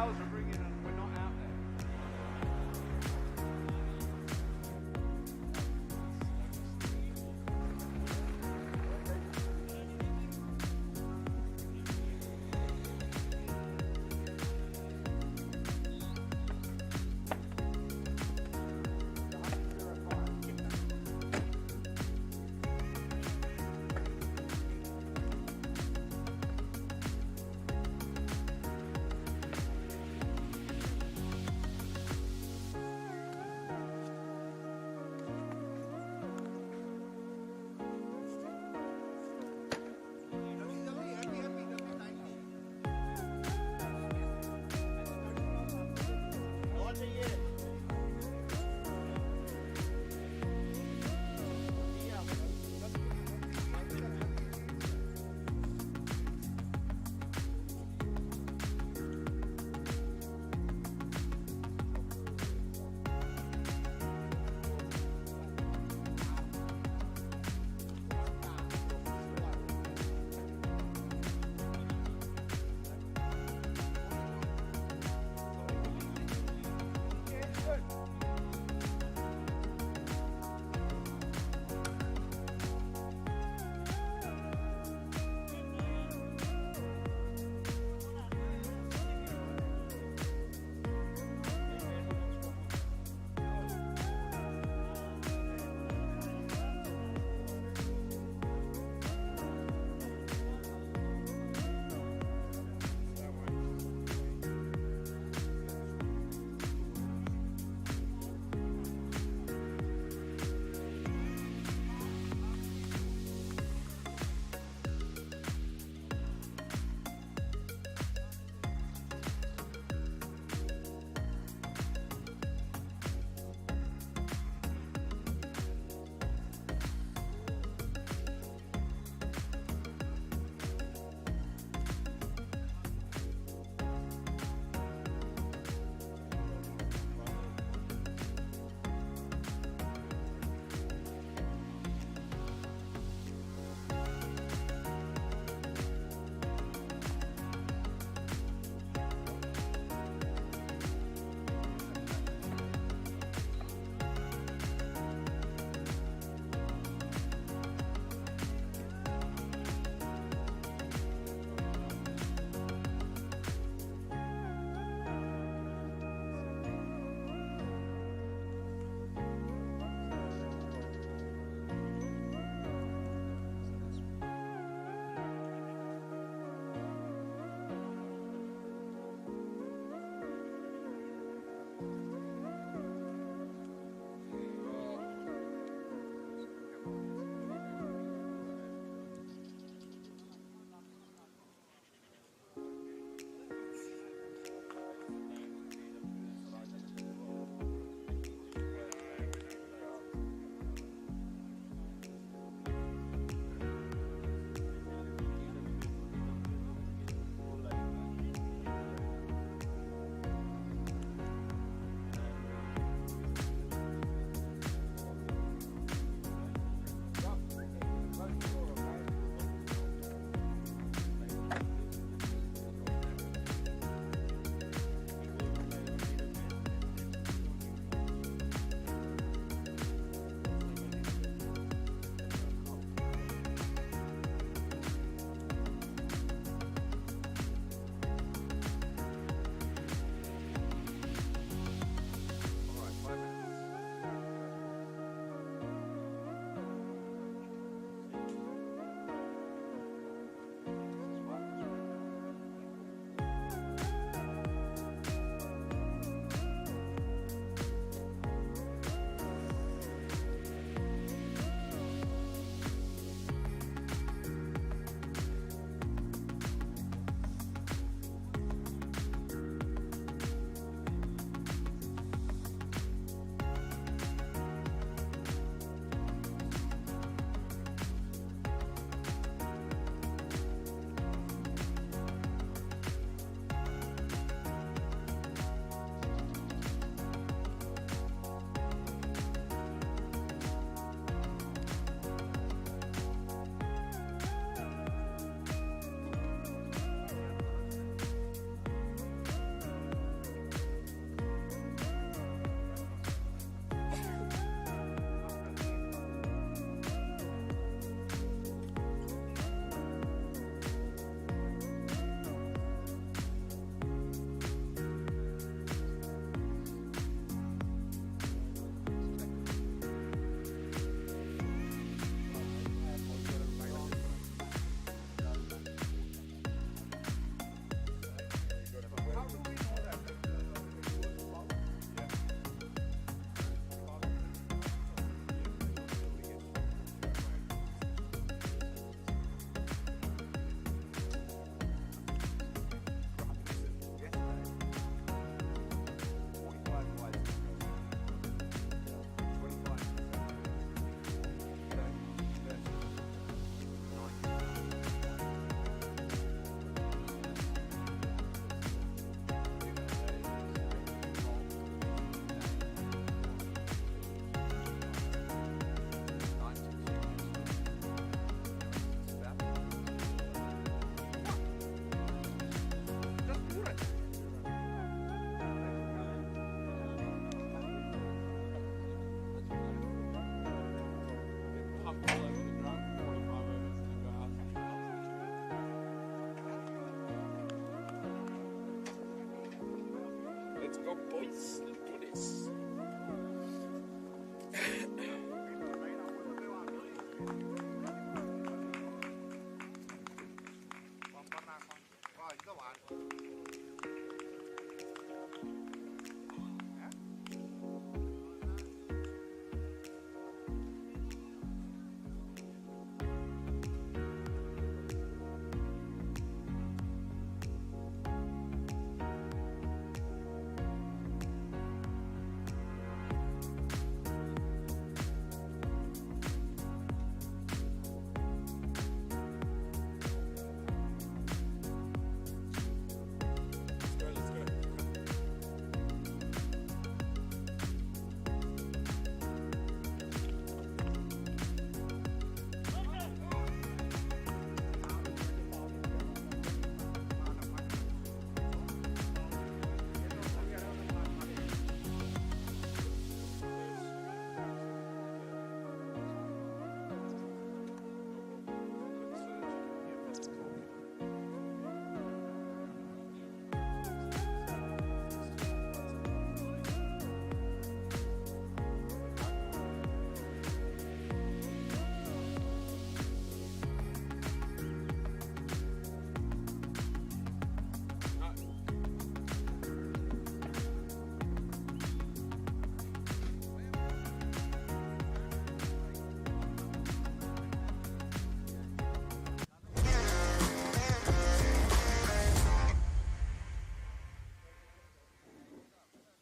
bells are ringing and we're not out there.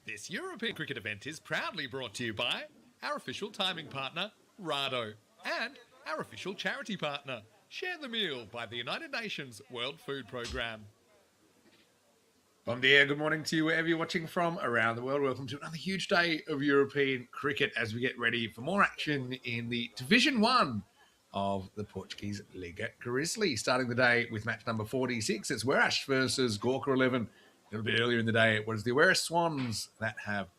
This European cricket event is proudly brought to you by our official timing partner, Rado, and our official charity partner, Share the Meal by the United Nations World Food Programme. Bom dia, good morning to you wherever you're watching from around the world. Welcome to another huge day of European cricket as we get ready for more action in the Division 1 of the Portuguese Liga Grizzly. Starting the day with match number 46, it's Werash versus Gorka 11. A little bit earlier in the day, it was the Werash Swans that have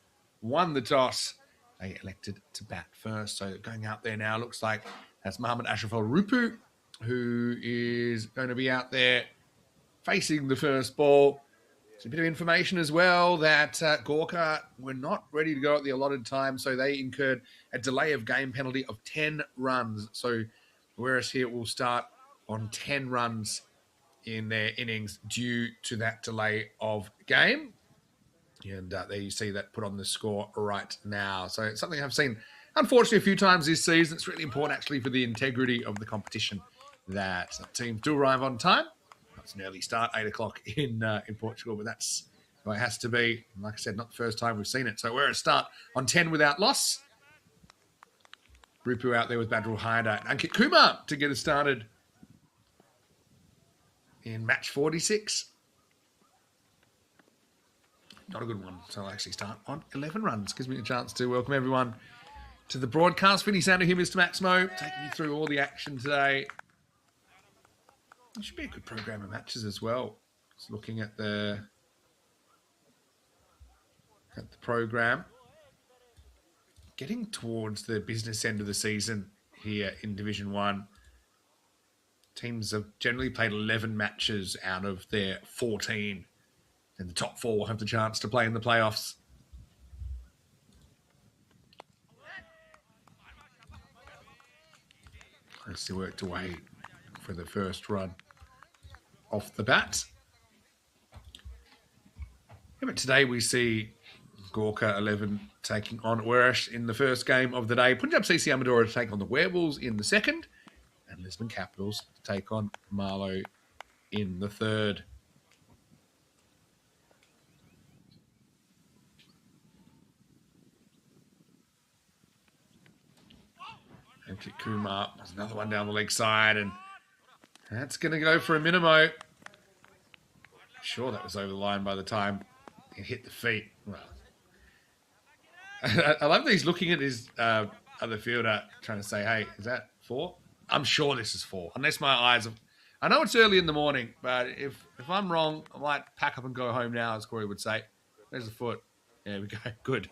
won the toss. They elected to bat first. So going out there now, looks like that's Mohamed Ashraf Rupu, who is going to be out there facing the first ball. There's a bit of information as well that Gorka were not ready to go at the allotted time, so they incurred a delay of game penalty of 10 runs. So Werash here will start on 10 runs in their innings due to that delay of game. And there you see that put on the score right now. So it's something I've seen, unfortunately, a few times this season. It's really important, actually, for the integrity of the competition that teams do arrive on time. It's an early start, 8 o'clock in Portugal, but that's the way it has to be. And like I said, not the first time we've seen it. So we're at start on 10 without loss. Rupu out there with Badrul Haidar and Ankit Kumar to get us started in match 46. Not a good one. So I'll actually start on 11 runs. Gives me a chance to welcome everyone to the broadcast. Vinny Sander here, Mr. Maximo, taking you through all the action today. It should be a good program of matches as well. Just looking at the program. Getting towards the business end of the season here in Division 1. Teams have generally played 11 matches out of their 14. And the top 4 will have the chance to play in the playoffs. Nicely worked away for the first run off the bat. Yeah, but today we see Gorka 11 taking on Werash in the first game of the day. Punjab CC Amadora to take on the Werewolves in the second. And Lisbon Capitals to take on Marlow in the third. And Kumar, there's another one down the leg side, and that's going to go for a minimo. Sure, that was over the line by the time it hit the feet. Well, I love that he's looking at his other fielder, trying to say, hey, is that 4? I'm sure this is 4, unless my eyes have... I know it's early in the morning, but if I'm wrong, I might pack up and go home now, as Corey would say. There's the foot. There we go. Good.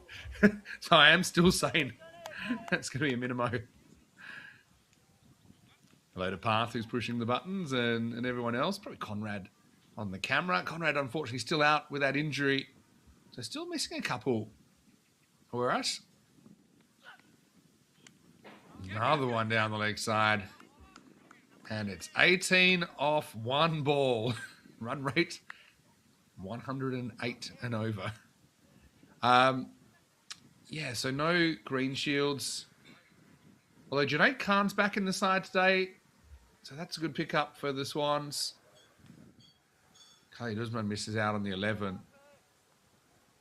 So I am still saying that's going to be a minimo. Hello to Path, who's pushing the buttons, and everyone else. Probably Conrad on the camera. Conrad, unfortunately, still out with that injury. So still missing a couple for us. Another one down the leg side. And it's 18 off one ball. Run rate 108 and over. Yeah, so no green shields. Although Junaid Khan's back in the side today. So that's a good pickup for the Swans. Khalid Usman misses out on the 11.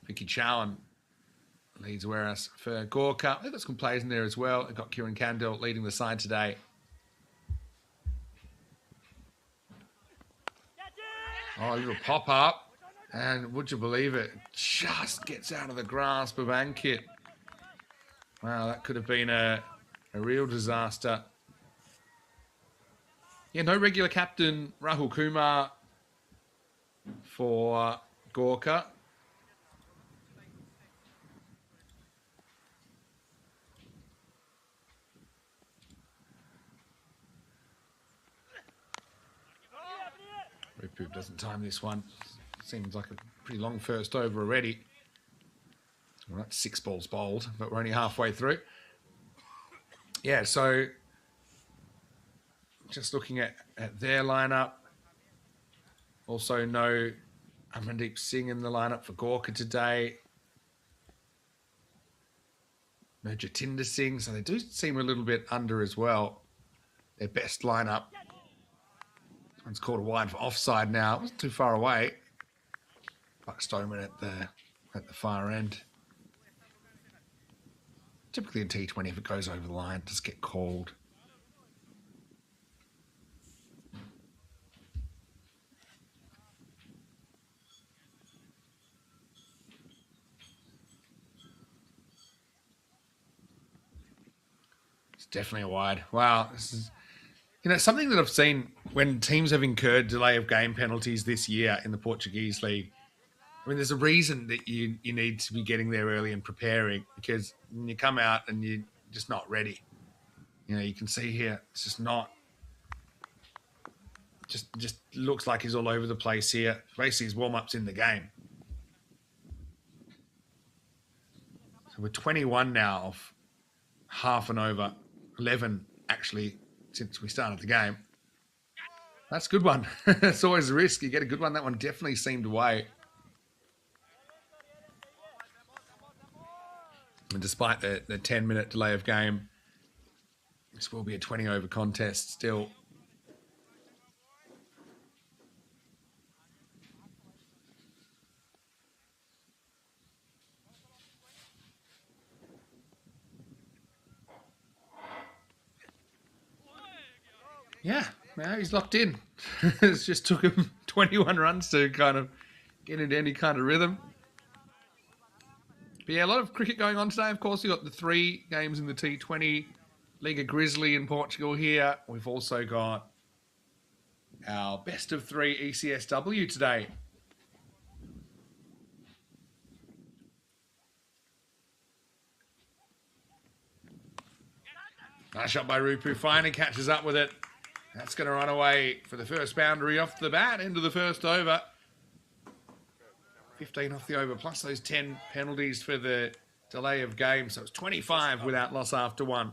Vicky Chowan leads Warehouse for Gorka. They've got some players in there as well. They've got Kieran Kandel leading the side today. Oh, a little pop-up. And would you believe it? Just gets out of the grasp of Ankit. Wow, that could have been a real disaster. Yeah, no regular captain Rahul Kumar for Gorka. Ripu doesn't time this one. Seems like a pretty long first over already. Well, that's 6 balls bowled, but we're only halfway through. Yeah, so just looking at their lineup. Also no Amandeep Singh in the lineup for Gorka today. No Jatinder Singh, so they do seem a little bit under as well. Their best lineup. One's called a wide for offside now. It wasn't too far away. Buck Stoneman at the far end. Typically in T20, if it goes over the line, it just get called. It's definitely a wide. Wow, this is, something that I've seen when teams have incurred delay of game penalties this year in the Portuguese League. I mean, there's a reason that you need to be getting there early and preparing, because when you come out and you're just not ready. You can see here, it's just not. Just looks like he's all over the place here. Basically, his warm-up's in the game. So we're 21 now off half an over. 11, actually, since we started the game. That's a good one. It's always a risk. You get a good one. That one definitely seemed away. And despite the 10-minute delay of game, this will be a 20-over contest still. Yeah, now he's locked in. It just took him 21 runs to kind of get into any kind of rhythm. But yeah, a lot of cricket going on today. Of course, we've got the 3 games in the T20. Liga Grizzly in Portugal here. We've also got our best of 3 ECSW today. Nice shot by Rupu. Finally catches up with it. That's going to run away for the first boundary off the bat, into the first over. 15 off the over, plus those 10 penalties for the delay of game. So it's 25 without loss after 1.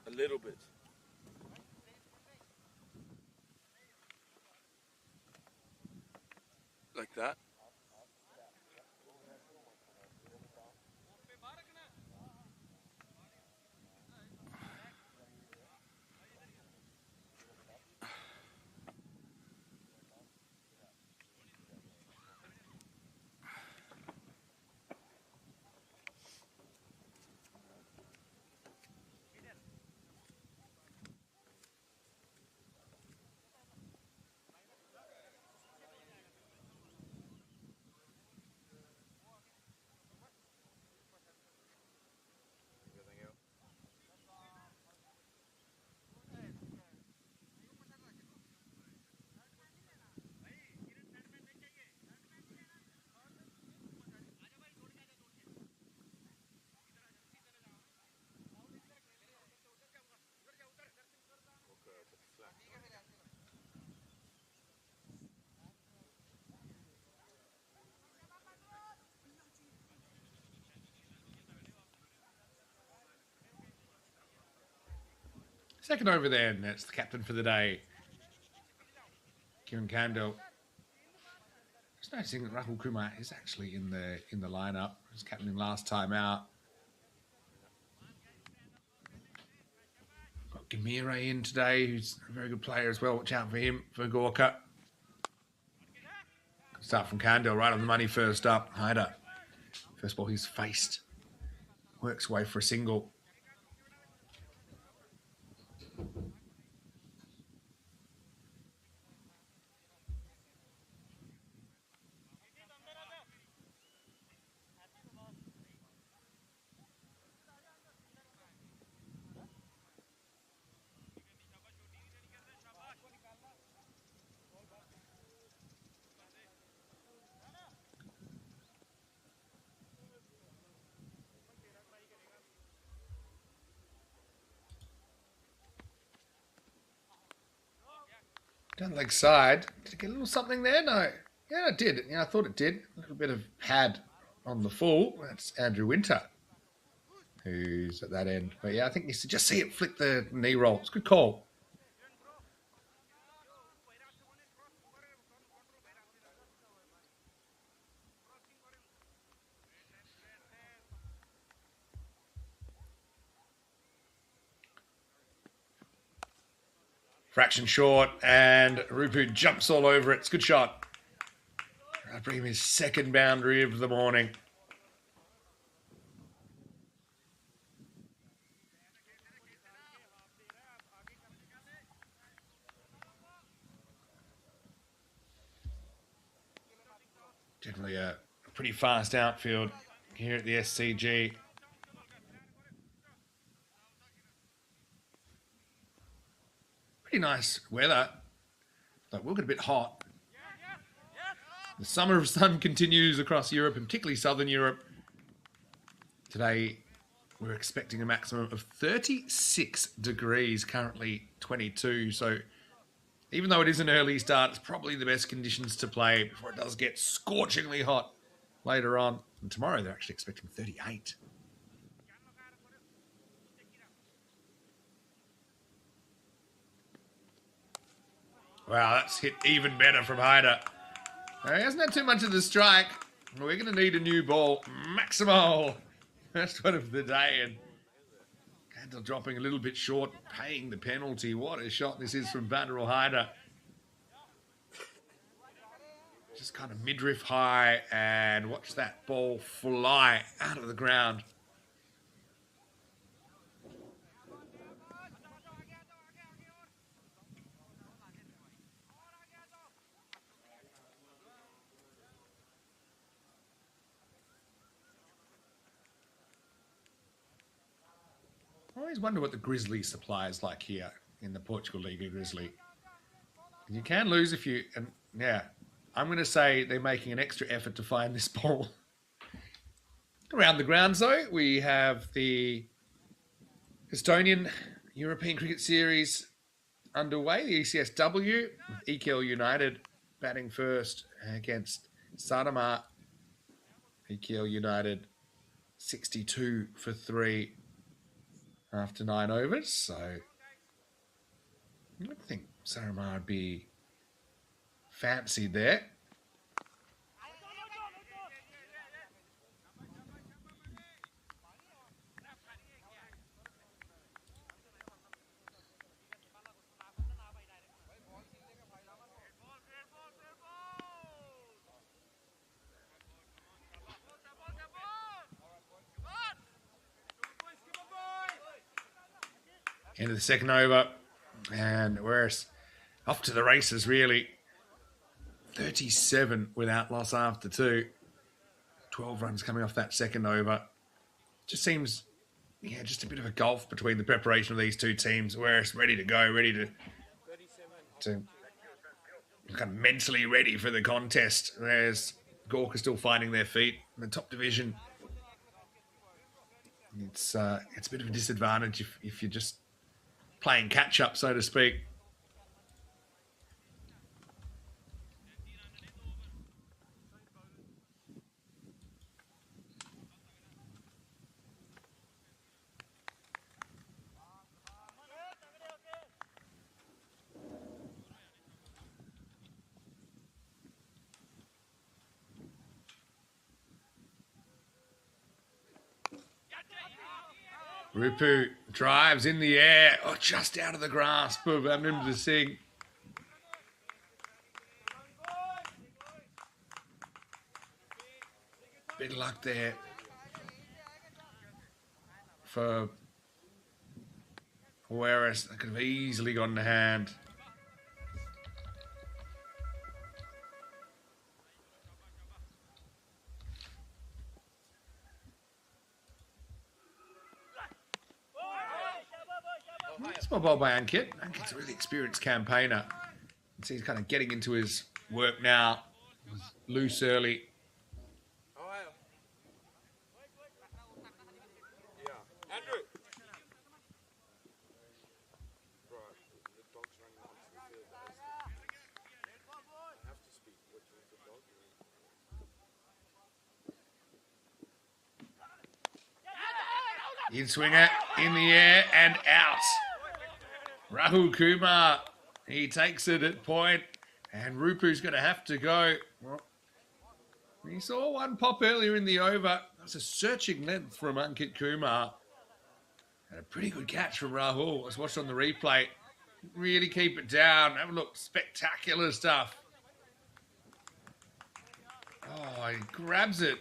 A little bit. Like that. Second over then. That's the captain for the day, Kieran Kandel. Just noticing that Rahul Kumar is actually in the lineup. He was captaining last time out. Got Gamira in today, who's a very good player as well. Watch out for him, for Gorka. Start from Kandel, right on the money first up. Hyder. First ball he's faced. Works away for a single. Down the leg side. Did it get a little something there? No. Yeah, it did. Yeah, I thought it did. A little bit of pad on the full. That's Andrew Winter, who's at that end. But yeah, I think you should just see it flick the knee roll. It's a good call. Fraction short, and Rupu jumps all over it. It's a good shot. I'll bring him his second boundary of the morning. Generally a pretty fast outfield here at the SCG. Pretty nice weather, but we'll get a bit hot. The summer of sun continues across Europe, and particularly southern Europe. Today, we're expecting a maximum of 36 degrees, currently 22. So even though it is an early start, it's probably the best conditions to play before it does get scorchingly hot later on. And tomorrow, they're actually expecting 38. Wow, that's hit even better from Hyder. He hasn't had too much of the strike. We're going to need a new ball. Maximal. First one of the day. And Kandel dropping a little bit short, paying the penalty. What a shot this is from Vanderel Hyder. Just kind of midriff high, and watch that ball fly out of the ground. I always wonder what the Grizzly supply is like here in the Portugal Liga Grizzly. You can lose if you... And yeah, I'm going to say they're making an extra effort to find this ball. Around the grounds, though, we have the Estonian European Cricket Series underway, the ECSW, with ECL United batting first against Sadamat. ECL United 62 for 3 after 9 overs, so I don't think Saramar would be fancied there. Into the second over, and we're off to the races, really. 37 without loss after 2. 12 runs coming off that second over. Just seems, yeah, just a bit of a gulf between the preparation of these two teams. We're ready to go, ready to kind of mentally ready for the contest. Whereas Gorka still finding their feet in the top division. It's a bit of a disadvantage if you're just playing catch-up, so to speak. Rupu drives in the air. Oh, just out of the grasp of Amninder Singh. Bit of luck there for Whereas that could have easily gone to hand. That's my ball by Ankit. Ankit's a really experienced campaigner. So he's kind of getting into his work now. He was loose early. In swinger, in the air and out. Rahul Kumar, he takes it at point, and Rupu's going to have to go. Well, he saw one pop earlier in the over. That's a searching length from Ankit Kumar. And a pretty good catch from Rahul. Let's watch on the replay. Really keep it down. Have a look. Spectacular stuff. Oh, he grabs it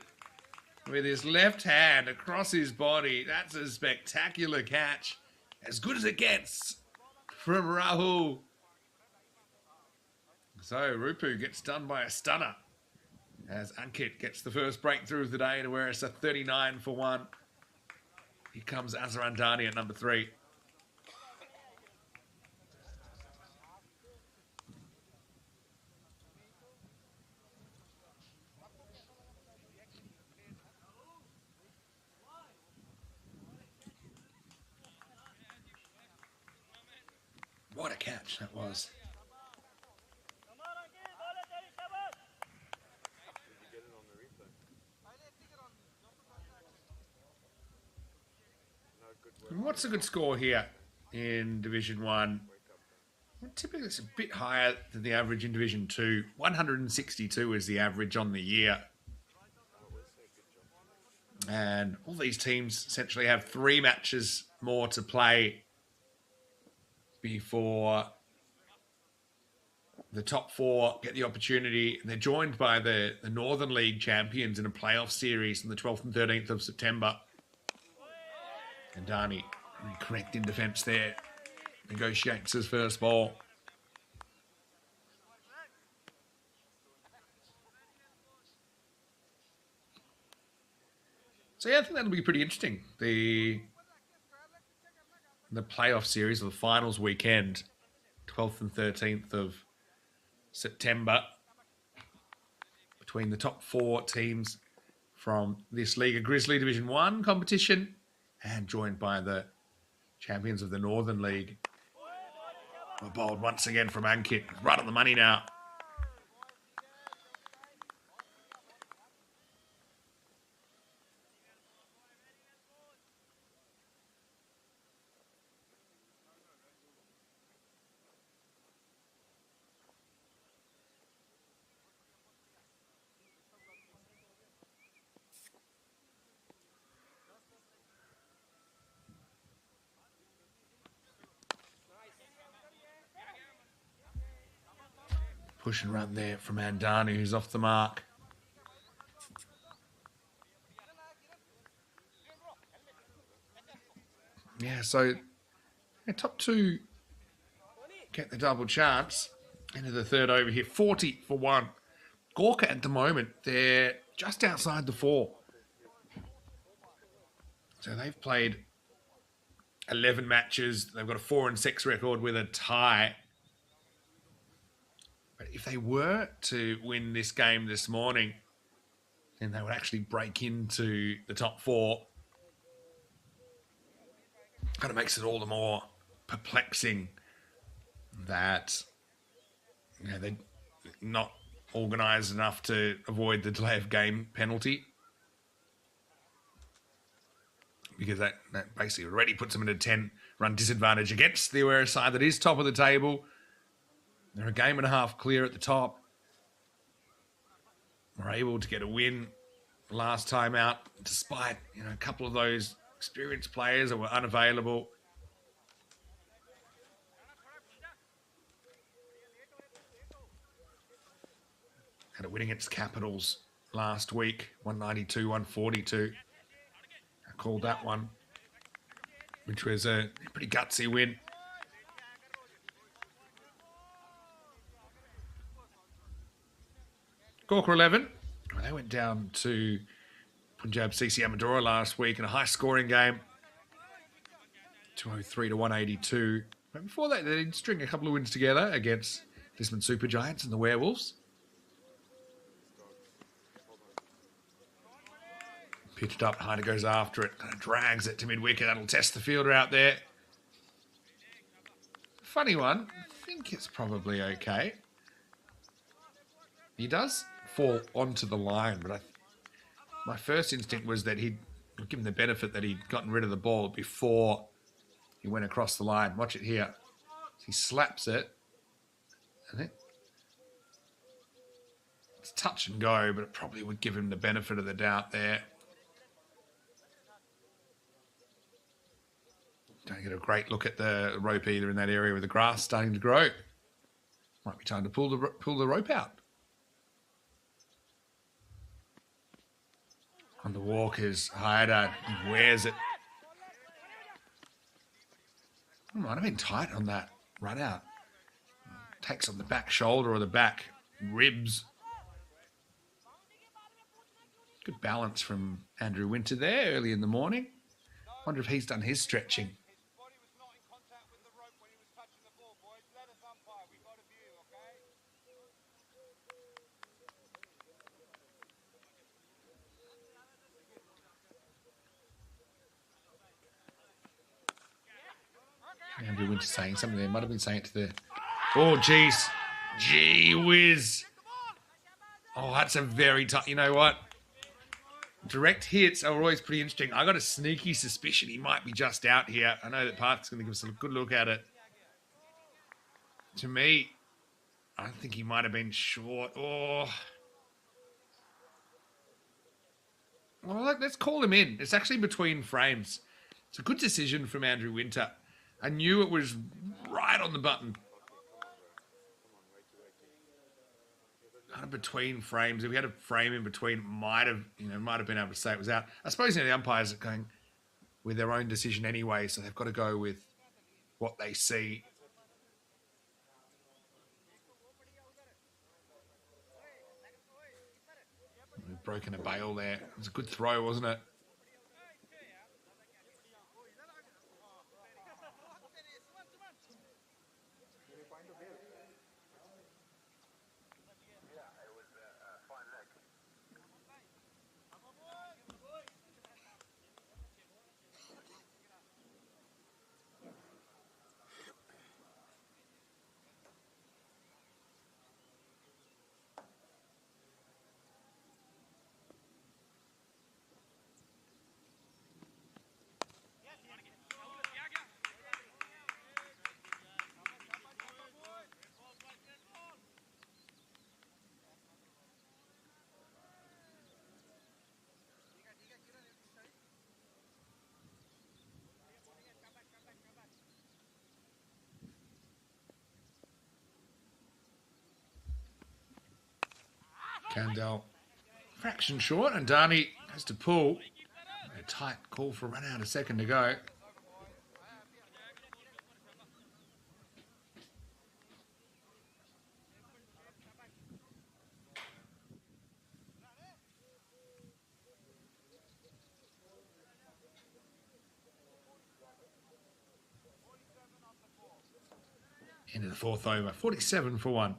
with his left hand across his body. That's a spectacular catch. As good as it gets from Rahul. So Rupu gets done by a stunner as Ankit gets the first breakthrough of the day to where it's a 39 for 1. Here comes Azarandani at number 3. What a catch that was. And what's a good score here in Division 1? Well, typically it's a bit higher than the average in Division 2. 162 is the average on the year. And all these teams essentially have 3 matches more to play before the top 4 get the opportunity. And they're joined by the Northern League champions in a playoff series on the 12th and 13th of September. And Dani, correct in defence there, negotiates his first ball. So yeah, I think that'll be pretty interesting. The playoff series, or the finals weekend, 12th and 13th of September, between the top 4 teams from this Liga Grizzly Division 1 competition and joined by the champions of the Northern League. Well, bowled once again from Ankit. Right on the money now. Push and run there from Andani, who's off the mark. Yeah, so top 2 get the double chance. Into the third over here, 40 for 1. Gorka at the moment, they're just outside the 4. So they've played 11 matches. They've got a 4-6 record with a tie. But if they were to win this game this morning, then they would actually break into the top 4. Kind of makes it all the more perplexing that they're not organised enough to avoid the delay of game penalty. Because that basically already puts them in a 10-run disadvantage against the Aware side that is top of the table. They're a game and a half clear at the top. Were able to get a win last time out, despite a couple of those experienced players that were unavailable. Had a win against Capitals last week, 192, 142. I called that one, which was a pretty gutsy win. Gawker 11. Well, they went down to Punjab CC Amadora last week in a high-scoring game, 203 to 182. But before that, they did string a couple of wins together against Lisbon Super Giants and the Werewolves. Pitched up, Hyder goes after it, kind of drags it to mid-wicket. That'll test the fielder out there. Funny one. I think it's probably okay. He does fall onto the line, but my first instinct was that he'd give him the benefit that he'd gotten rid of the ball before he went across the line. Watch it here. He slaps it. I think it's touch and go, but it probably would give him the benefit of the doubt there. Don't get a great look at the rope either in that area with the grass starting to grow. Might be time to pull the rope out. On the walk is Hyder. He wears it. Might have been tight on that run out. Takes on the back shoulder or the back ribs. Good balance from Andrew Winter there early in the morning. Wonder if he's done his stretching. Andrew Winter saying something there. Might have been saying it to the... Oh, geez. Gee whiz. Oh, that's a very tough... You know what? Direct hits are always pretty interesting. I got a sneaky suspicion he might be just out here. I know that Park's going to give us a good look at it. To me, I think he might have been short. Oh. Well, let's call him in. It's actually between frames. It's a good decision from Andrew Winter. I knew it was right on the button. Kind of between frames. If we had a frame in between, might have been able to say it was out. I suppose the umpires are going with their own decision anyway, so they've got to go with what they see. We've broken a bail there. It was a good throw, wasn't it? Candell fraction short, and Darney has to pull. A tight call for a run out, a second to go. Into the fourth over, 47 for one.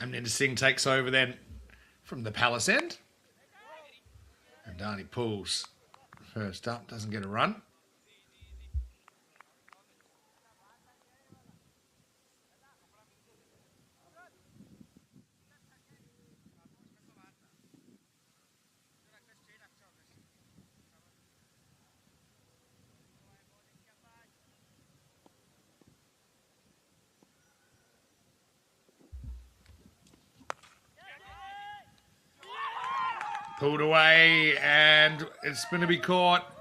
Amninder Singh takes over then from the Palace end. And Darnie pulls first up, doesn't get a run. Pulled away, and it's going to be caught.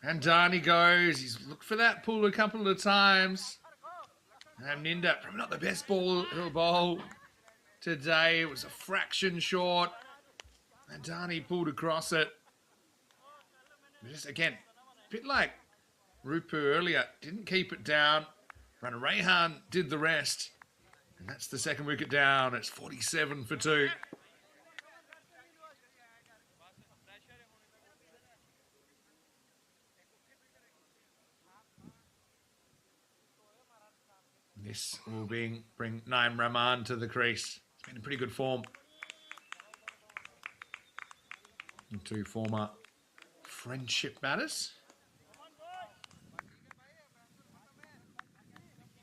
And Darnie goes. He's looked for that pull a couple of times. And Amninder, probably not the best ball he'll bowl today. It was a fraction short. And Darnie pulled across it. Just again, a bit like Rupu earlier. Didn't keep it down. Runner Rehan did the rest. And that's the second wicket down. It's 47 for 2. This will bring Naeem Rahman to the crease. He's been in pretty good form. And 2 former friendship batters.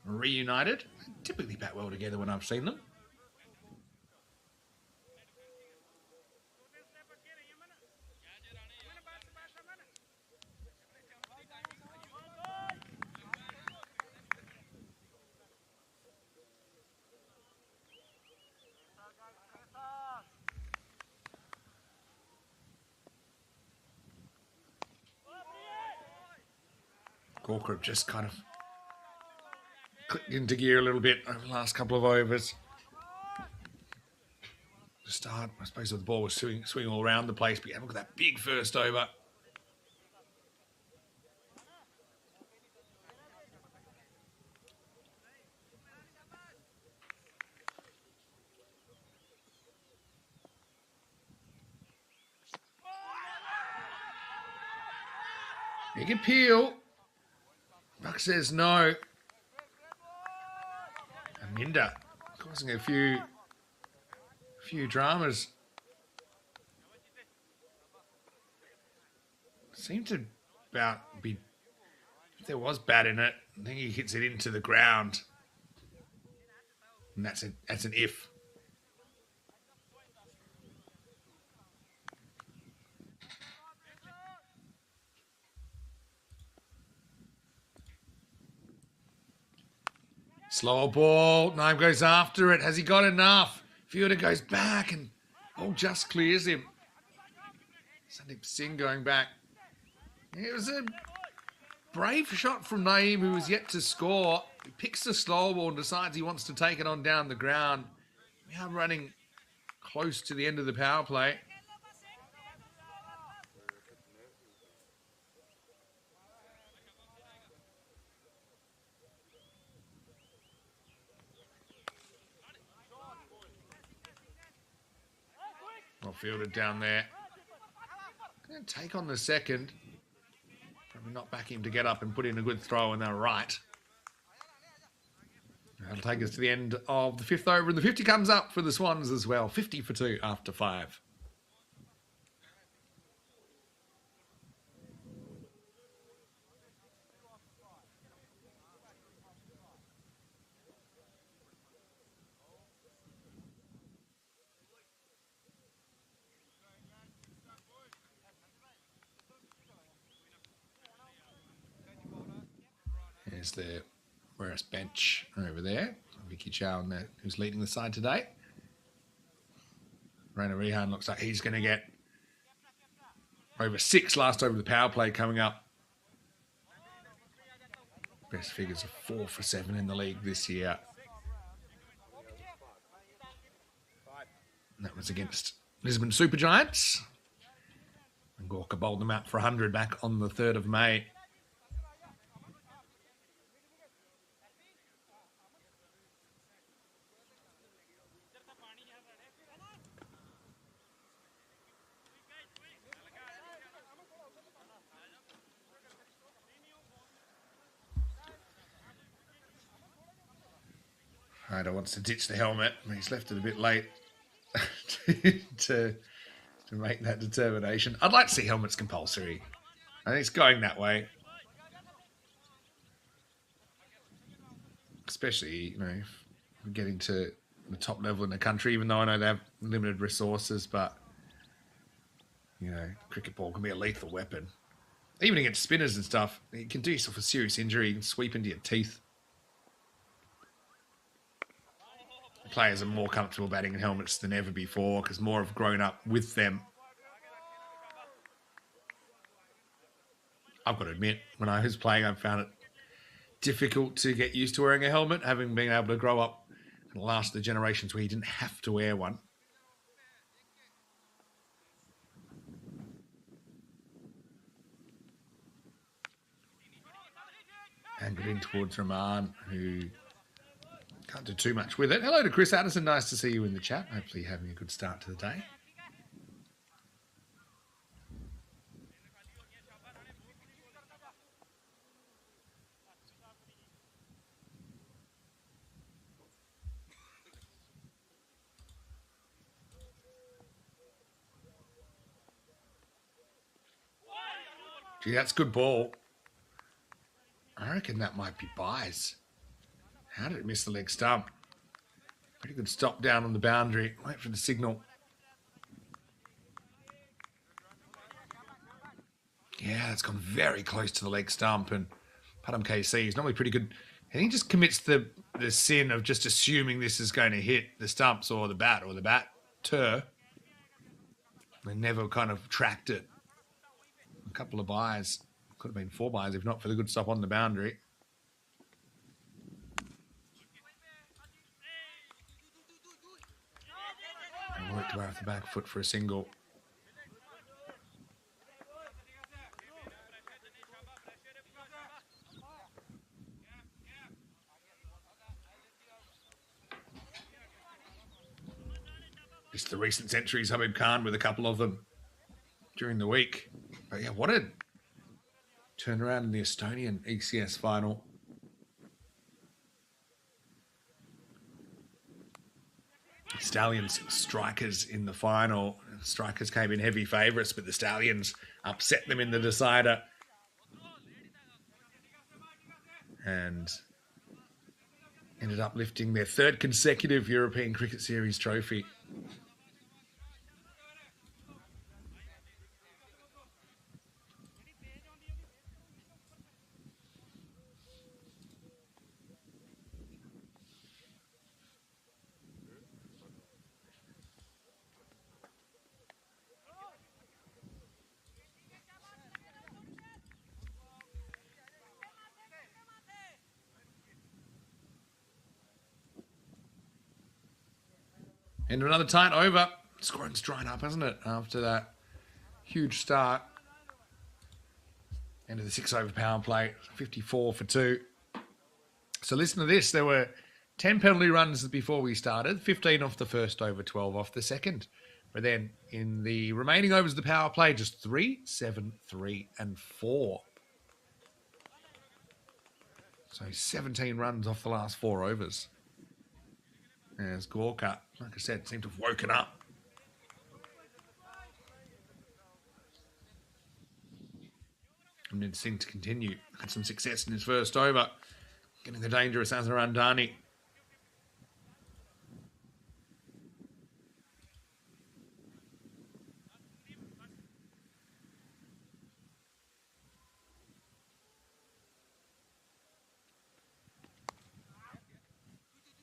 Reunited. Typically bat well together when I've seen them. Gorka just kind of clicked into gear a little bit over the last couple of overs. The start, I suppose, the ball was swinging all around the place, but yeah, look at that big first over. Big appeal. Buck says no. Amninder causing a few dramas. Seemed to about be, if there was bat in it, I think he hits it into the ground. And that's an if. Slower ball. Naeem goes after it. Has he got enough? Fielder goes back and just clears him. Sandeep Singh going back. It was a brave shot from Naeem, who was yet to score. He picks the slow ball and decides he wants to take it on down the ground. We are running close to the end of the power play. Well fielded down there. Going to take on the second. Probably not back him to get up and put in a good throw, and they're right. That'll take us to the end of the 5th over, and the 50 comes up for the Swans as well. 50 for 2 after 5. There's the Whereas bench over there. Vicky Chow, who's leading the side today. Raina Rehan looks like he's going to get over 6 last over the power play coming up. Best figures of 4 for 7 in the league this year. And that was against Lisbon Super Giants. And Gorka bowled them out for 100 back on the 3rd of May. Ryder wants to ditch the helmet. He's left it a bit late to make that determination. I'd like to see helmets compulsory. I think it's going that way. Especially, if we're getting to the top level in the country, even though I know they have limited resources, but, cricket ball can be a lethal weapon. Even against spinners and stuff, you can do yourself a serious injury. You can sweep into your teeth. Players are more comfortable batting in helmets than ever before because more have grown up with them. I've got to admit, when I was playing, I found it difficult to get used to wearing a helmet, having been able to grow up in the last of the generations where you didn't have to wear one. Angled in towards Rahman, who can't do too much with it. Hello to Chris Addison. Nice to see you in the chat. Hopefully you're having a good start to the day. Gee, that's good ball. I reckon that might be buys. How did it miss the leg stump? Pretty good stop down on the boundary. Wait for the signal. Yeah, that's gone very close to the leg stump. And Padam KC is normally pretty good. And he just commits the sin of just assuming this is going to hit the stumps or the batter. They never kind of tracked it. A couple of buys. Could have been 4 buys if not for the good stop on the boundary. And worked away off the back foot for a single. Just the recent centuries, Habib Khan with a couple of them during the week. But yeah, what a turnaround in the Estonian ECS final. Stallions strikers in the final. Strikers came in heavy favourites, but the Stallions upset them in the decider. And ended up lifting their 3rd consecutive European Cricket Series trophy. Into another tight over. Scoring's dried up, hasn't it? After that huge start. Into the 6-over power play. 54 for 2. So listen to this. There were 10 penalty runs before we started. 15 off the first over, 12 off the second. But then in the remaining overs of the power play, just 3, 7, 3 and 4. So 17 runs off the last 4 overs. There's Gorka. Like I said, seemed to have woken up. And then seemed to continue. Had some success in his first over. Getting the dangerous Azarandani.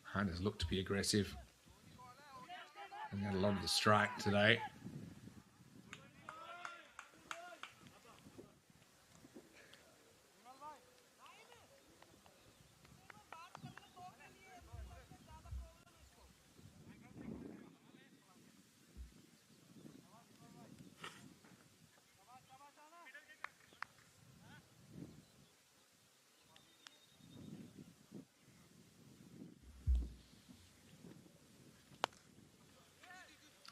Hunters look to be aggressive. And got a lot of the strike today.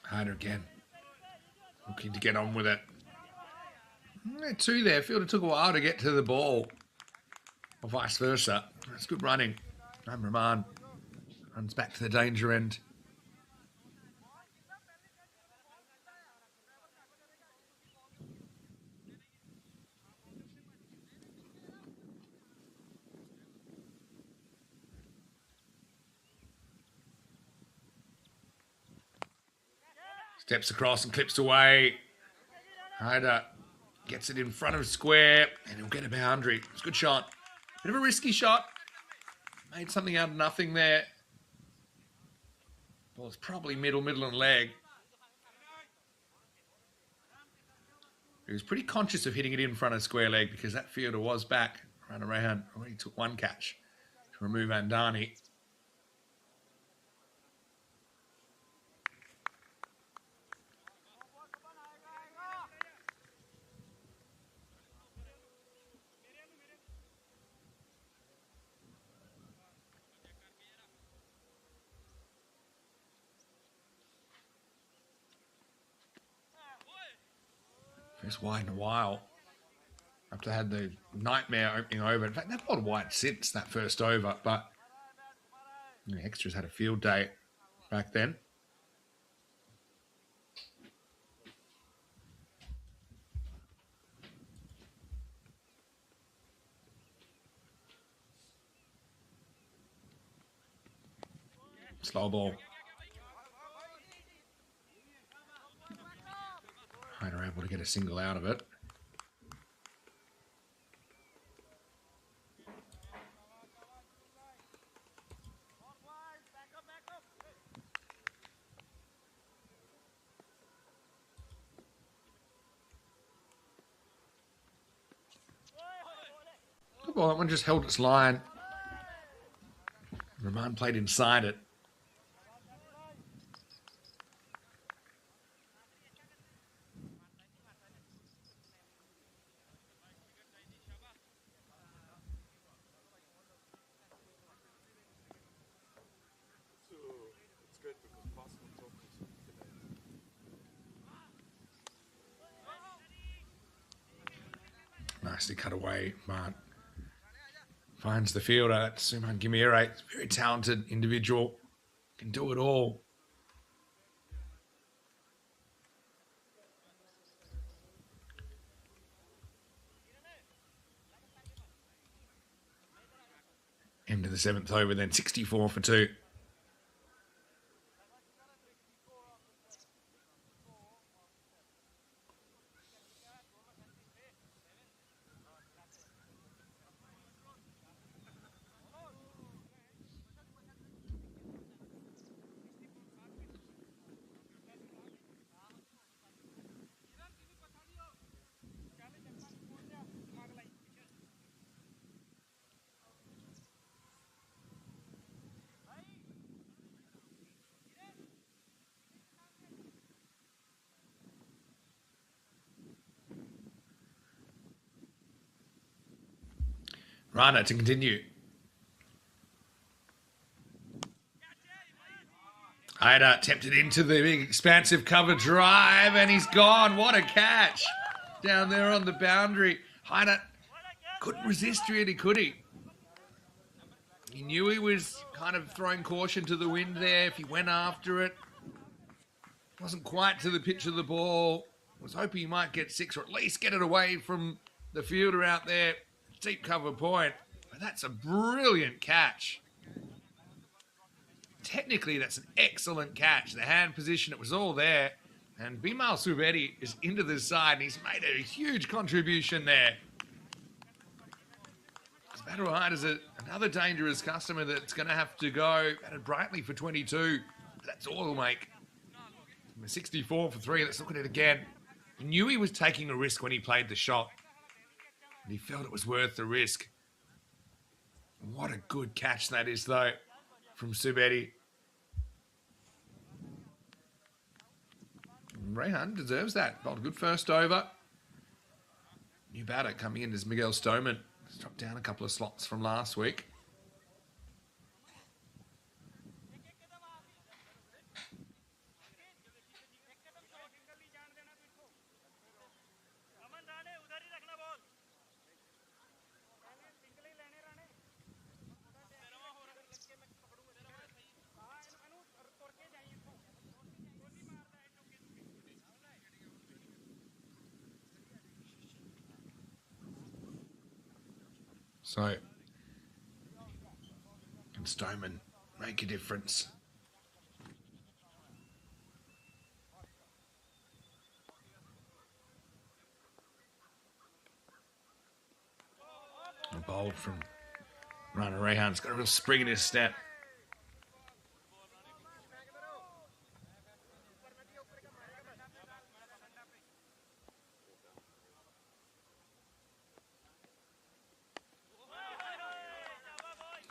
Harder again. Looking to get on with it. 2 there. Fielder took a while to get to the ball. Or vice versa. That's good running. Rahman Runs back to the danger end. Steps across and clips away. Hyder gets it in front of square and he'll get a boundary. It's a good shot. Bit of a risky shot. Made something out of nothing there. Well, it's probably middle and leg. He was pretty conscious of hitting it in front of square leg because that fielder was back. Ran around. Already took one catch to remove Andani. First wide in a while. After they had the nightmare opening over. In fact, they've bowled wide since that first over, but the extras had a field day back then. Slow ball. Hyder able to get a single out of it. Well, that one just held its line. Rahman played inside it. It's good because pass control is delayed. Nicely cut away, but finds the fielder. That's Suman Gimire. Very talented individual. Can do it all. End of the 7th over, then 64 for 2. Rana to continue. Hyder tempted into the big expansive cover drive and he's gone. What a catch. Down there on the boundary. Hyder couldn't resist really, could he? He knew he was kind of throwing caution to the wind there if he went after it. Wasn't quite to the pitch of the ball. Was hoping he might get 6 or at least get it away from the fielder out there. Deep cover point. But that's a brilliant catch. Technically, that's an excellent catch. The hand position, it was all there. And Bimal Subedi is into the side and he's made a huge contribution there. Badr Hyde is another dangerous customer that's going to have to go. Batted brightly for 22. That's all he'll make. 64 for 3. Let's look at it again. He knew he was taking a risk when he played the shot. And he felt it was worth the risk. What a good catch that is, though, from Subedi. Rehan deserves that. Bowled a good first over. New batter coming in is Miguel Stoneman. He's dropped down a couple of slots from last week. So, can Stoneman make a difference? A bold from Rana Rehan's got a real spring in his step.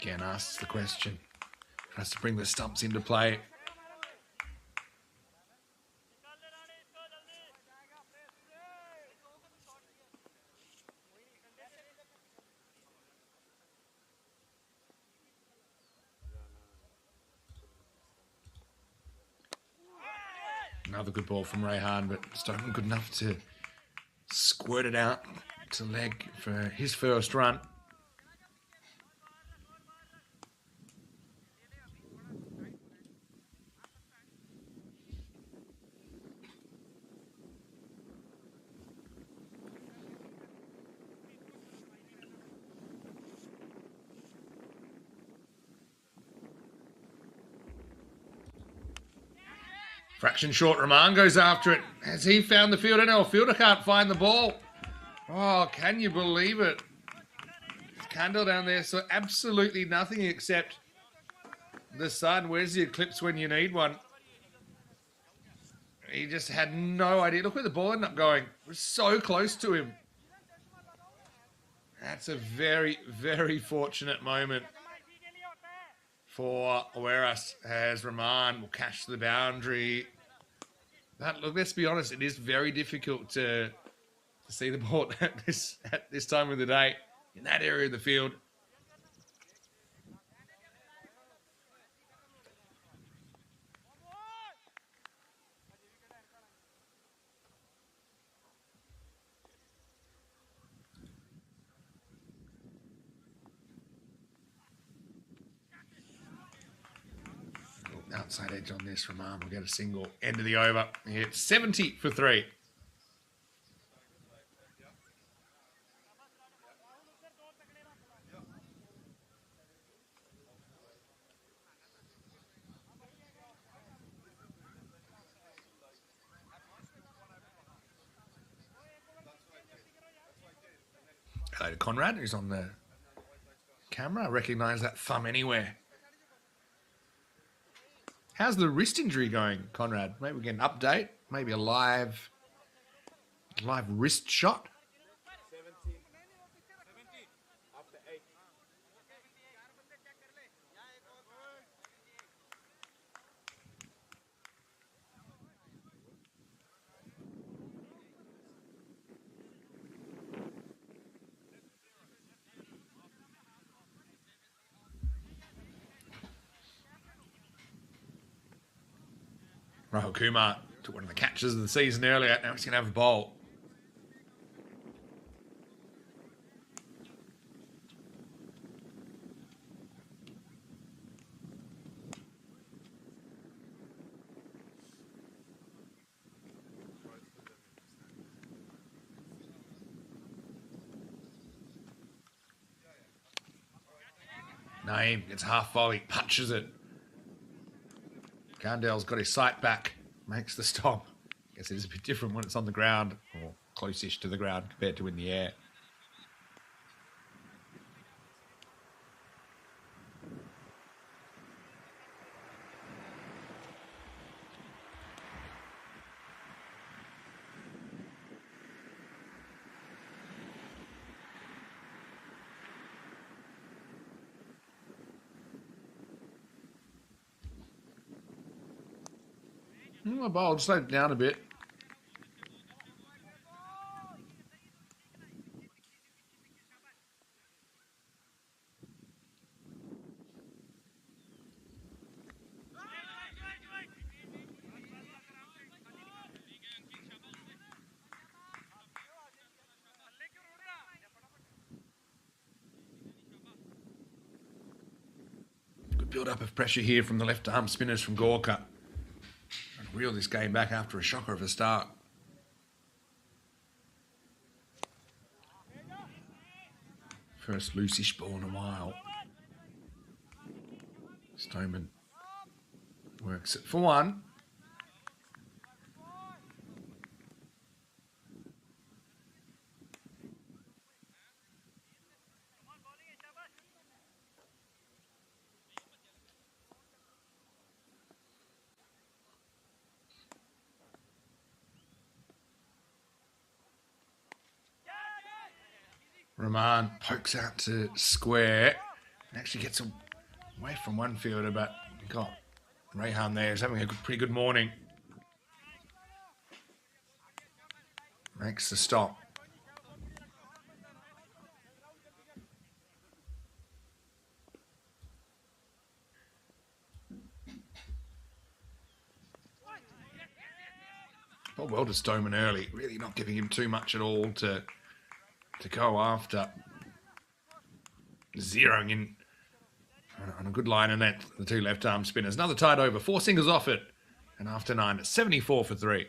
Again asks the question. Tries to bring the stumps into play. Another good ball from Rehan, but Stoneman good enough to squirt it out to leg for his first run. Fraction short, Rahman goes after it. Has he found the fielder? No, fielder can't find the ball. Oh, can you believe it? Candle down there, so absolutely nothing except the sun. Where's the eclipse when you need one? He just had no idea. Look where the ball ended up going. It was so close to him. That's a very, very fortunate moment for Aweras as Rahman will catch the boundary. But look, let's be honest, it is very difficult to see the ball at this time of the day in that area of the field. Outside edge on this. Rahman will get a single. End of the over. It's 70 for 3. Hello to Conrad, who's on the camera. I recognise that thumb anywhere. How's the wrist injury going, Conrad? Maybe we get an update. Maybe a live wrist shot. 17. After 8. Rahul Kumar took one of the catches of the season earlier. Now he's going to have a bowl. Naeem gets half volley, punches it. Gandal's got his sight back, makes the stop. Guess it is a bit different when it's on the ground, or close-ish to the ground compared to in the air. My bowl slowed down a bit. Good build-up of pressure here from the left-arm spinners from Gorka. Reel this game back after a shocker of a start. First loosish ball in a while. Stoneman works it for one. Rahman pokes out to square and actually gets away from one fielder, but got Rehan there. He's having a pretty good morning. Makes the stop. Well to Stoneman early, really not giving him too much at all to go after. Zeroing in on a good line in that, the two left-arm spinners. Another tied over, 4 singles off it. And after 9, 74 for 3.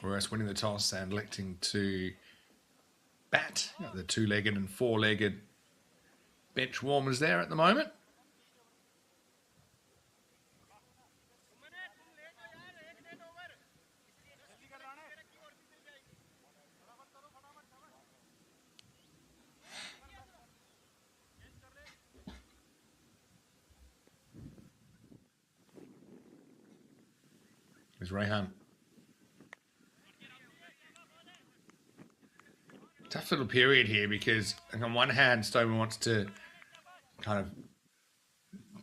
Whereas winning the toss and electing to bat. The 2-legged and 4-legged bench warmers there at the moment. There's Rehan. Tough little period here because on one hand, Stoneman wants to kind of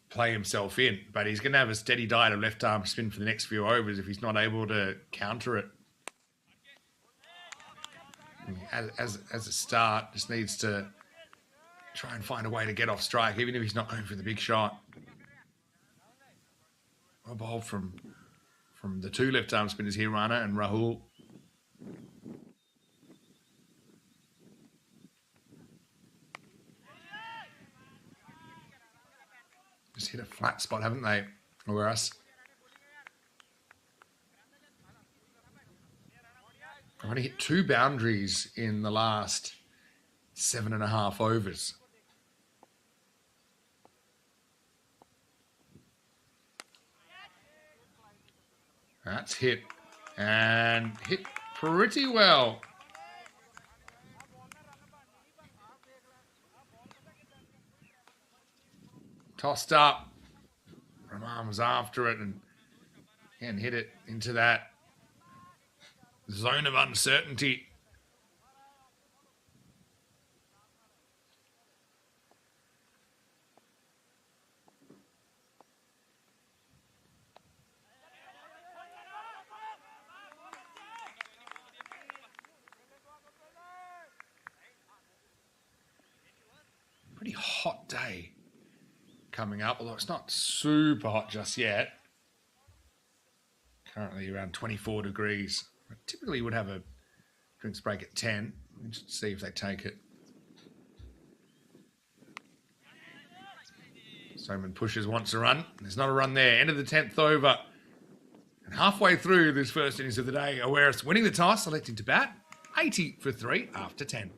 play himself in, but he's going to have a steady diet of left arm spin for the next few overs if he's not able to counter it. As a start, just needs to try and find a way to get off strike, even if he's not going for the big shot. A ball from the 2 left arm spinners here, Rana and Rahul. Just hit a flat spot, haven't they? Or us. I've only hit 2 boundaries in the last 7.5 overs. That's hit. And hit pretty well. Tossed up. Rahman was after it and hit it into that zone of uncertainty. Pretty hot day coming up, although it's not super hot just yet. Currently around 24 degrees. I typically would have a drinks break at 10. Let's see if they take it. Stoneman pushes, wants a run. There's not a run there. End of the 10th over. And halfway through this first innings of the day, Awaris winning the toss, electing to bat. 80 for 3 after 10.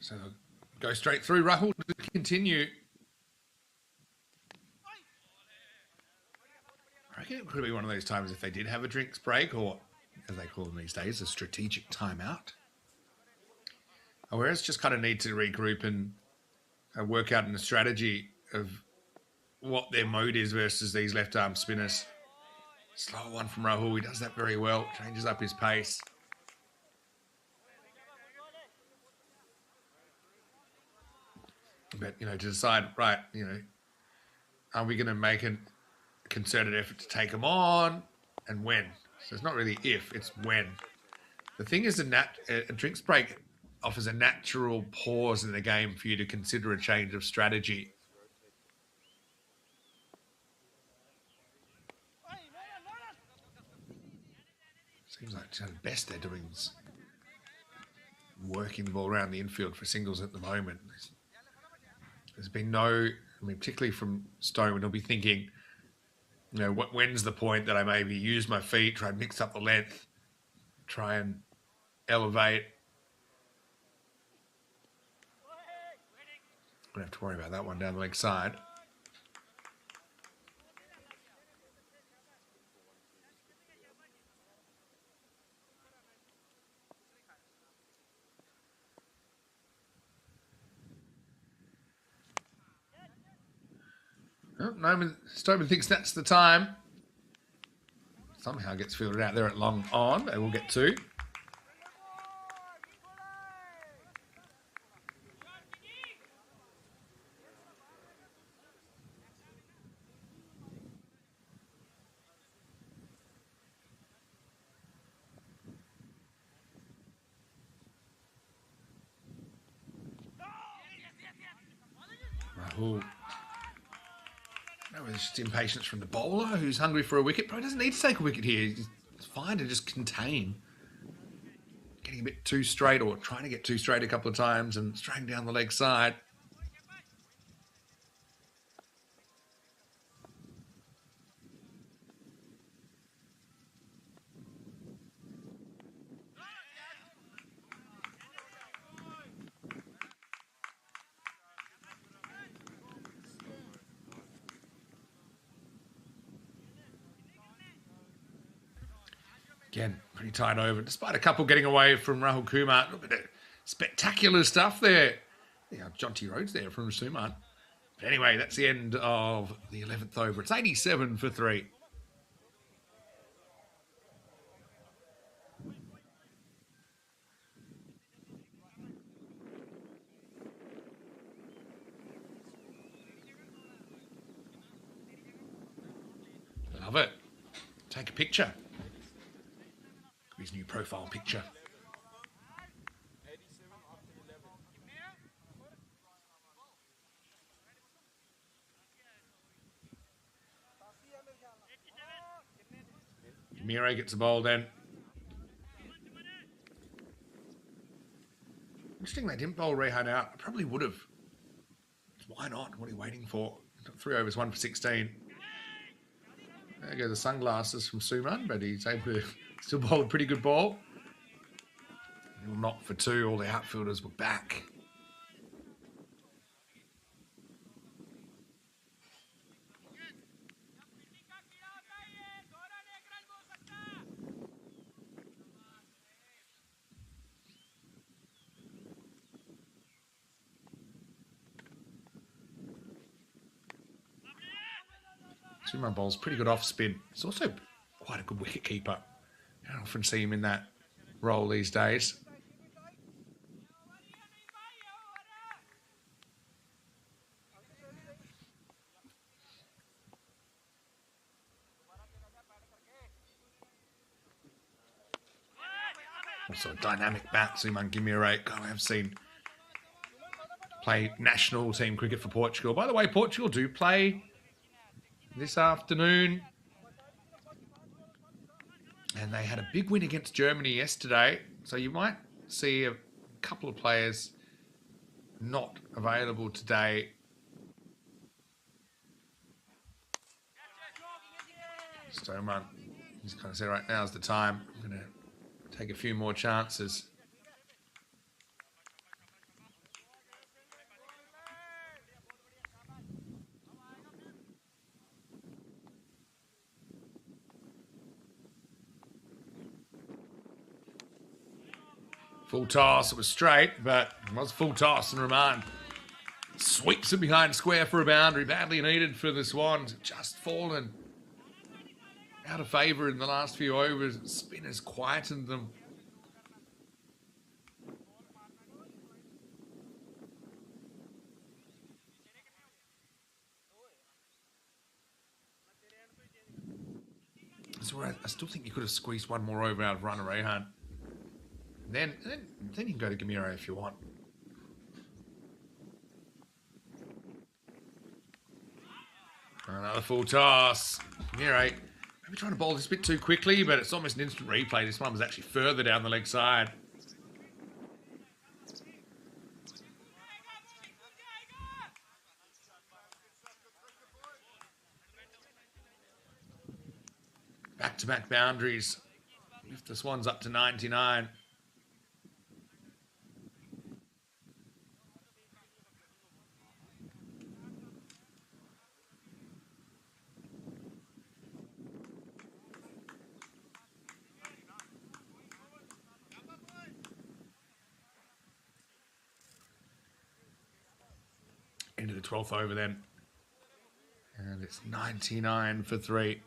So go straight through. Rahul to continue. I reckon it could be one of those times if they did have a drinks break or as they call them these days, a strategic timeout. Whereas just kind of need to regroup and work out a strategy of what their mode is versus these left-arm spinners. Slow one from Rahul. He does that very well. Changes up his pace. But, to decide, right, are we going to make a concerted effort to take them on and when? So it's not really if, it's when. The thing is, a drinks break offers a natural pause in the game for you to consider a change of strategy. Seems like the best they're doing is working the ball around the infield for singles at the moment. There's been no, particularly from Stone, he'll be thinking, when's the point that I maybe use my feet, try and mix up the length, try and elevate. Don't have to worry about that one down the leg side. Oh, Stoneman thinks that's the time. Somehow gets fielded out there at long on. They will get two. Rahul. There's just impatience from the bowler who's hungry for a wicket. Probably doesn't need to take a wicket here. It's fine to just contain. Getting a bit too straight or trying to get too straight a couple of times and straying down the leg side. Again, pretty tight over, despite a couple getting away from Rahul Kumar. Look at that spectacular stuff there. Yeah, Jonty Rhodes there from Suman. But anyway, that's the end of the 11th over. It's 87 for 3. Love it. Take a picture. His new profile picture. Miro gets the ball then. Interesting they didn't bowl Rehan out. I probably would have. Why not? What are you waiting for? 3 overs, 1 for 16. There go the sunglasses from Suman, but he's able to still bowl a pretty good ball. He'll knock for 2. All the outfielders were back. Suman bowls pretty good off spin. He's also quite a good wicket keeper. I don't often see him in that role these days. Also a dynamic bat, Suman Guimarães. I have seen play national team cricket for Portugal. By the way, Portugal do play this afternoon. And they had a big win against Germany yesterday. So you might see a couple of players not available today. Stoneman, he's kind of said right now is the time. I'm going to take a few more chances. Full toss. It was straight, but it was full toss. And Rahman sweeps it behind square for a boundary. Badly needed for the Swans. Just fallen out of favour in the last few overs. Spin has quietened them. So I still think you could have squeezed one more over out of Runner Rehan. Then you can go to Gamiro if you want. Another full toss. Gamiro, maybe trying to bowl this a bit too quickly, but it's almost an instant replay. This one was actually further down the leg side. Back-to-back boundaries. Lift the Swans up to 99. Into the 12th over then. And it's 99 for 3.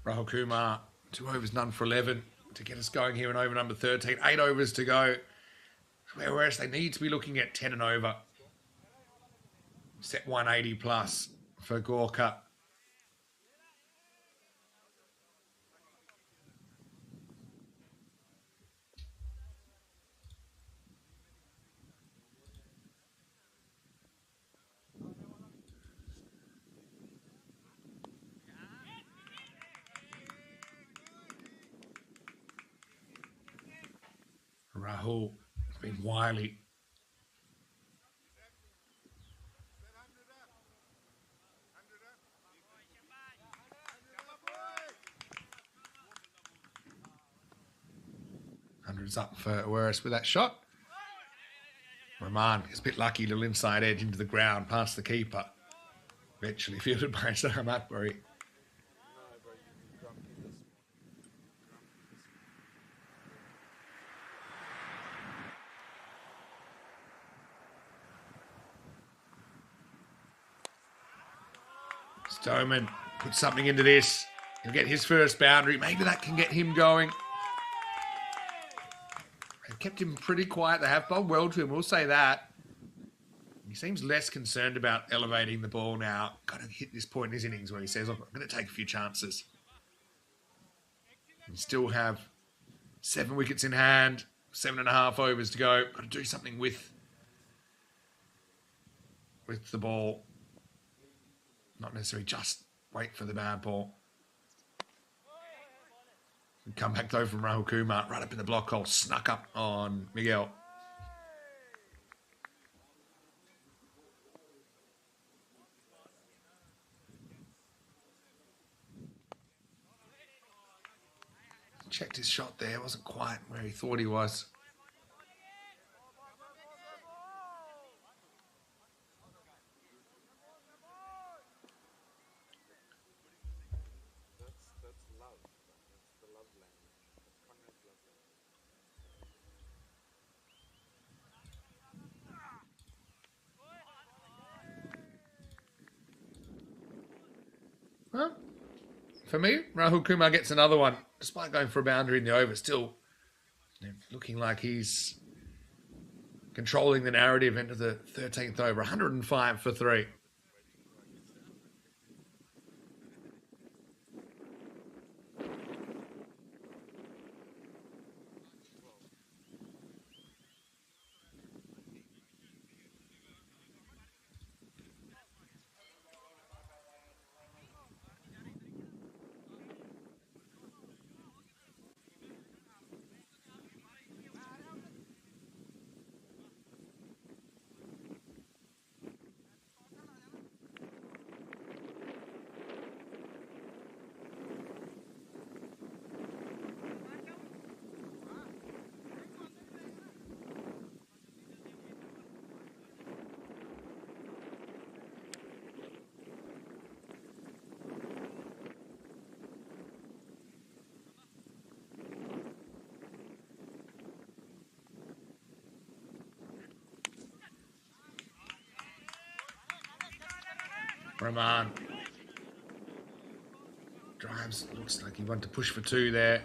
Rahul Kumar, 2 overs, none for 11 to get us going here in over number 13. 8 overs to go. Whereas they need to be looking at 10 and over. Set 180 plus for Gorka. Rahul has been wily. Hundreds up for Waris with that shot. Rahman is a bit lucky, little inside edge into the ground, past the keeper. Eventually fielded by Sam Atbury. Stoneman puts something into this. He'll get his first boundary. Maybe that can get him going. They've kept him pretty quiet. They have bowled well to him, we'll say that. He seems less concerned about elevating the ball now. Got to hit this point in his innings where he says, look, I'm going to take a few chances. And still have 7 wickets in hand, 7.5 overs to go. Got to do something with the ball. Not necessarily just wait for the bad ball. Come back though from Rahul Kumar, right up in the block hole, snuck up on Miguel. checked his shot there. Wasn't quite where he thought he was. That's love. That's the love language. That's Conrad's love language. Well, for me, Rahul Kumar gets another one. Despite going for a boundary in the over, still looking like he's controlling the narrative into the 13th over. 105 for 3. Rahman drives. Looks like he wanted to push for 2 there.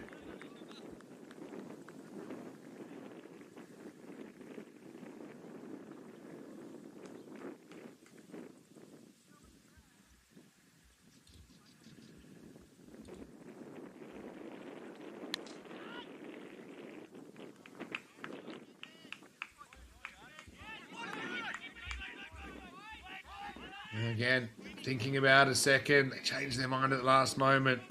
And again, thinking about a second. They changed their mind at the last moment.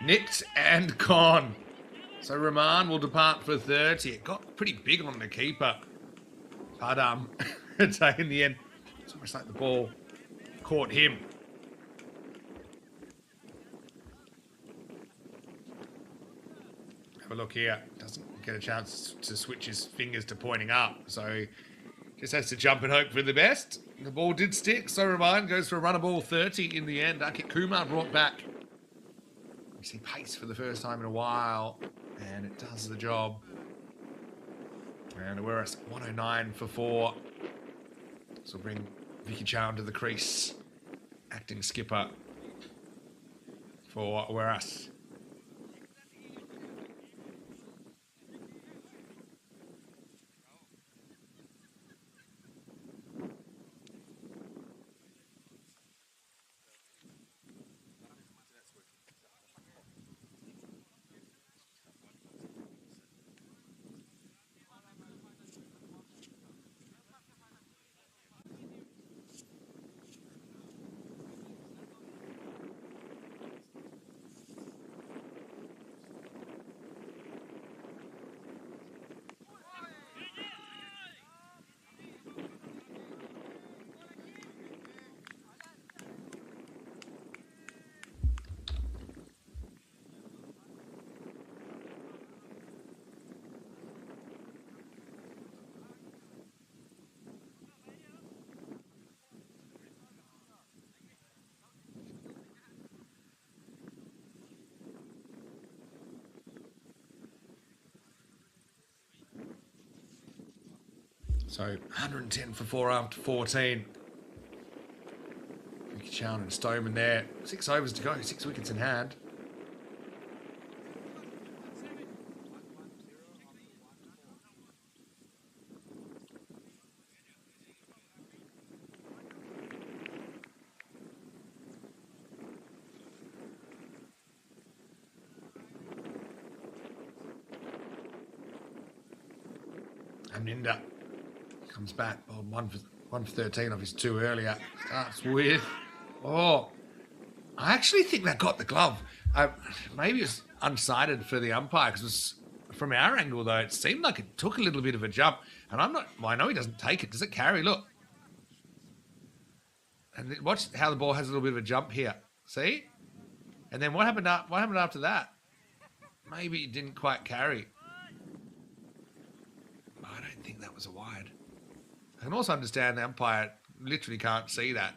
Nicked and gone. So Rahman will depart for 30. It got pretty big on the keeper. But in the end, it's almost like the ball caught him. Have a look here. Doesn't get a chance to switch his fingers to pointing up. So just has to jump and hope for the best. The ball did stick. So Rahman goes for a runner ball 30 in the end. Ankit Kumar brought back. We see pace for the first time in a while, and it does the job. And we're at 109 for 4. So we'll bring Vicky Chow to the crease, acting skipper for Weras. So 110 for 4 after 14. Ricky Chowan and Stoneman there. 6 overs to go, 6 wickets in hand. And Ninda comes back. Oh, 1 for 13 off his 2 earlier. Starts with. Oh, I actually think that got the glove. Maybe it's unsighted for the umpire because from our angle though, it seemed like it took a little bit of a jump. And I'm not. Well, I know he doesn't take it. Does it carry? Look. And watch how the ball has a little bit of a jump here. See? And then what happened? What happened after that? Maybe it didn't quite carry. I don't think that was a wide. I can also understand the umpire literally can't see that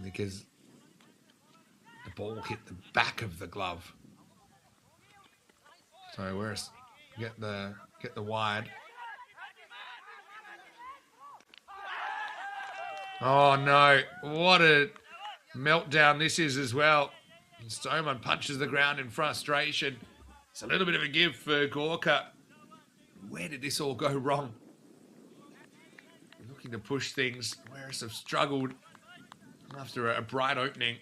because the ball hit the back of the glove. So where's get the wide. Oh no! What a meltdown this is as well. Stoneman punches the ground in frustration. It's a little bit of a give for Gorka. Where did this all go wrong? Looking to push things. Whereas have struggled after a bright opening.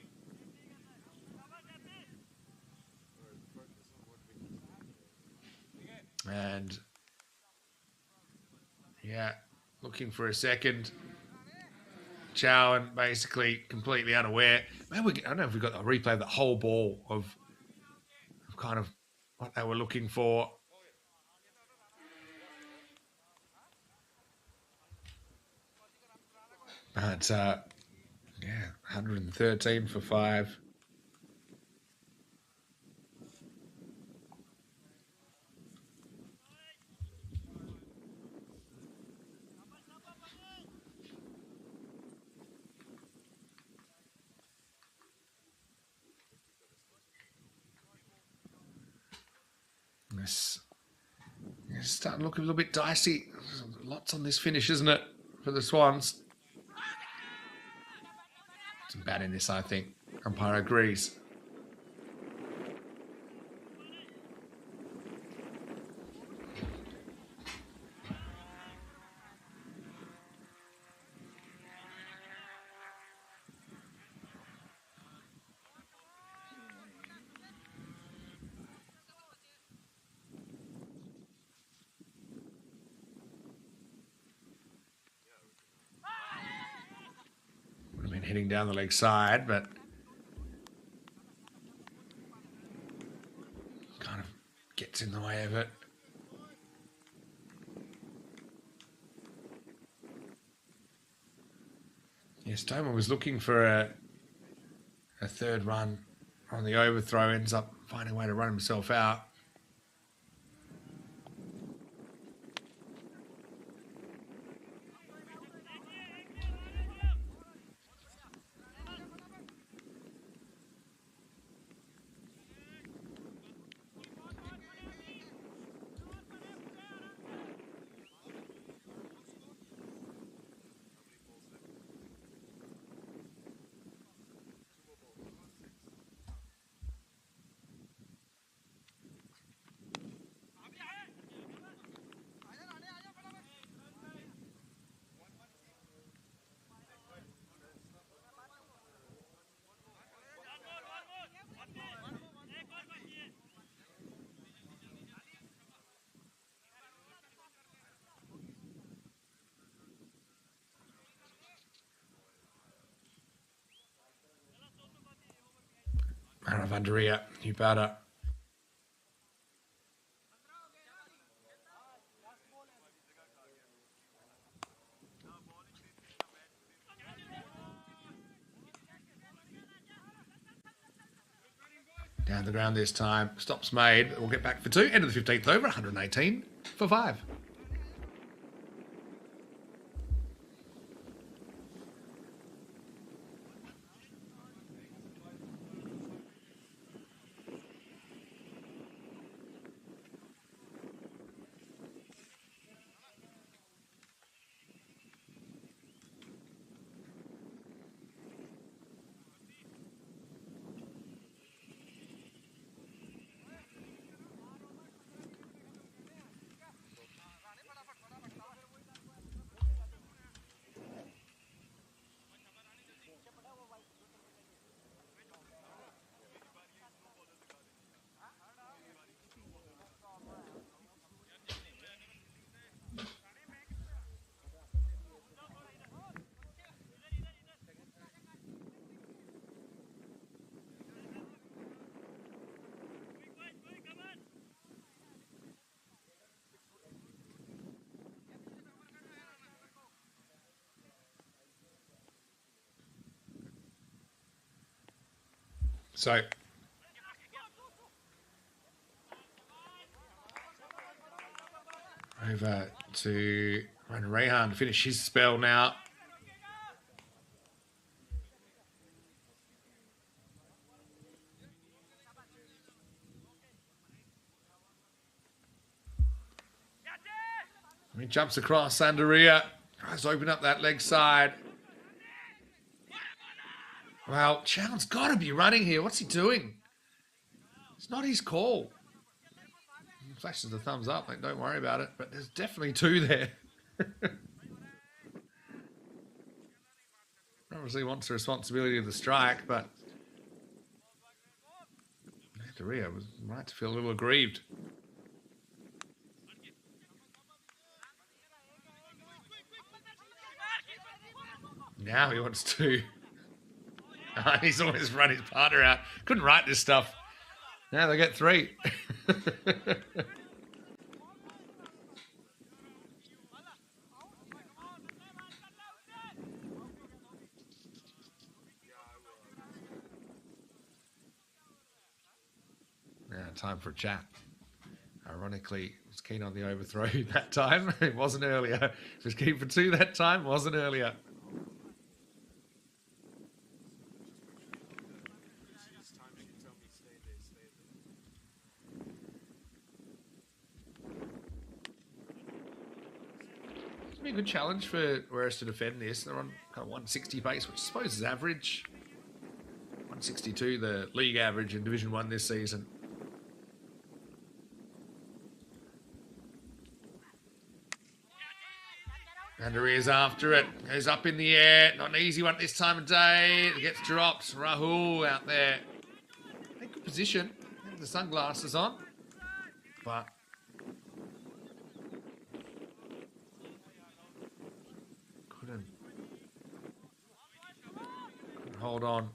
And yeah, looking for a second. Chowan basically completely unaware. Maybe I don't know if we got a replay of the whole ball of kind of what they were looking for. But yeah, 113 for 5. It's starting to look a little bit dicey. Lots on this finish, isn't it, for the Swans? Some bad in this, I think. Umpire agrees. Would have been hitting down the leg side, but kind of gets in the way of it. Yeah, Stoneman was looking for a third run on the overthrow, ends up finding a way to run himself out. Ravandaria, you better. Down the ground this time. Stops made. We'll get back for 2. End of the 15th over. 118 for 5. So over to Rehan to finish his spell now. He jumps across Sandaria. Tries to open up that leg side. Well, Chow's got to be running here. What's he doing? It's not his call. He flashes the thumbs up, like, don't worry about it. But there's definitely two there. Obviously wants the responsibility of the strike, but Sandaria was right to feel a little aggrieved. Now he wants to. He's always run his partner out. Couldn't write this stuff. Now they get 3. Now time for a chat. Ironically, was keen on the overthrow that time. It wasn't earlier. Was keen for 2 that time. Wasn't earlier. It's been a good challenge for Whereas to defend this. They're on kind of 160 pace, which I suppose is average. 162, the league average in Division 1 this season. Andaria's after it. Goes up in the air. Not an easy one this time of day. It gets dropped. Rahul out there. In good position. Have the sunglasses on. But couldn't hold on.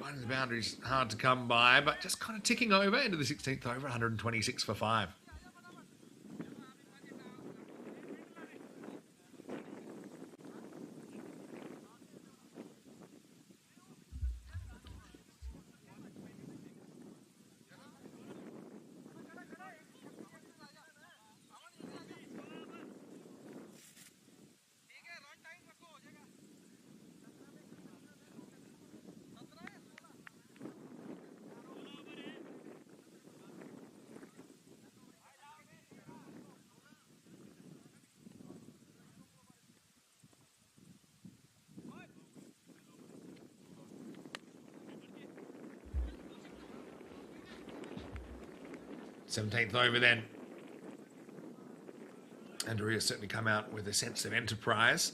Finding the boundaries hard to come by, but just kind of ticking over into the 16th over, 126 for 5. Seventeenth over then. Andaria's certainly come out with a sense of enterprise.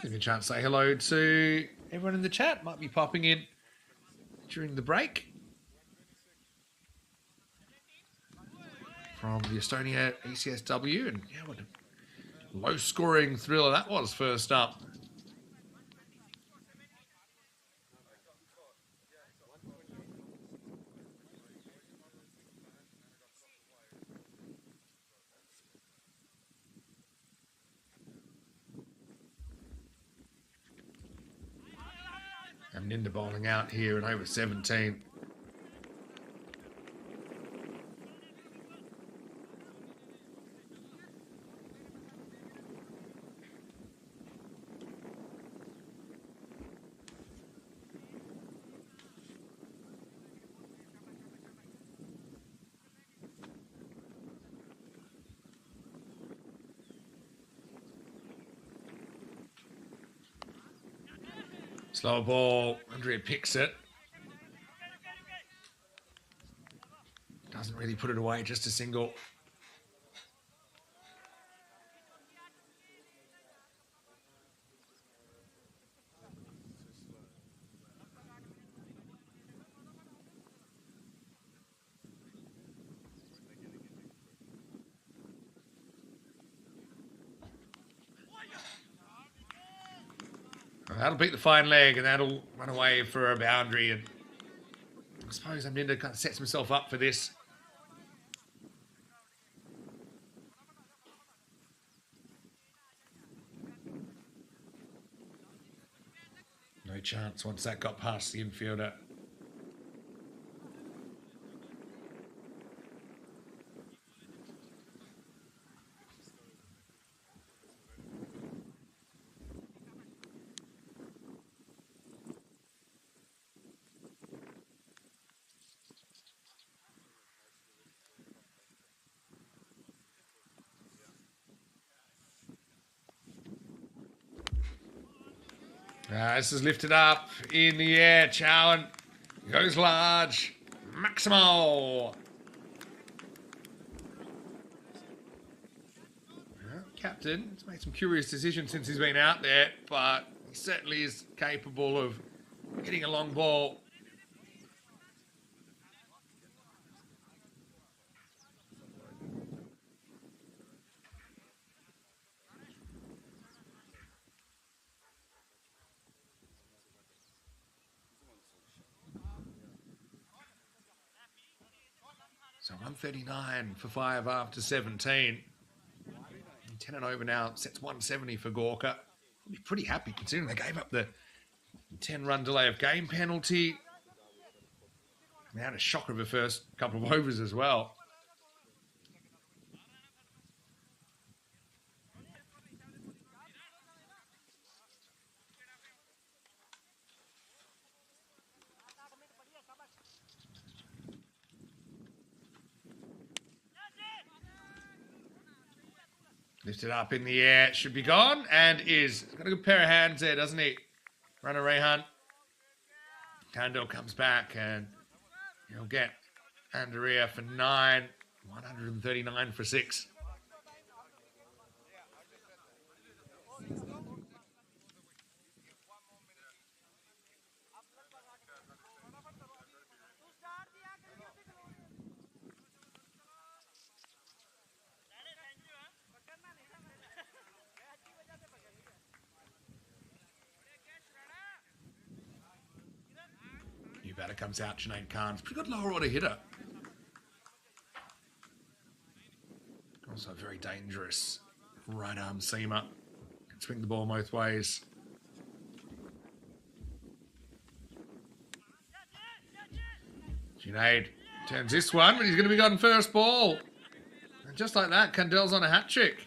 Give me a chance to say hello to everyone in the chat. Might be popping in during the break. From the Estonia ECSW. And yeah, what a low-scoring thriller that was first up. And Ninda bowling out here at over 17. Slow ball. Andrea picks it. Doesn't really put it away, just a single. That'll beat the fine leg, and that'll run away for a boundary. And I suppose Aminda kind of sets himself up for this. No chance once that got past the infielder. This is lifted up in the air. Chowan goes large. Maximo. Well, captain has made some curious decisions since he's been out there, but he certainly is capable of hitting a long ball. So 139 for 5 after 17. 10 and over now, sets 170 for Gorka. I'll be pretty happy considering they gave up the 10-run delay of game penalty. They had a shocker of the first couple of overs as well. Lifted up in the air, should be gone, and is. He's got a good pair of hands there, doesn't he? Runner Rehan. Kandel comes back, and he'll get Andrea for 9. 139 for 6. New batter comes out, Junaid Khan's pretty good lower order hitter. Also very dangerous right arm seamer. Can swing the ball both ways. Junaid turns this one, but he's going to be gone first ball. And just like that, Kandel's on a hat trick.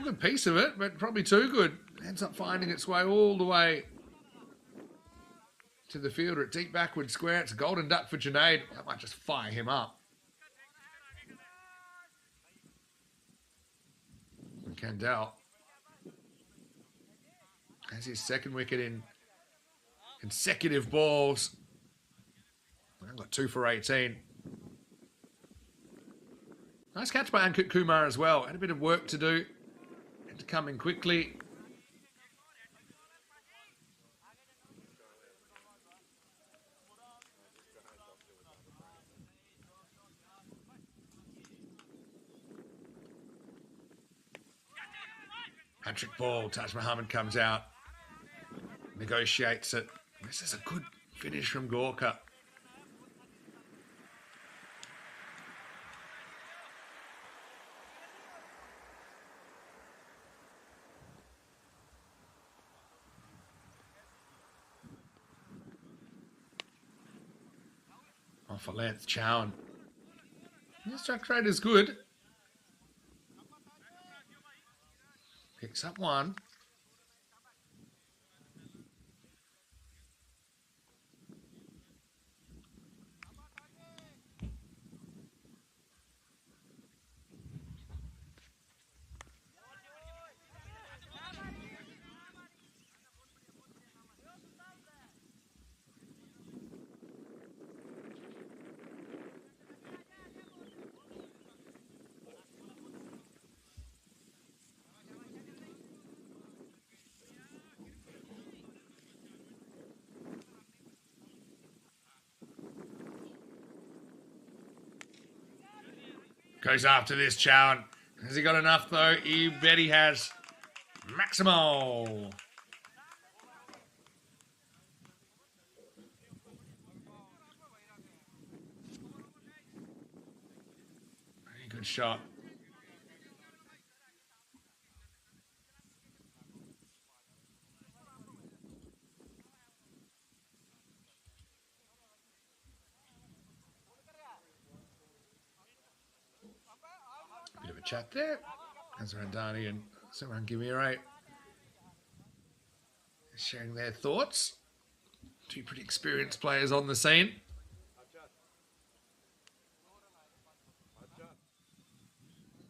A good piece of it, but probably too good. Ends up finding its way all the way to the fielder at deep backward square. It's a golden duck for Junaid. That might just fire him up. And Kandel has his second wicket in consecutive balls. I've got 2 for 18. Nice catch by Ankit Kumar as well. Had a bit of work to do. Had to come in quickly. Hat-trick ball. Taj Muhammad comes out. Negotiates it. This is a good finish from Gorka. Off a length, Chowan. His strike rate is good. Picks up 1. Goes after this, Chowan. Has he got enough, though? You bet he has. Maximo. Very good shot. Bit of a chat there. Azarandani and Saran Gimire sharing their thoughts. Two pretty experienced players on the scene.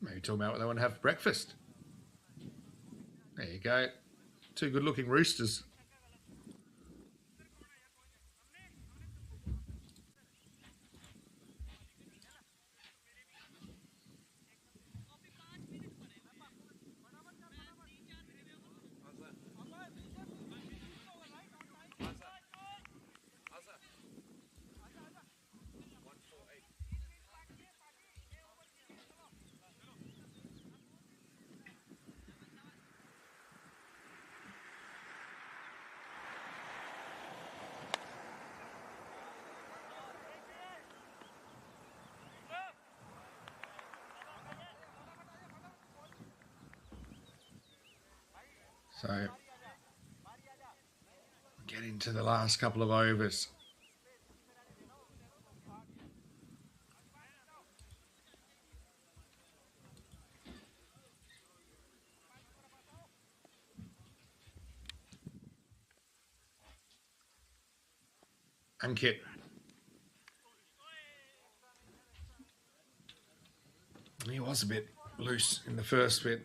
Maybe talking about what they want to have for breakfast. There you go. Two good-looking roosters. So, get into the last couple of overs. Ankit. He was a bit loose in the first bit.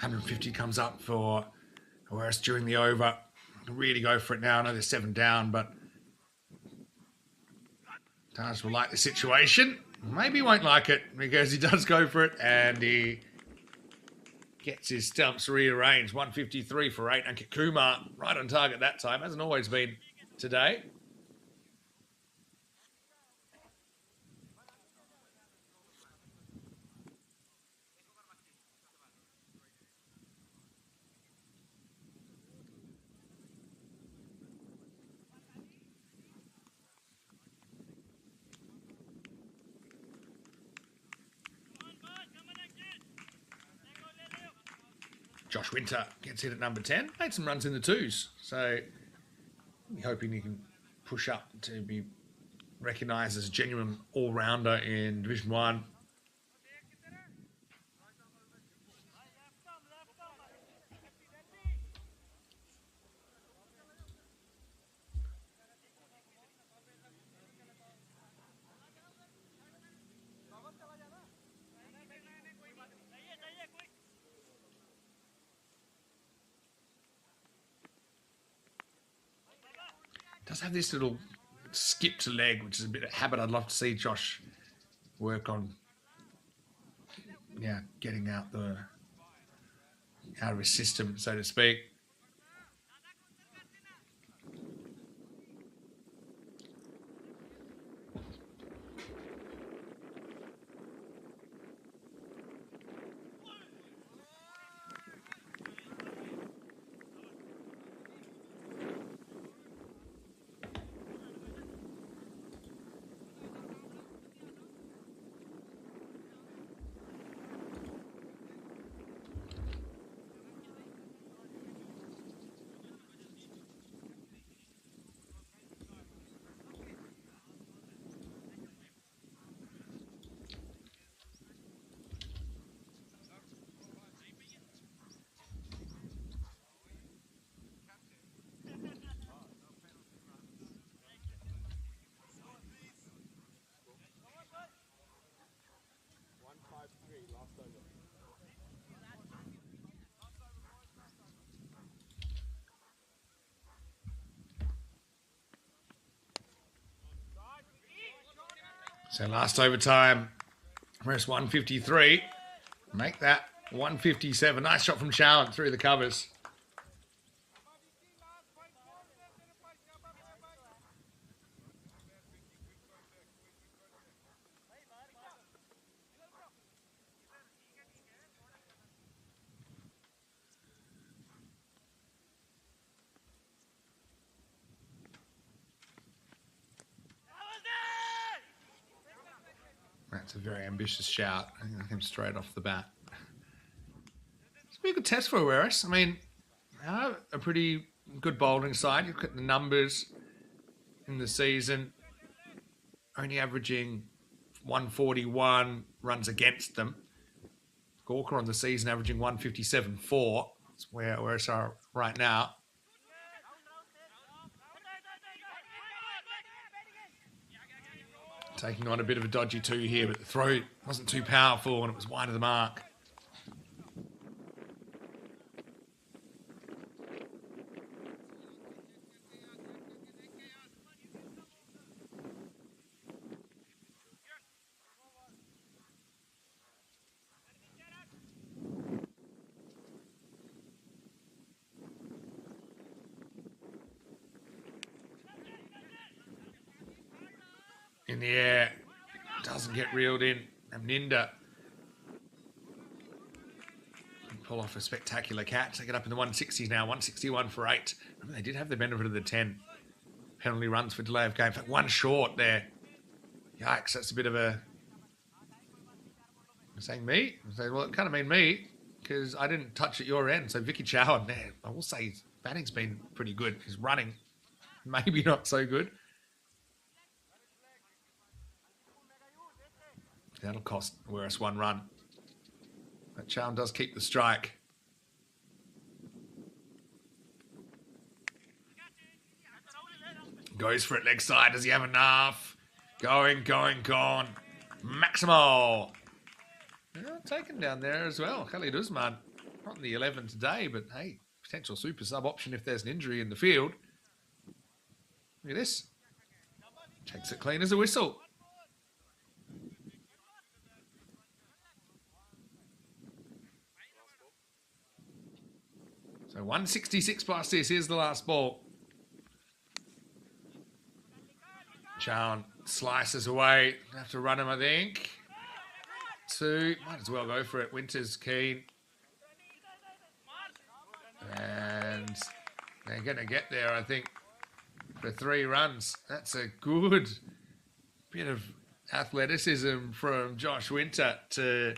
$150 comes up for Whereas during the over. Really go for it now. I know they're 7 down, but Taj will like the situation. Maybe he won't like it because he does go for it and he gets his stumps rearranged. 153 for 8. And Kumar right on target that time. Hasn't always been today. Josh Winter gets hit at number 10. Made some runs in the twos. So we're hoping he can push up to be recognised as a genuine all-rounder in Division 1. Does have this little skip to leg, which is a bit of a habit I'd love to see Josh work on. Yeah, getting out of his system, so to speak. So last overtime, rest 153. Make that 157. Nice shot from Chowan through the covers. That's a very ambitious shout. I think him straight off the bat. It's been a good test for Awaris. I mean, a pretty good bowling side. You look at the numbers in the season, only averaging 141 runs against them. Gawker on the season averaging 157.4. That's where Awaris are right now. Taking on a bit of a dodgy 2 here, but the throw wasn't too powerful and it was wide of the mark. In the air, doesn't get reeled in. Amninda can pull off a spectacular catch. They get up in the 160s now, 161 for 8. I mean, they did have the benefit of the 10 penalty runs for delay of game. In fact, 1 short there. Yikes, that's a bit of a... I'm saying me? I'm saying, well, it kind of mean me, because I didn't touch at your end. So Vicky Chowan there, I will say his batting's been pretty good. His running, maybe not so good. That'll cost Awaris 1 run. But Chowan does keep the strike. Goes for it leg side. Does he have enough? Going, gone. Maximo. Taken down there as well. Khalid Usman. Not in the 11 today, but hey, potential super sub option if there's an injury in the field. Look at this. Takes it clean as a whistle. So 166 past this. Here's the last ball. Chowan slices away. Have to run him, I think. 2. Might as well go for it. Winter's keen. And they're going to get there, I think, for 3 runs. That's a good bit of athleticism from Josh Winter to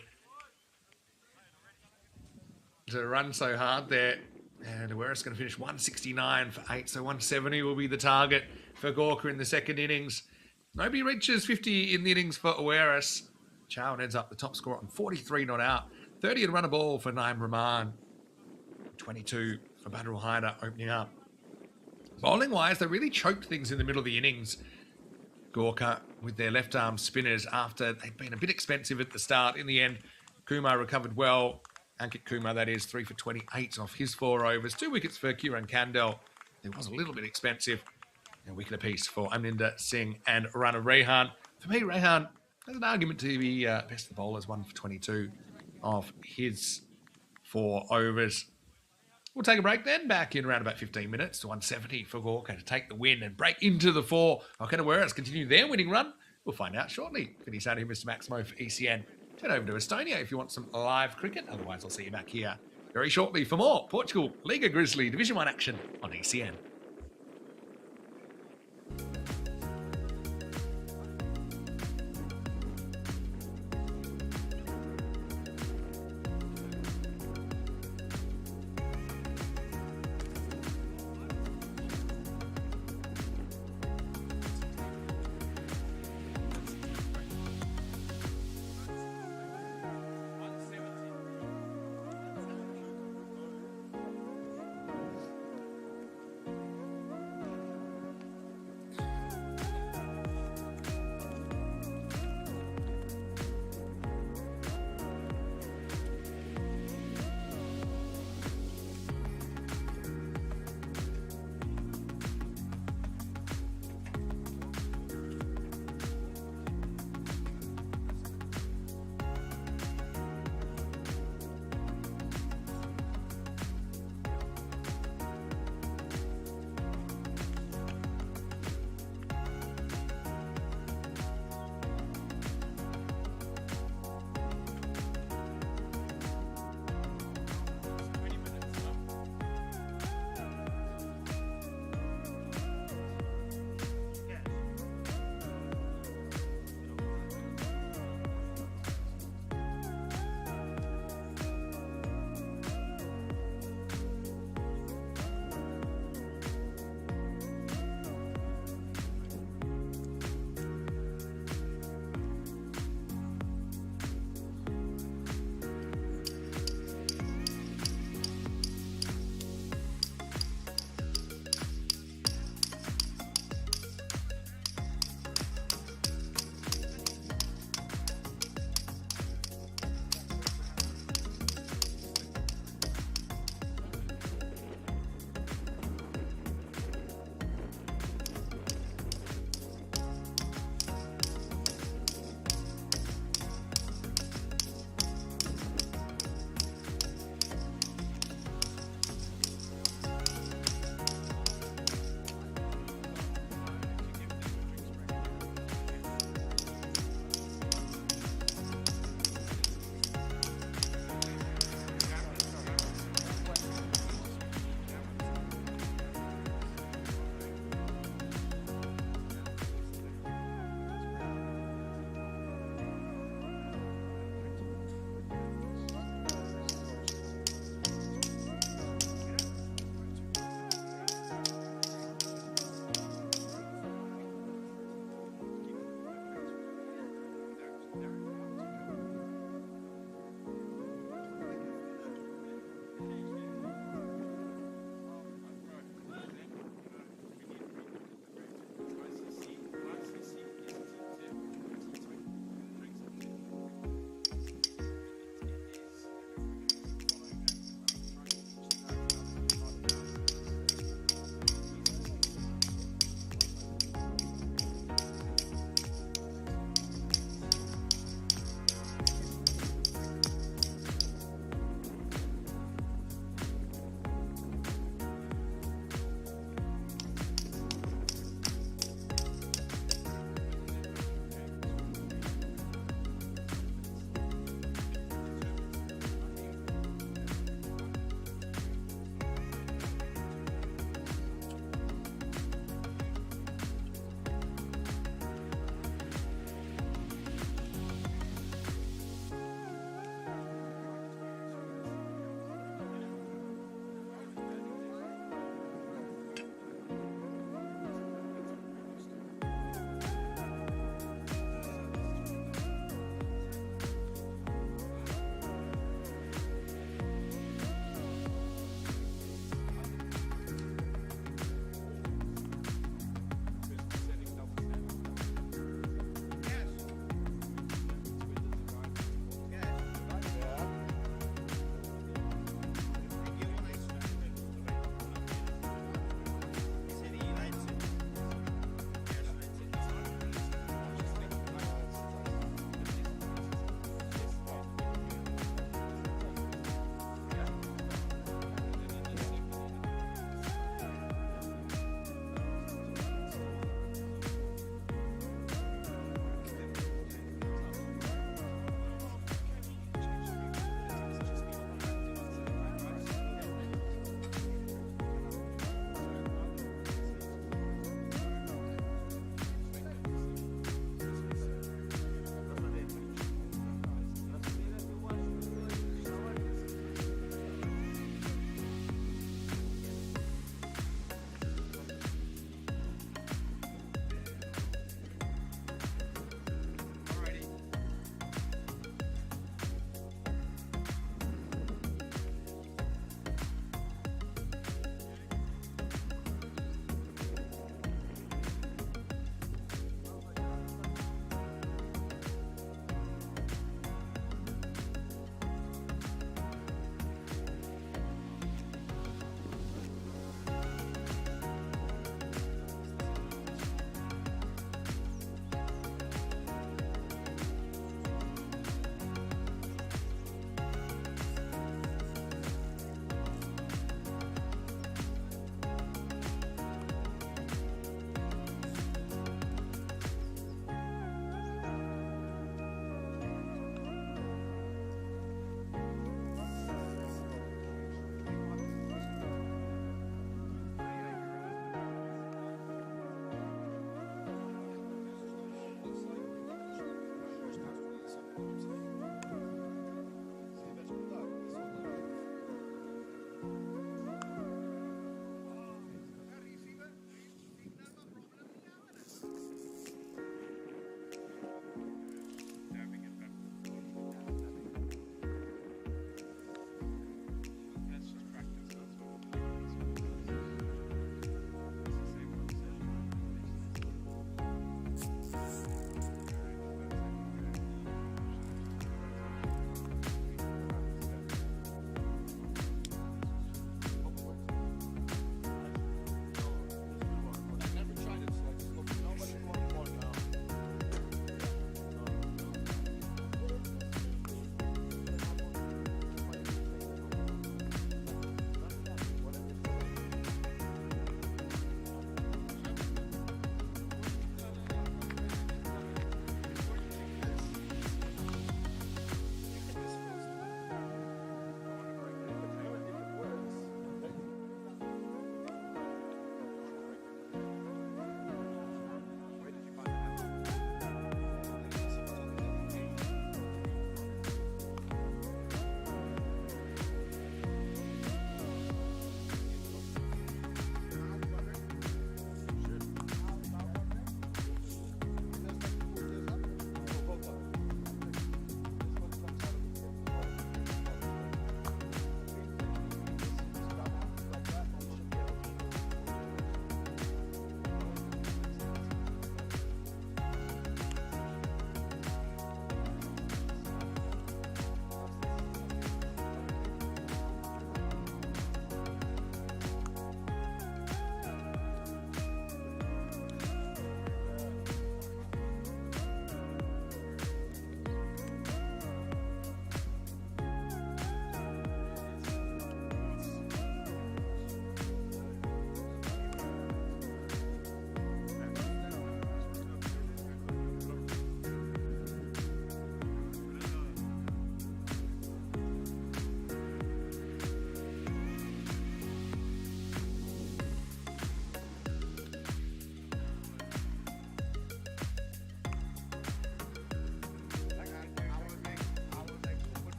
run so hard there. And Awaris going to finish 169 for 8, so 170 will be the target for Gawker in the second innings. Nobody reaches 50 in the innings for Awaris. Chowan ends up the top scorer on 43 not out. 30 and run a ball for Naim Rahman. 22 for Badrul Haider opening up. Bowling-wise, they really choked things in the middle of the innings. Gawker with their left-arm spinners after they'd been a bit expensive at the start. In the end, Kumar recovered well. Ankit Kumar, that is, 3 for 28 off his 4 overs. 2 wickets for Kiran Kandel. It was a little bit expensive. A wicket apiece for Aminder Singh and Rana Rehan. For me, Rehan has an argument to be best of the bowlers, 1 for 22 of his 4 overs. We'll take a break then. Back in around about 15 minutes to 170 for Gawker to take the win and break into the 4. Can Awaris continue their winning run? We'll find out shortly. Finish out here, Mr. Maximo for ECN. Head over to Estonia if you want some live cricket. Otherwise, I'll see you back here very shortly for more Portugal Liga Grizzly Division 1 action on ECN.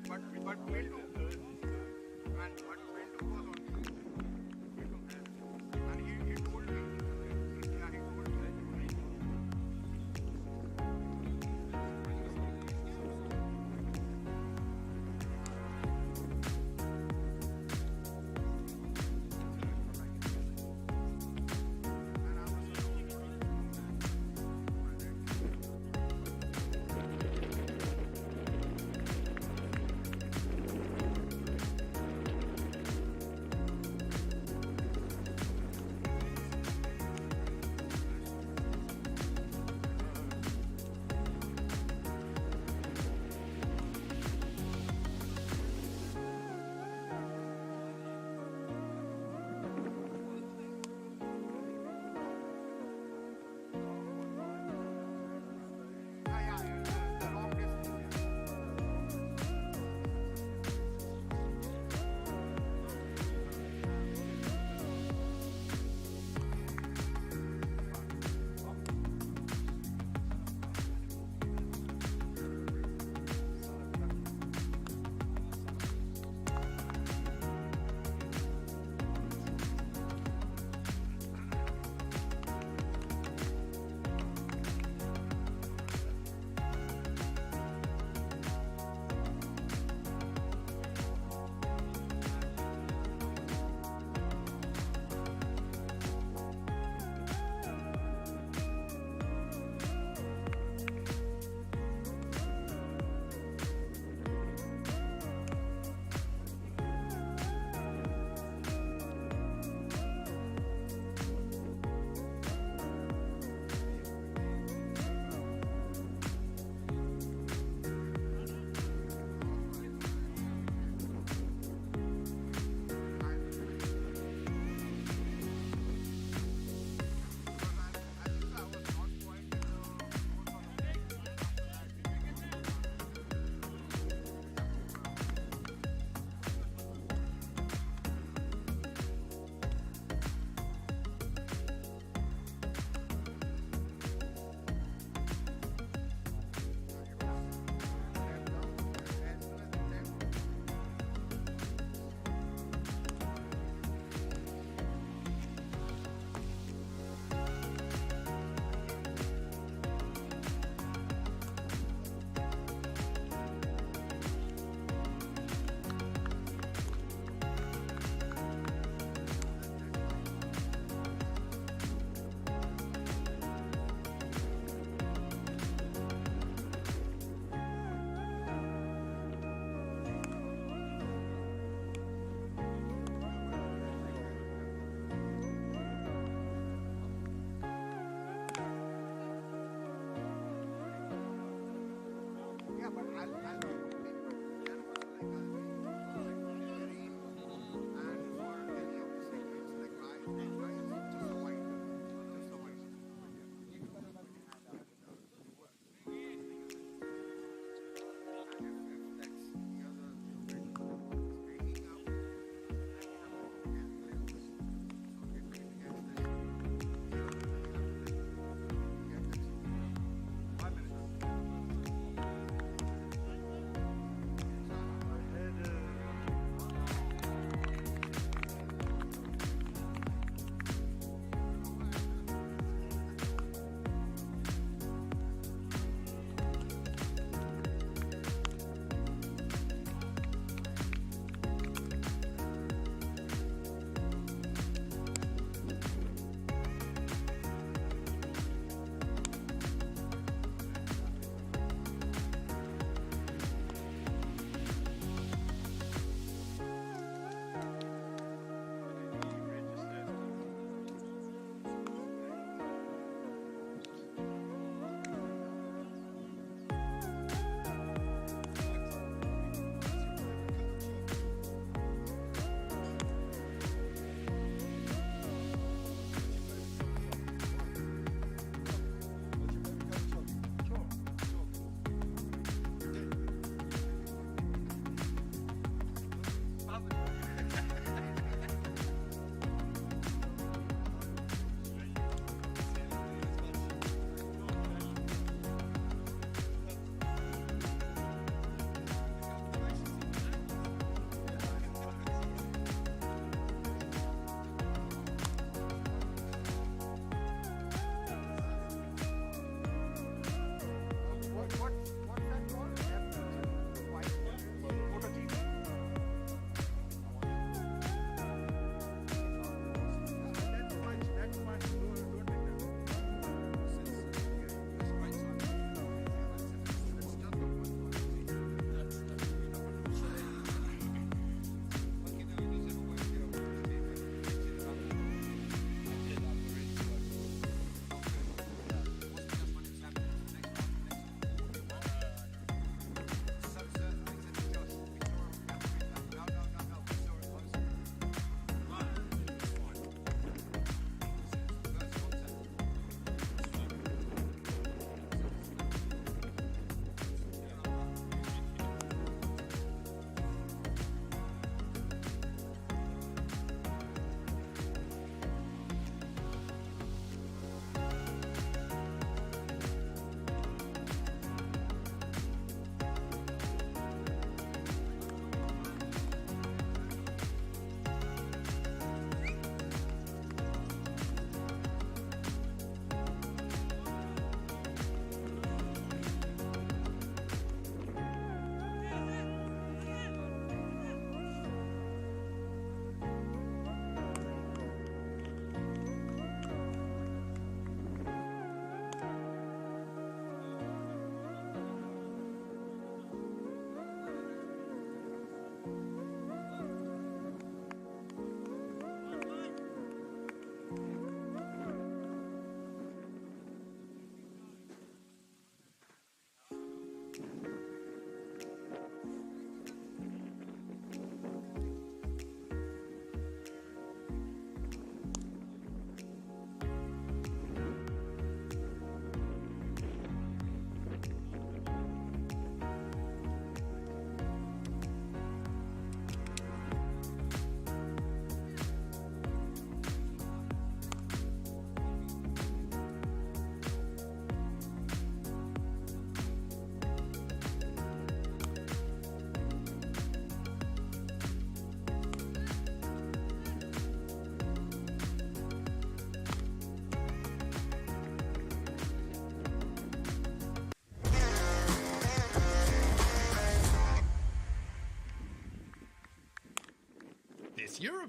But we'll do. And what we'll do was only we'll do that. And he told me. Yeah, he told me.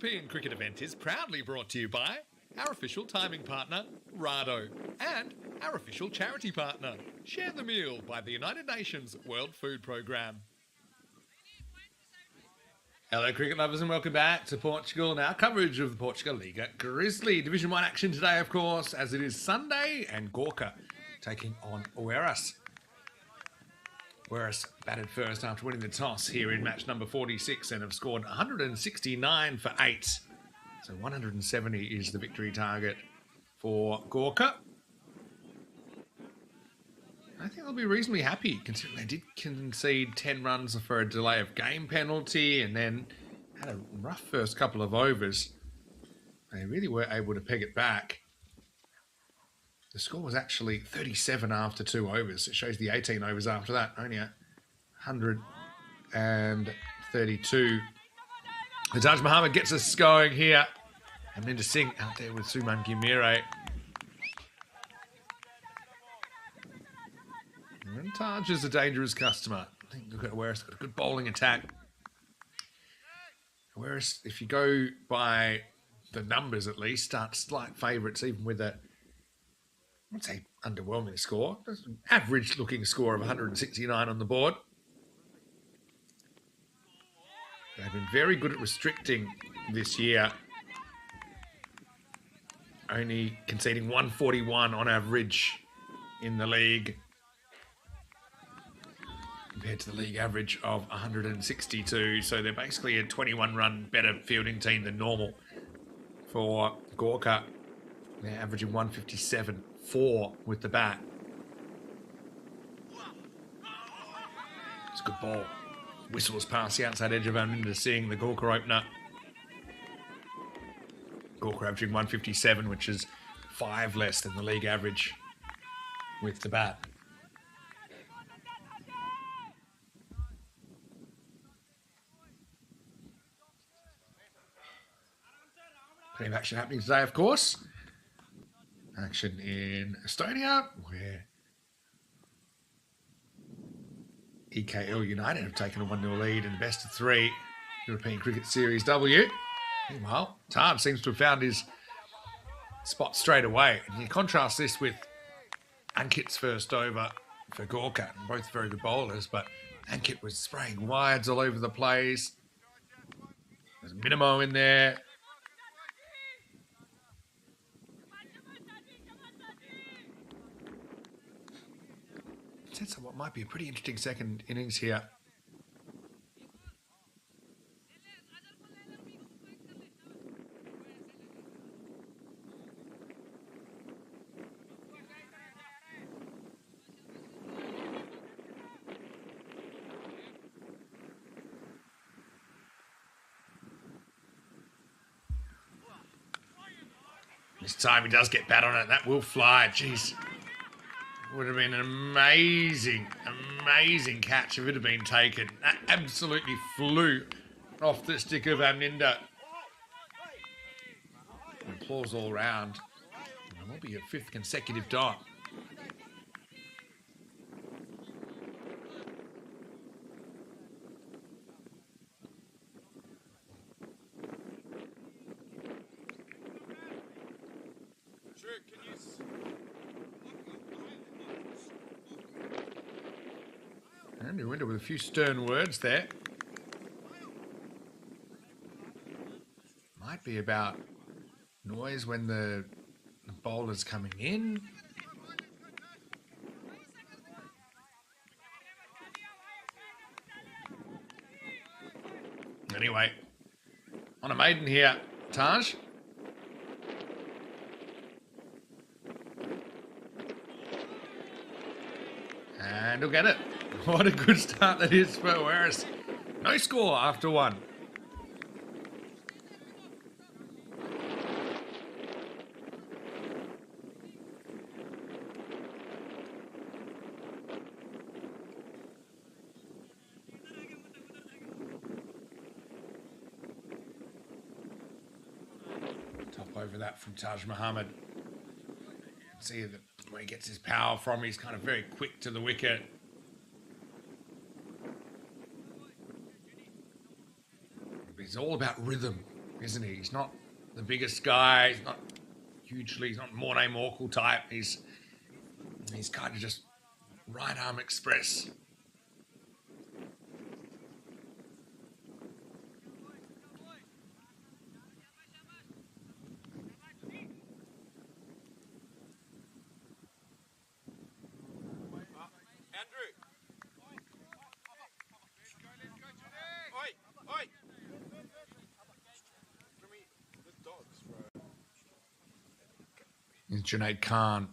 European cricket event is proudly brought to you by our official timing partner, Rado, and our official charity partner, Share the Meal by the United Nations World Food Programme. Hello cricket lovers and welcome back to Portugal and our coverage of the Portugal Liga Grizzly. Division 1 action today, of course, as it is Sunday, and Gorka taking on Oeiras. Oeiras batted first after winning the toss here in match number 46 and have scored 169 for 8. So 170 is the victory target for Gorka. I think they'll be reasonably happy considering they did concede 10 runs for a delay of game penalty and then had a rough first couple of overs. They really were able to peg it back. The score was actually 37 after 2 overs. It shows the 18 overs after that, only 132. The Taj Muhammad gets us going here. And then to Singh out there with Suman Gimire. And Taj is a dangerous customer. I think look at Oeiras, got a good bowling attack. Whereas if you go by the numbers at least, start slight favourites even with a, I wouldn't say underwhelming score. There's an average looking score of 169 on the board. They've been very good at restricting this year. Only conceding 141 on average in the league, compared to the league average of 162. So they're basically a 21-run better fielding team than normal for Gorka. They're averaging 157.4 with the bat. It's a good ball. Whistles past the outside edge of Aminda Singh, the Gorka opener. Gorka averaging 157, which is 5 less than the league average with the bat. Plenty of action happening today, of course. Action in Estonia, where EKL United have taken a 1-0 lead in the best of 3 European Cricket Series W. Meanwhile, Taj seems to have found his spot straight away. And you contrast this with Ankit's first over for Gorka. Both very good bowlers, but Ankit was spraying wides all over the place. There's a Minimo in there. Sense of what might be a pretty interesting second innings here. This time he does get bat on it. That will fly. Jeez. Would have been an amazing catch if it had been taken. That absolutely flew off the stick of Aminda. Applause all round. And it will be a 5th consecutive dot. And he went with a few stern words there. Might be about noise when the bowler's coming in. Anyway, on a maiden here, Taj. And he'll get it. What a good start that is for Oeiras. No score after 1. Top over that from Taj Muhammad. See that where he gets his power from. He's kind of very quick to the wicket. It's all about rhythm isn't he? He's not the biggest guy. He's not he's not Mornay Morkel type. He's kind of just right arm express. Junaid Khan.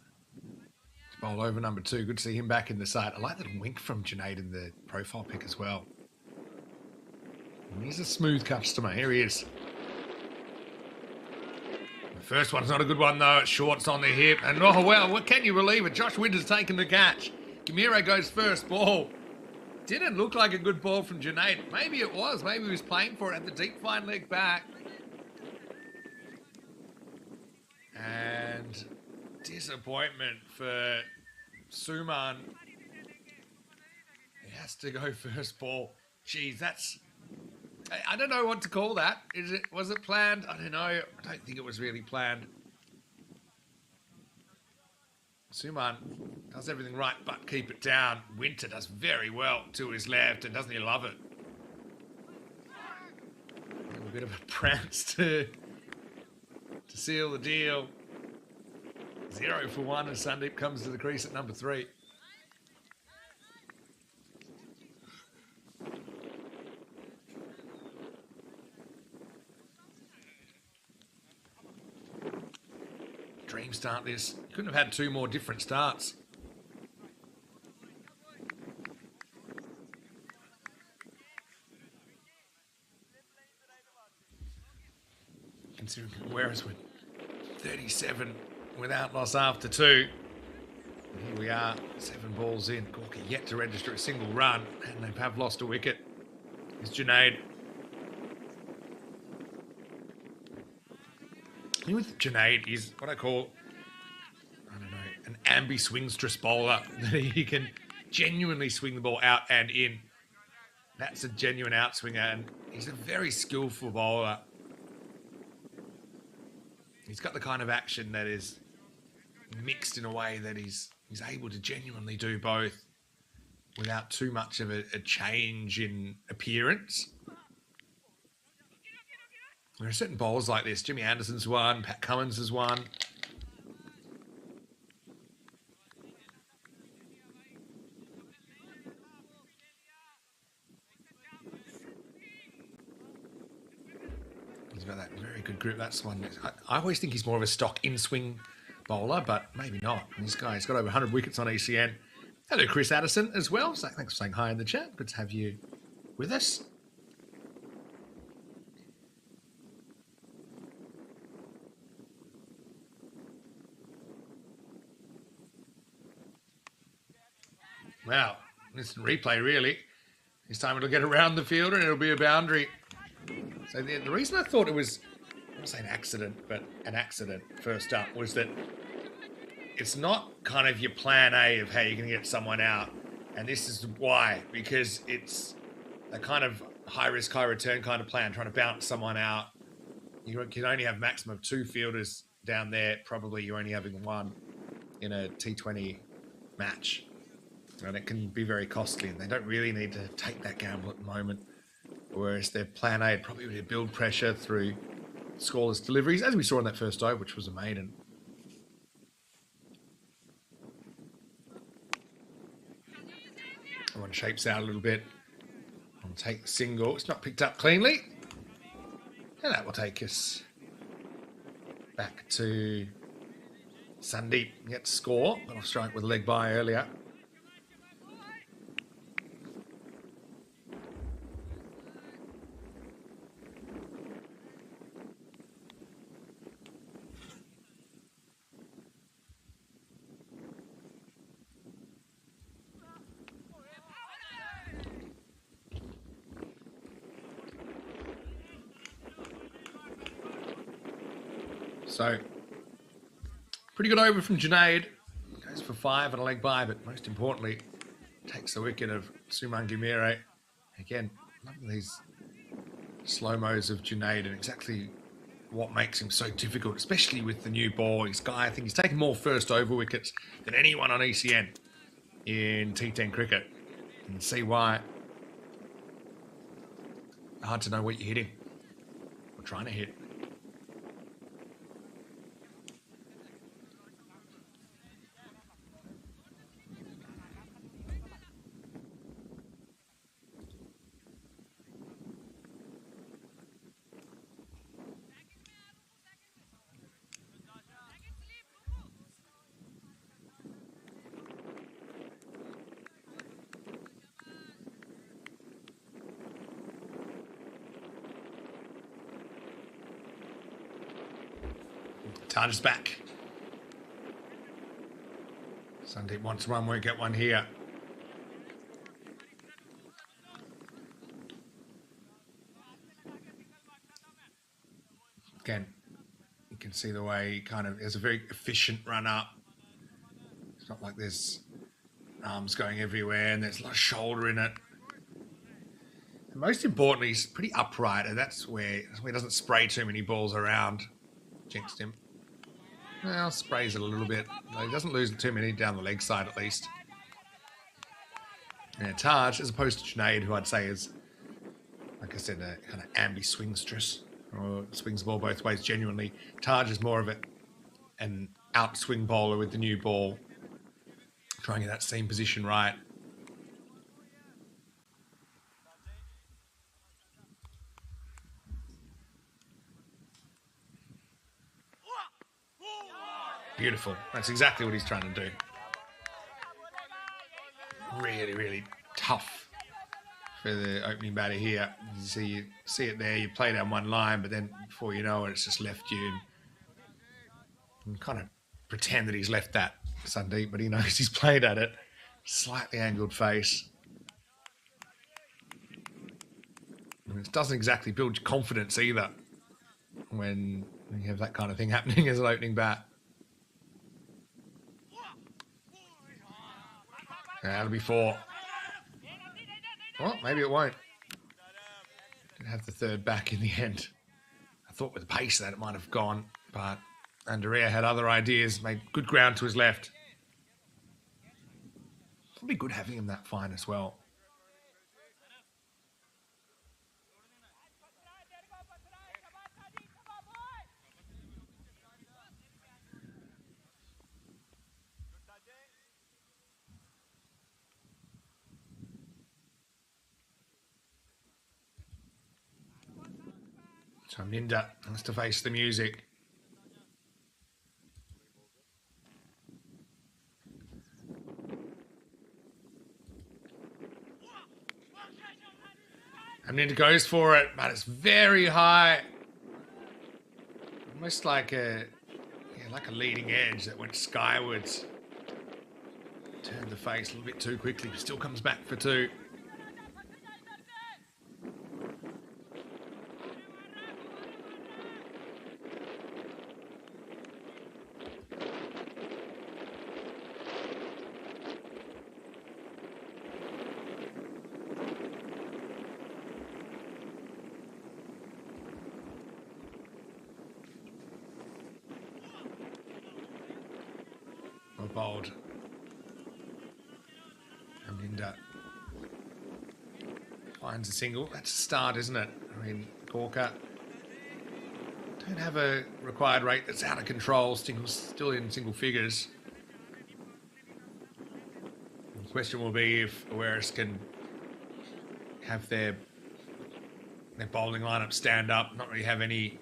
Bowl over number 2. Good to see him back in the side. I like that wink from Junaid in the profile pic as well. And he's a smooth customer. Here he is. The first one's not a good one, though. It's short, it's on the hip. And, oh, well, what can you believe it? Josh Winter's taken the catch. Gamira goes first ball. Didn't look like a good ball from Junaid. Maybe it was. Maybe he was playing for it at the deep fine leg back. And disappointment for Suman. He has to go first ball. Geez, that's... I don't know what to call that. Was it planned? I don't know. I don't think it was really planned. Suman does everything right, but keep it down. Winter does very well to his left, and doesn't he love it? A bit of a prance to seal the deal. 0 for 1 as Sandeep comes to the crease at number 3. Dream start this. Couldn't have had 2 more different starts. Considering whereas we're 37 without loss after 2. And here we are, 7 balls in. Gorka yet to register a single run, and they have lost a wicket. It's Junaid. With Junaid, he's what I call, I don't know, an ambiswingstress bowler. That he can genuinely swing the ball out and in. That's a genuine outswinger, and he's a very skillful bowler. He's got the kind of action that is mixed in a way that he's able to genuinely do both without too much of a change in appearance. There are certain bowlers like this. Jimmy Anderson's one, Pat Cummins is one. He's got that very good grip. That's one. I always think he's more of a stock in-swing bowler, but maybe not. And this guy's got over 100 wickets on ECN. Hello, Chris Addison as well. So thanks for saying hi in the chat. Good to have you with us. Wow, instant replay, really. This time it'll get around the fielder and it'll be a boundary. So the reason I thought it was, I won't say an accident, but an accident first up, was that it's not kind of your plan A of how you're going to get someone out. And this is why, because it's a kind of high risk, high return kind of plan, trying to bounce someone out. You can only have maximum of 2 fielders down there. Probably you're only having 1 in a T20 match. And it can be very costly, and they don't really need to take that gamble at the moment. Whereas their plan A would probably be to build pressure through scoreless deliveries, as we saw in that first over, which was a maiden. One shapes out a little bit. I'll take the single. It's not picked up cleanly. And that will take us back to Sandeep. Yet to score, but I'll strike with a leg by earlier. So, pretty good over from Junaid. Goes for 5 and a leg by, but most importantly, takes the wicket of Suman Gamira. Again, none of these slow-mos of Junaid and exactly what makes him so difficult, especially with the new ball. This guy, I think he's taken more first over wickets than anyone on ECN in T10 cricket. You can see why. Hard to know what you're hitting or trying to hit. Taj is back. Sandeep wants one, won't get one here. Again, you can see the way he kind of has a very efficient run up. It's not like there's arms going everywhere and there's a lot of shoulder in it. And most importantly, he's pretty upright, and that's where he doesn't spray too many balls around. Jinxed him. Well, sprays it a little bit. He doesn't lose too many down the leg side, at least. Yeah, Taj, as opposed to Junaid, who I'd say is, like I said, a kind of ambi-swingstress, or swings the ball both ways genuinely. Taj is more of an out-swing bowler with the new ball, trying to get that seam position right. Beautiful. That's exactly what he's trying to do. Really, really tough for the opening batter here. You see it there. You play down one line, but then before you know it, it's just left you. And kind of pretend that he's left that, Sandeep, but he knows he's played at it. Slightly angled face. And it doesn't exactly build confidence either when you have that kind of thing happening as an opening bat. Yeah, that'll be 4. Well, maybe it won't. Didn't have the third back in the end. I thought with the pace that it might have gone, but Andrea had other ideas, made good ground to his left. It'll be good having him that fine as well. So Ninda has to face the music. And Ninda goes for it, but it's very high. Almost like a leading edge that went skywards. Turned the face a little bit too quickly, but still comes back for 2. Bowled. Aminda finds a single. That's a start, isn't it? I mean, Gorka don't have a required rate that's out of control. Still in single figures. The question will be if Awaris can have their bowling lineup stand up, not really have any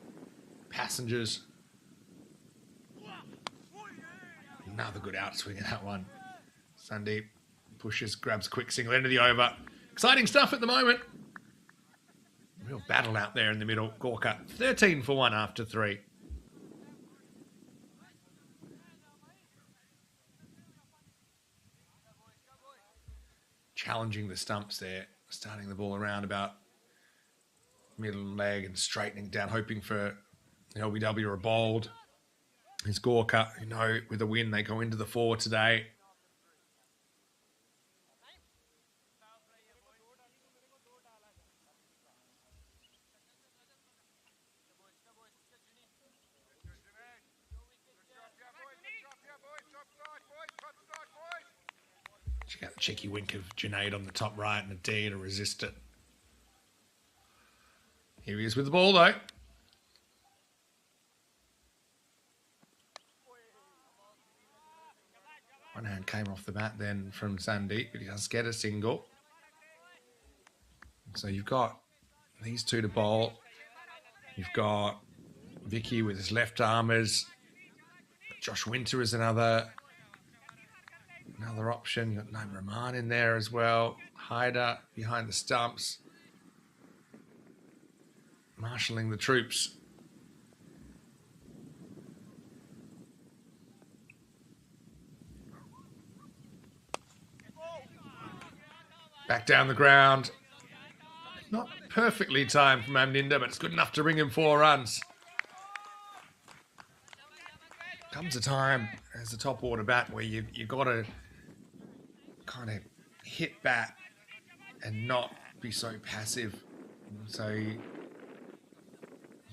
passengers. Another good outswing in that one. Sandeep pushes, grabs quick single end of the over. Exciting stuff at the moment. Real battle out there in the middle. Gorka 13 for 1 after 3. Challenging the stumps there. Starting the ball around about middle leg and straightening down, hoping for the LBW or a bowled. Is Gorka, with a win, they go into the 4 today. Check out the cheeky wink of Junaid on the top right and a D to resist it. Here he is with the ball though. One hand came off the bat then from Sandeep, but he does get a single. So you've got these two to bowl. You've got Vicky with his left armers. Josh Winter is another option. You've got Naim Rahman in there as well. Haider behind the stumps. Marshalling the troops. Back down the ground. Not perfectly timed from Amninder, but it's good enough to bring him 4 runs. Comes a time as a top order bat where you got to kind of hit bat and not be so passive. So you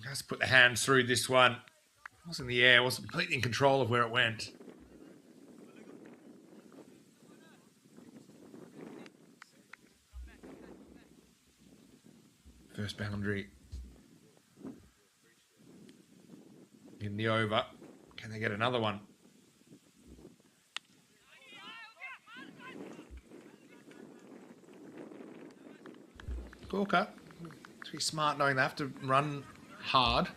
just put the hands through this one. It was in the air, wasn't completely in control of where it went. First boundary in the over. Can they get another one? Gorka, to be smart knowing they have to run hard.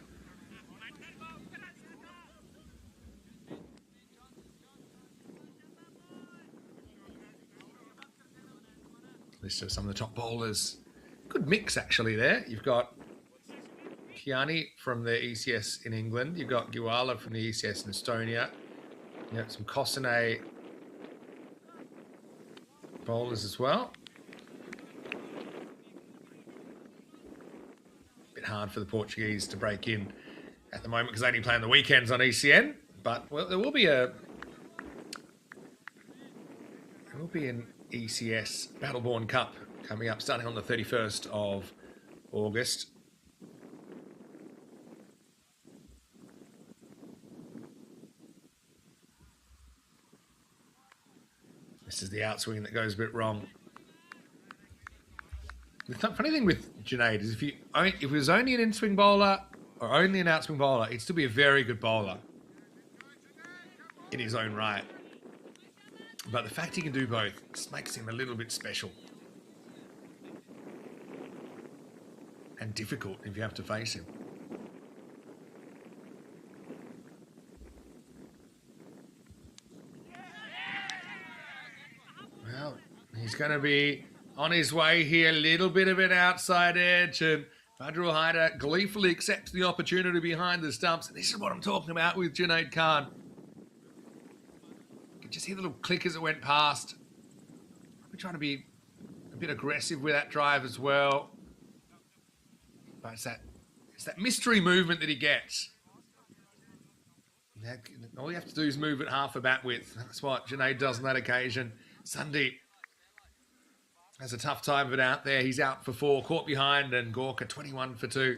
List of some of the top bowlers. Good mix actually there. You've got Kiani from the ECS in England. You've got Giwala from the ECS in Estonia. You've got some Kosane bowlers as well. Bit hard for the Portuguese to break in at the moment because they only play on the weekends on ECN. But well, there will be an ECS Battleborn Cup coming up starting on the 31st of August. This is the outswing that goes a bit wrong. The funny thing with Junaid is if it was only an in-swing bowler or only an outswing bowler, he'd still be a very good bowler in his own right. But the fact he can do both just makes him a little bit special. And difficult if you have to face him. Well, he's going to be on his way here. A little bit of an outside edge. And Badrul Haider gleefully accepts the opportunity behind the stumps. And this is what I'm talking about with Junaid Khan. You could just hear the little click as it went past. We're trying to be a bit aggressive with that drive as well. But it's that mystery movement that he gets. All you have to do is move it half a bat width. That's what Junaid does on that occasion. Sandeep has a tough time of it out there. He's out for 4, caught behind, and Gorka 21 for 2.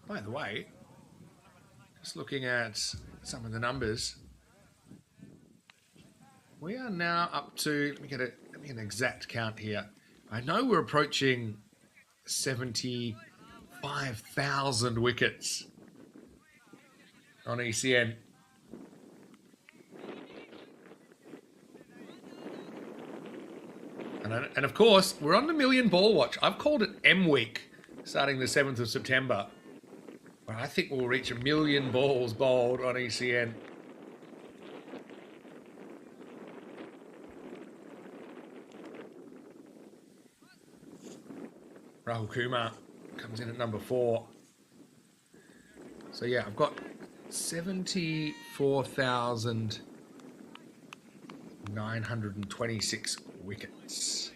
By the way, just looking at some of the numbers, we are now up to, let me get an exact count here. I know we're approaching 75,000 wickets on ECN. And of course, we're on the million ball watch. I've called it M week, starting the 7th of September. But I think we'll reach 1 million balls bowled on ECN. Rahul Kumar comes in at number 4. So yeah, I've got 74,926 wickets.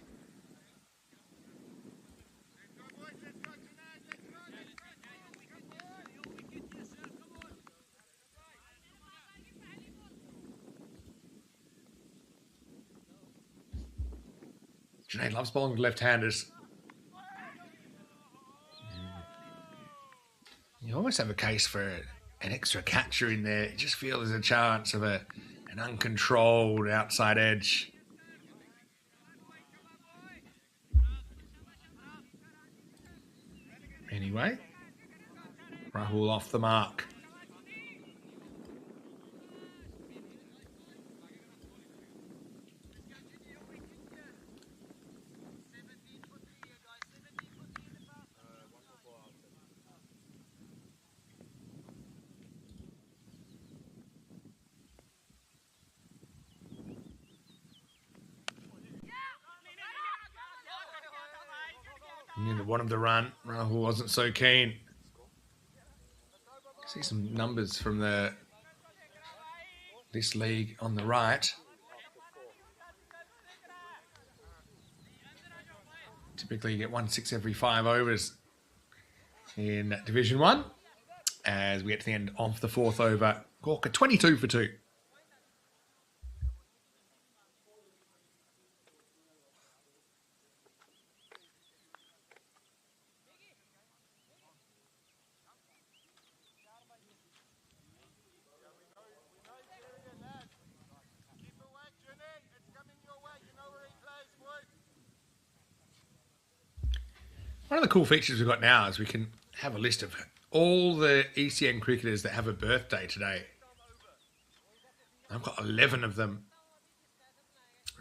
Junaid loves bowling with left-handers. You almost have a case for an extra catcher in there, you just feel there's a chance of an uncontrolled outside edge. Anyway, Rahul off the mark. Neither one of the run. Rahul wasn't so keen. See some numbers from this league on the right. Typically you get 1-6 every 5 overs in Division 1. As we get to the end of the 4th over, Gorka 22 for 2. One of the cool features we've got now is we can have a list of all the ECN cricketers that have a birthday today. I've got 11 of them.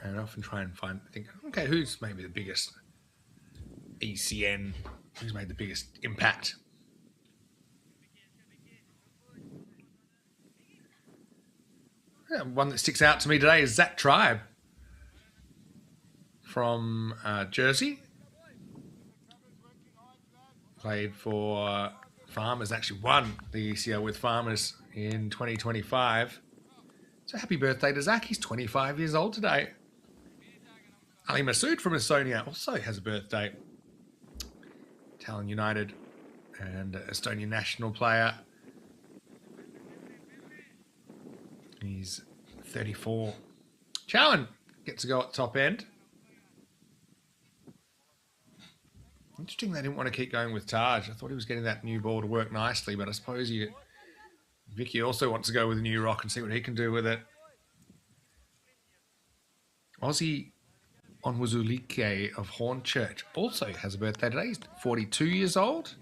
And I often try and think, okay, who's maybe the biggest ECN? Who's made the biggest impact? Yeah, one that sticks out to me today is Zach Tribe from Jersey. Played for Farmers, actually won the ECL with Farmers in 2025. So happy birthday to Zach. He's 25 years old today. Ali Masood from Estonia also has a birthday. Talon United and Estonian national player. He's 34. Chowan gets to go at the top end. Interesting they didn't want to keep going with Taj. I thought he was getting that new ball to work nicely, but I suppose Vicky also wants to go with a new rock and see what he can do with it. Aussie Onwuzulike of Hornchurch also has a birthday today. He's 42 years old.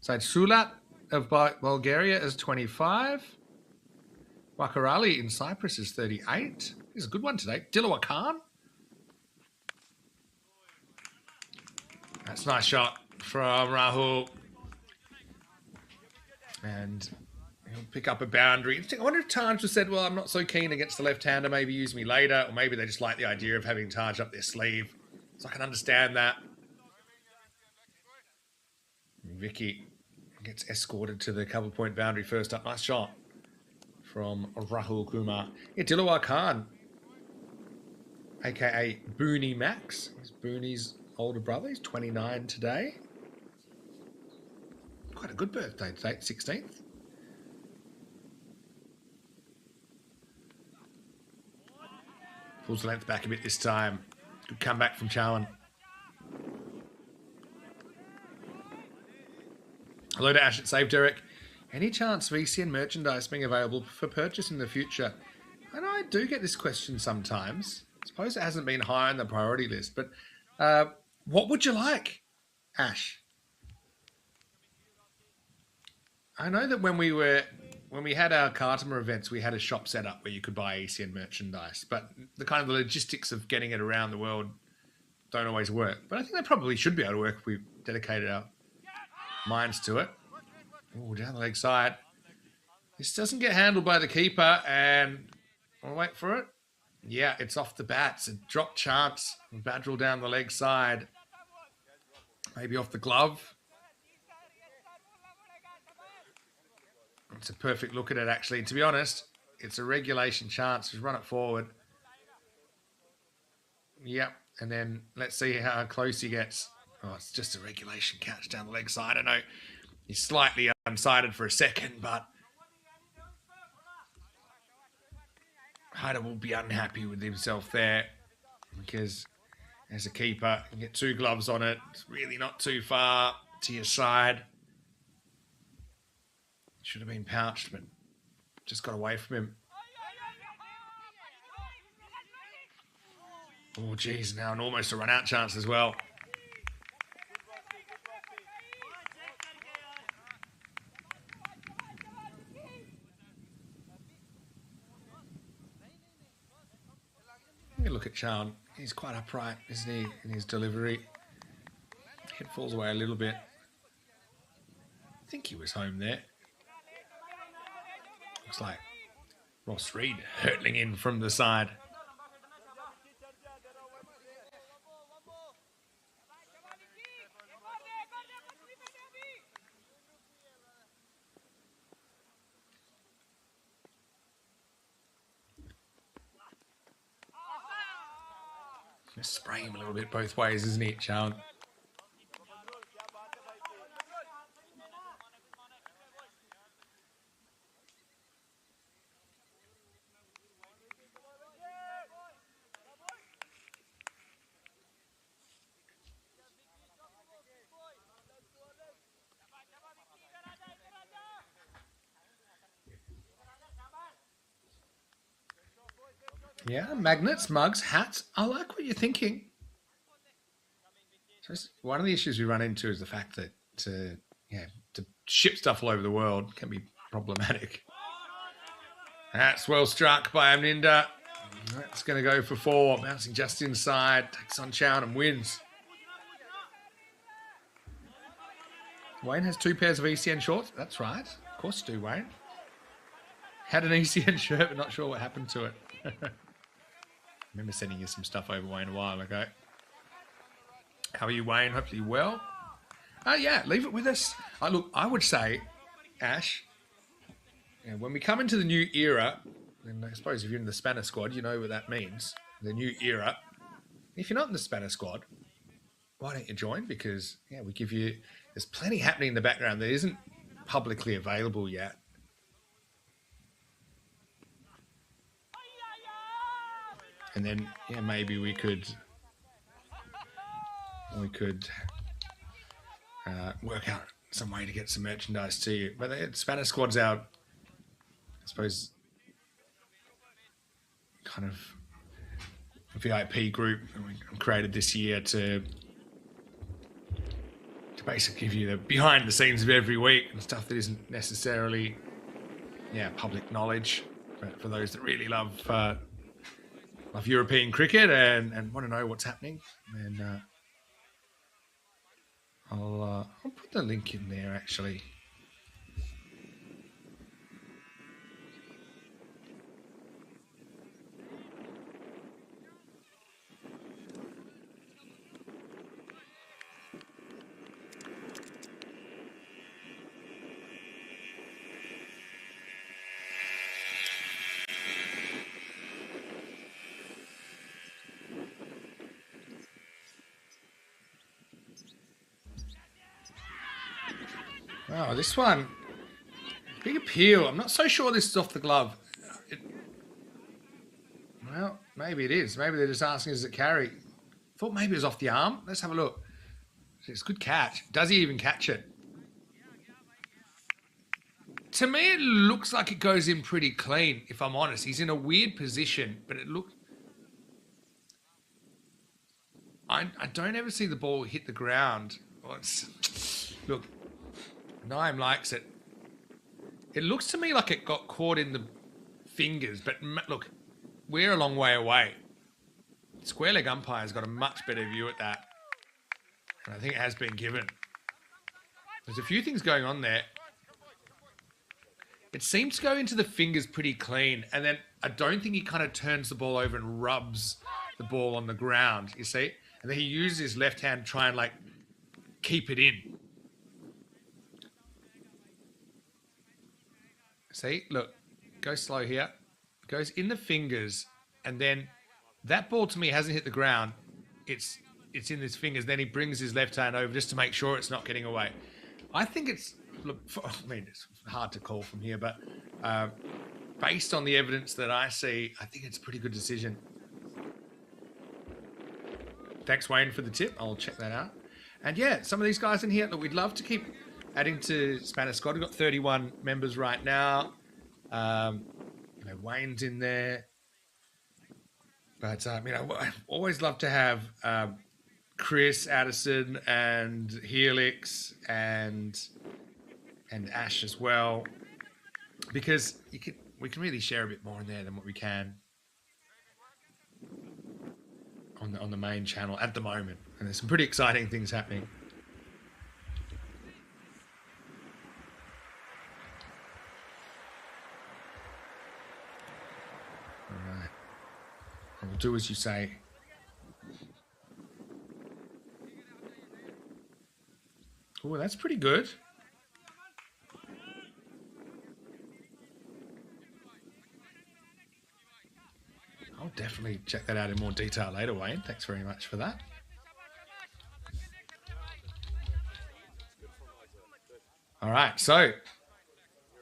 Said Sulat of Bulgaria is 25. Wakarali in Cyprus is 38. He's a good one today. Dilawar Khan. That's a nice shot from Rahul. And he'll pick up a boundary. I wonder if Taj just said, well, I'm not so keen against the left-hander, maybe use me later. Or maybe they just like the idea of having Taj up their sleeve. So I can understand that. Vicky gets escorted to the cover point boundary first up. Nice shot from Rahul Kumar. Yeah, Dilawar Khan, a.k.a. Booney Max. He's Booney's older brother. He's 29 today. Quite a good birthday today, 16th. Pulls the length back a bit this time. Good comeback from Chowan. Hello to Ash at Save Derek. Any chance of ECN merchandise being available for purchase in the future? And I do get this question sometimes. I suppose it hasn't been high on the priority list, but what would you like, Ash? I know that when we had our Cartimer events, we had a shop set up where you could buy ECN merchandise, but the kind of the logistics of getting it around the world don't always work. But I think they probably should be able to work if we dedicated our minds to it. Oh, down the leg side. This doesn't get handled by the keeper, and I'll wait for it. Yeah, it's off the bat. It's a drop chance. Badrel down the leg side. Maybe off the glove. It's a perfect look at it, actually. To be honest, it's a regulation chance. Just run it forward. Yep, and then let's see how close he gets. Oh, it's just a regulation catch down the leg side. I know he's slightly unsighted for a second, but Hyder will be unhappy with himself there because as a keeper, you get 2 gloves on it. It's really not too far to your side. Should have been pouched, but just got away from him. Oh, geez, now and almost a run-out chance as well. Look at Sean. He's quite upright, isn't he, in his delivery? Head falls away a little bit. I think he was home there. Looks like Ross Reed hurtling in from the side. Just spray him a little bit both ways, isn't it, Sean? Yeah, magnets, mugs, hats. I like what you're thinking. So one of the issues we run into is the fact that to ship stuff all over the world can be problematic. That's well struck by Amninda. That's going to go for 4. Bouncing just inside. Takes on Chown and wins. Wayne has 2 pairs of ECN shorts. That's right. Of course you do, Wayne. Had an ECN shirt, but not sure what happened to it. Remember sending you some stuff over, Wayne, a while ago. How are you, Wayne? Hopefully well. Yeah, leave it with us. Look, I would say, Ash, when we come into the new era, and I suppose if you're in the Spanner squad, you know what that means. The new era. If you're not in the Spanner squad, why don't you join? Because, we give you... There's plenty happening in the background that isn't publicly available yet. And then, maybe we could work out some way to get some merchandise to you. But the Spanish squad's our, I suppose, kind of VIP group we created this year to basically give you the behind the scenes of every week and stuff that isn't necessarily, public knowledge. But for those that really love European cricket and want to know what's happening, and I'll put the link in there actually. Oh, this one. Big appeal. I'm not so sure this is off the glove. Well, maybe it is. Maybe they're just asking us to carry. Thought maybe it was off the arm. Let's have a look. It's a good catch. Does he even catch it? To me, it looks like it goes in pretty clean, if I'm honest. He's in a weird position, but it looks... I don't ever see the ball hit the ground. Oh, look... Naeem likes it. It looks to me like it got caught in the fingers, but look, we're a long way away. Square leg umpire's got a much better view at that. And I think it has been given. There's a few things going on there. It seems to go into the fingers pretty clean, and then I don't think he kind of turns the ball over and rubs the ball on the ground, you see? And then he uses his left hand to try and, keep it in. See, look, go slow here. Goes in the fingers, and then that ball to me hasn't hit the ground. It's in his fingers. Then he brings his left hand over just to make sure it's not getting away. I think it's, it's hard to call from here, but based on the evidence that I see, I think it's a pretty good decision. Thanks, Wayne, for the tip. I'll check that out. And some of these guys in here, look, we'd love to keep adding to Spanish squad. We've got 31 members right now. Wayne's in there. But, I always love to have Chris, Addison, and Helix and Ash as well. Because we can really share a bit more in there than what we can on the main channel at the moment. And there's some pretty exciting things happening. All right. I'll do as you say. Oh, that's pretty good. I'll definitely check that out in more detail later, Wayne. Thanks very much for that. All right, so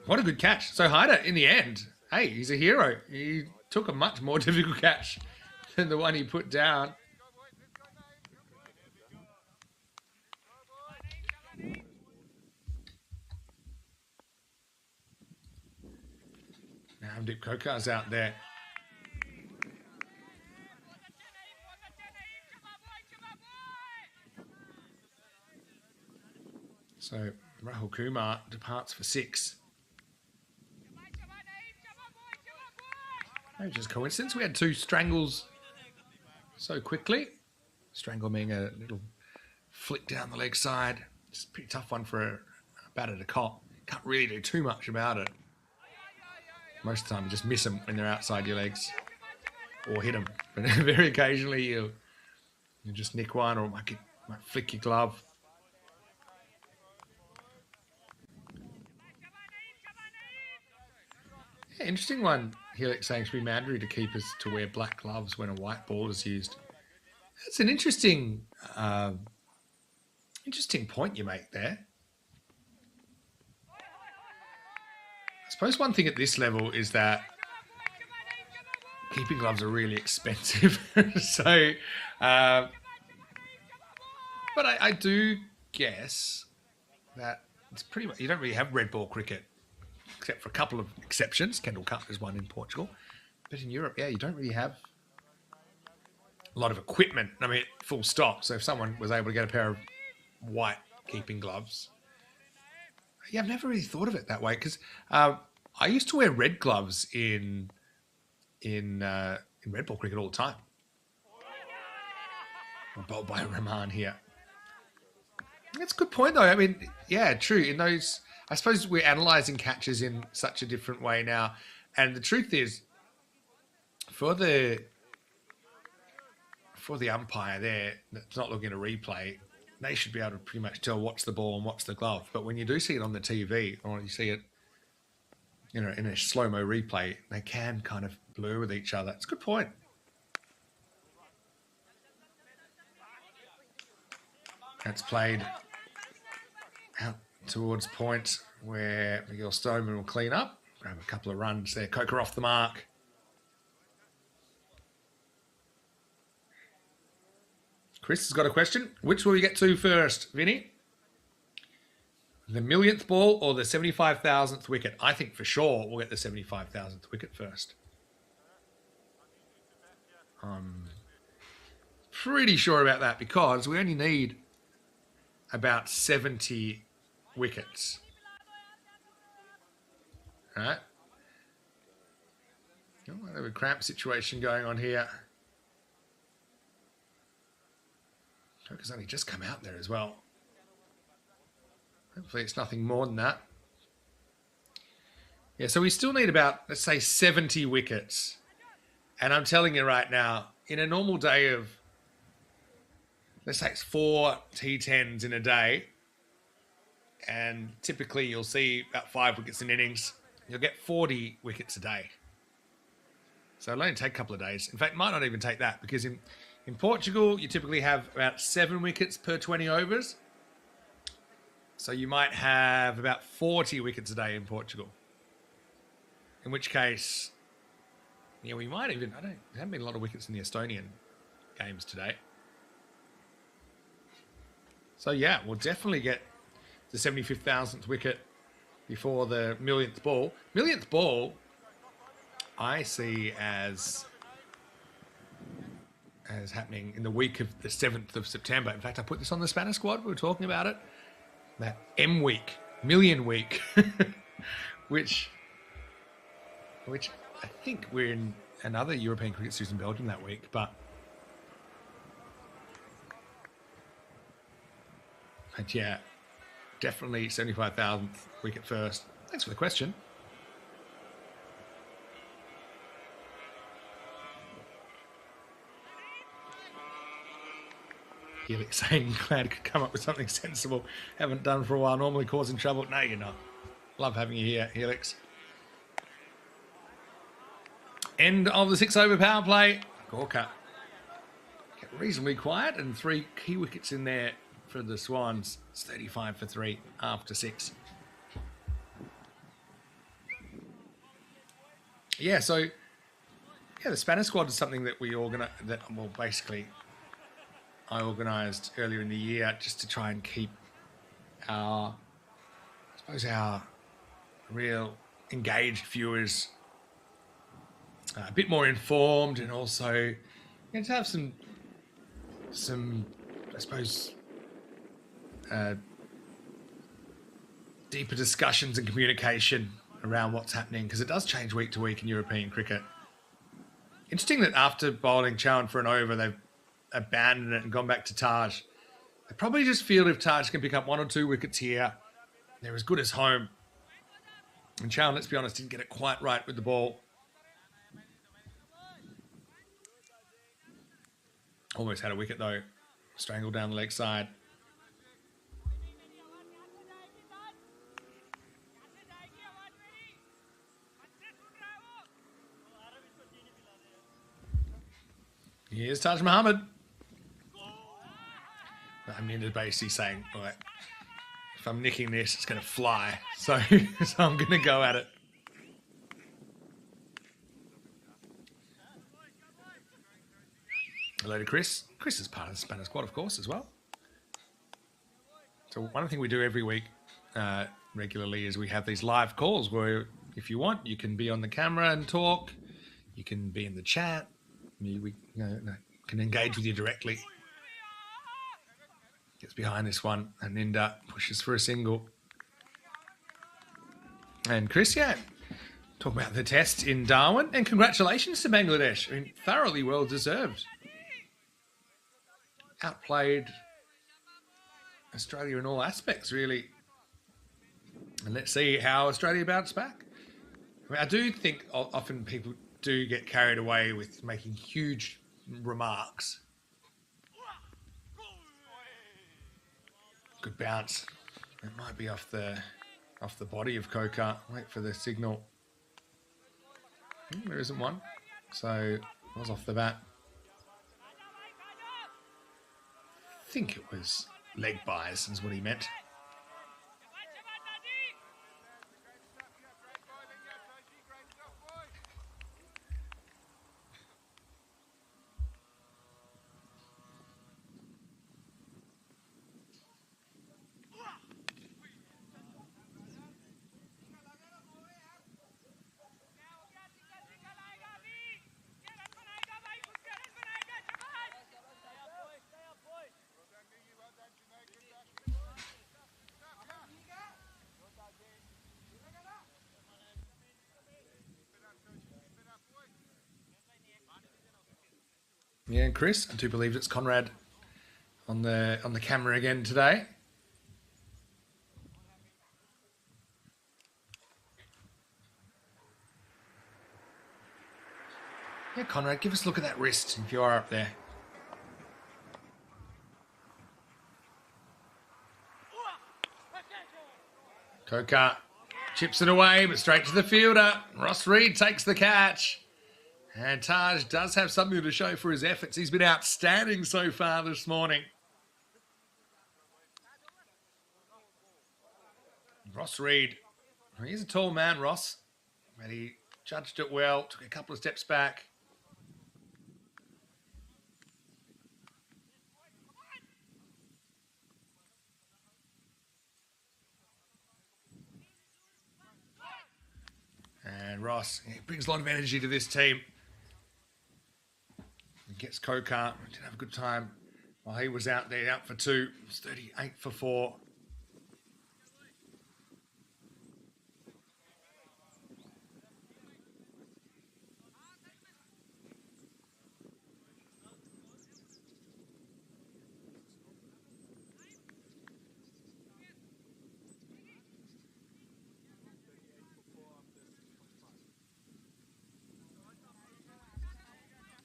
what a good catch. So Hyder, in the end, hey, he's a hero. He took a much more difficult catch than the one he put down. Now Dip Kokar's out there. So Rahul Kumar departs for 6. Maybe just coincidence. We had 2 strangles so quickly. Strangle being a little flick down the leg side. It's a pretty tough one for a batter to cop. Can't really do too much about it. Most of the time you just miss them when they're outside your legs. Or hit them. But very occasionally you just nick one or might flick your glove. Yeah, interesting one. Helix saying it should be mandatory to keepers to wear black gloves when a white ball is used. That's an interesting point you make there. I suppose one thing at this level is that keeping gloves are really expensive. So, but I do guess that it's pretty much, you don't really have red ball cricket, except for a couple of exceptions. Kendall Cup is one in Portugal. But in Europe, yeah, you don't really have a lot of equipment. I mean, full stop. So if someone was able to get a pair of white keeping gloves, yeah, I've never really thought of it that way because I used to wear red gloves in red ball cricket all the time. Bowled by Rahman here. That's a good point, though. I mean, yeah, true. In those, I suppose we're analysing catches in such a different way now. And the truth is, for the umpire there that's not looking at a replay, they should be able to pretty much tell what's the ball and what's the glove. But when you do see it on the TV, or you see it, in a slow-mo replay, they can kind of blur with each other. It's a good point. That's played out towards point where Miguel Stoneman will clean up. Grab a couple of runs there. Coker off the mark. Chris has got a question. Which will we get to first, Vinny? The 1,000,000th ball or the 75,000th wicket? I think for sure we'll get the 75,000th wicket first. I'm pretty sure about that because we only need about 70 wickets. All right. Oh, we have a cramp situation going on here. Coker's only just come out there as well. Hopefully it's nothing more than that. Yeah, so we still need about, let's say, 70 wickets. And I'm telling you right now, in a normal day of, let's say it's 4 T10s in a day, and typically you'll see about 5 wickets in innings, you'll get 40 wickets a day. So it'll only take a couple of days. In fact, it might not even take that because in Portugal, you typically have about 7 wickets per 20 overs. So you might have about 40 wickets a day in Portugal. In which case, yeah, we might even, there haven't been a lot of wickets in the Estonian games today. So yeah, we'll definitely get the 75,000th wicket before the millionth ball. Millionth ball, I see as happening in the week of the 7th of September. In fact, I put this on the Spanish squad. We were talking about it. That M week, million week, which I think we're in another European Cricket Series in Belgium that week, but yeah, definitely 75,000th wicket first. Thanks for the question. Helix saying, glad I could come up with something sensible. Haven't done for a while, normally causing trouble. No, you're not. Love having you here, Helix. End of the 6-over power play. Gorka kept reasonably quiet and 3 key wickets in there for the Swans. It's 35 for 3 after 6. Yeah, so the Spanish squad is something that we organize. Basically, I organised earlier in the year just to try and keep our real engaged viewers a bit more informed, and also to have some I suppose deeper discussions and communication around what's happening, because it does change week to week in European cricket. Interesting that after bowling Chowan for an over, they've abandoned it and gone back to Taj. They probably just feel if Taj can pick up 1 or 2 wickets here, they're as good as home. And Chowan, let's be honest, didn't get it quite right with the ball. Almost had a wicket though. Strangled down the leg side. Here's Taj Muhammad. I'm into basically saying, right, if I'm nicking this, it's going to fly. So I'm going to go at it. Hello to Chris. Chris is part of the Spanish squad, of course, as well. So one thing we do every week regularly is we have these live calls where, if you want, you can be on the camera and talk. You can be in the chat. We can engage with you directly. Gets behind this one, and Ninda pushes for a single. And Chris, talk about the test in Darwin, and congratulations to Bangladesh. I mean, thoroughly well deserved. Outplayed Australia in all aspects, really. And let's see how Australia bounce back. I mean, I do think often people do get carried away with making huge remarks. Good bounce. It might be off the body of Kokar. Wait for the signal. There isn't one. So it was off the bat. I think it was leg bias is what he meant. Yeah, Chris, I do believe it's Conrad on the camera again today. Yeah, Conrad, give us a look at that wrist if you are up there. Kokar chips it away, but straight to the fielder. Ross Reed takes the catch. And Taj does have something to show for his efforts. He's been outstanding so far this morning. Ross Reed. He's a tall man, Ross. But he judged it well, took a couple of steps back. And Ross, he brings a lot of energy to this team. He gets Kokar. Didn't have a good time while he was out there, out for 2. It's 38 for 4.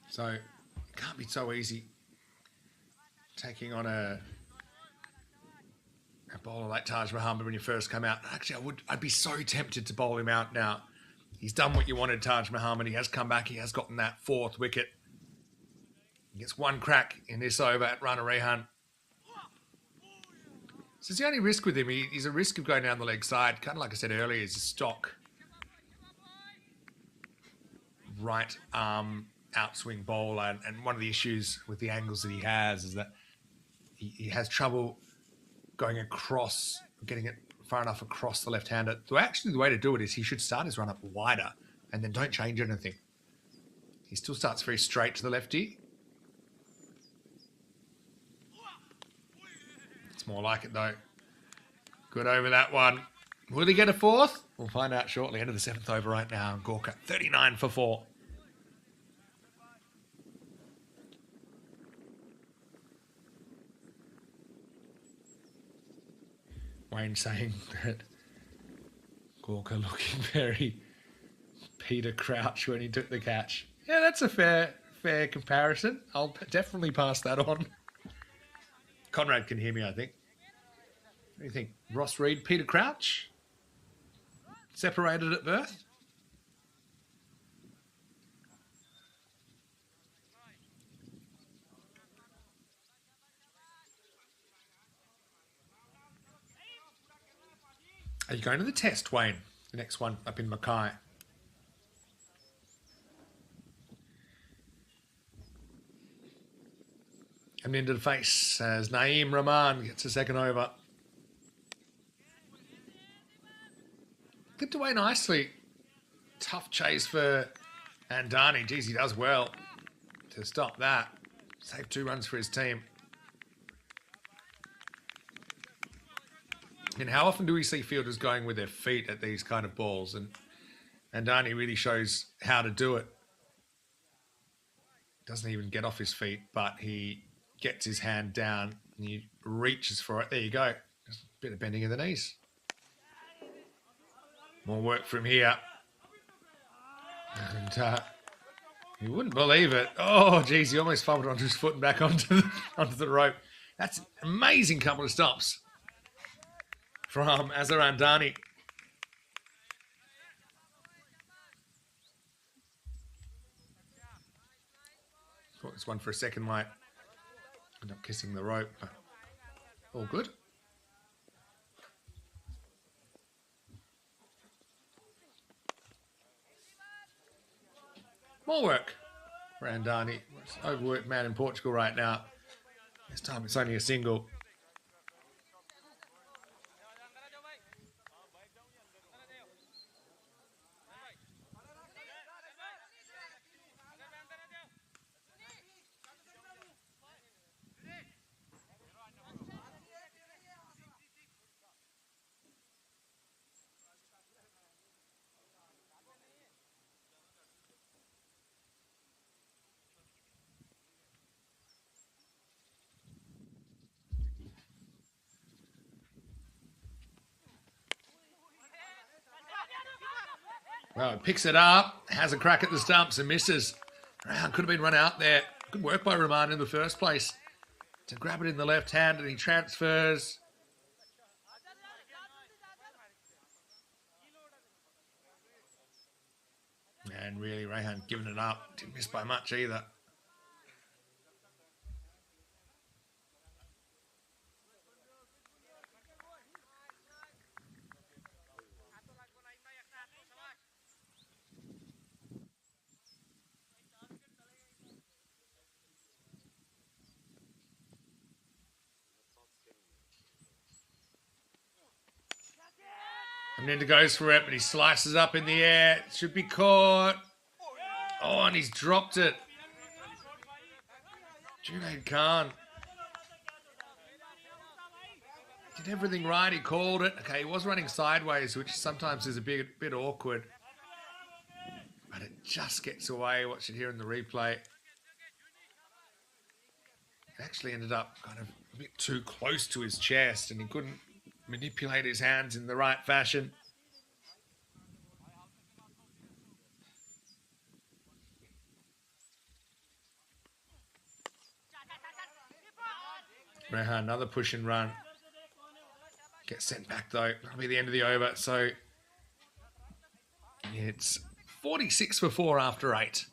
So it can't be so easy taking on a bowler like Taj Muhammad when you first come out. Actually, I'd be so tempted to bowl him out now. He's done what you wanted, Taj Muhammad. He has come back. He has gotten that 4th wicket. He gets 1 crack in this over at Rana Rehan. So it's the only risk with him. He's a risk of going down the leg side. Kind of like I said earlier, he's a stock right arm outswing bowler, and one of the issues with the angles that he has is that he has trouble going across, getting it far enough across the left-hander. So actually the way to do it is he should start his run up wider and then don't change anything. He still starts very straight to the lefty. It's more like it though. Good over that one. Will he get a 4th? We'll find out shortly. End of the 7th over right now. Gorka, 39 for 4. Wayne saying that Gorka looking very Peter Crouch when he took the catch. Yeah, that's a fair comparison. I'll definitely pass that on. Conrad can hear me, I think. What do you think? Ross Reed, Peter Crouch? Separated at birth? Are you going to the test, Wayne? The next one up in Mackay. And into the face as Naeem Rahman gets a 2nd over. Clipped away nicely. Tough chase for Andani. Geez, he does well to stop that. Save 2 runs for his team. And how often do we see fielders going with their feet at these kind of balls? And Andani really shows how to do it. Doesn't even get off his feet, but he gets his hand down and he reaches for it. There you go. Just a bit of bending of the knees. More work from here. And you wouldn't believe it. Oh, geez, he almost fumbled onto his foot and back onto the rope. That's an amazing couple of stops from Azhar Andani. Thought this one for a second might end up kissing the rope, but all good. More work for Andani. Overworked man in Portugal right now. This time it's only a single. Well, it picks it up, has a crack at the stumps and misses. Could have been run out there. Good work by Rahman in the first place to grab it in the left hand, and he transfers. And really, Rehan giving it up. Didn't miss by much either. Menendez goes for it, but he slices up in the air. It should be caught. Oh, and he's dropped it. Junaid Khan did everything right. He called it. Okay, he was running sideways, which sometimes is a bit awkward. But it just gets away. Watch it here in the replay. It actually ended up kind of a bit too close to his chest, and he couldn't manipulate his hands in the right fashion. Rehan, another push and run. Gets sent back though. That'll be the end of the over. So it's 46 for 4 after 8.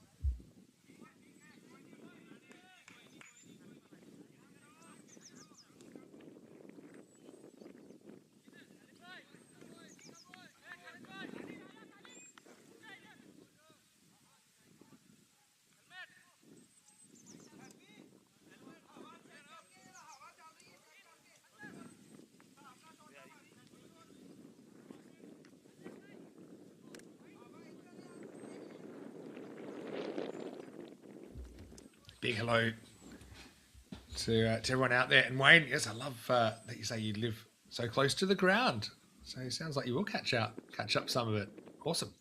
Big hello to everyone out there. And Wayne, yes, I love that you say you live so close to the ground. So it sounds like you will catch up some of it. Awesome.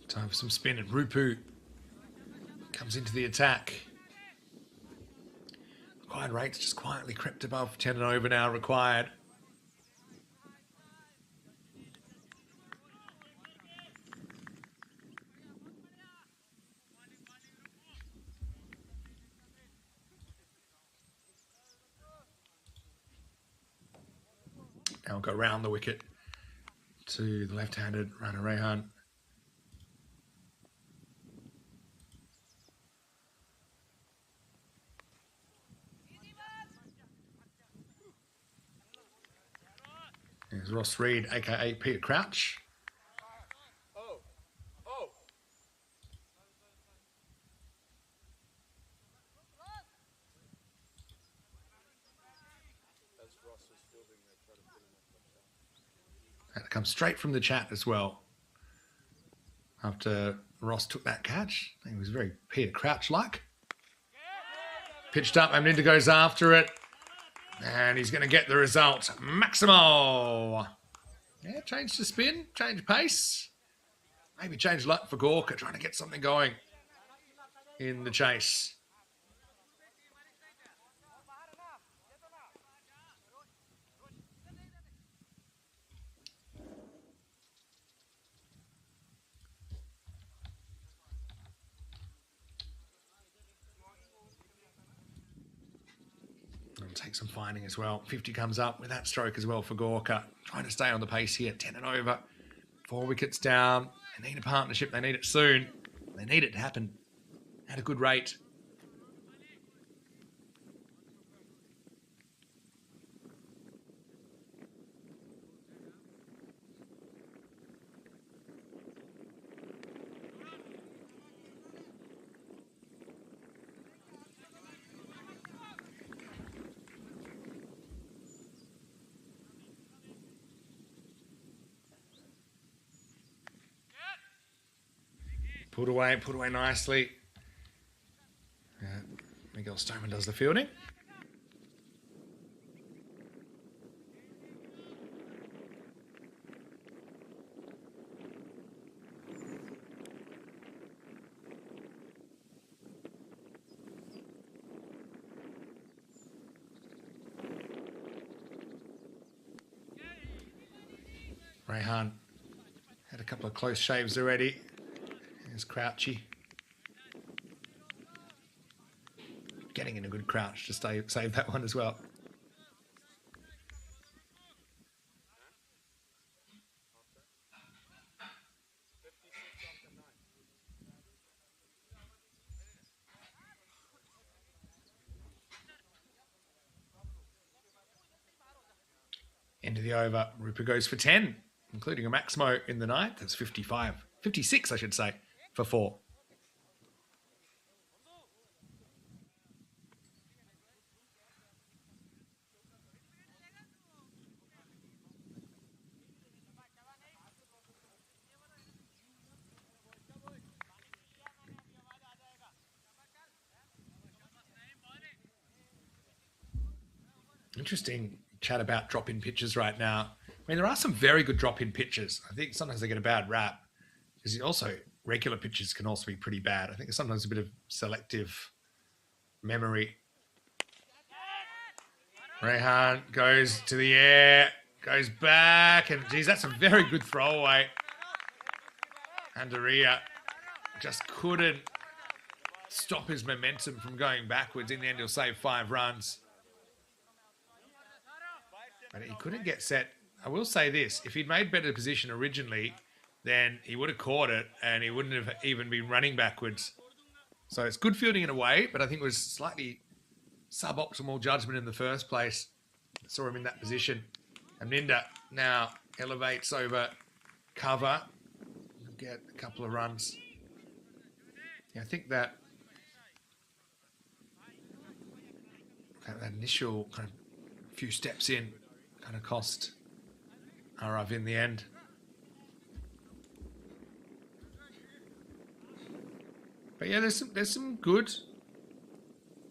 Time for some spin, and Rupu comes into the attack. Required rates just quietly crept above 10 and over now required. Now we'll go round the wicket to the left-handed runner Rehan. There's Ross Reed, a.k.a. Peter Crouch. That comes straight from the chat as well. After Ross took that catch, I think it was very Peter Crouch-like. Pitched up, and Linda goes after it. And he's going to get the result. Maximo. Yeah, change the spin, change pace. Maybe change luck for Gorka, trying to get something going in the chase. Take some finding as well. 50 comes up with that stroke as well for Gorka. Trying to stay on the pace here. 10 and over. 4 wickets down. They need a partnership. They need it soon. They need it to happen at a good rate. Put away nicely. Miguel Stoneman does the fielding. Rehan had a couple of close shaves already. There's Crouchy. Getting in a good crouch to save that one as well. End of the over. Rupa goes for 10, including a Maximo in the ninth. That's 56, I should say, for 4. Interesting chat about drop-in pitches right now. I mean, there are some very good drop-in pitches. I think sometimes they get a bad rap. Because also, regular pitches can also be pretty bad. I think there's sometimes a bit of selective memory. Rehan goes to the air, goes back, and geez, that's a very good throwaway. Andaria just couldn't stop his momentum from going backwards. In the end, he'll save 5 runs. But he couldn't get set. I will say this, if he'd made better position originally, then he would have caught it and he wouldn't have even been running backwards. So it's good fielding in a way, but I think it was slightly suboptimal judgment in the first place. Saw him in that position. And Ninda now elevates over cover. He'll get a couple of runs. Yeah, I think that initial kind of few steps in kind of cost Arav in the end. But yeah, there's some good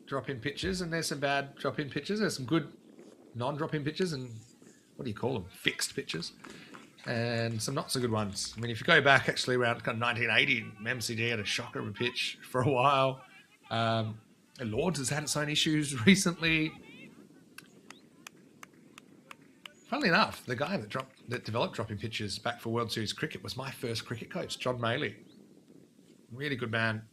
drop-in pitches and there's some bad drop-in pitches. There's some good non-drop-in pitches and what do you call them? Fixed pitches. And some not so good ones. I mean, if you go back actually around kind of 1980, MCD had a shocker of a pitch for a while. Lords has had its own issues recently. Funnily enough, the guy that developed drop-in pitches back for World Series cricket was my first cricket coach, John Maley. Really good man.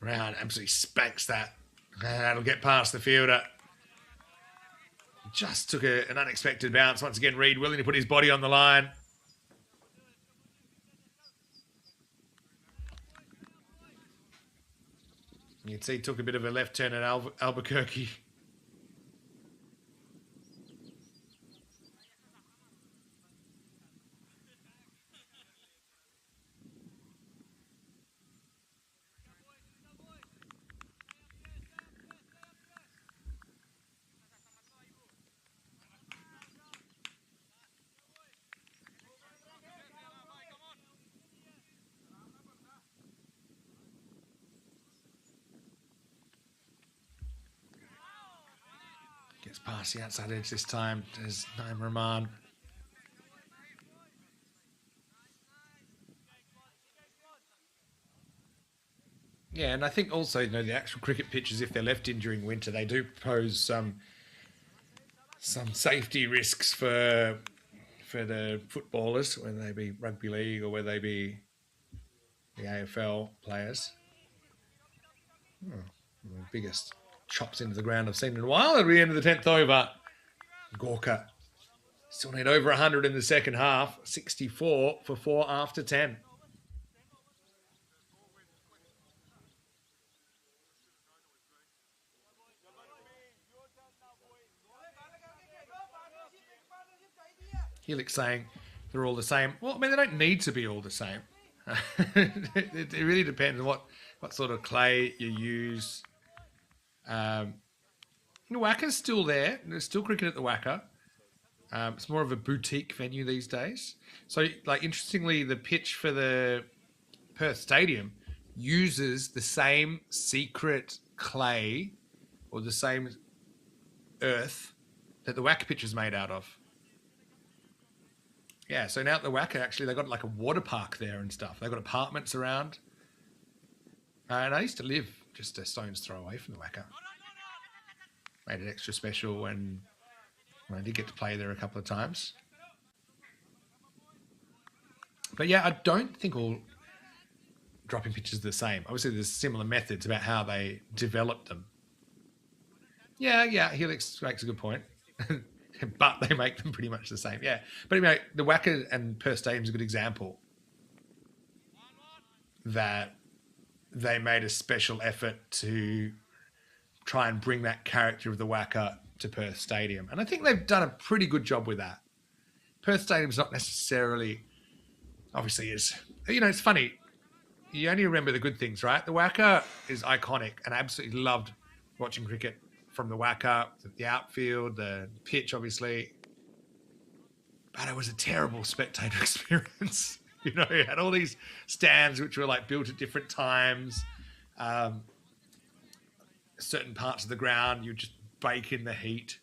Round absolutely spanks that. And that'll get past the fielder. Just took an unexpected bounce. Once again, Reed willing to put his body on the line. You can see he took a bit of a left turn at Albuquerque. Gets past the outside edge this time. There's Naim Rahman. Yeah, and I think also, you know, the actual cricket pitches, if they're left in during winter, they do pose some safety risks for the footballers, whether they be rugby league or whether they be the AFL players. Oh, the biggest chops into the ground I've seen in a while. At the end of the 10th over, Gorka still need over 100 in the second half. 64 for 4 after 10. Helix saying they're all the same. Well, I mean, they don't need to be all the same. It really depends on what sort of clay you use. The Wacker's still there. There's still cricket at the Wacker. It's more of a boutique venue these days. So, like, interestingly, the pitch for the Perth Stadium uses the same secret clay or the same earth that the Wacker pitch is made out of. Yeah, so now at the Wacker, actually, they've got like a water park there and stuff. They've got apartments around. And I used to live just a stone's throw away from the Wacker. Made it extra special when I did get to play there a couple of times. But yeah, I don't think all dropping pitches are the same. Obviously, there's similar methods about how they develop them. Yeah, Helix makes a good point. But they make them pretty much the same. Yeah. But you know, the Wacker and Perth Stadium is a good example that they made a special effort to try and bring that character of the Wacker to Perth Stadium. And I think they've done a pretty good job with that. Perth Stadium's not necessarily, obviously is, it's funny. You only remember the good things, right? The Wacker is iconic, and I absolutely loved watching cricket from the Wacker, the outfield, the pitch, obviously. But it was a terrible spectator experience. You had all these stands which were like built at different times. Certain parts of the ground, you just bake in the heat.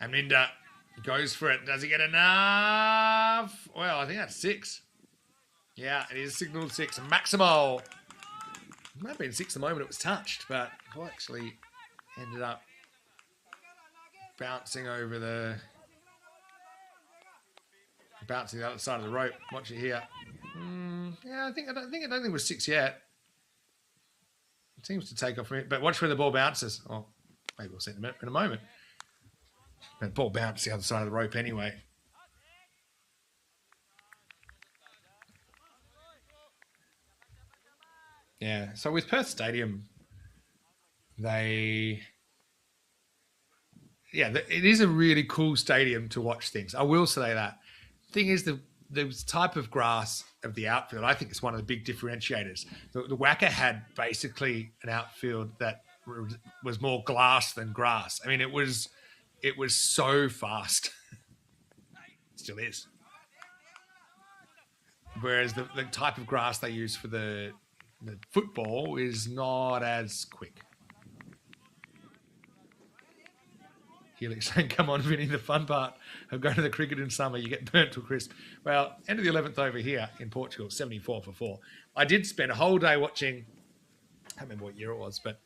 And Minda goes for it. Does he get enough? Well, I think that's 6. Yeah, it is signaled 6. Maximo. It might have been 6 the moment it was touched, but it actually ended up bouncing over the other side of the rope. Watch it here. Yeah, I don't think it was 6 yet. It seems to take off from it, but watch where the ball bounces. Oh, maybe we'll see in a moment. The ball bounced the other side of the rope anyway. Yeah, so with Perth Stadium, it is a really cool stadium to watch things. I will say that. Thing is, the type of grass of the outfield, I think, is one of the big differentiators. The Wacker had basically an outfield that was more glass than grass. I mean, it was so fast. It still is. Whereas the type of grass they use for the football is not as quick. Helix saying, come on, Vinny, the fun part of going to the cricket in summer, you get burnt to a crisp. Well, end of the 11th over here in Portugal, 74 for 4. I did spend a whole day watching, I can't remember what year it was, but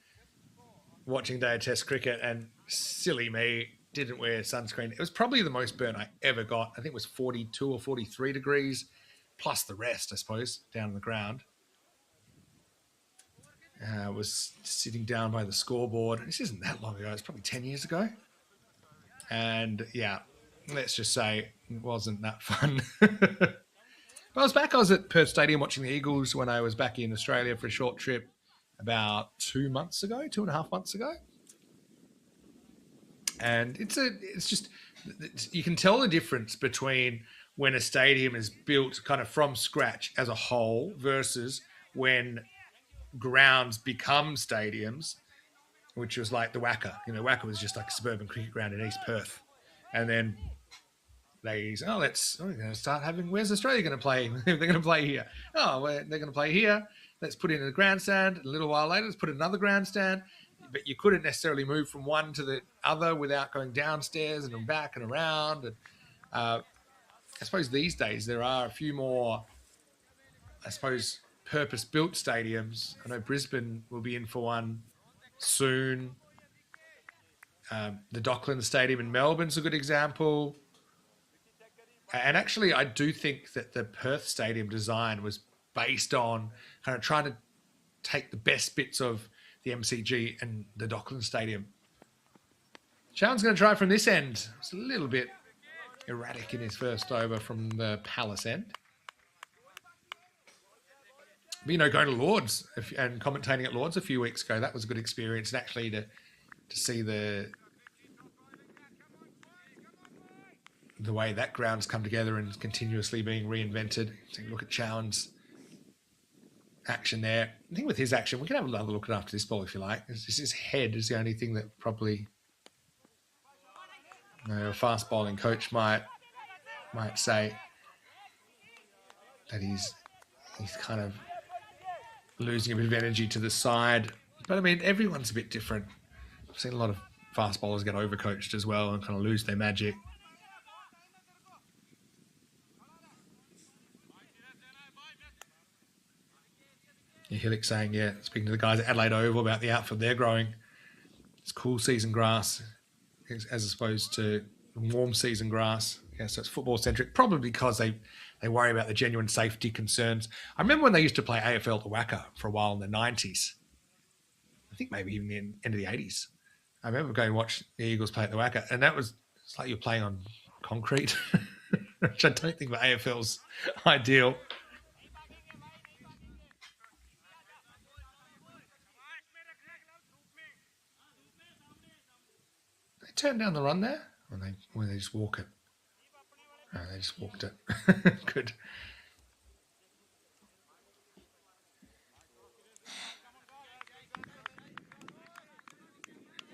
watching day of test cricket, and silly me, didn't wear sunscreen. It was probably the most burnt I ever got. I think it was 42 or 43 degrees, plus the rest, I suppose, down on the ground. I was sitting down by the scoreboard. This isn't that long ago. It's probably 10 years ago. And yeah, let's just say it wasn't that fun. But I was at Perth Stadium watching the Eagles when I was back in Australia for a short trip about 2.5 months ago. And it's just, you can tell the difference between when a stadium is built kind of from scratch as a whole versus when grounds become stadiums, which was like the Wacker. Wacker was just like a suburban cricket ground in East Perth. And then they said, we're going to start having, where's Australia going to play? They're going to play here. They're going to play here. Let's put in a grandstand. A little while later, let's put in another grandstand. But you couldn't necessarily move from one to the other without going downstairs and back and around. And I suppose these days there are a few more, purpose-built stadiums. I know Brisbane will be in for one soon. The Docklands Stadium in Melbourne's a good example. And actually, I do think that the Perth Stadium design was based on kind of trying to take the best bits of the MCG and the Docklands Stadium. Shawn's going to try from this end. It's a little bit erratic in his first over from the Palace end. But, going to Lords and commentating at Lords a few weeks ago, that was a good experience. And actually to see the way that ground's come together and continuously being reinvented. So look at Chowan's action there. I think with his action, we can have another look at after this ball if you like. His head is the only thing that probably a fast bowling coach might say that he's kind of losing a bit of energy to the side. But I mean, everyone's a bit different. I've seen a lot of fast bowlers get overcoached as well and kind of lose their magic. Yeah, Hillick saying, speaking to the guys at Adelaide Oval about the outfield they're growing. It's cool season grass as opposed to warm season grass. Yeah, so it's football centric, probably because they worry about the genuine safety concerns. I remember when they used to play AFL to Wacker for a while in the 90s. I think maybe even the end of the 80s. I remember going to watch the Eagles play at the Wacker, and it's like you're playing on concrete, which I don't think the AFL's ideal. turn down the run there? Or they just walk it? Oh, they just walked it. Good.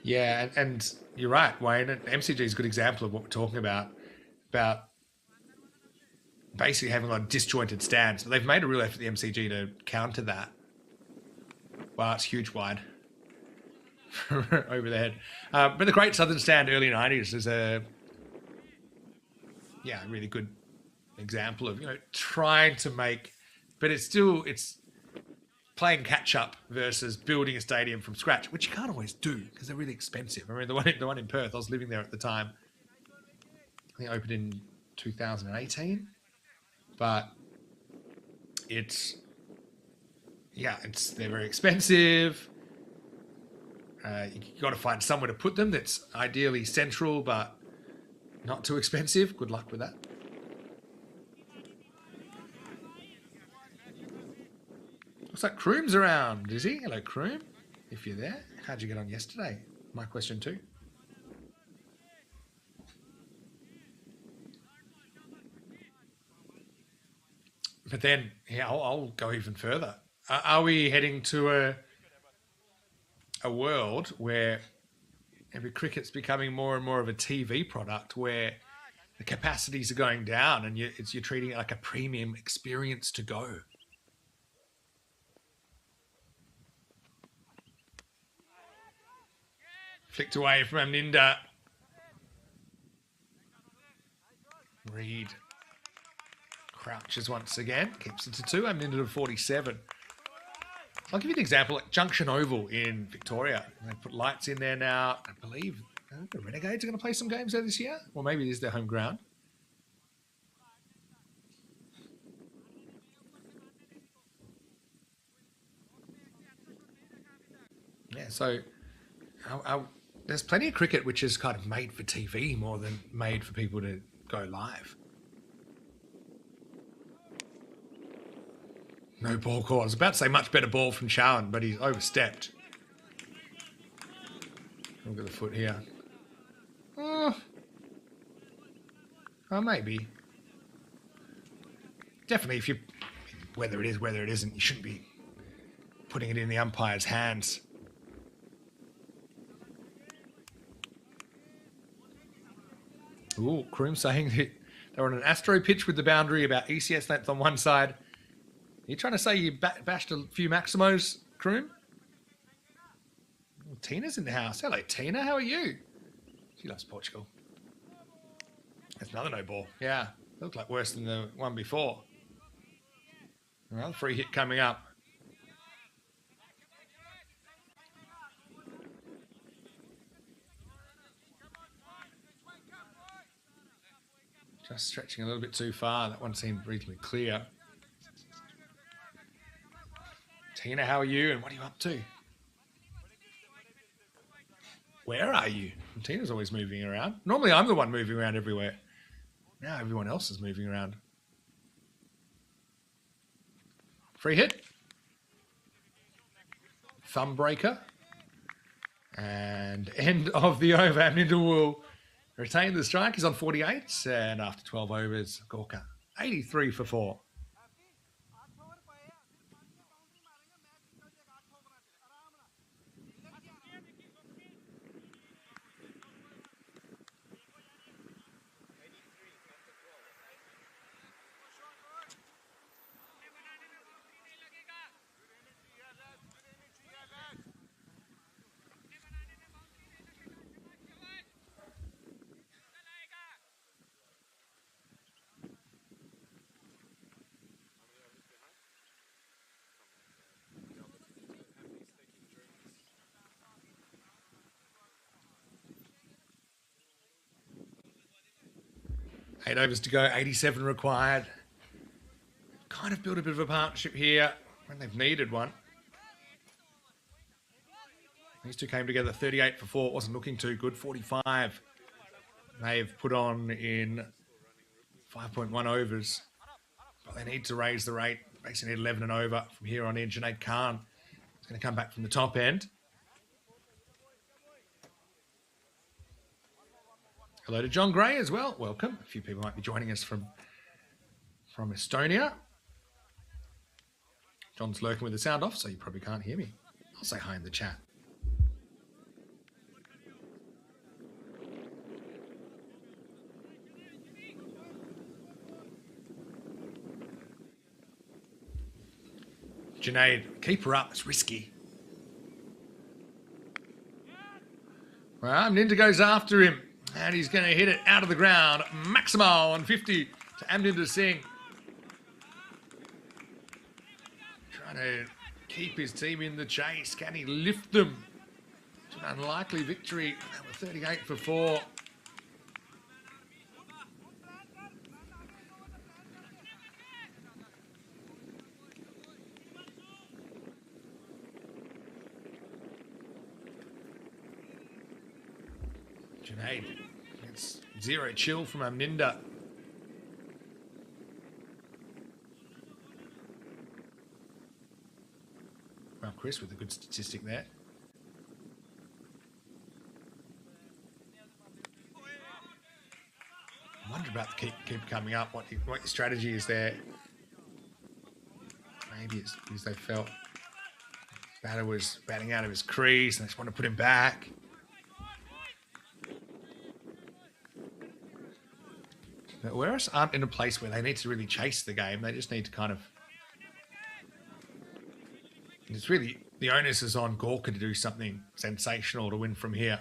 Yeah, and you're right, Wayne. MCG is a good example of what we're talking about basically having a lot of disjointed stands. But they've made a real effort, the MCG, to counter that. Wow, it's huge wide over the head. But the Great Southern Stand early 90s is a really good example of, trying to make, but it's playing catch up versus building a stadium from scratch, which you can't always do because they're really expensive. I mean, the one in Perth, I was living there at the time. I think it opened in 2018, but they're very expensive. You got to find somewhere to put them that's ideally central, but not too expensive. Good luck with that. Looks like Kroom's around, is he? Hello, Kroom. If you're there, how'd you get on yesterday? My question too. But then, I'll go even further. Are we heading to a world where every cricket's becoming more and more of a TV product, where the capacities are going down and you're treating it like a premium experience to go? Flicked away from Amninda. Reed crouches once again, keeps it to 2. Amninda to 47. I'll give you an example, like Junction Oval in Victoria. They put lights in there now. I believe the Renegades are going to play some games there this year. Or maybe it is their home ground. Yeah, so there's plenty of cricket which is kind of made for TV more than made for people to go live. No ball call. I was about to say much better ball from Chowan, but he's overstepped. Look at the foot here. Oh, maybe. Definitely, whether it is, whether it isn't, you shouldn't be putting it in the umpire's hands. Ooh, Kroom saying that they're on an Astro pitch with the boundary about ECS length on one side. Are you trying to say you bashed a few Maximos, Kroom? Well, Tina's in the house. Hello, Tina. How are you? She loves Portugal. That's another no ball. Yeah, looked like worse than the one before. Another free hit coming up. Just stretching a little bit too far. That one seemed reasonably clear. Tina, how are you and what are you up to? Where are you? And Tina's always moving around. Normally I'm the one moving around everywhere. Now everyone else is moving around. Free hit. Thumb breaker. And end of the over. Amninda will retain the strike. He's on 48. And after 12 overs, Gorka 83 for 4. Eight overs to go, 87 required. Kind of built a bit of a partnership here when they've needed one. These two came together 38 for 4. It wasn't looking too good. 45 they've put on in 5.1 overs. But they need to raise the rate. Basically need 11 and over from here on in. Junaid Khan is going to come back from the top end. Hello to John Gray as well. Welcome. A few people might be joining us from Estonia. John's lurking with the sound off, so you probably can't hear me. I'll say hi in the chat. Junaid, keep her up. It's risky. Well, Ninda goes after him, and he's going to hit it out of the ground. Maximo on 50 to Amninder Singh. Trying to keep his team in the chase. Can he lift them to an unlikely victory? They were 38 for 4. Junaid gets 0 chill from Amninder. Well, Chris with a good statistic there. I wonder about the keep coming up, what your strategy is there. Maybe it's because they felt batter was batting out of his crease and they just want to put him back. But Whereas aren't in a place where they need to really chase the game. They just need to kind of... It's really... The onus is on Gorka to do something sensational to win from here.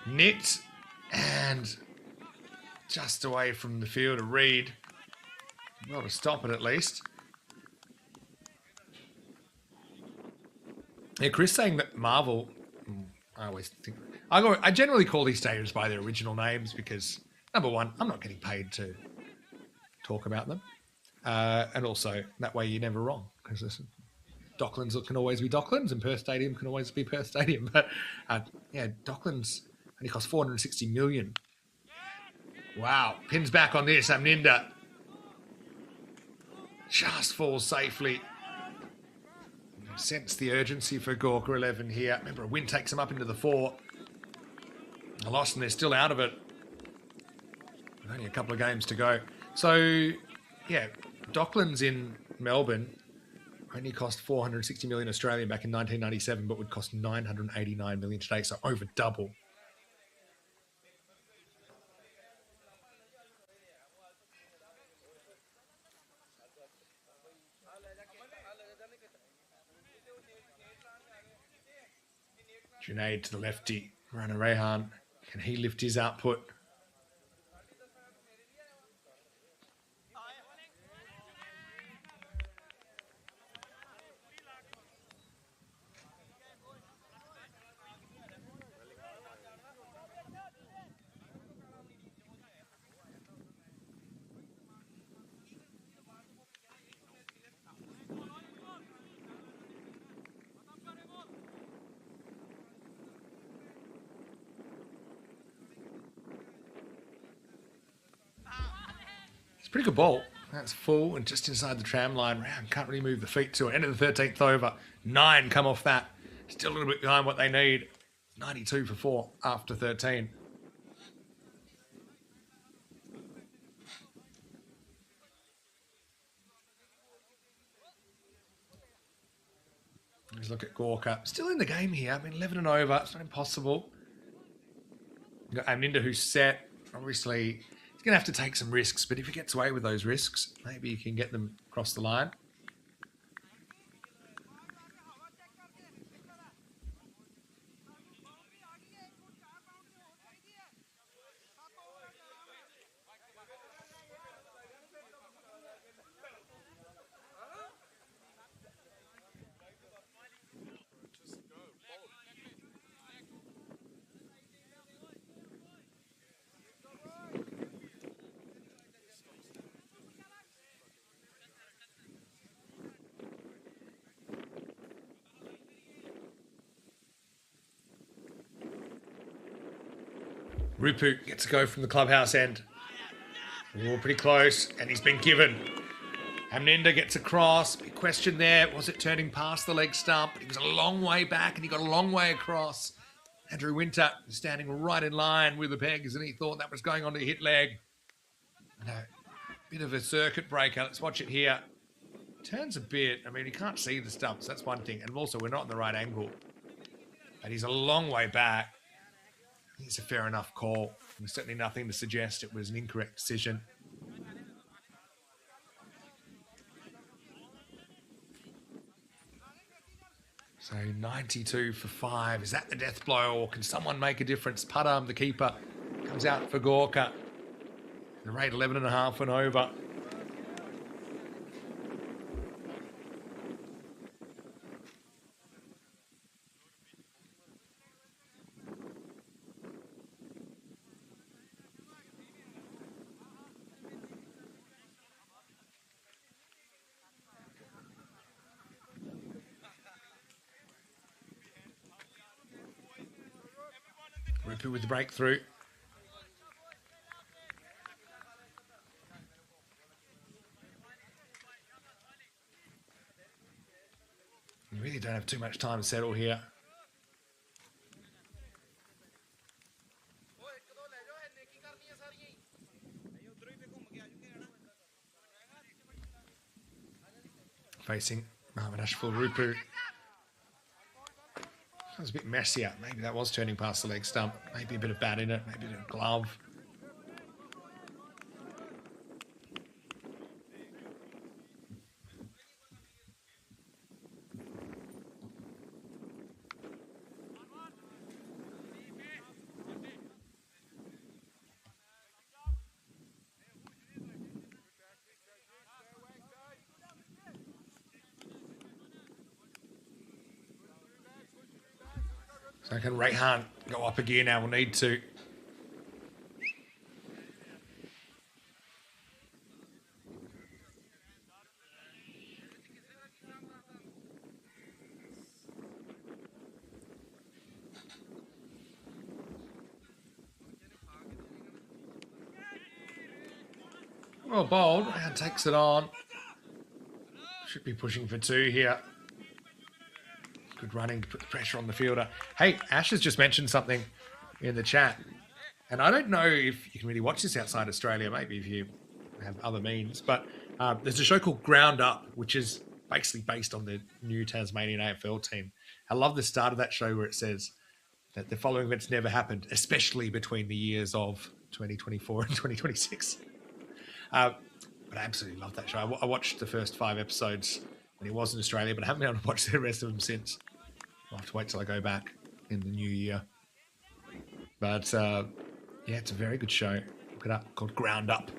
Nicked and just away from the field to Reed. Well, to stop it at least. Yeah, Chris saying that Marvel... I always think... I generally call these stadiums by their original names because, number one, I'm not getting paid to talk about them. And also, that way you're never wrong because Docklands can always be Docklands and Perth Stadium can always be Perth Stadium. But, yeah, Docklands only cost $460 million. Wow. Pins back on this. Amninder just falls safely. Sense the urgency for Gorka 11 here. Remember, a win takes them up into the 4. A loss and they're still out of it. Only a couple of games to go. So, yeah, Docklands in Melbourne only cost 460 million Australian back in 1997, but would cost 989 million today, so over double. Junaid to the lefty. Rana Rehan. Can he lift his output? It's a pretty good ball. That's full and just inside the tram line. Round can't really move the feet to it. End of the 13th over. 9 come off that. Still a little bit behind what they need. 92 for 4 after 13. Let's look at Gorka. Still in the game here. I mean, 11 and over. It's not impossible. You've got Amninder who's set. Obviously... Going to have to take some risks, but if he gets away with those risks, maybe you can get them across the line. Rupu gets a go from the clubhouse end. Oh, pretty close, and he's been given. Hamninda gets across. Big question there. Was it turning past the leg stump? He was a long way back and he got a long way across. Andrew Winter standing right in line with the pegs and he thought that was going on to hit leg. And a bit of a circuit breaker. Let's watch it here. Turns a bit. I mean, you can't see the stumps. That's one thing. And also, we're not in the right angle. But he's a long way back. It's a fair enough call. There's certainly nothing to suggest it was an incorrect decision. So 92 for 5. Is that the death blow or can someone make a difference? Padam, the keeper, comes out for Gorka. The rate 11.5 and over. Rupu with the breakthrough. You really don't have too much time to settle here. Facing Mohamed Ashful Rupu. That was a bit messier. Maybe that was turning past the leg stump. Maybe a bit of bat in it. Maybe a bit of glove. So can Rayhan go up a gear now? We'll need to. Well bowled. Rayhan takes it on. Should be pushing for 2 here. Good running to put the pressure on the fielder. Hey, Ash has just mentioned something in the chat. And I don't know if you can really watch this outside Australia, maybe if you have other means. But there's a show called Ground Up, which is basically based on the new Tasmanian AFL team. I love the start of that show where it says that the following events never happened, especially between the years of 2024 and 2026. But I absolutely love that show. I watched the first 5 episodes when he was in Australia, but I haven't been able to watch the rest of them since. I'll have to wait till I go back in the new year. But, yeah, it's a very good show. Look it up, called Ground Up.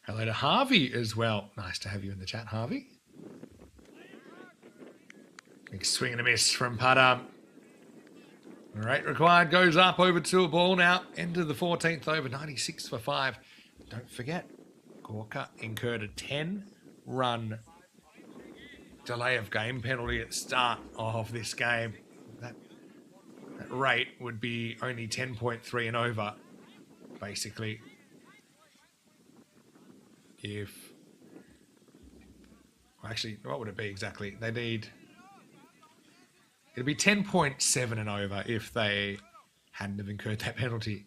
Hello to Harvey as well. Nice to have you in the chat, Harvey. Big swing and a miss from Padam. Rate required goes up over to a ball now. End of the 14th over, 96 for 5. Don't forget, Gorka incurred a 10-run delay of game penalty at the start of this game. That rate would be only 10.3 and over, basically. If... Well, actually, what would it be exactly? They need... It'd be 10.7 and over if they hadn't have incurred that penalty.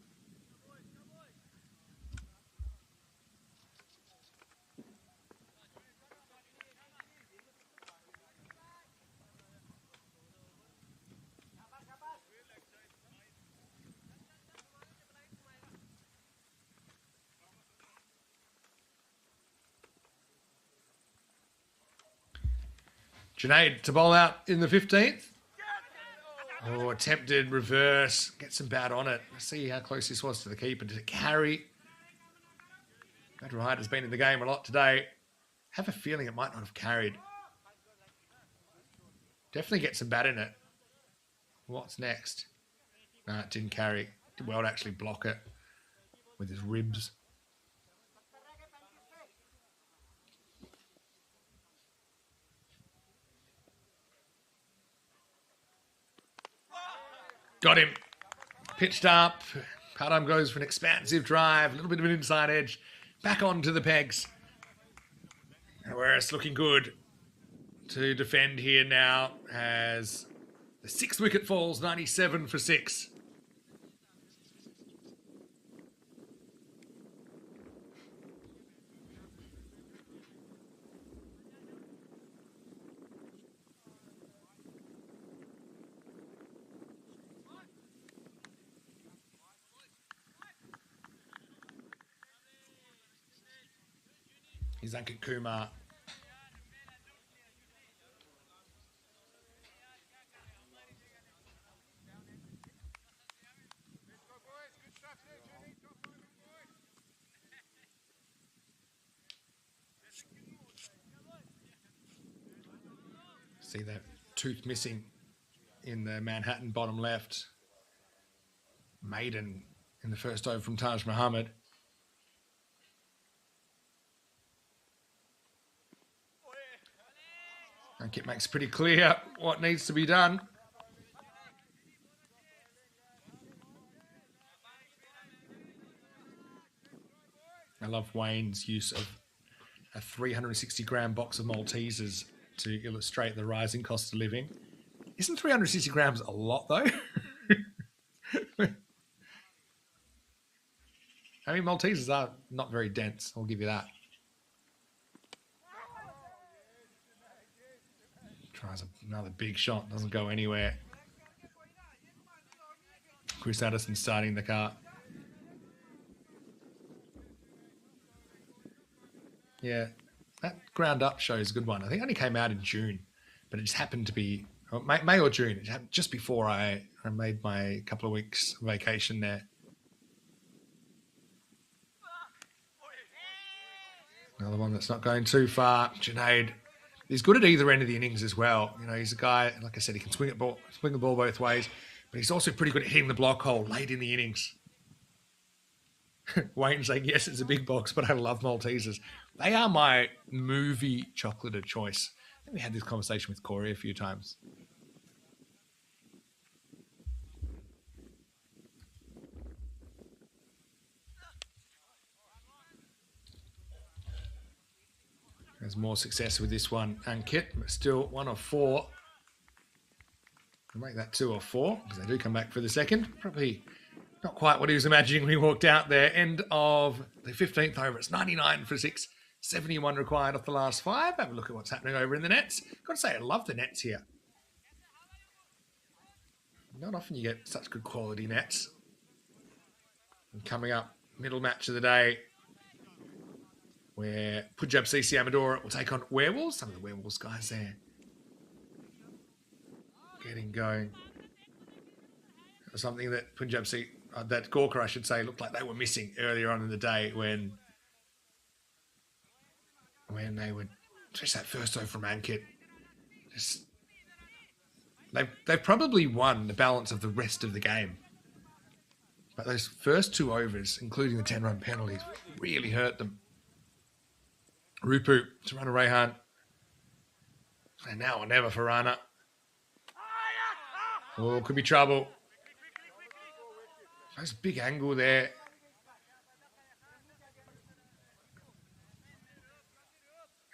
Junaid to bowl out in the 15th. Oh, attempted reverse. Get some bat on it. Let's see how close this was to the keeper. Did it carry? Brad Wright has been in the game a lot today. I have a feeling it might not have carried. Definitely get some bat in it. What's next? No, it didn't carry. Did well to actually block it with his ribs. Got him. Pitched up. Padam goes for an expansive drive. A little bit of an inside edge. Back onto the pegs. Whereas looking good to defend here now as the 6th wicket falls, 97 for 6. Here's Ankit Kumar. See that tooth missing in the Manhattan bottom left. Maiden in the first over from Taj Muhammad. Ankit makes pretty clear what needs to be done. I love Wayne's use of a 360-gram box of Maltesers to illustrate the rising cost of living. Isn't 360 grams a lot, though? I mean, Maltesers are not very dense, I'll give you that. Tries another big shot, doesn't go anywhere. Chris Addison starting the car. Yeah, that ground up show is a good one. I think it only came out in June, but it just happened to be May or June. It happened just before I made my couple of weeks vacation there. Another one that's not going too far. Junaid. He's good at either end of the innings as well. You know, he's a guy, like I said, he can swing the ball both ways, but he's also pretty good at hitting the block hole late in the innings. Wayne saying, yes, it's a big box, but I love Maltesers. They are my movie chocolate of choice. I think we had this conversation with Corey a few times. There's more success with this one. Ankit, but still 1 of 4. We'll make that 2 of 4 because they do come back for the second. Probably not quite what he was imagining when he walked out there. End of the 15th over. It's 99 for 6. 71 required off the last 5. Have a look at what's happening over in the nets. Got to say, I love the nets here. Not often you get such good quality nets. And coming up, middle match of the day, where Punjab CC Amadora will take on Werewolves. Some of the Werewolves guys there getting going. Something that Punjab CC, that Gorka, I should say, looked like they were missing earlier on in the day when they would, especially that first over from Ankit. They've probably won the balance of the rest of the game. But those first 2 overs, including the 10-run penalties, really hurt them. Rupu to Rana Rehan. And now or never for Rana. Oh, could be trouble. Nice big angle there.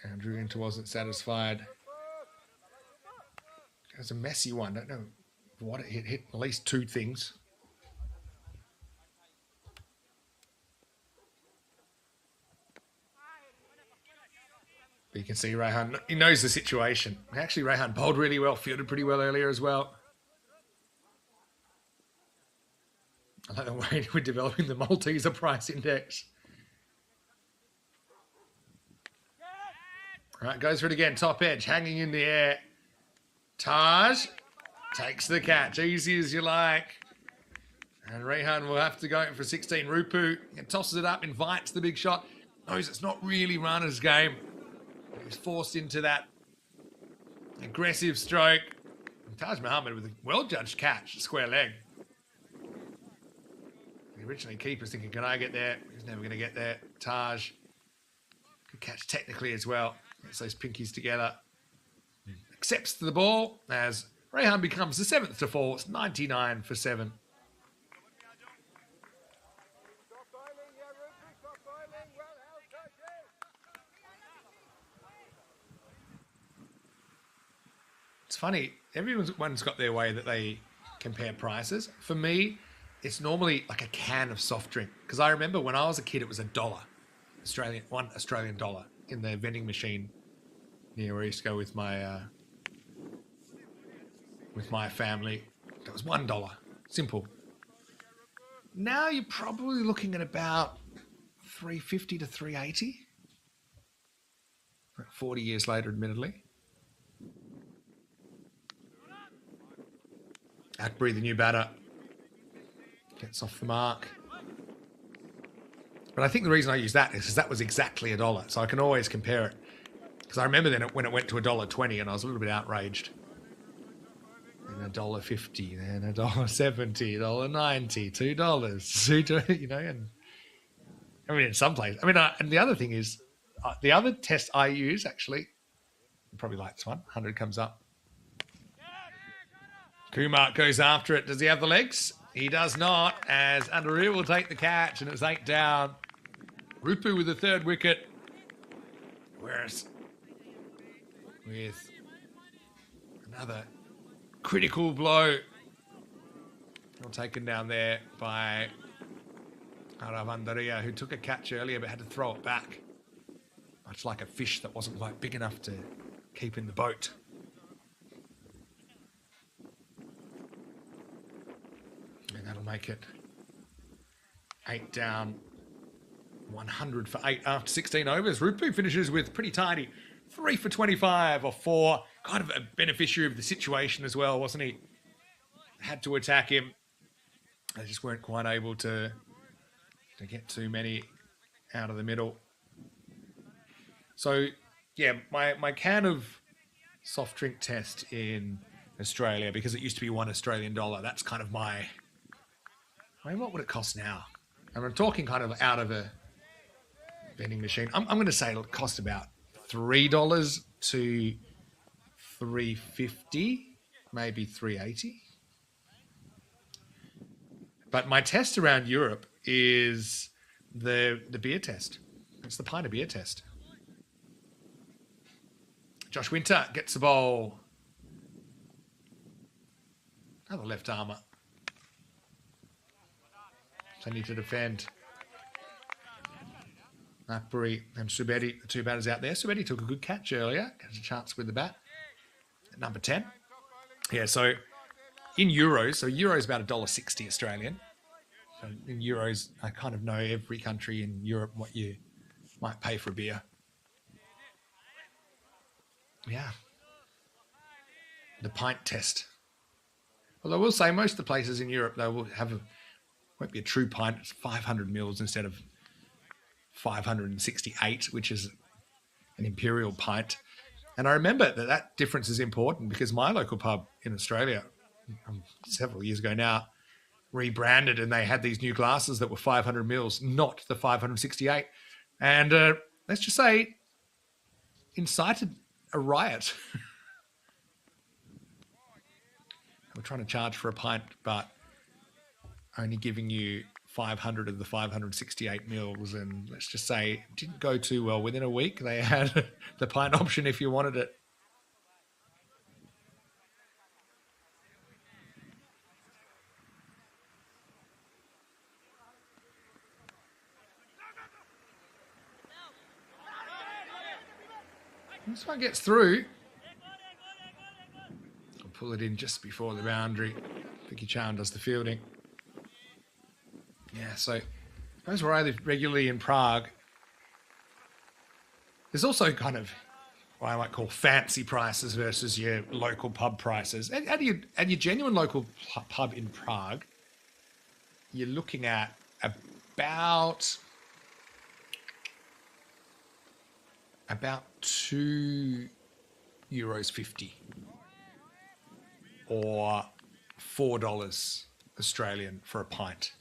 Andrew Inter wasn't satisfied. It was a messy one. Don't know what it hit. Hit at least 2 things. But you can see Rehan, he knows the situation. Actually, Rehan bowled really well, fielded pretty well earlier as well. I like the way we're developing the Malteser price index. All right, goes for it again. Top edge, hanging in the air. Taj takes the catch, easy as you like. And Rehan will have to go for 16. Rupu tosses it up, invites the big shot. Knows it's not really Rana's game. He's forced into that aggressive stroke. And Taj Muhammad with a well-judged catch, square leg. The originally keeper's thinking, can I get there? He's never going to get there. Taj, good catch technically as well. Gets those pinkies together. Accepts the ball as Rehan becomes the 7th to fall. It's 99 for 7. It's funny. Everyone's got their way that they compare prices. For me, it's normally like a can of soft drink. Because I remember when I was a kid, it was $1. $1 Australian dollar in the vending machine near where I used to go with my family. It was $1. Simple. Now you're probably looking at about $3.50 to $3.80. 40 years later, admittedly. Akbury, the new batter, gets off the mark. But I think the reason I use that is because that was exactly $1. So I can always compare it. Because I remember then when it went to $1.20 and I was a little bit outraged. And $1.50, then $1.70, $1.90, $2, you know. And I mean, in some places. I mean, and the other thing is, the other test I use, actually, you probably like this one. 100 comes up. Kumar goes after it. Does he have the legs? He does not, as Andaru will take the catch, and it's 8 down. Rupu with the 3rd wicket. Whereas with another critical blow, all taken down there by Aravandaria, who took a catch earlier but had to throw it back. Much like a fish that wasn't quite big enough to keep in the boat. And that'll make it 8 down, 100 for 8 after 16 overs. Rupu finishes with pretty tidy 3 for 25 or 4. Kind of a beneficiary of the situation as well, wasn't he? Had to attack him. They just weren't quite able to get too many out of the middle. So, yeah, my can of soft drink test in Australia, because it used to be $1 Australian dollar, that's kind of my... I mean, what would it cost now? And I'm talking kind of out of a vending machine. I'm going to say it'll cost about $3 to $3.50, maybe $3.80. But my test around Europe is the beer test. It's the pint of beer test. Josh Winter gets the bowl. Another left armour. Plenty to defend. Akbury and Subedi, the 2 batters out there. Subedi took a good catch earlier. Has a chance with the bat. At number 10. Yeah, so in euros, so euros about $1.60 Australian. So in euros, I kind of know every country in Europe what you might pay for a beer. Yeah. The pint test. Well, I will say most of the places in Europe, they will have won't be a true pint. It's 500 mils instead of 568, which is an imperial pint. And I remember that difference is important because my local pub in Australia, several years ago now, rebranded and they had these new glasses that were 500 mils, not the 568. And let's just say, incited a riot. We're trying to charge for a pint, but only giving you 500 of the 568 mils, and let's just say it didn't go too well. Within a week, they had the pint option if you wanted it. This one gets through. I'll pull it in just before the boundary. Vicky Chan does the fielding. Yeah, so those where I live regularly in Prague, there's also kind of what I might call fancy prices versus your local pub prices. At your genuine local pub in Prague, you're looking at about €2.50 or $4 Australian for a pint,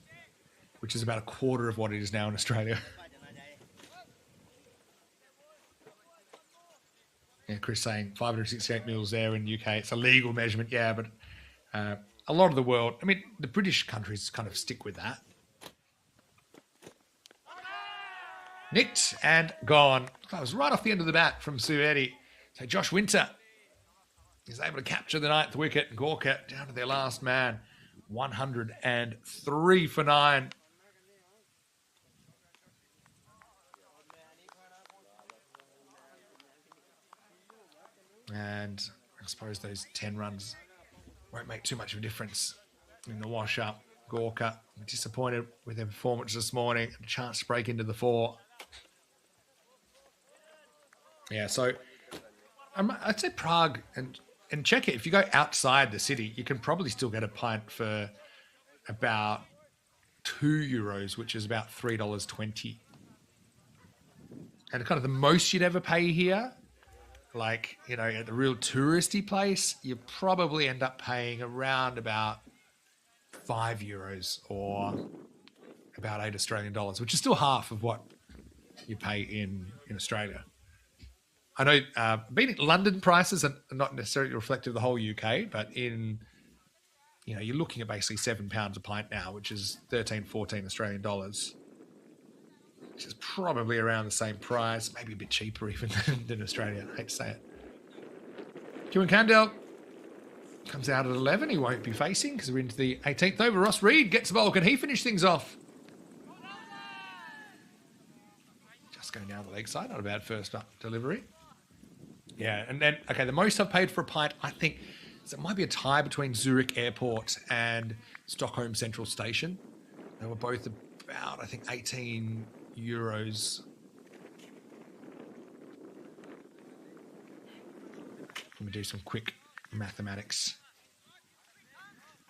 which is about a quarter of what it is now in Australia. Yeah, Chris saying 568 mils there in UK. It's a legal measurement, yeah, but a lot of the world, I mean, the British countries kind of stick with that. Nicked and gone. That was right off the end of the bat from Sueti. So Josh Winter is able to capture the 9th wicket. Gorka down to their last man. 103 for 9. And I suppose those 10 runs won't make too much of a difference in the wash-up. Gorka disappointed with their performance this morning. A chance to break into the 4. Yeah, so I'd say Prague and check it. If you go outside the city, you can probably still get a pint for about €2, which is about $3.20. And kind of the most you'd ever pay here, like, you know, at the real touristy place, you probably end up paying around about €5 or about $8 Australian, which is still half of what you pay in Australia. I know London prices are not necessarily reflective of the whole UK, but you're looking at basically £7 a pint now, which is 13, 14 Australian dollars, which is probably around the same price, maybe a bit cheaper even than Australia. I hate to say it. Kieran Camdale comes out at 11. He won't be facing because we're into the 18th over. Ross Reed gets the ball. Can he finish things off? Just going down the leg side. Not a bad first up delivery. Yeah, and then, okay, the most I've paid for a pint, I think, it might be a tie between Zurich Airport and Stockholm Central Station. They were both about, I think, €18. Let me do some quick mathematics.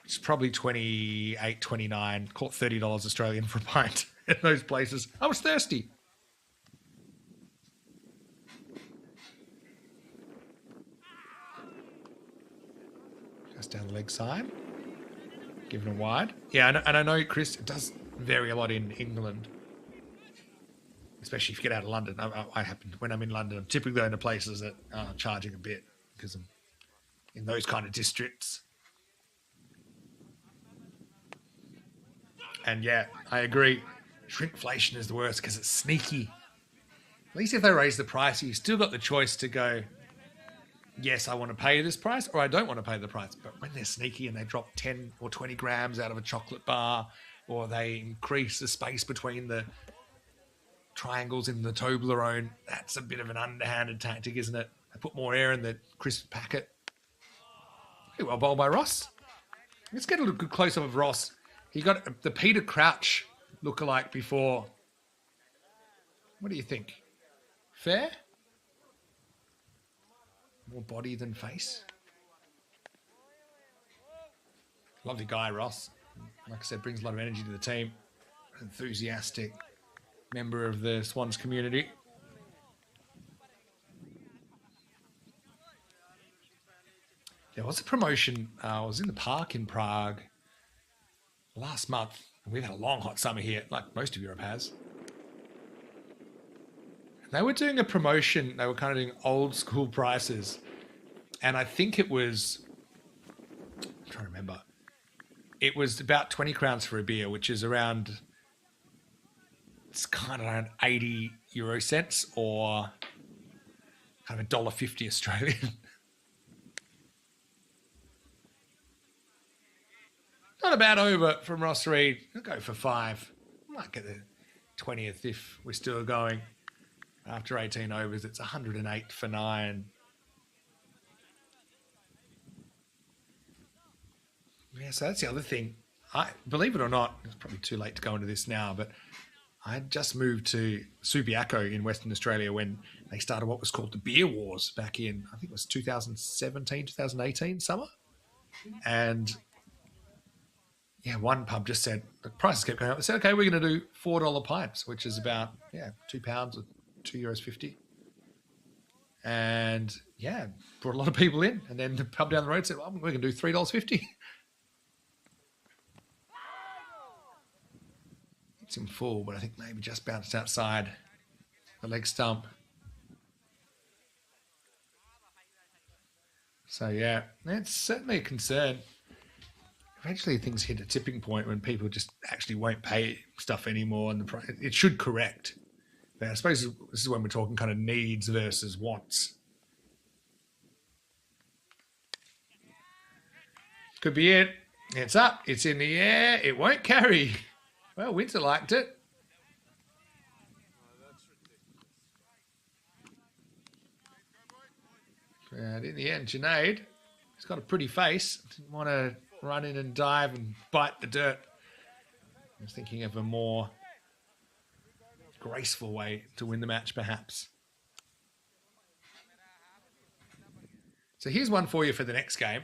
It's probably 28, 29, call it $30 Australian for a pint at those places. I was thirsty. Just down the leg side. Giving it wide. Yeah, and I know, Chris, it does vary a lot in England. Especially if you get out of London. I happen, when I'm in London, I'm typically going to places that are charging a bit because I'm in those kind of districts. And yeah, I agree. Shrinkflation is the worst because it's sneaky. At least if they raise the price, you've still got the choice to go, yes, I want to pay this price, or I don't want to pay the price. But when they're sneaky and they drop 10 or 20 grams out of a chocolate bar, or they increase the space between the triangles in the Toblerone, that's a bit of an underhanded tactic, isn't it? They put more air in the crisp packet. Pretty well bowled by Ross. Let's get a good close-up of Ross. He got the Peter Crouch lookalike before. What do you think? Fair? More body than face. Lovely guy, Ross. Like I said, brings a lot of energy to the team. Enthusiastic member of the Swans community. There was a promotion. I was in the park in Prague last month. We've had a long, hot summer here, like most of Europe has. They were doing a promotion. They were kind of doing old school prices. And I think it was, I'm trying to remember, it was about 20 crowns for a beer, which is around, it's kind of around 80 euro cents or kind of $1.50 Australian. Not a bad over from Ross Reed. I'll go for 5. Might get the 20th if we're still going. After 18 overs, it's 108 for 9. Yeah, so that's the other thing. Believe it or not, it's probably too late to go into this now, but I just moved to Subiaco in Western Australia when they started what was called the Beer Wars back in, I think it was 2017, 2018 summer. And yeah, one pub just said, the prices kept going up. They said, okay, we're going to do $4 pints, which is about, £2 or €2.50. And yeah, brought a lot of people in. And then the pub down the road said, well, we're going to do $3.50. It's in full, but I think maybe just bounced outside the leg stump. So, yeah, that's certainly a concern. Eventually things hit a tipping point when people just actually won't pay stuff anymore, and it should correct. But I suppose this is when we're talking kind of needs versus wants. Could be it. It's up. It's in the air. It won't carry. Well, Winter liked it. And in the end, Junaid, he's got a pretty face. Didn't want to run in and dive and bite the dirt. I was thinking of a more graceful way to win the match, perhaps. So here's one for you for the next game,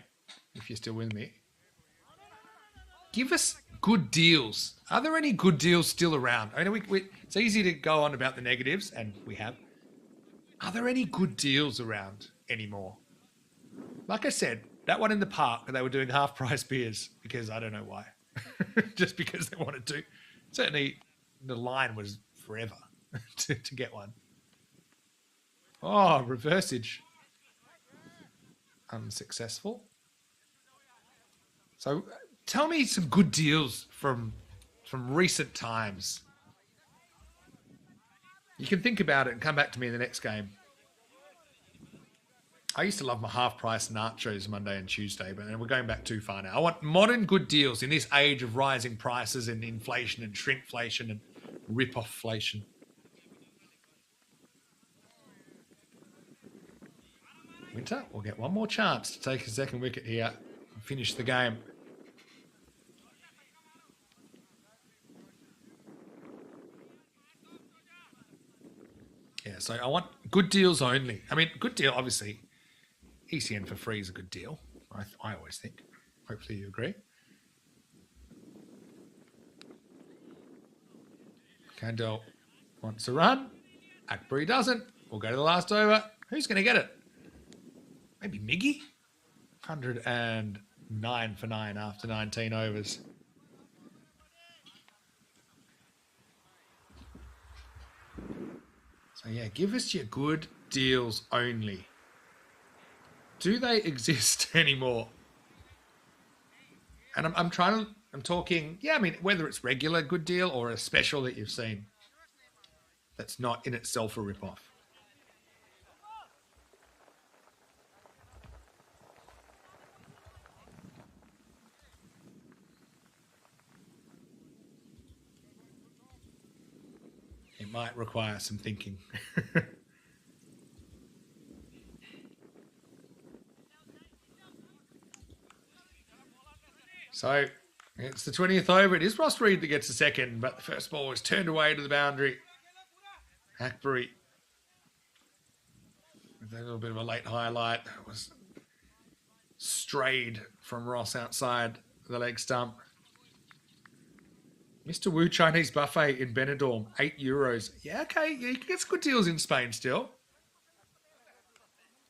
if you're still with me. Give us good deals. Are there any good deals still around? I know it's easy to go on about the negatives, and we have. Are there any good deals around anymore? Like I said, that one in the park, they were doing half-price beers because I don't know why. Just because they wanted to. Certainly, the line was forever to get one. Oh, reversage. Unsuccessful. So, tell me some good deals from recent times. You can think about it and come back to me in the next game. I used to love my half-price nachos Monday and Tuesday, but we're going back too far now. I want modern good deals in this age of rising prices and inflation and shrinkflation and rip-offlation. Winter will get one more chance to take a second wicket here and finish the game. Yeah, so I want good deals only. I mean, good deal, obviously. ECN for free is a good deal, I always think. Hopefully you agree. Kandel wants a run. Akbury doesn't. We'll go to the last over. Who's going to get it? Maybe Miggy? 109 for 9 after 19 overs. So, yeah, give us your good deals only. Do they exist anymore? And I'm talking, yeah, I mean, whether it's regular good deal or a special that you've seen that's not in itself a rip-off. It might require some thinking. So, it's the 20th over. It is Ross Reed that gets the second, but the first ball was turned away to the boundary. Hackbury, with a little bit of a late highlight, was strayed from Ross outside the leg stump. Mr. Wu Chinese Buffet in Benidorm, €8. Yeah, okay, yeah, you can get some good deals in Spain still.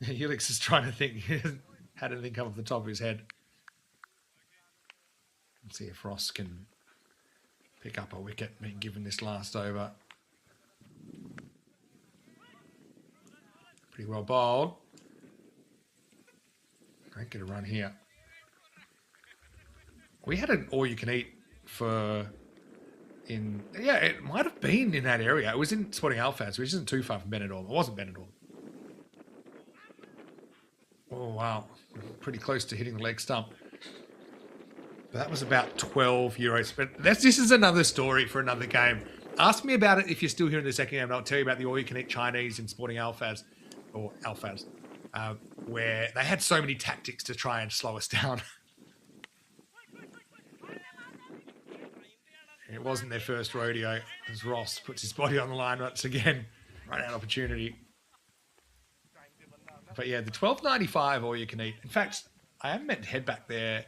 Helix is trying to think. He hasn't had anything come off the top of his head. Let's see if Ross can pick up a wicket, being given this last over. Pretty well bowled. Don't get a run here. We had an all-you-can-eat it might have been in that area. It was in Sporting Alphaz, which isn't too far from Benidorm. It wasn't Benidorm. Oh, wow. Pretty close to hitting the leg stump. But that was about €12. But this is another story for another game. Ask me about it if you're still here in the second game, and I'll tell you about the all-you-can-eat Chinese in Sporting Alphaz, where they had so many tactics to try and slow us down. It wasn't their first rodeo, as Ross puts his body on the line once again. Run out opportunity. But yeah, the $12.95 all you can eat. In fact, I haven't meant to head back there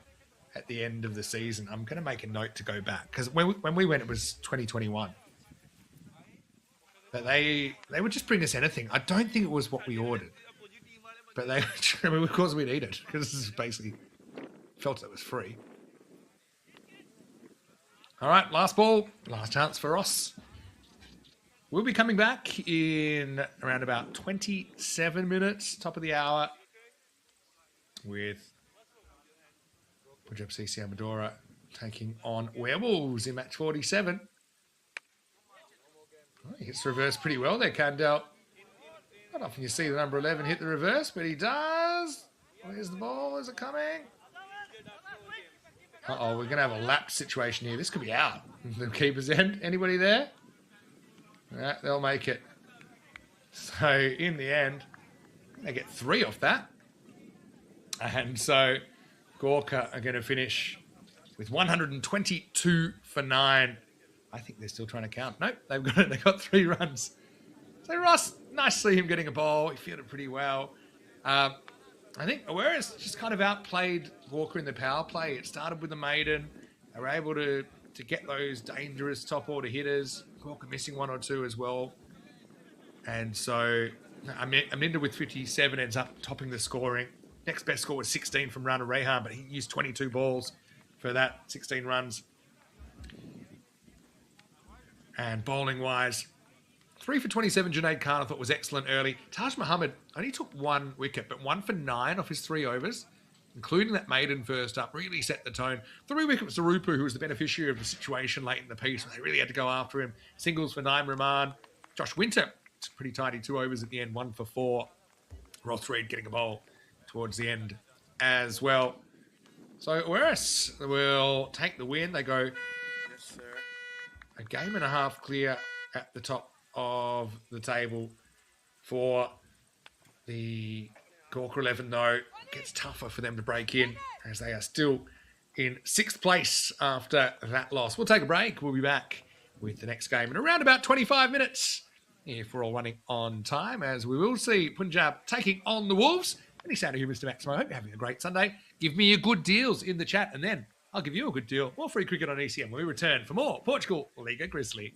at the end of the season. I'm going to make a note to go back, because when we went, it was 2021. But they would just bring us anything. I don't think it was what we ordered. But of course we'd eat it, because this is basically felt it was free. All right, last ball, last chance for Ross. We'll be coming back in around about 27 minutes, top of the hour. with Punjab CC Amadora taking on Werewolves in match 47. Oh, he hits the reverse pretty well there, Candell. Not often you see the number 11 hit the reverse, but he does. Where's the ball? Is it coming? Uh-oh, we're going to have a lap situation here. This could be out. The keeper's end. Anybody there? Yeah, they'll make it. So, in the end, they get 3 off that. And so, Gorka are going to finish with 122 for 9. I think they're still trying to count. Nope, they've got 3 runs. So, Ross, nice to see him getting a ball. He fielded pretty well. I think Aware's just kind of outplayed Walker in the power play. It started with the maiden. They were able to get those dangerous top order hitters. Walker missing 1 or 2 as well. And so Aminda with 57 ends up topping the scoring. Next best score was 16 from Rana Rehan, but he used 22 balls for that, 16 runs. And bowling-wise, 3 for 27, Junaid Khan I thought was excellent early. Taj Muhammad only took 1 wicket, but 1 for 9 off his 3 overs, including that maiden first up, really set the tone. 3 wickets to Rupu, who was the beneficiary of the situation late in the piece. They really had to go after him. Singles for 9, Rahman. Josh Winter, it's pretty tidy, 2 overs at the end, 1 for 4. Ross Reed getting a bowl towards the end as well. So Werris will take the win. They go a game and a half clear at the top of the table for the Gorka 11, though. It gets tougher for them to break in as they are still in 6th place after that loss. We'll take a break. We'll be back with the next game in around about 25 minutes if we're all running on time, as we will see Punjab taking on the Wolves. Any sound of you, Mr. Maximo? I hope you're having a great Sunday. Give me your good deals in the chat, and then I'll give you a good deal. More free cricket on ECN when we return for more Portugal Liga Grizzly.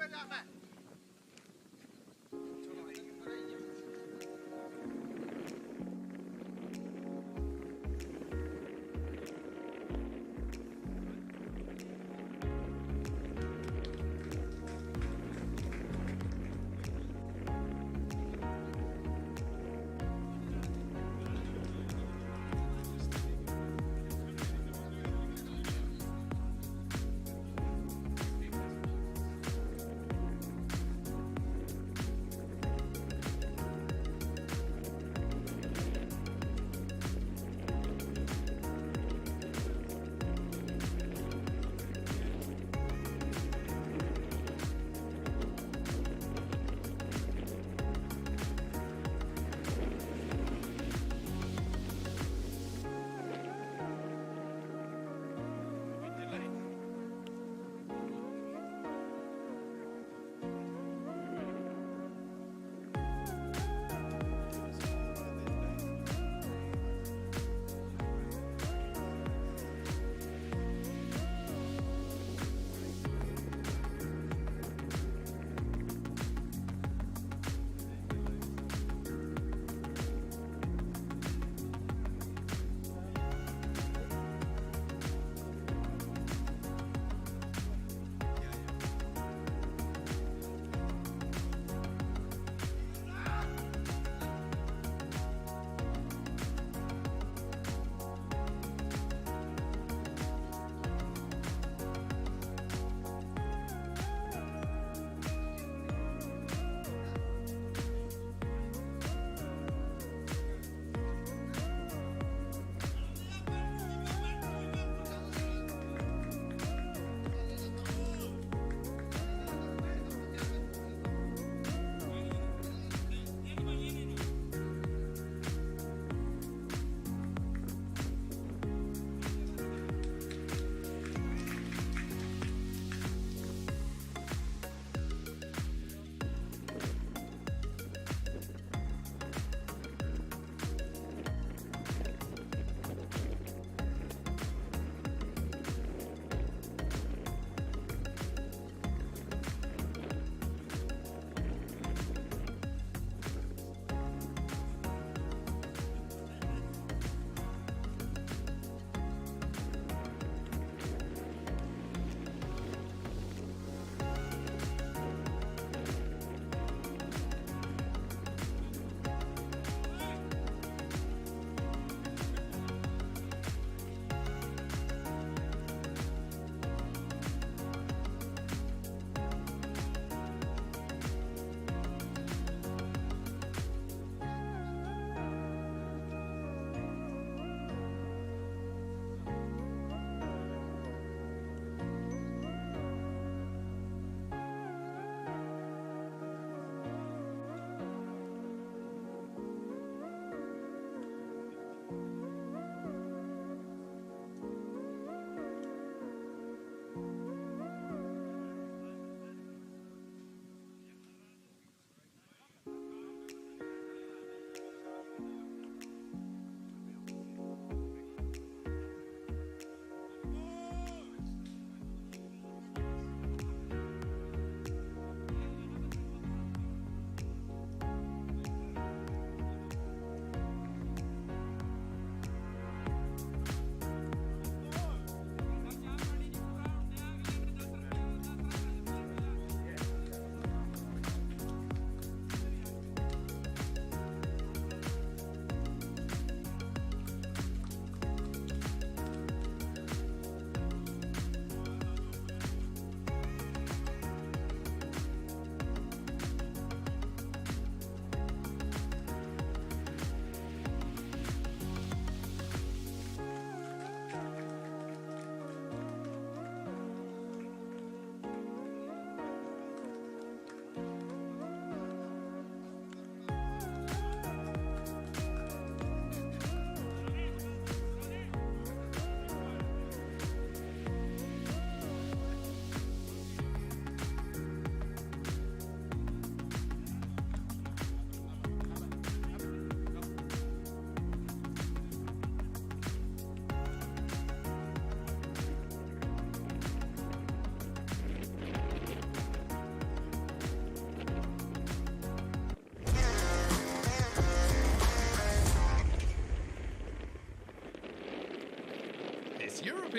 पे जाना है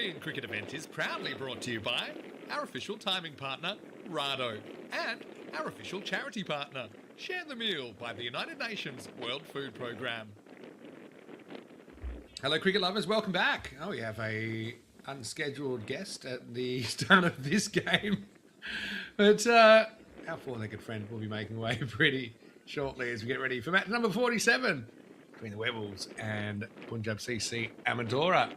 Australian cricket event is proudly brought to you by our official timing partner, Rado, and our official charity partner, Share the Meal by the United Nations World Food Programme. Hello, cricket lovers. Welcome back. Oh, we have a unscheduled guest at the start of this game. But our four-legged friend will be making way pretty shortly as we get ready for match number 47 between the Werewolves and Punjab CC Amadora.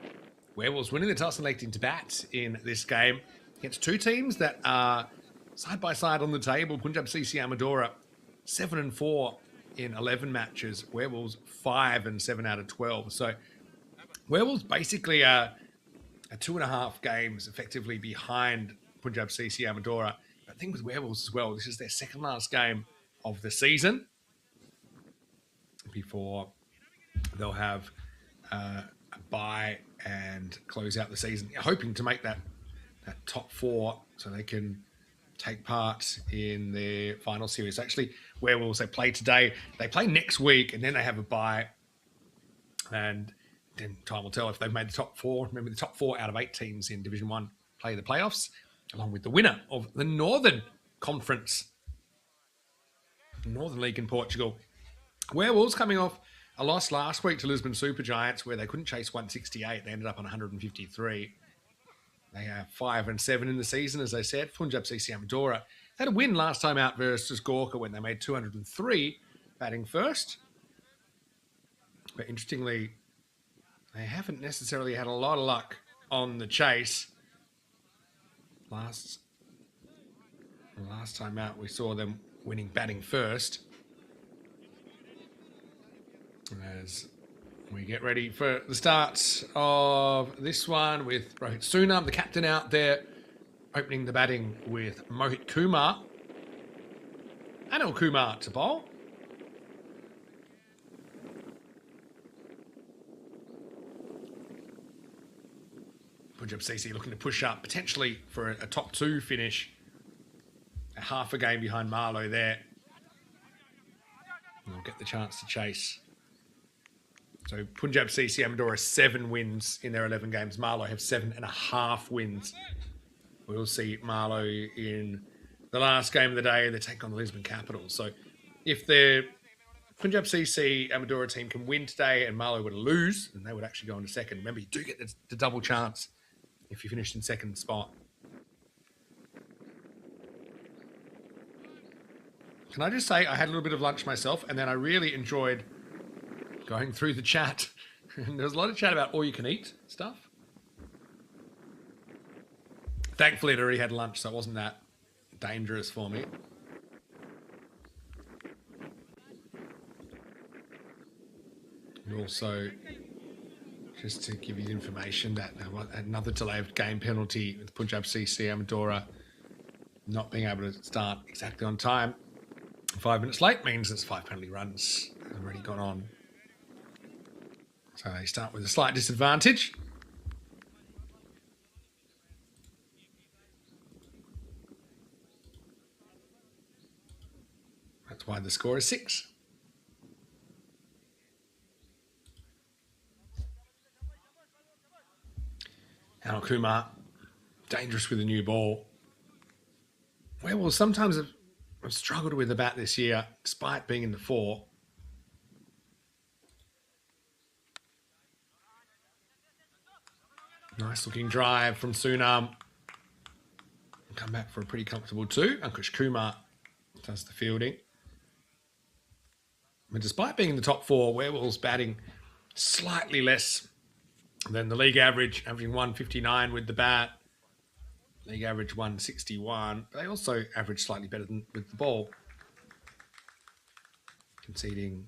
Werewolves winning the toss and electing to bat in this game against two teams that are side by side on the table. Punjab CC Amadora 7-4 in 11 matches. Werewolves 5-7 out of 12. So Werewolves basically are 2.5 games effectively behind Punjab CC Amadora. But I think with Werewolves as well, this is their second last game of the season before they'll have a bye and close out the season, hoping to make that top four so they can take part in their final series. Actually, Werewolves, they play today, they play next week, and then they have a bye. And then time will tell if they've made the top four. Remember, the top 4 out of 8 teams in Division 1 play the playoffs, along with the winner of the Northern Conference, Northern League in Portugal. Werewolves coming off a loss last week to Lisbon Supergiants, where they couldn't chase 168. They ended up on 153. They are 5-7 in the season, as I said. Punjab CC Amadora had a win last time out versus Gorka when they made 203, batting first. But interestingly, they haven't necessarily had a lot of luck on the chase. Last time out, we saw them winning batting first. As we get ready for the start of this one with Rohit Sunam, the captain, out there, opening the batting with Mohit Kumar. Anil Kumar to bowl. Punjab CC looking to push up, potentially for a top 2 finish. A half a game behind Marlow there. And they'll get the chance to chase. So Punjab CC Amadora 7 wins in their 11 games. Marlow have 7.5 wins. We'll see Marlow in the last game of the day. They take on the Lisbon Capitals. So if the Punjab CC Amadora team can win today and Marlow were to lose, then they would actually go into second. Remember, you do get the double chance if you finish in second spot. Can I just say I had a little bit of lunch myself, and then I really enjoyed going through the chat. And there was a lot of chat about all-you-can-eat stuff. Thankfully, I'd already had lunch, so it wasn't that dangerous for me. And also, just to give you information that another delayed game penalty with Punjab CC Amadora not being able to start exactly on time. 5 minutes late means there's 5 penalty runs have already gone on. So they start with a slight disadvantage. That's why the score is 6. Anil Kumar, dangerous with a new ball. Werewolves sometimes have struggled with the bat this year, despite being in the 4. Nice looking drive from Sunam. Come back for a pretty comfortable 2. Ankush Kumar does the fielding. But despite being in the top 4, Werewolves batting slightly less than the league average, averaging 159 with the bat. League average 161. But they also average slightly better than with the ball, conceding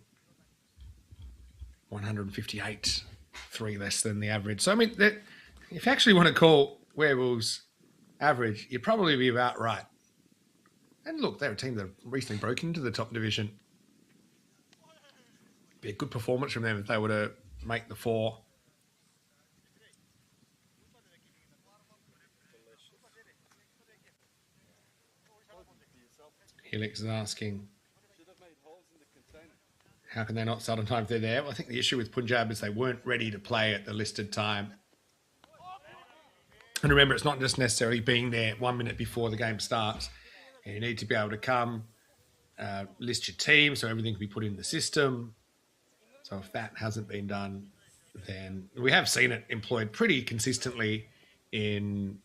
158, 3 less than the average. So, I mean, if you actually want to call Werewolves average, you'd probably be about right. And look, they're a team that recently broke into the top division. Be a good performance from them if they were to make the 4. Helix is asking, how can they not start on time if they're there? Well, I think the issue with Punjab is they weren't ready to play at the listed time. And remember, it's not just necessarily being there 1 minute before the game starts. You need to be able to come, list your team so everything can be put in the system. So if that hasn't been done, then we have seen it employed pretty consistently in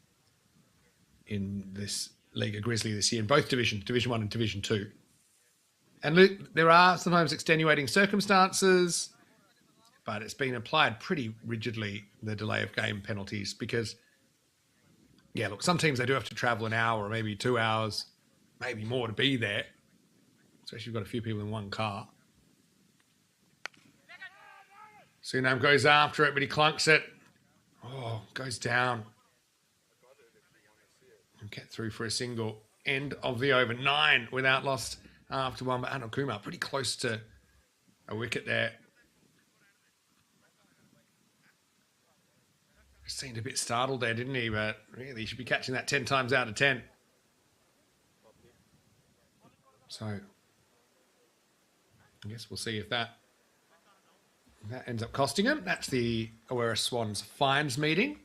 this Liga Grizzly this year in both divisions, Division 1 and Division 2. And there are sometimes extenuating circumstances, but it's been applied pretty rigidly, the delay of game penalties, because, yeah, look, some teams, they do have to travel an hour or maybe 2 hours, maybe more to be there, especially if you've got a few people in one car. Sunam goes after it, but he clunks it. Oh, goes down. And get through for a single. End of the over. 9 without lost after one. But Anil Kumar pretty close to a wicket there. Seemed a bit startled there, didn't he? But really, he should be catching that 10 times out of 10. So, I guess we'll see if that ends up costing him. That's the Awera Swans fines meeting.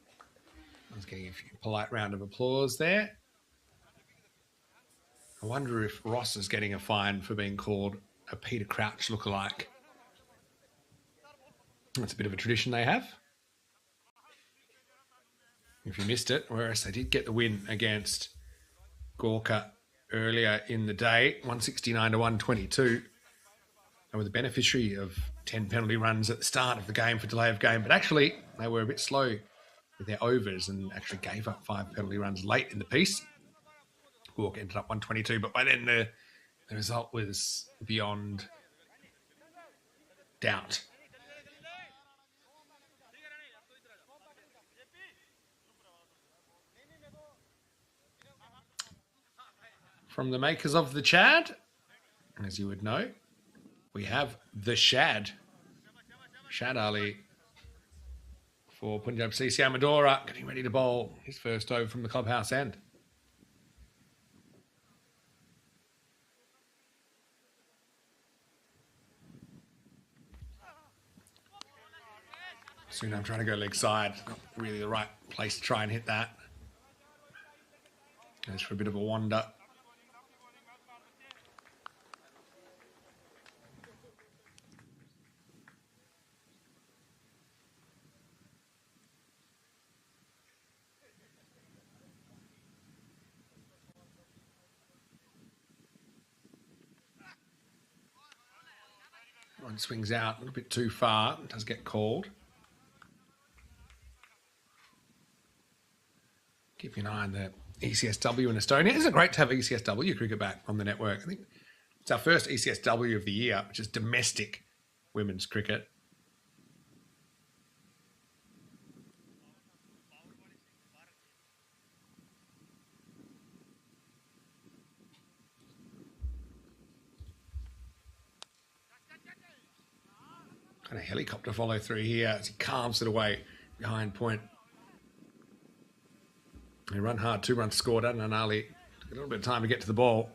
I was getting a polite round of applause there. I wonder if Ross is getting a fine for being called a Peter Crouch lookalike. That's a bit of a tradition they have. If you missed it, whereas they did get the win against Gorka earlier in the day, 169 to 122. They were the beneficiary of 10 penalty runs at the start of the game for delay of game, but actually they were a bit slow with their overs and actually gave up 5 penalty runs late in the piece. Gorka ended up 122, but by then the result was beyond doubt. From the makers of the Chad, as you would know, we have the Shad. Shad Ali for Punjab CC Amadora, getting ready to bowl his first over from the clubhouse end. Soon I'm trying to go leg side. Not really the right place to try and hit that. Goes for a bit of a wander. One swings out a little bit too far. It does get called. Keep an eye on the ECSW in Estonia. Isn't it great to have ECSW cricket back on the network? I think it's our first ECSW of the year, which is domestic women's cricket. Kind of helicopter follow through here as he carves it away behind point. They run hard, 2 runs scored. Adnan Ali took a little bit of time to get to the ball.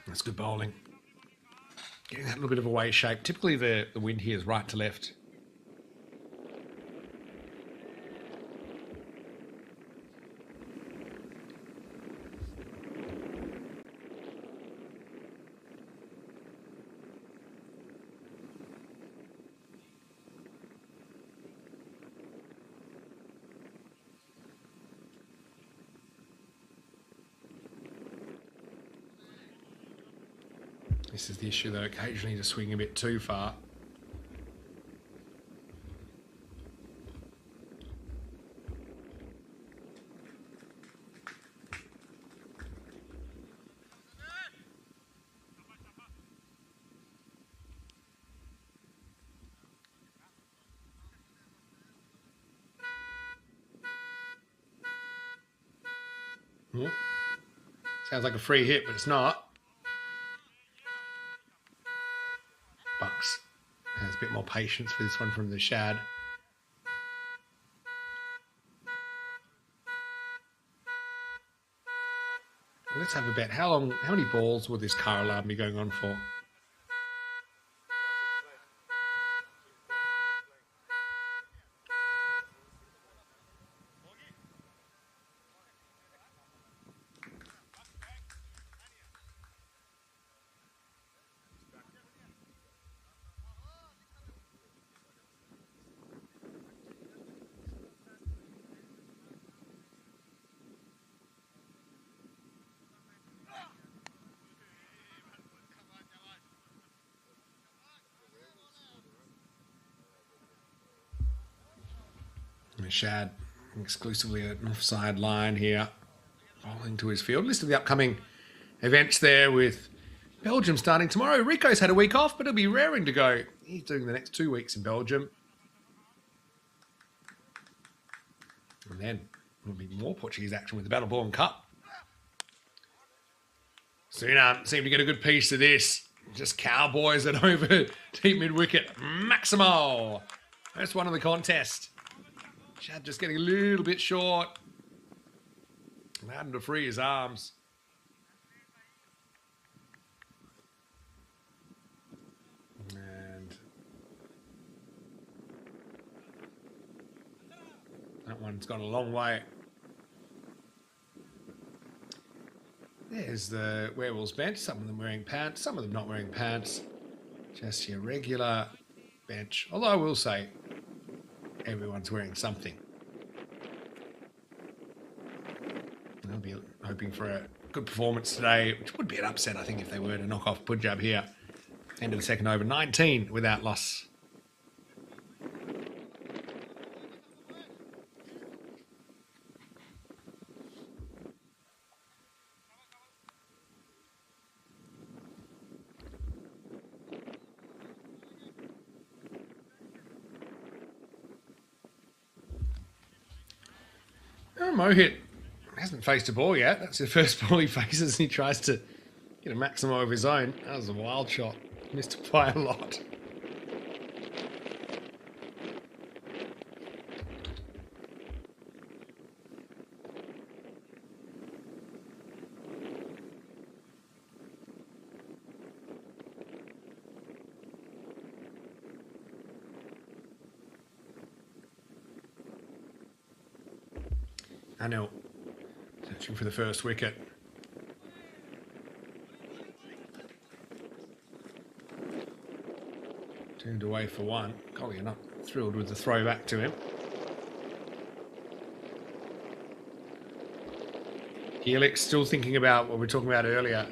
That's good bowling. Getting that little bit of a way shape. Typically the wind here is right to left. This is the issue, though, occasionally to swing a bit too far. Sounds like a free hit, but it's not. Bucks has a bit more patience for this one from the Shad. Let's have a bet. How many balls will this car alarm be going on for? Shad exclusively an offside line here. Bowling to his field. List of the upcoming events there with Belgium starting tomorrow. Rico's had a week off, but he'll be raring to go. He's doing the next 2 weeks in Belgium. And then there'll be more Portuguese action with the Battleborn Cup. Suna seemed to get a good piece of this. Just cowboys it over deep mid-wicket. Maximo. That's one of the contest. Shad just getting a little bit short. Allowed him to free his arms. And that one's gone a long way. There's the Werewolves bench. Some of them wearing pants, some of them not wearing pants. Just your regular bench. Although I will say, everyone's wearing something. They'll be hoping for a good performance today, which would be an upset, I think, if they were to knock off Punjab here. End of the second over, 19 without loss. Mohit hasn't faced a ball yet. That's the first ball he faces, and he tries to get a maximum of his own. That was a wild shot. Missed by a lot. Anil searching for the first wicket. Turned away for one. Collier not thrilled with the throw back to him. Helix still thinking about what we were talking about earlier,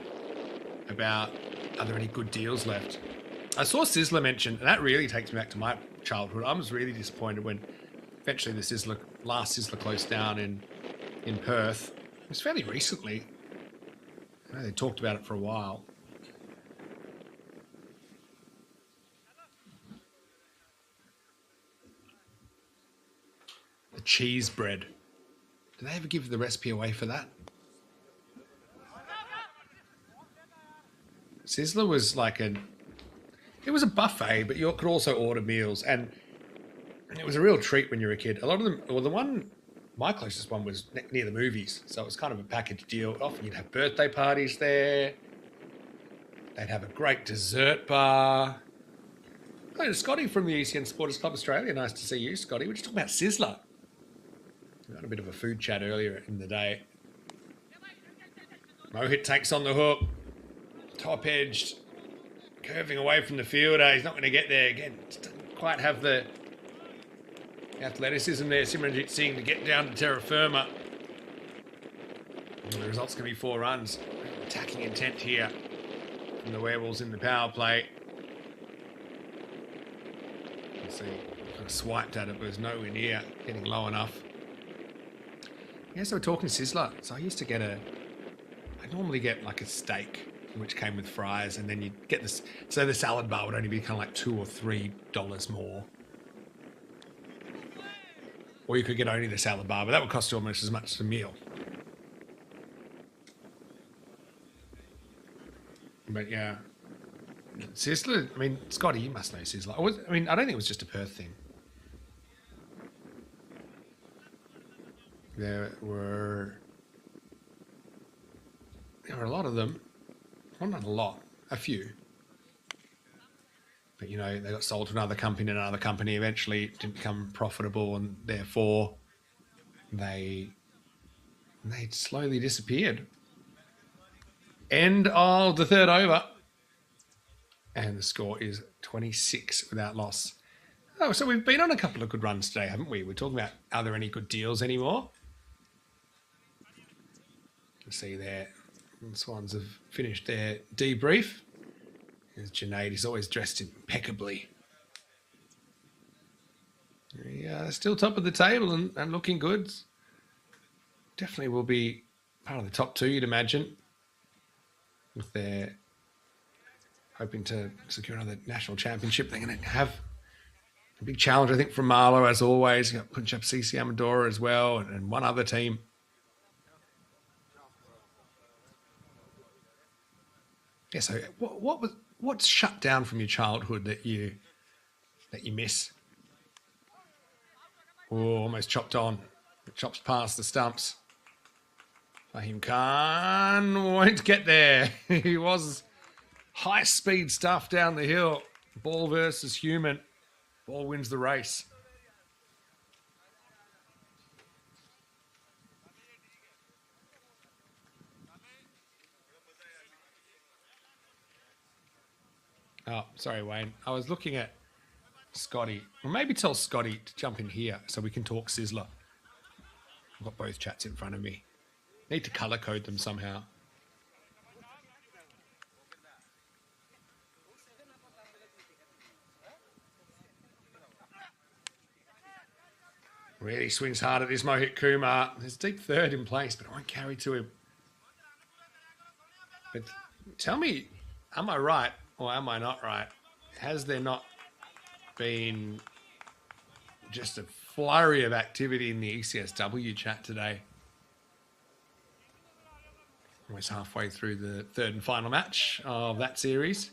about are there any good deals left. I saw Sizzler mentioned, and that really takes me back to my childhood. I was really disappointed when eventually the last Sizzler closed down in Perth. It was fairly recently. I know they talked about it for a while. The cheese bread. Did they ever give the recipe away for that? Sizzler was like it was a buffet, but you could also order meals, and it was a real treat when you were a kid. A lot of them, well, my closest one was near the movies, so it was kind of a package deal. Often you'd have birthday parties there. They'd have a great dessert bar. Hello to Scotty from the ECN Supporters Club Australia. Nice to see you, Scotty. We're just talking about Sizzler. We had a bit of a food chat earlier in the day. Mohit takes on the hook. Top edged. Curving away from the fielder. He's not going to get there again. Just doesn't quite have the athleticism there. Simranjit Singh to get down to terra firma. And the result's going to be 4 runs. Attacking intent here from the Werewolves in the power play. You see, kind of swiped at it, but it was nowhere near getting low enough. Yeah, so we're talking Sizzler. So I used to I normally get like a steak, which came with fries, and then you get this. So the salad bar would only be kind of like $2 or $3 more. Or you could get only the salad bar, but that would cost you almost as much as a meal. But yeah, Sizzler, I mean, Scotty, you must know Sizzler. I don't think it was just a Perth thing. There were a lot of them. Well, not a lot, a few. But, you know, they got sold to another company, and another company eventually didn't become profitable, and therefore they slowly disappeared. End of the third over. And the score is 26 without loss. Oh, so we've been on a couple of good runs today, haven't we? We're talking about, are there any good deals anymore? You can see there, the Swans have finished their debrief. As Junaid is always dressed impeccably. Yeah, still top of the table and looking good. Definitely will be part of the top two, you'd imagine. With their hoping to secure another national championship. They're going to have a big challenge, I think, from Marlow, as always. You've got Punjab CC Amadora as well, and one other team. Yeah, so what's shut down from your childhood that you miss? Oh, almost chopped on. It chops past the stumps. Fahim Khan won't get there. He was high-speed stuff down the hill. Ball versus human. Ball wins the race. Oh, sorry, Wayne. I was looking at Scotty. Or maybe tell Scotty to jump in here so we can talk Sizzler. I've got both chats in front of me. Need to colour code them somehow. Really swings hard at this Mohit Kumar. There's a deep third in place, but it won't carry to him. But tell me, am I right or am I not right? Has there not been just a flurry of activity in the ECSW chat today? Almost halfway through the third and final match of that series.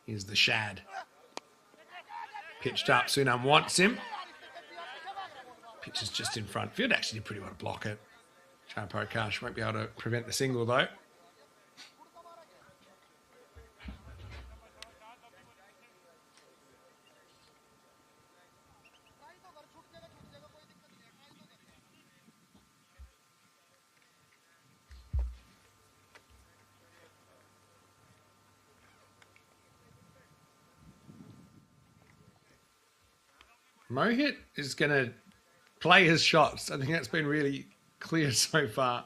Here's the Shad. Pitched up, Sunam wants him. Pitch is just in front. Field actually did pretty well to block it. Chapo Kash won't be able to prevent the single though. Mohit is going to play his shots. I think that's been really clear so far.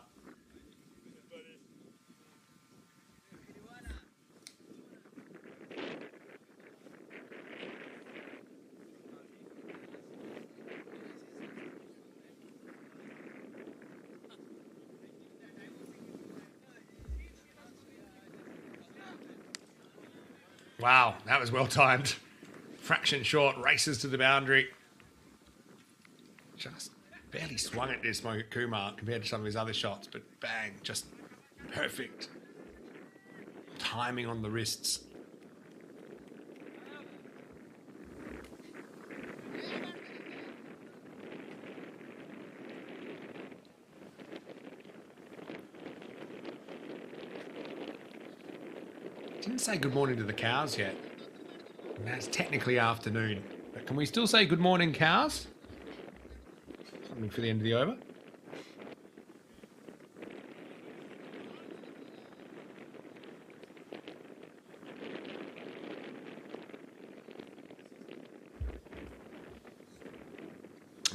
Wow, that was well timed. Fraction short, races to the boundary. Just barely swung at this Mohit Kumar compared to some of his other shots, but bang, just perfect timing on the wrists. Didn't say good morning to the cows yet. And that's technically afternoon. But can we still say good morning, cows? Something for the end of the over.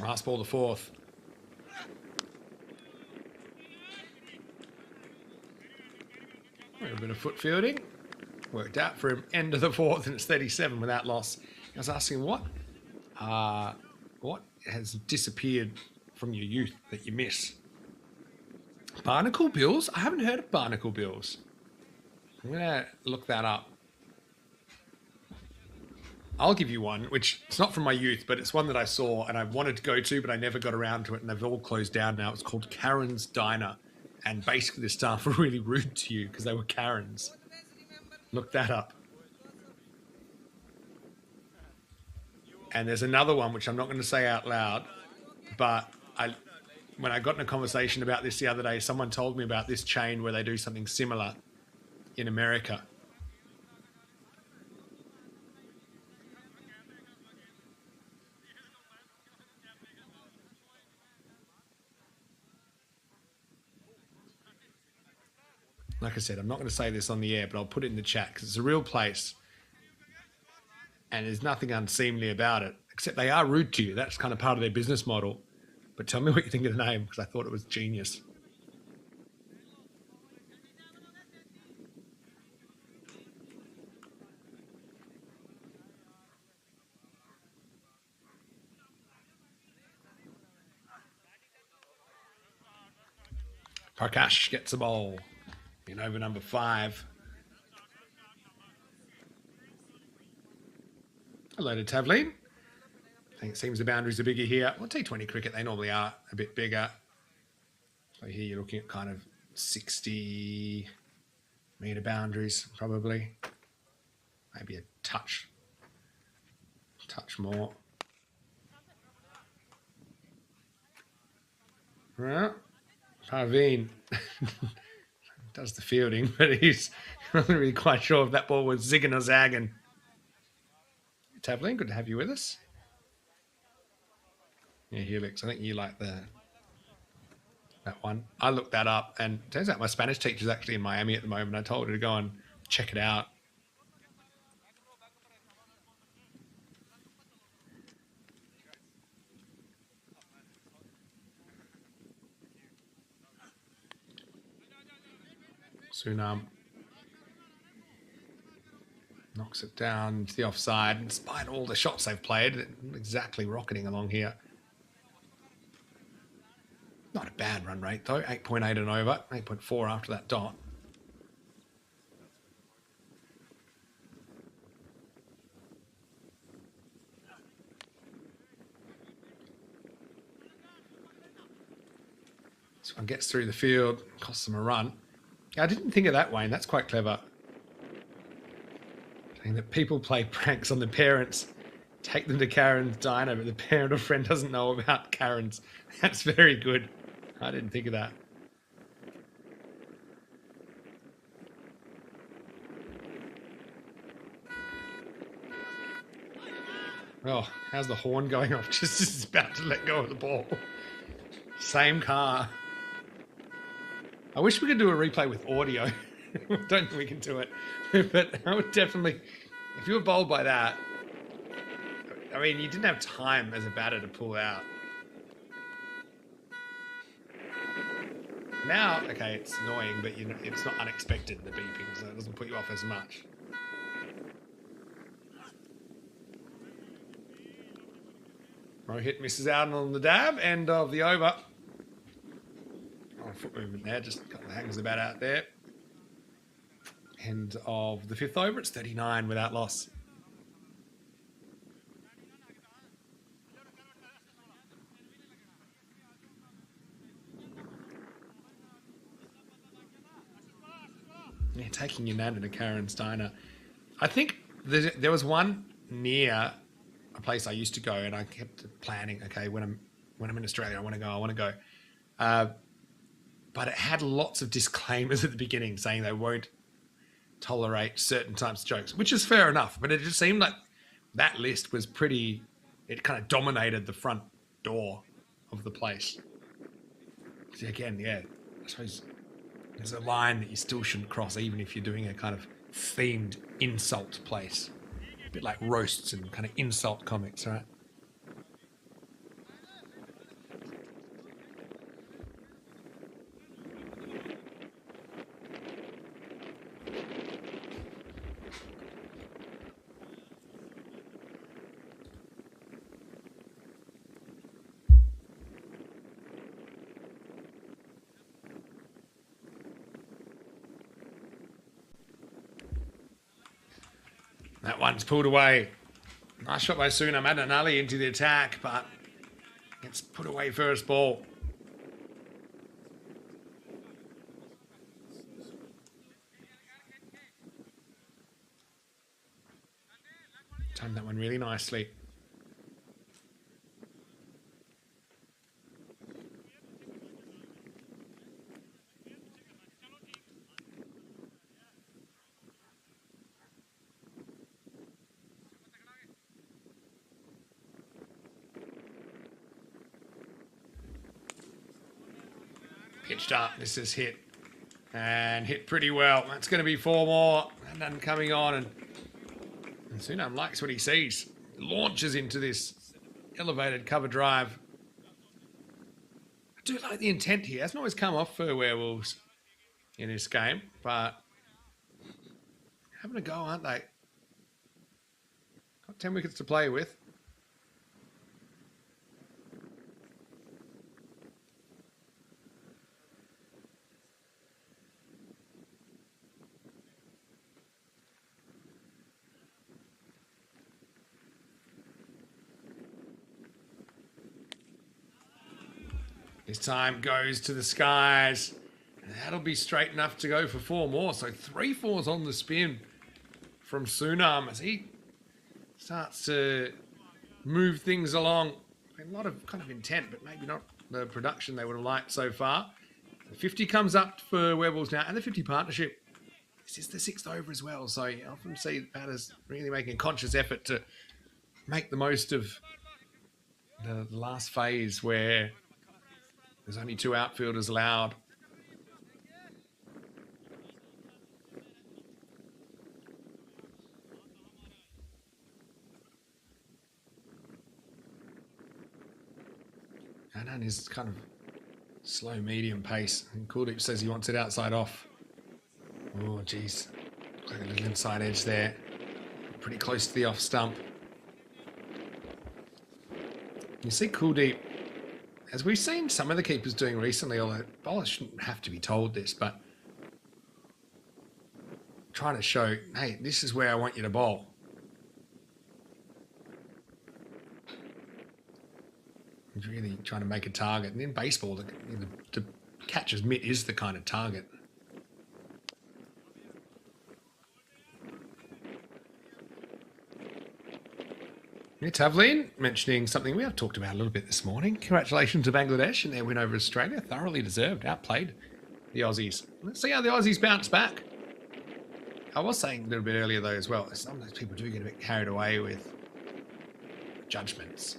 Last ball, the fourth. A bit of foot fielding. Worked out for him. End of the fourth, and it's 37 without loss. I was asking what has disappeared from your youth that you miss? Barnacle bills? I haven't heard of barnacle bills. I'm going to look that up. I'll give you one, which it's not from my youth, but it's one that I saw and I wanted to go to, but I never got around to it, and they've all closed down now. It's called Karen's Diner, And basically the staff were really rude to you because they were Karens. Look that up. And there's another one, which I'm not going to say out loud, but when I got in a conversation about this the other day, someone told me about this chain where they do something similar in America. Like I said, I'm not going to say this on the air, but I'll put it in the chat because it's a real place and there's nothing unseemly about it, except they are rude to you. That's kind of part of their business model. But tell me what you think of the name, because I thought it was genius. Prakash gets the ball in over number 5. Hello to Tavleen. I think it seems the boundaries are bigger here. Well, T20 cricket, they normally are a bit bigger. So here you're looking at kind of 60 metre boundaries, probably. Maybe a touch more. Well, Parveen does the fielding, but he's not really quite sure if that ball was zigging or zagging. Tavleen, good to have you with us. Yeah, Helix, I think you like that one. I looked that up, and it turns out my Spanish teacher's actually in Miami at the moment. I told her to go and check it out. Sunam knocks it down to the offside. Despite all the shots they've played, not exactly rocketing along here. Not a bad run rate, though. 8.8 and over. 8.4 after that dot. This one gets through the field, costs them a run. I didn't think of that, Wayne. That's quite clever. Saying that people play pranks on the parents, take them to Karen's diner, but the parent or friend doesn't know about Karen's. That's very good. I didn't think of that. Oh, how's the horn going off just as it's about to let go of the ball? Same car. I wish we could do a replay with audio. I don't think we can do it. But I would definitely, if you were bowled by that, I mean, you didn't have time as a batter to pull out. Now, okay, it's annoying, but you know, it's not unexpected, the beeping, so it doesn't put you off as much. Rohit misses out on the dab, end of the over. Oh, foot movement there, just a couple of hangs about out there. End of the 5th over, it's 39 without loss. Yeah, taking your nan to Karen's diner. I think there was one near a place I used to go, and I kept planning. Okay, when I'm in Australia, I want to go. But it had lots of disclaimers at the beginning saying they won't tolerate certain types of jokes, which is fair enough. But it just seemed like that list was pretty. It kind of dominated the front door of the place. So again, yeah, I suppose there's a line that you still shouldn't cross, even if you're doing a kind of themed insult place. A bit like roasts and kind of insult comics, right? That one's pulled away. Nice shot by Sunam Adanali into the attack, but gets put away first ball. timed that one really nicely. Pitched up. This is hit. And hit pretty well. That's going to be 4 more. And none coming on. And Sunam likes what he sees. Launches into this elevated cover drive. I do like the intent here. Hasn't always come off for Werewolves in this game. But having a go, aren't they? Got 10 wickets to play with. This time goes to the skies. That'll be straight enough to go for 4 more. So 3 fours on the spin from Sunam as he starts to move things along. A lot of kind of intent, but maybe not the production they would have liked so far. The 50 comes up for Werewolves now, and the 50 partnership. This is the 6th over as well, so you often see batters really making a conscious effort to make the most of the last phase where there's only 2 outfielders allowed. And his kind of slow medium pace. And Kuldeep says he wants it outside off. Oh, geez. Like a little inside edge there. Pretty close to the off stump. You see Kuldeep, as we've seen some of the keepers doing recently, although bowlers shouldn't have to be told this, but trying to show, hey, this is where I want you to bowl. He's really trying to make a target. And in baseball, the catcher's mitt is the kind of target. Tavleen mentioning something we have talked about a little bit this morning. Congratulations to Bangladesh and their win over Australia. Thoroughly deserved. Outplayed the Aussies. Let's see how the Aussies bounce back. I was saying a little bit earlier, though, as well, sometimes people do get a bit carried away with judgments.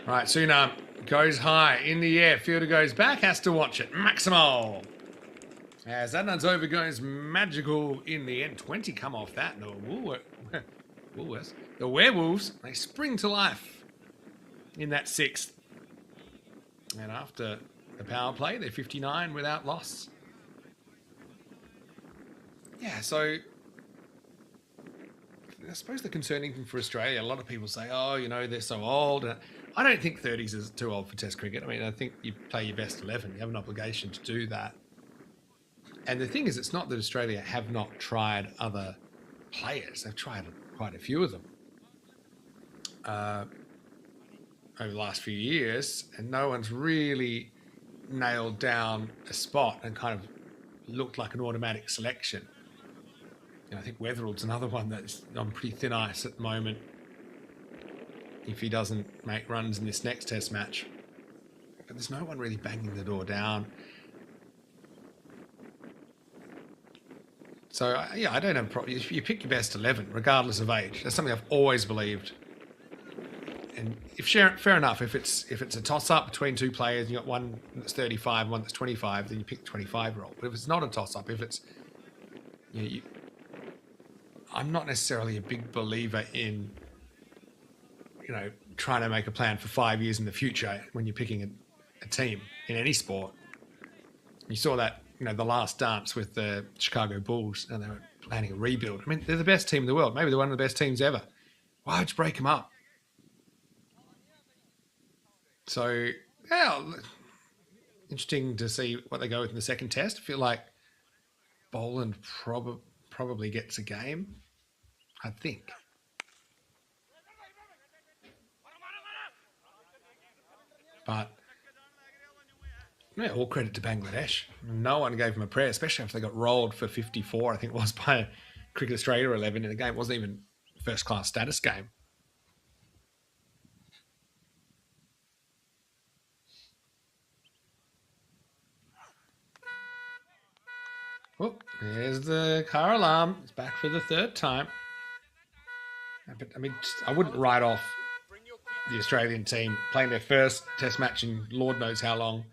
Right, Sunam goes high in the air. Fielder goes back, has to watch it. Maximal. As Adnan's over goes magical in the end. 20 come off that. No, Woolworths. The Werewolves, they spring to life in that 6th. And after the power play, they're 59 without loss. Yeah, so I suppose the concerning thing for Australia, a lot of people say, oh, you know, they're so old. I don't think 30s is too old for Test cricket. I mean, I think you play your best 11. You have an obligation to do that. And the thing is, it's not that Australia have not tried other players. They've tried quite a few of them over the last few years, and no one's really nailed down a spot and kind of looked like an automatic selection. You know, I think Weatherall's another one that's on pretty thin ice at the moment if he doesn't make runs in this next Test match. But there's no one really banging the door down. So, yeah, I don't have a problem. You pick your best 11, regardless of age. That's something I've always believed. And fair enough, if it's a toss-up between 2 players, and you've got one that's 35 and one that's 25, then you pick the 25-year-old. But if it's not a toss-up, if it's... I'm not necessarily a big believer in, you know, trying to make a plan for 5 years in the future when you're picking a team in any sport. You saw that, you know, the last dance with the Chicago Bulls, and they were planning a rebuild. I mean, they're the best team in the world. Maybe they're one of the best teams ever. Why would you break them up? So, yeah, interesting to see what they go with in the second Test. I feel like Boland probably gets a game, I think. But yeah, all credit to Bangladesh. No one gave them a prayer, especially after they got rolled for 54, I think it was, by Cricket Australia 11 in the game. It wasn't even first-class status game. Oh, there's the car alarm. It's back for the third time. But, I mean, I wouldn't write off the Australian team playing their first test match in Lord knows how long.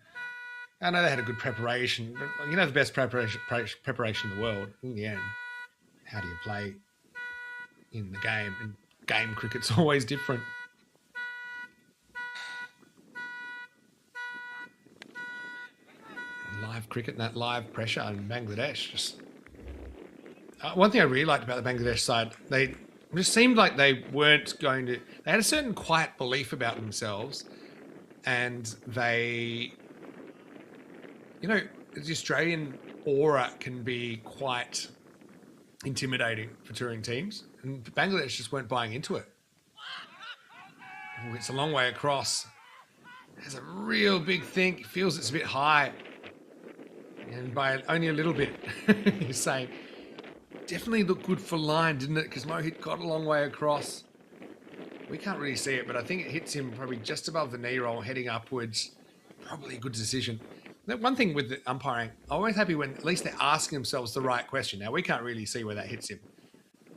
I know they had a good preparation, but you know the best preparation in the world, in the end, how do you play in the game? And game cricket's always different. Live cricket and that live pressure in Bangladesh. Just one thing I really liked about the Bangladesh side, they just seemed like they weren't going to. They had a certain quiet belief about themselves, and they, you know, the Australian aura can be quite intimidating for touring teams, and Bangladesh just weren't buying into it. Oh, it's a long way across. Has a real big think. Feels it's a bit high. And by only a little bit, he's saying, definitely looked good for line, didn't it? Because Mohit got a long way across. We can't really see it, but I think it hits him probably just above the knee roll, heading upwards. Probably a good decision. Now, one thing with the umpiring, I'm always happy when at least they're asking themselves the right question. Now, we can't really see where that hits him.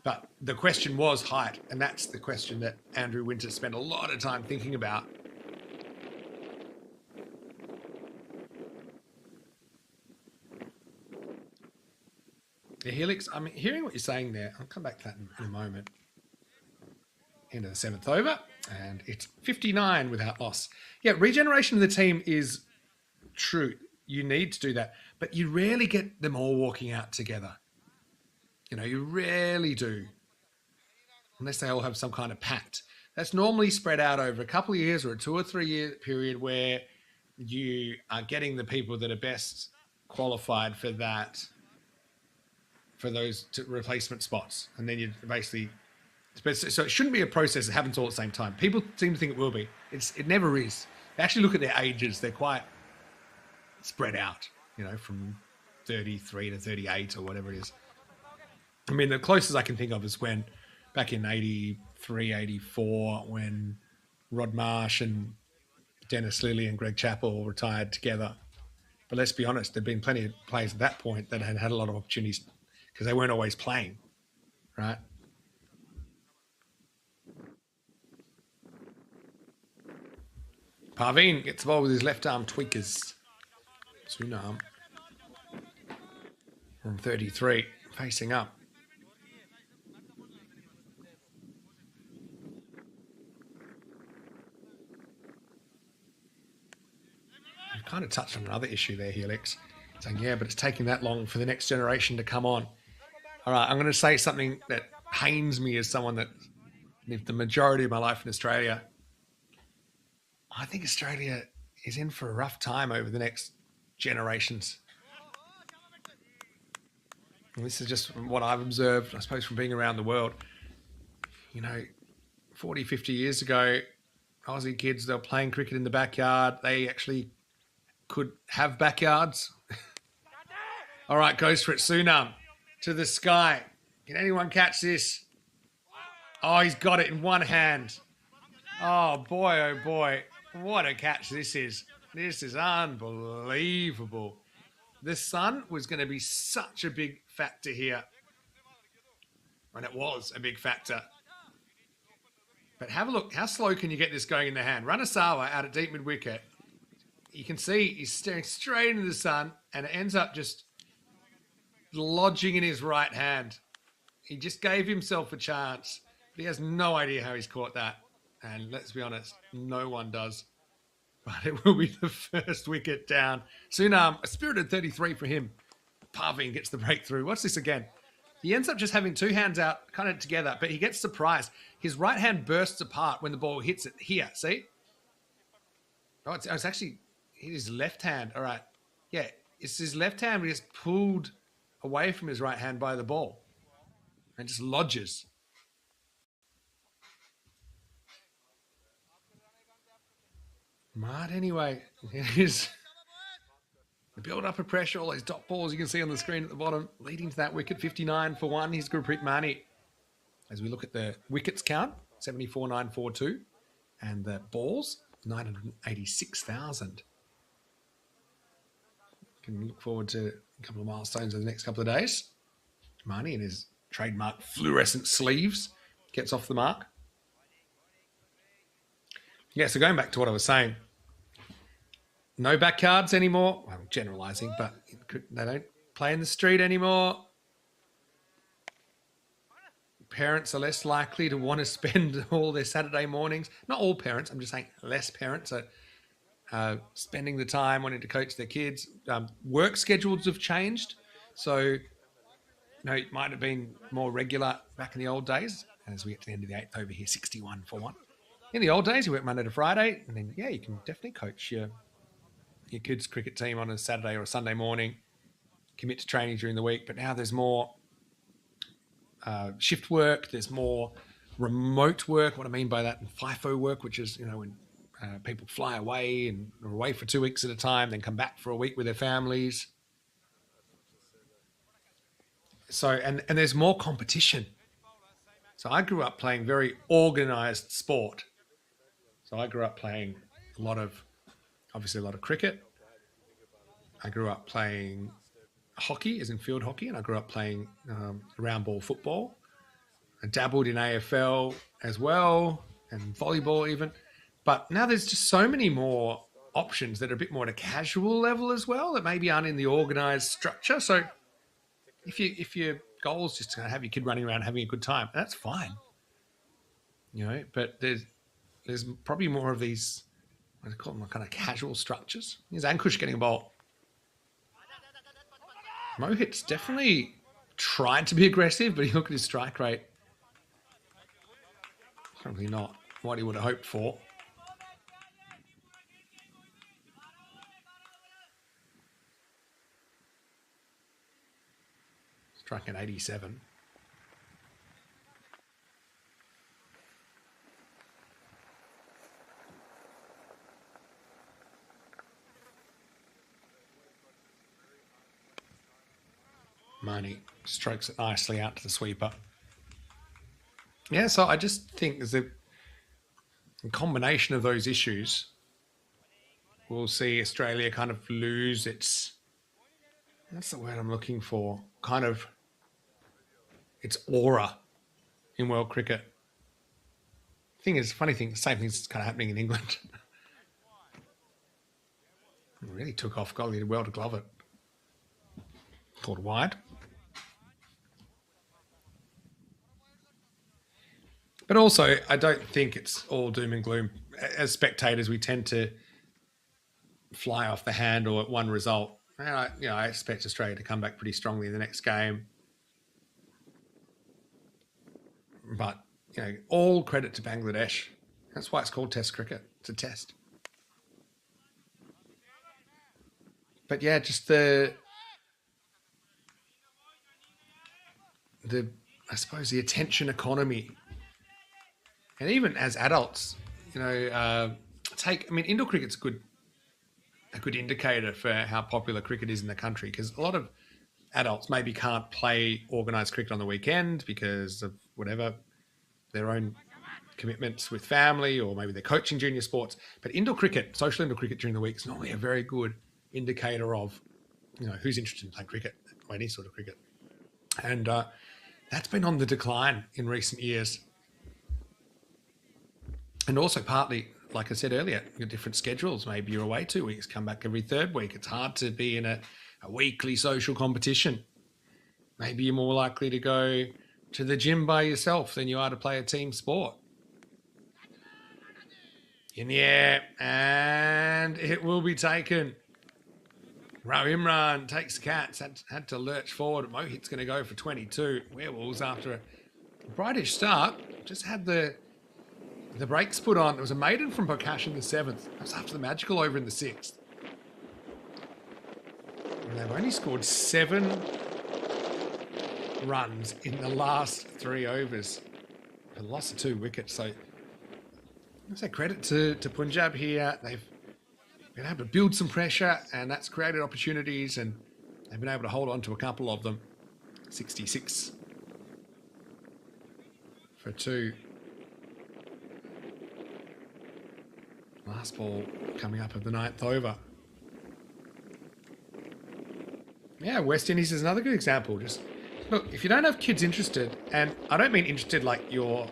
But the question was height, and that's the question that Andrew Winter spent a lot of time thinking about. Yeah, Helix, I'm hearing what you're saying there. I'll come back to that in a moment. End of the 7th over, and it's 59 without loss. Yeah, regeneration of the team is true. You need to do that, but you rarely get them all walking out together. You know, you rarely do, unless they all have some kind of pact. That's normally spread out over a couple of years or a 2 or 3 year period where you are getting the people that are best qualified for that, for those replacement spots. And then you basically, so it shouldn't be a process that happens all at the same time. People seem to think it will be. It never is. They actually look at their ages. They're quite spread out, you know, from 33 to 38 or whatever it is. I mean, the closest I can think of is when back in 83, 84, when Rod Marsh and Dennis Lilly and Greg Chappell retired together. But let's be honest, there'd been plenty of players at that point that had had a lot of opportunities because they weren't always playing, right? Parveen gets the ball with his left arm tweakers. Sunam from 33, facing up. We've kind of touched on another issue there, Helix. Saying, yeah, but it's taking that long for the next generation to come on. All right, I'm going to say something that pains me as someone that lived the majority of my life in Australia. I think Australia is in for a rough time over the next generations. And this is just from what I've observed, I suppose, from being around the world. You know, 40, 50 years ago, Aussie kids, they were playing cricket in the backyard. They actually could have backyards. All right, goes for it. Sunam to the sky. Can anyone catch this? Oh, he's got it in one hand. Oh, boy. What a catch this is. This is unbelievable. The sun was going to be such a big factor here. And it was a big factor. But have a look. How slow can you get this going in the hand? Ranasawa out at deep mid-wicket. You can see he's staring straight into the sun and it ends up just lodging in his right hand. He just gave himself a chance. But he has no idea how he's caught that. And let's be honest, no one does. But it will be the first wicket down. Sunam, a spirited 33 for him. Parveen gets the breakthrough. Watch this again. He ends up just having two hands out kind of together, but he gets surprised. His right hand bursts apart when the ball hits it here. See? Oh, it's actually his left hand. All right. Yeah, it's his left hand, but he just pulled away from his right hand by the ball and just lodges. But anyway, here's the build-up of pressure, all those dot balls you can see on the screen at the bottom, leading to that wicket, 59 for one. Here's Gurpreet Mani. As we look at the wickets count, 74,942, and the balls, 986,000. Can look forward to a couple of milestones in the next couple of days. Marnie in his trademark fluorescent sleeves gets off the mark. Yeah, so going back to what I was saying, no backyards anymore. Well, I'm generalising, but they don't play in the street anymore. Parents are less likely to want to spend all their Saturday mornings. Not all parents, I'm just saying less parents are spending the time wanting to coach their kids. Work schedules have changed. So, it might have been more regular back in the old days. As we get to the end of the 8th over here, 61 for 1. In the old days, you work Monday to Friday, and then, you can definitely coach your kids' cricket team on a Saturday or a Sunday morning, commit to training during the week. But now there's more shift work, there's more remote work. What I mean by that, and FIFO work, which is, when people fly away and are away for 2 weeks at a time, then come back for a week with their families. So, and there's more competition. So I grew up playing very organised sport. So I grew up playing a lot of cricket. I grew up playing hockey, as in field hockey, and I grew up playing round ball football. I dabbled in AFL as well, and volleyball even. But now there's just so many more options that are a bit more at a casual level as well, that maybe aren't in the organised structure. So if your goal is just to have your kid running around having a good time, that's fine. But there's probably more of these, what do you call them, kind of casual structures. Here's Ankush getting a ball. Mohit's definitely tried to be aggressive, but you look at his strike rate, probably not what he would have hoped for. Striking at 87. Marnie strokes it nicely out to the sweeper. Yeah, so I just think there's a combination of those issues. We'll see Australia kind of lose its, that's the word I'm looking for, kind of its aura in world cricket. Funny thing, same thing's kind of happening in England. It really took off. Golly did well to glove it. Called wide. But also, I don't think it's all doom and gloom. As spectators, we tend to fly off the handle at one result. And I expect Australia to come back pretty strongly in the next game. But, all credit to Bangladesh. That's why it's called Test cricket. It's a test. But yeah, just the I suppose the attention economy. And even as adults, indoor cricket's a good indicator for how popular cricket is in the country, because a lot of adults maybe can't play organised cricket on the weekend because of whatever, their own commitments with family, or maybe they're coaching junior sports. But indoor cricket, social indoor cricket during the week is normally a very good indicator of, who's interested in playing cricket, or any sort of cricket. And that's been on the decline in recent years. And also partly, like I said earlier, your different schedules. Maybe you're away 2 weeks, come back every third week. It's hard to be in a weekly social competition. Maybe you're more likely to go to the gym by yourself than you are to play a team sport. In the air, and it will be taken. Row Imran takes the Cats, had to lurch forward. Mohit's going to go for 22. Werewolves, after a brightish start, just had the brakes put on. There was a maiden from Bokash in the 7th. That was after the magical over in the 6th. And they've only scored 7 runs in the last 3 overs. A loss of 2 wickets. So I say credit to Punjab here. They've been able to build some pressure, and that's created opportunities, and they've been able to hold on to a couple of them. 66. for 2. Last ball coming up of the 9th over. Yeah, West Indies is another good example. Just look, if you don't have kids interested, and I don't mean interested like you're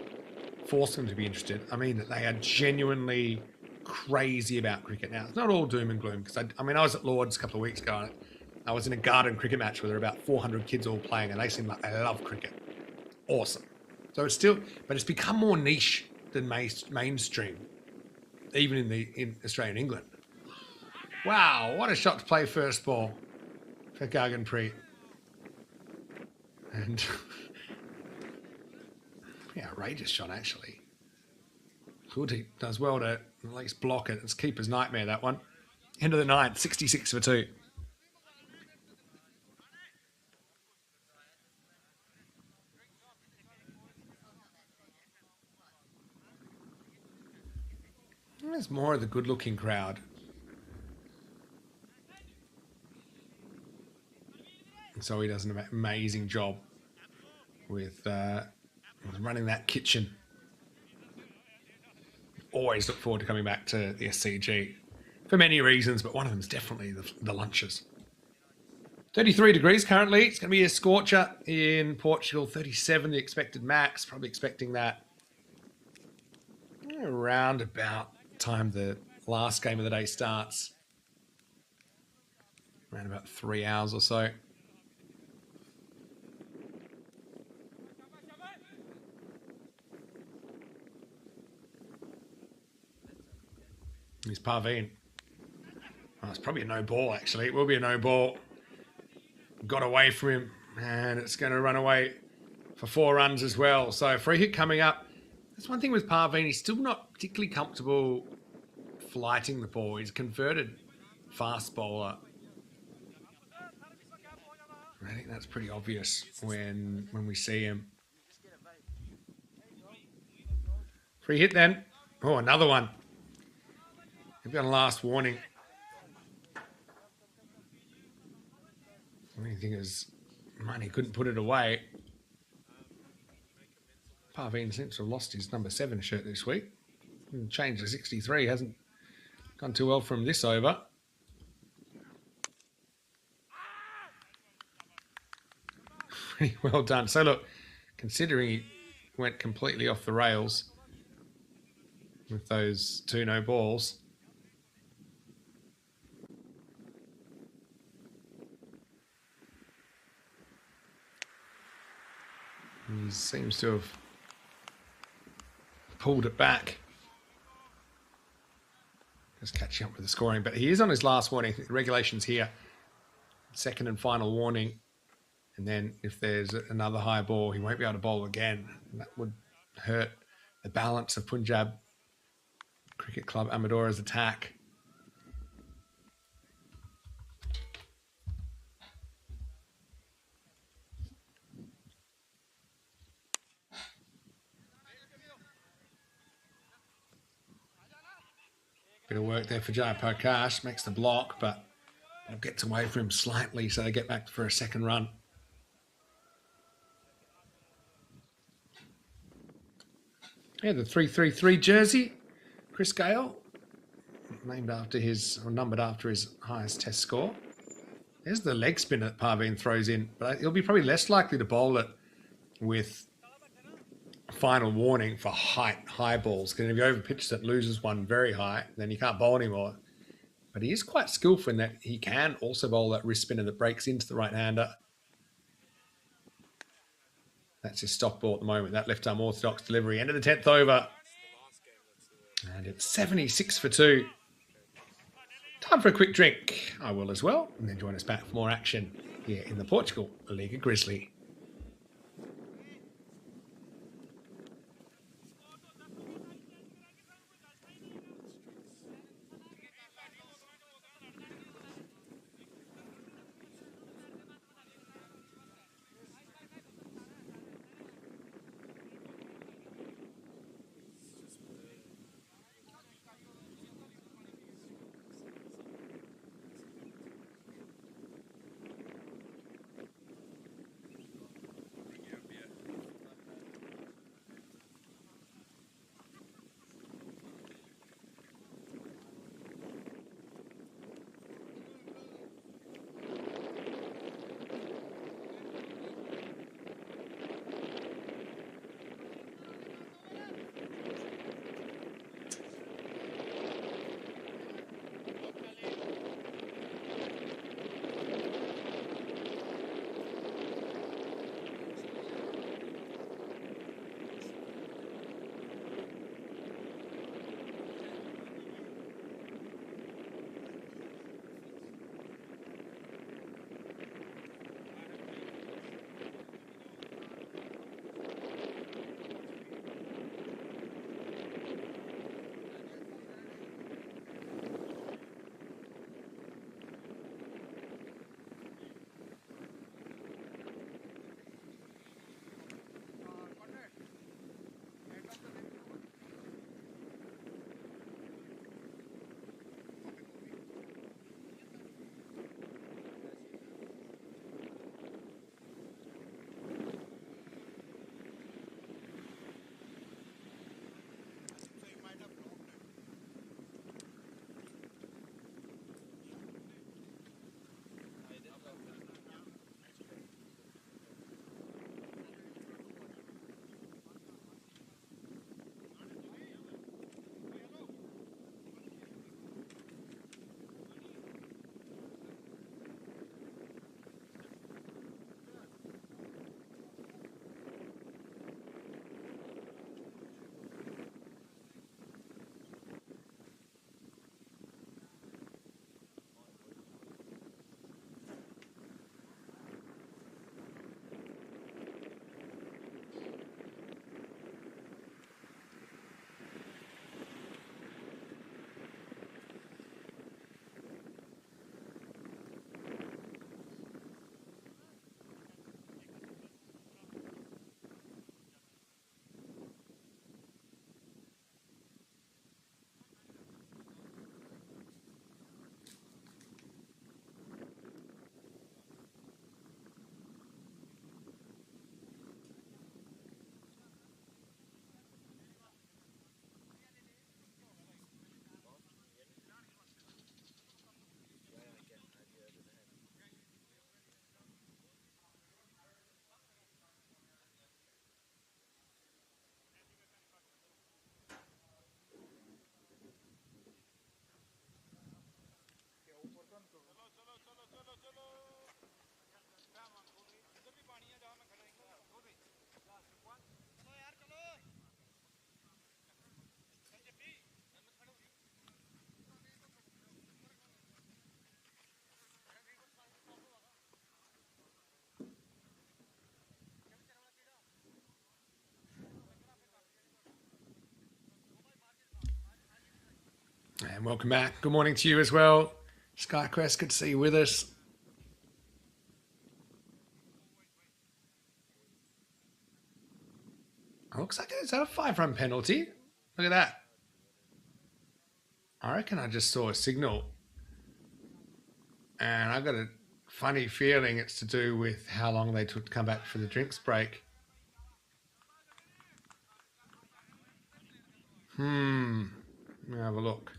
forcing them to be interested. I mean that they are genuinely crazy about cricket. Now, it's not all doom and gloom, because I was at Lord's a couple of weeks ago, and I was in a garden cricket match where there were about 400 kids all playing, and they seem like they love cricket. Awesome. So it's still, but it's become more niche than mainstream, even in Australia and England. Wow, what a shot to play first ball for Gaganpreet. And yeah, outrageous shot, actually. Good, does well to at least block it. It's keeper's nightmare, that one. End of the 9th, 66 for 2. There's more of the good-looking crowd. And so he does an amazing job with running that kitchen. Always look forward to coming back to the SCG for many reasons, but one of them is definitely the lunches. 33 degrees currently. It's going to be a scorcher in Portugal. 37 the expected max. Probably expecting that around about time the last game of the day starts. Around about 3 hours or so. Here's Parveen. Oh, it's probably a no ball, actually. It will be a no ball. Got away from him, and it's going to run away for 4 runs as well. So free hit coming up. That's one thing with Parveen. He's still not particularly comfortable flighting the ball. He's a converted fast bowler. I think that's pretty obvious when we see him. Free hit then. Oh, another one. We've got a last warning. The only thing is, Money couldn't put it away. Parveen seems to have lost his number 7 shirt this week. Changed to 63. Hasn't gone too well from this over. Pretty well done. So look, considering he went completely off the rails with those 2 no balls. He seems to have pulled it back. Just catching up with the scoring. But he is on his last warning. The regulations here. Second and final warning. And then if there's another high ball, he won't be able to bowl again. And that would hurt the balance of Punjab Cricket Club Amadora's attack. Bit of work there for Jai Prakash. Makes the block, but gets away from him slightly, so they get back for a second run. Yeah, the 333 jersey. Chris Gale, named after his, or numbered after his highest test score. There's the leg spin that Parveen throws in, but he'll be probably less likely to bowl it with final warning for high balls. Because if you overpitch that, loses one very high, then you can't bowl anymore. But he is quite skillful in that he can also bowl that wrist spinner that breaks into the right-hander. That's his stop ball at the moment. That left-arm orthodox delivery. End of the 10th over. And it's 76 for 2. Time for a quick drink. I will as well. And then join us back for more action here in the Portugal Liga Grizzly. And welcome back. Good morning to you as well. Skycrest, good to see you with us. Looks like it's a 5-run penalty. Look at that. I reckon I just saw a signal. And I've got a funny feeling it's to do with how long they took to come back for the drinks break. Let me have a look.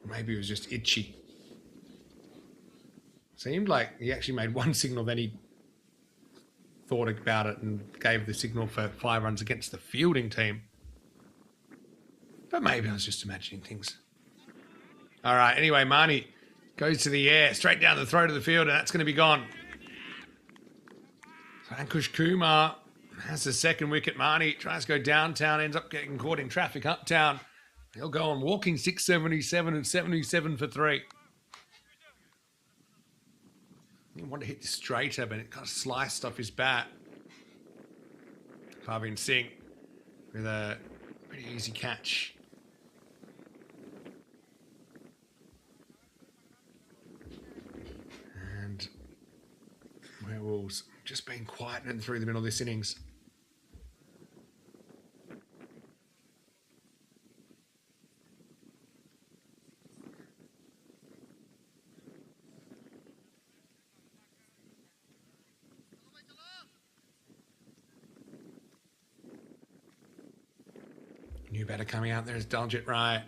Maybe it was just itchy. Seemed like he actually made one signal, then he thought about it and gave the signal for 5 runs against the fielding team. But maybe I was just imagining things. All right, anyway, Marnie goes to the air, straight down the throat of the field, and that's going to be gone. So Ankush Kumar has the second wicket. Marnie tries to go downtown, ends up getting caught in traffic uptown. He'll go on walking 677 and 77 for 3. He wanted to hit this straighter, but it kind of sliced off his bat. Parveen Singh with a pretty easy catch. And Werewolves just been quietening through the middle of this innings. New batter coming out there is Daljit Rai.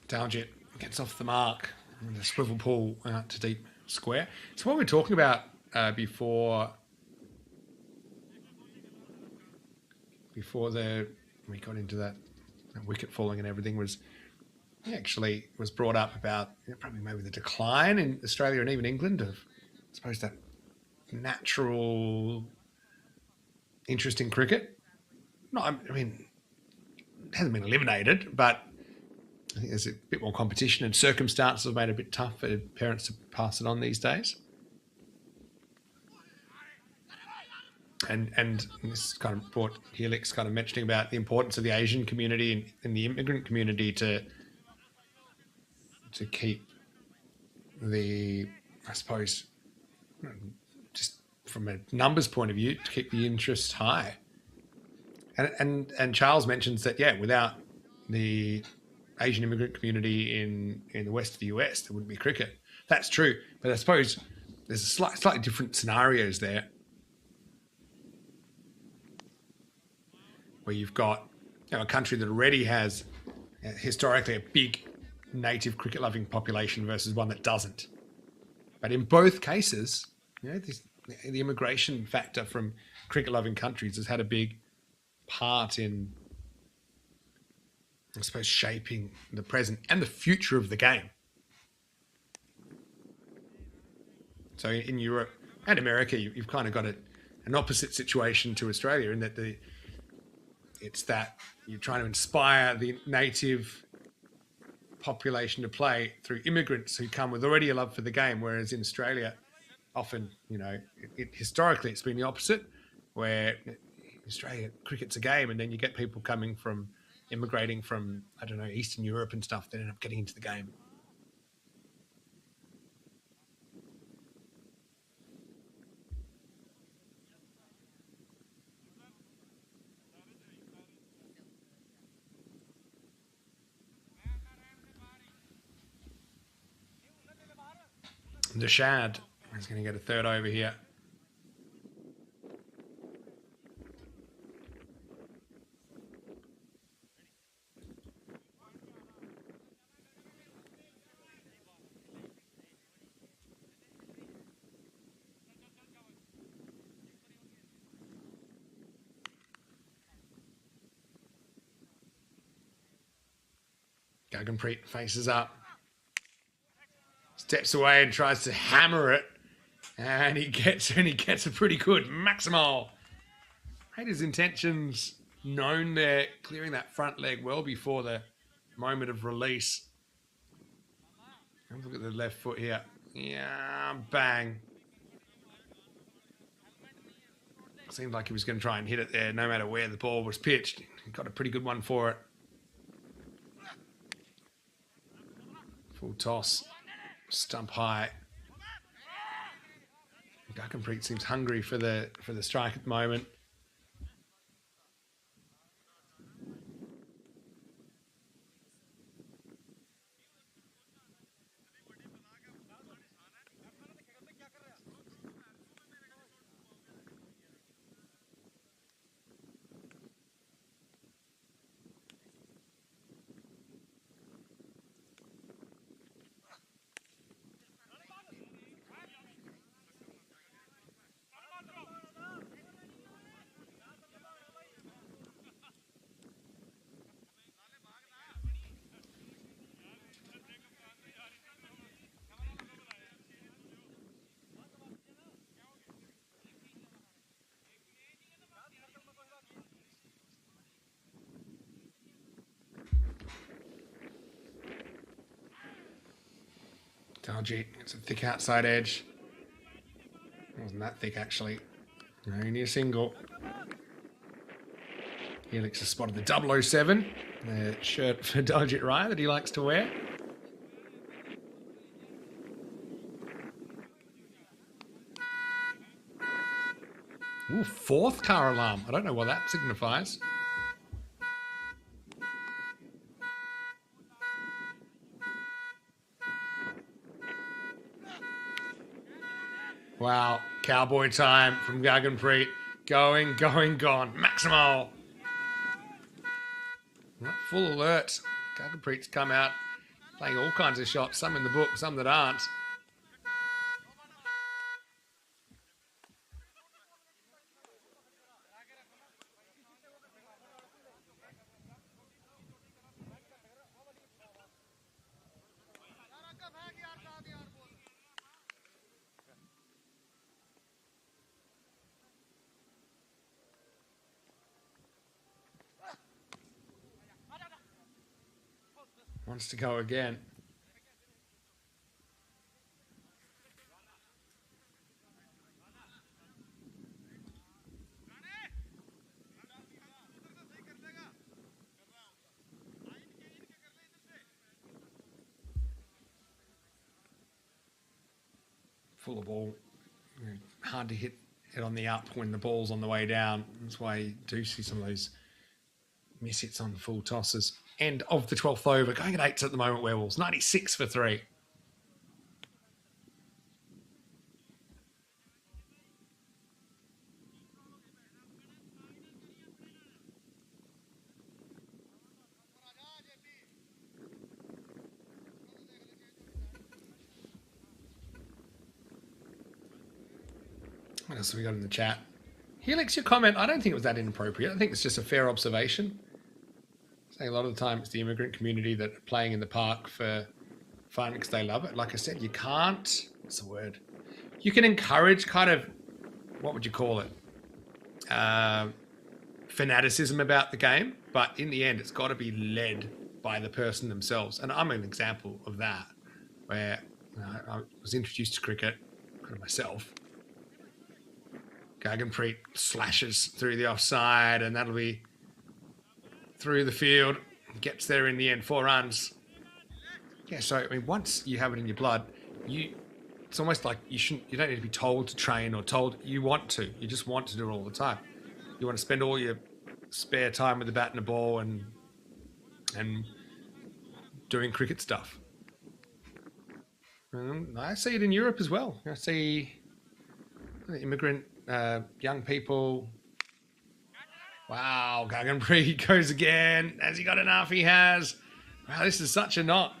Daljit gets off the mark and a swivel pull out to deep square. So what we were talking about before we got into that wicket falling and everything was brought up about probably maybe the decline in Australia and even England of, I suppose, that natural interest in cricket. No, I mean, it hasn't been eliminated, but I think there's a bit more competition and circumstances have made it a bit tough for parents to pass it on these days. And this kind of brought Helix kind of mentioning about the importance of the Asian community and the immigrant community to keep the, I suppose, just from a numbers point of view, to keep the interest high. And Charles mentions that, without the Asian immigrant community in the west of the US, there wouldn't be cricket. That's true, but I suppose there's slightly different scenarios there, where you've got a country that already has historically a big native cricket-loving population versus one that doesn't. But in both cases, the immigration factor from cricket-loving countries has had a big part in, I suppose, shaping the present and the future of the game. So in Europe and America, you've kind of got an opposite situation to Australia in that it's that you're trying to inspire the native population to play through immigrants who come with already a love for the game, whereas in Australia, often, historically it's been the opposite, where in Australia cricket's a game, and then you get people immigrating from, I don't know, Eastern Europe and stuff that end up getting into the game. Nishad is going to get a third over here. Gaganpreet faces up. Steps away and tries to hammer it. And he gets a pretty good Maximal. Had his intentions known there, clearing that front leg well before the moment of release. Have a look at the left foot here. Yeah, bang. Seemed like he was going to try and hit it there no matter where the ball was pitched. He got a pretty good one for it. Full toss. Stump high. Gaganpreet seems hungry for the strike at the moment. Daljit, it's a thick outside edge. It wasn't that thick actually. Only a single. Helix has spotted the 007, the shirt for Daljit Raya that he likes to wear. Ooh, fourth car alarm. I don't know what that signifies. Wow, cowboy time from Gaganpreet. Going, gone. Maximal. Full alert. Gaganpreet's come out playing all kinds of shots, some in the book, some that aren't. Wants to go again. Full of ball. Hard to hit it on the up when the ball's on the way down. That's why you do see some of those miss hits on full tosses. End of the 12th over. Going at 8s at the moment, Werewolves. 96 for 3. What else have we got in the chat? Helix, your comment, I don't think it was that inappropriate. I think it's just a fair observation. A lot of the time it's the immigrant community that are playing in the park for fun because they love it. Like I said, you can't, what's the word? You can encourage kind of, what would you call it? Fanaticism about the game, but in the end, it's got to be led by the person themselves. And I'm an example of that, where I was introduced to cricket myself. Gaganpreet slashes through the offside, and that'll be through the field, gets there in the end, 4 runs. Yeah, so I mean, once you have it in your blood, it's almost like you don't need to be told to train or told. You want to. You just want to do it all the time. You want to spend all your spare time with the bat and the ball and doing cricket stuff. I see it in Europe as well. I see immigrant young people. Wow, Gaganpreet goes again. Has he got enough? He has. Wow, this is such a knot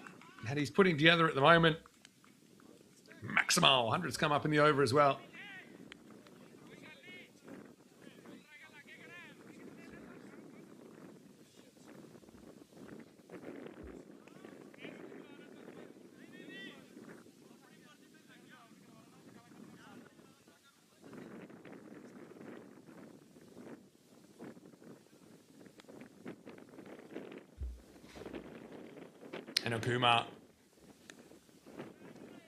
that he's putting together at the moment. Maximal. 100's come up in the over as well. And Okuma.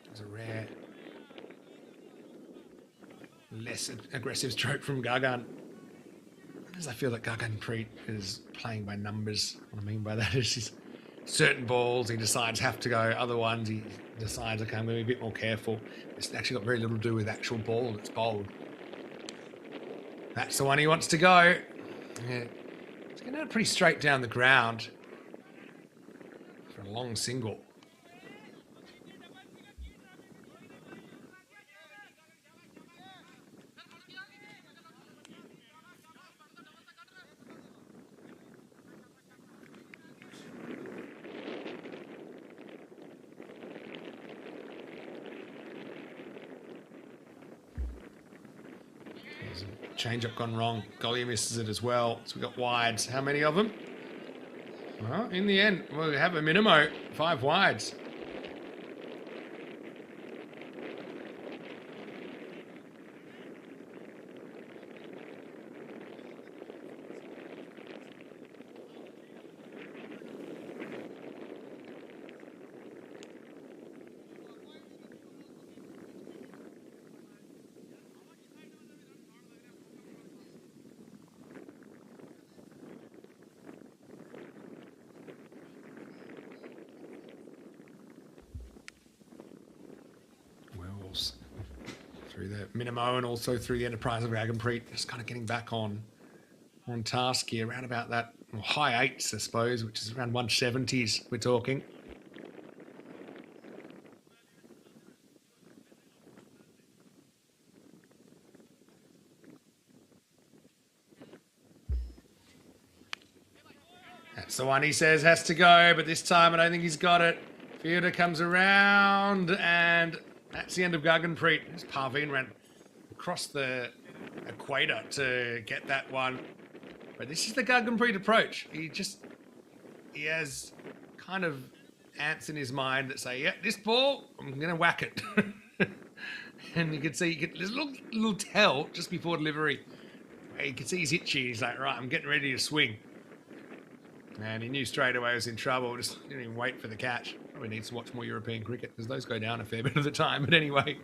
There's a rare, less aggressive stroke from Gagan. As I feel that Gaganpreet is playing by numbers. What I mean by that is he's certain balls he decides have to go. Other ones he decides, okay, I'm going to be a bit more careful. It's actually got very little to do with actual ball that's bowled. That's the one he wants to go. Yeah. It's going out pretty straight down the ground for a long single. Change-up gone wrong. Gollier misses it as well. So we've got wides. How many of them? Well, in the end, we'll have a minimo. 5 wides. Through the Minimo and also through the Enterprise of Gaganpreet, just kind of getting back on task here, around about that high 8s, I suppose, which is around 170s we're talking. That's the one he says has to go, but this time I don't think he's got it. Fielder comes around and that's the end of Gaganpreet. As Parveen ran across the equator to get that one. But this is the Gaganpreet approach. He has kind of ants in his mind that say, yeah, this ball, I'm going to whack it. And you can see, there's a little tell just before delivery. You can see he's itchy. He's like, right, I'm getting ready to swing. And he knew straight away he was in trouble. Just didn't even wait for the catch. Probably needs to watch more European cricket because those go down a fair bit of the time. But anyway,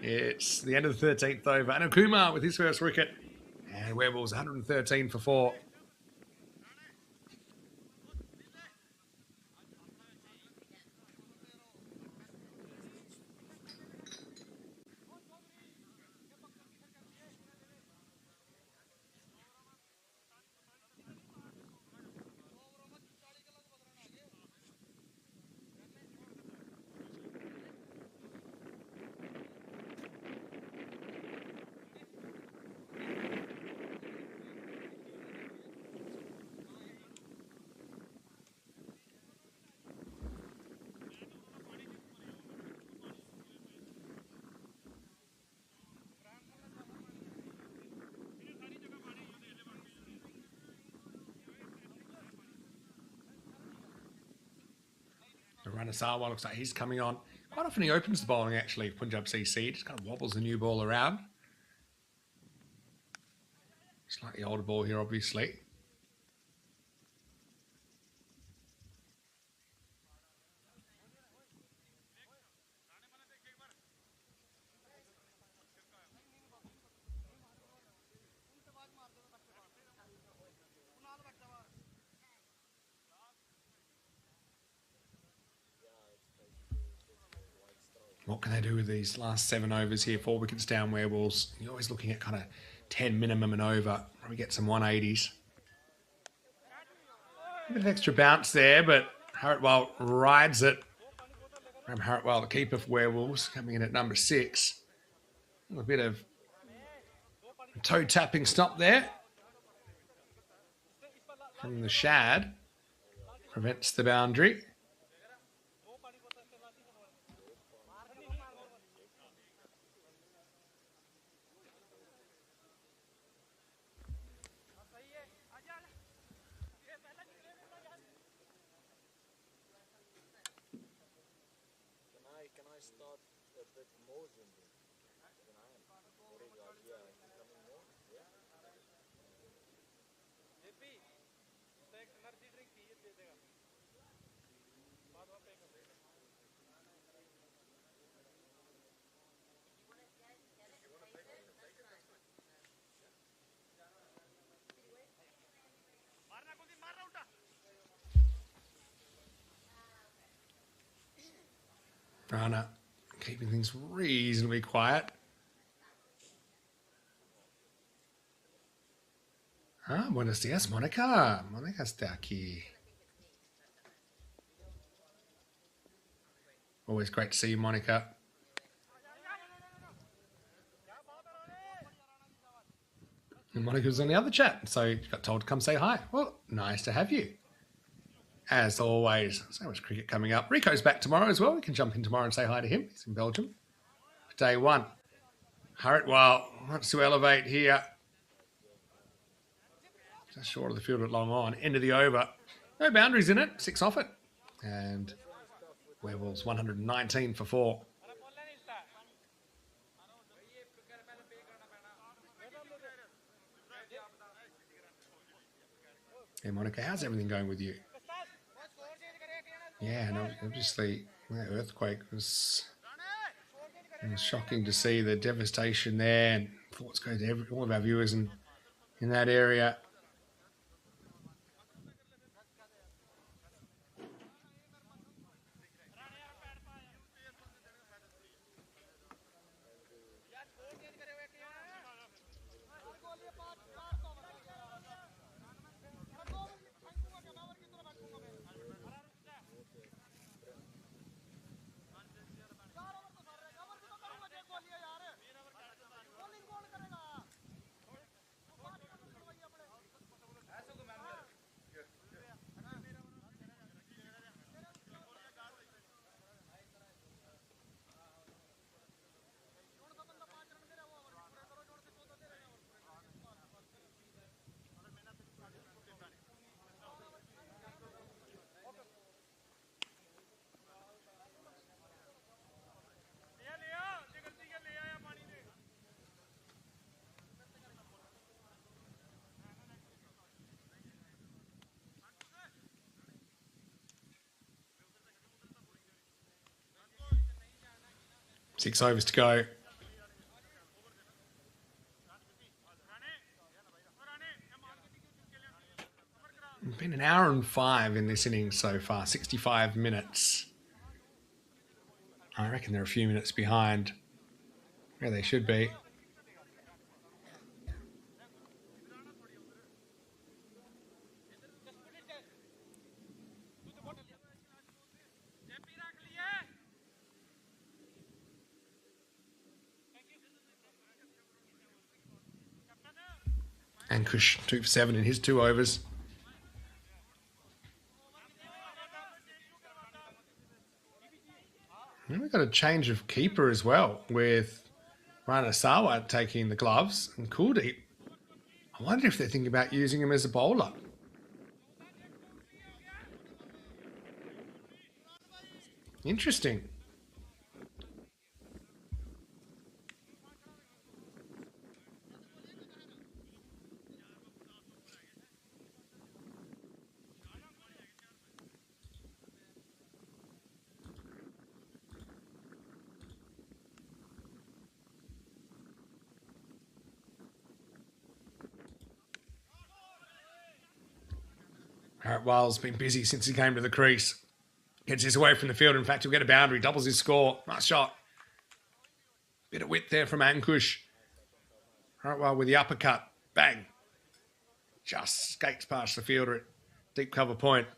it's the end of the 13th over. And Okuma with his first wicket. And Werewolves 113 for 4. Ranasawa looks like he's coming on. Quite often he opens the bowling, actually, Punjab CC. Just kind of wobbles the new ball around. Slightly older ball here, obviously. What can they do with these last 7 overs here? 4 wickets down, Werewolves. You're always looking at kind of 10 minimum and over. Probably get some 180s. A bit of extra bounce there, but Haritwal rides it. Graham Haritwal, the keeper for Werewolves, coming in at number 6. A bit of toe tapping stop there from the Shad. Prevents the boundary. Rana keeping things reasonably quiet. Ah, buenos dias, Monica. Monica está aquí. Always great to see you, Monica. And Monica's on the other chat, so you got told to come say hi. Well, nice to have you. As always, so much cricket coming up. Rico's back tomorrow as well. We can jump in tomorrow and say hi to him. He's in Belgium. Day one. Haritwal wants to elevate here. Just short of the field at long on. End of the over. No boundaries in it. 6 off it. And Werewolves 119 for 4. Hey, Monica, how's everything going with you? Yeah, no, obviously that earthquake was, it was shocking to see the devastation there, and thoughts go to all of our viewers in that area. Six overs to go. It's been an hour and 5 in this innings so far, 65 minutes. I reckon they're a few minutes behind where they should be. Ankush 2 for 7 in his 2 overs. And we've got a change of keeper as well, with Ranasawa taking the gloves and Kuldeep. I wonder if they're thinking about using him as a bowler. Interesting. Haritwal's been busy since he came to the crease. Gets his away from the field. In fact, he'll get a boundary, doubles his score. Nice shot. Bit of width there from Ankush. Haritwal with the uppercut. Bang. Just skates past the fielder at deep cover point.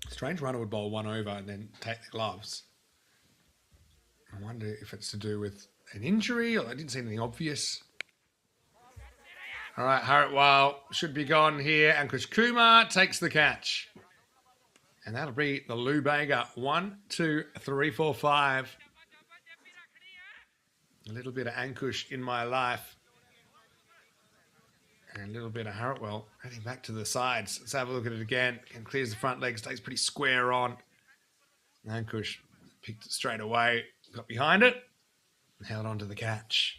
Strange runner would bowl 1 over and then take the gloves. I wonder if it's to do with an injury, or I didn't see anything obvious. All right, Haritwal should be gone here. Ankush Kumar takes the catch. And that'll be the Lou Bega. 1, 2, 3, 4, 5. A little bit of Ankush in my life. And a little bit of Haritwal heading back to the sides. Let's have a look at it again. And clears the front leg, stays pretty square on. Ankush picked it straight away. got behind it and held on to the catch.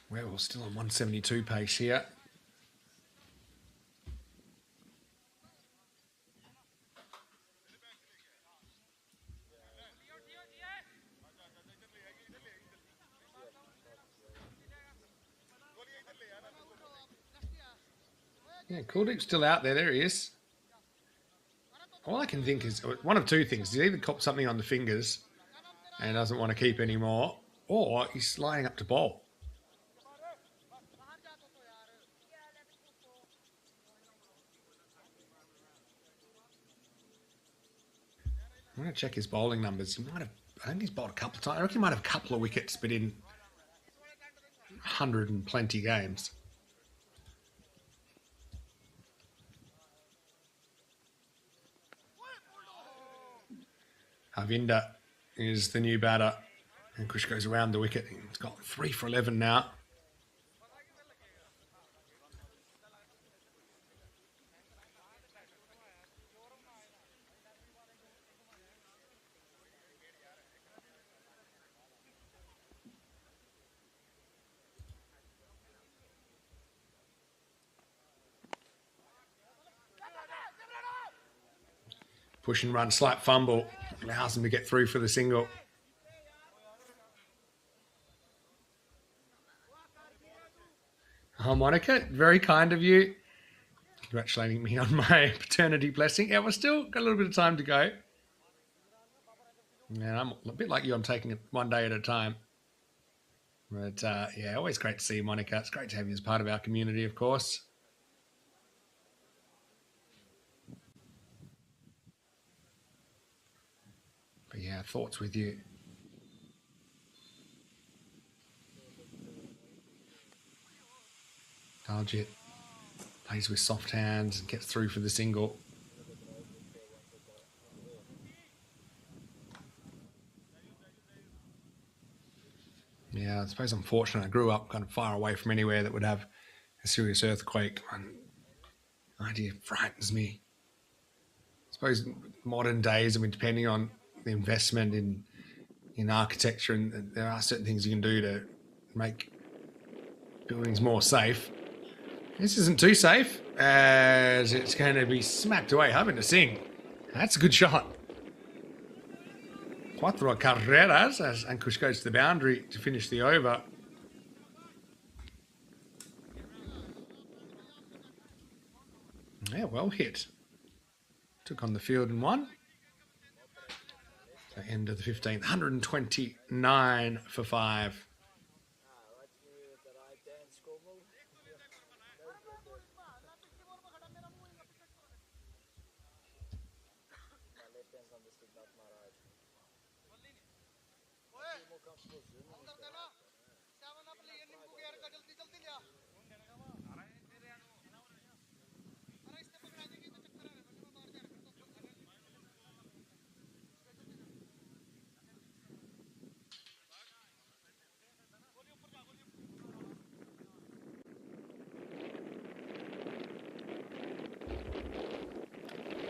Well, we're still on 172 pace here. Yeah, Kuldeep's still out there. There he is. All I can think is one of two things. He's either copped something on the fingers and doesn't want to keep any more, or he's lining up to bowl. I'm going to check his bowling numbers. He might have, I think he's bowled a couple of times. I reckon he might have a couple of wickets, but in 100 and plenty games. Harvinder is the new batter. And Kush goes around the wicket. He's got 3 for 11 now. Push and run, slight fumble. Allows him to get through for the single. Oh, Monica, very kind of you. Congratulating me on my paternity blessing. Yeah, we're still got a little bit of time to go. Yeah, I'm a bit like you. I'm taking it one day at a time. But yeah, always great to see you, Monica. It's great to have you as part of our community, of course. But yeah, thoughts with you. Daljit plays with soft hands and gets through for the single. Yeah, I suppose I'm fortunate. I grew up kind of far away from anywhere that would have a serious earthquake. And the idea frightens me. I suppose modern days, I mean, depending on the investment in architecture, and there are certain things you can do to make buildings more safe. This isn't too safe, as it's going to be smacked away. Having to sing. That's a good shot. Cuatro carreras as Ankush goes to the boundary to finish the over. Yeah, well hit. Took on the field and won. The end of the 15th, 129 for 5.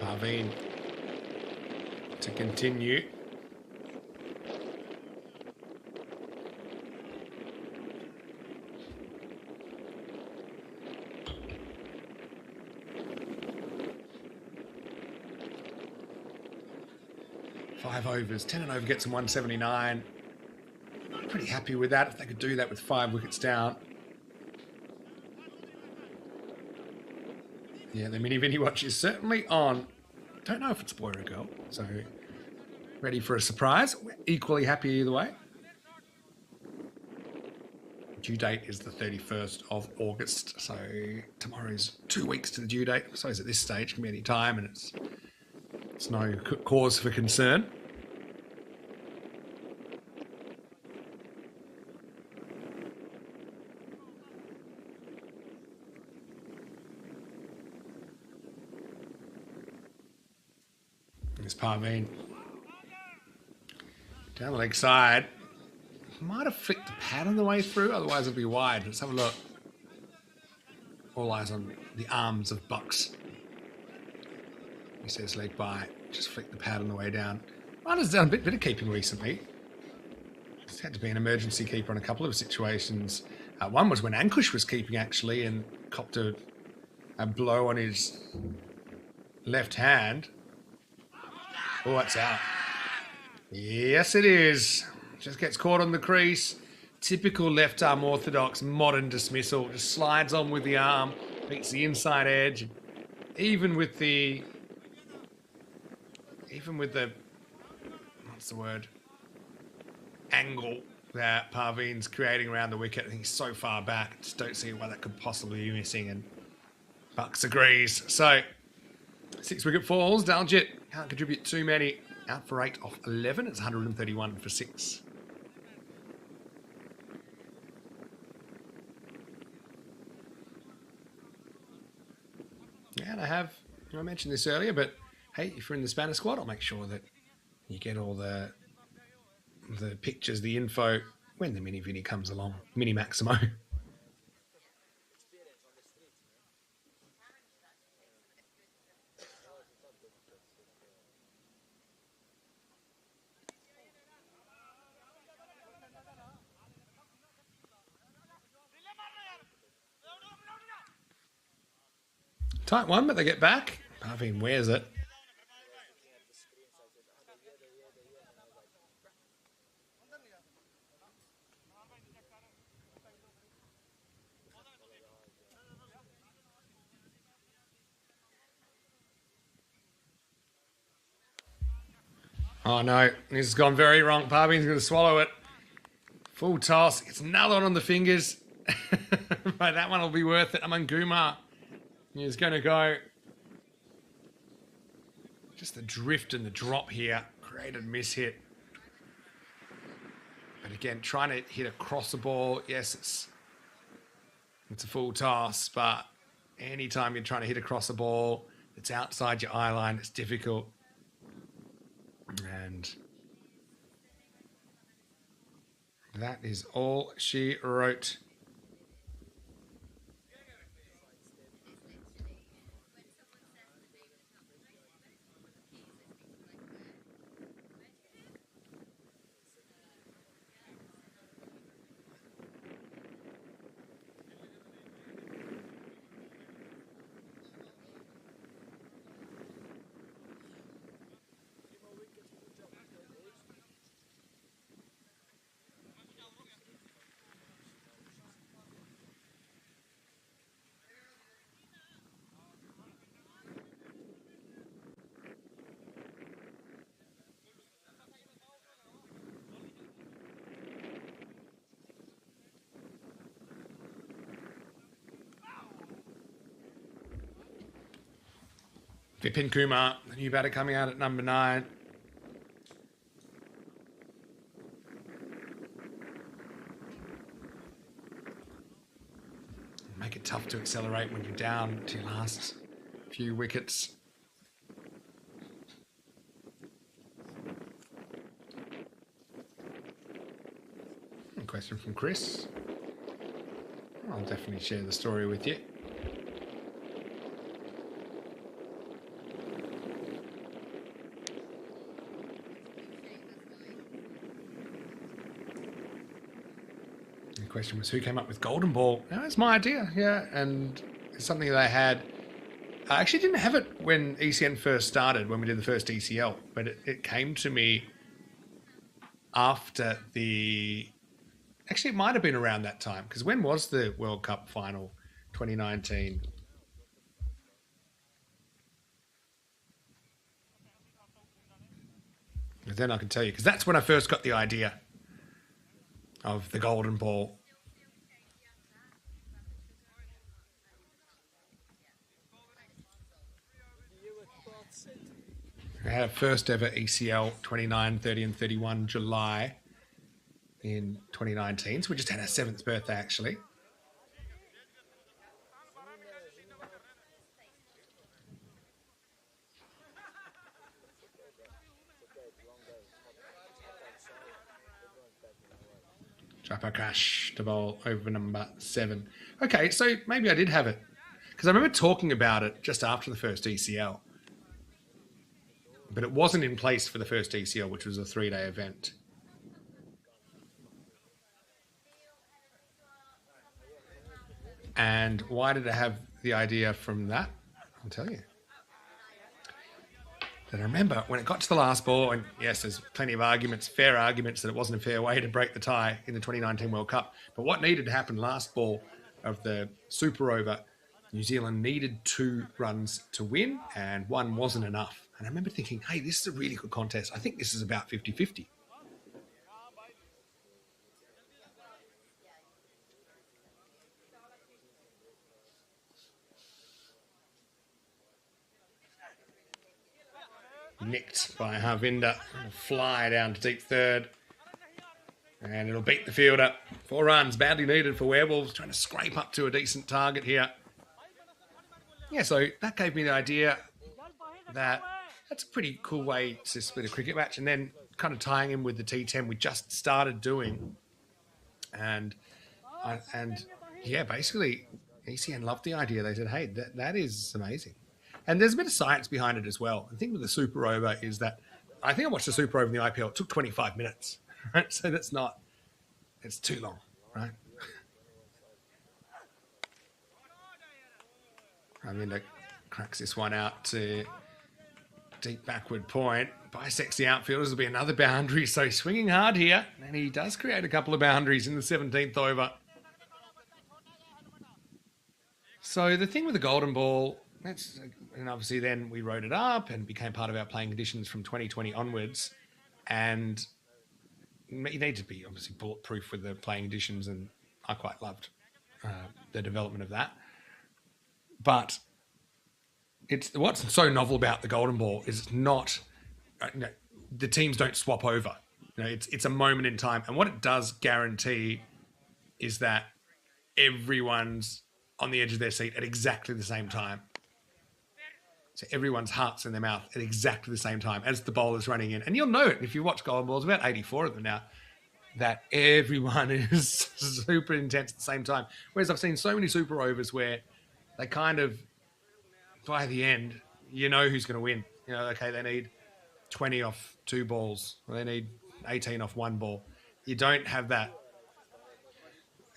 Parveen to continue. Five overs, 10 and over gets them 179. Pretty happy with that if they could do that with 5 wickets down. Yeah, the mini watch is certainly on. Don't know if it's a boy or a girl, so ready for a surprise. We're equally happy either way. Due date is the 31st of August, so tomorrow's 2 weeks to the due date. I suppose at this stage it can be any time, and it's no cause for concern. There's Parveen. Down the leg side. Might have flicked the pad on the way through, otherwise it'll be wide. Let's have a look. All eyes on the arms of Bucks. He says leg by. Just flick the pad on the way down. Ryder's done a bit of keeping recently. He's had to be an emergency keeper on a couple of situations. One was when Ankush was keeping, actually, and copped a blow on his left hand. Oh, that's out. Yes, it is. Just gets caught on the crease. Typical left arm orthodox modern dismissal. Just slides on with the arm, beats the inside edge. Even with the what's the word? Angle that Parveen's creating around the wicket. I think he's so far back. Just don't see why that could possibly be missing. And Bucks agrees. So 6 wicket falls. Daljit can't contribute too many. Out for 8 off 11. It's 131 for 6. Yeah, and I mentioned this earlier, but hey, if you're in the Spanish squad, I'll make sure that you get all the pictures, the info when the mini Vinny comes along. Mini Maximo. Tight one, but they get back. Parveen wears it. Oh no, this has gone very wrong. Parveen's going to swallow it. Full toss. It's another one on the fingers. But that one will be worth it. Amanguma is going to go. Just the drift and the drop here. Created mishit. But again, trying to hit across the ball. Yes, it's a full toss. But anytime you're trying to hit across the ball, it's outside your eye line. It's difficult. And that is all she wrote. Vipin Kumar, the new batter coming out at number 9. Make it tough to accelerate when you're down to your last few wickets. A question from Chris. I'll definitely share the story with you. Question was who came up with Golden Ball. No, it's my idea, yeah, and it's something that I had. I actually didn't have it when ECN first started, when we did the first ECL, but it came to me after the. Actually, it might have been around that time, because when was the World Cup final? 2019. And then I can tell you, because that's when I first got the idea of the Golden Ball. We had our first ever ECL 29, 30 and 31 July in 2019. So we just had our 7th birthday, actually. Japa crash to bowl over number 7. Okay, so maybe I did have it. Because I remember talking about it just after the first ECL. But it wasn't in place for the first ECL, which was a 3-day event. And why did I have the idea from that? I'll tell you. And I remember when it got to the last ball, and yes, there's plenty of arguments, fair arguments, that it wasn't a fair way to break the tie in the 2019 World Cup. But what needed to happen last ball of the super over, New Zealand needed 2 runs to win, and 1 wasn't enough. And I remember thinking, hey, this is a really good contest. I think this is about 50-50. Nicked by Harvinder. It'll fly down to deep third. And it'll beat the fielder. 4 runs, badly needed for Werewolves, trying to scrape up to a decent target here. Yeah, so that gave me the idea that that's a pretty cool way to split a cricket match. And then kind of tying in with the T10 we just started doing. And yeah, basically ECN loved the idea. They said, hey, that is amazing. And there's a bit of science behind it as well. The thing with the super over is that I think I watched the super over in the IPL. It took 25 minutes, right? So that's not, it's too long, right? Ravinda cracks this one out to deep backward point. Bisects the outfielders. Will be another boundary. So swinging hard here. And he does create a couple of boundaries in the 17th over. So the thing with the golden ball, and obviously then we wrote it up and became part of our playing conditions from 2020 onwards. And you need to be obviously bulletproof with the playing conditions, and I quite loved the development of that. But it's what's so novel about the golden ball is it's not the teams don't swap over. It's a moment in time, and what it does guarantee is that everyone's on the edge of their seat at exactly the same time. So everyone's heart's in their mouth at exactly the same time as the bowler's running in. And you'll know it if you watch golden balls, about 84 of them now, that everyone is super intense at the same time. Whereas I've seen so many super overs where they kind of, by the end, you know who's going to win. Okay, they need 20 off 2 balls, or they need 18 off 1 ball. You don't have that.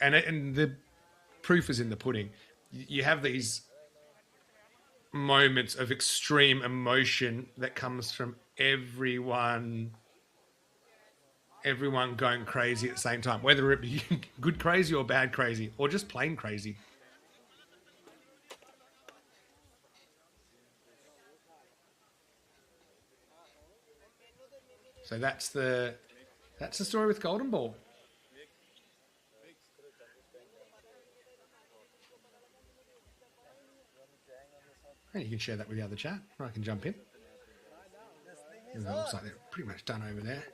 And the proof is in the pudding. You have these moments of extreme emotion that comes from everyone going crazy at the same time, whether it be good crazy or bad crazy or just plain crazy. So that's the story with golden ball. And you can share that with the other chat, or I can jump in. And it looks like they're pretty much done over there.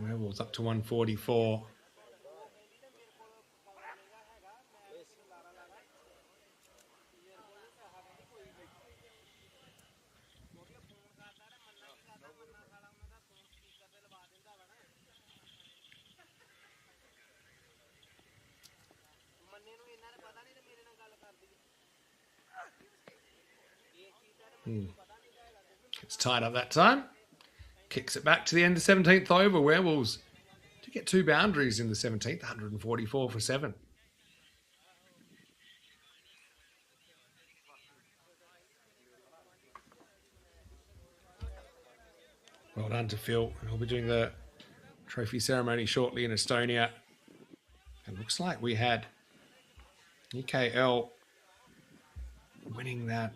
Werewolves up to 144. It's tied up that time. Kicks it back to the end of 17th over. Werewolves to get 2 boundaries in the 17th, 144 for 7. Well done to Phil. He'll be doing the trophy ceremony shortly in Estonia. It looks like we had EKL winning that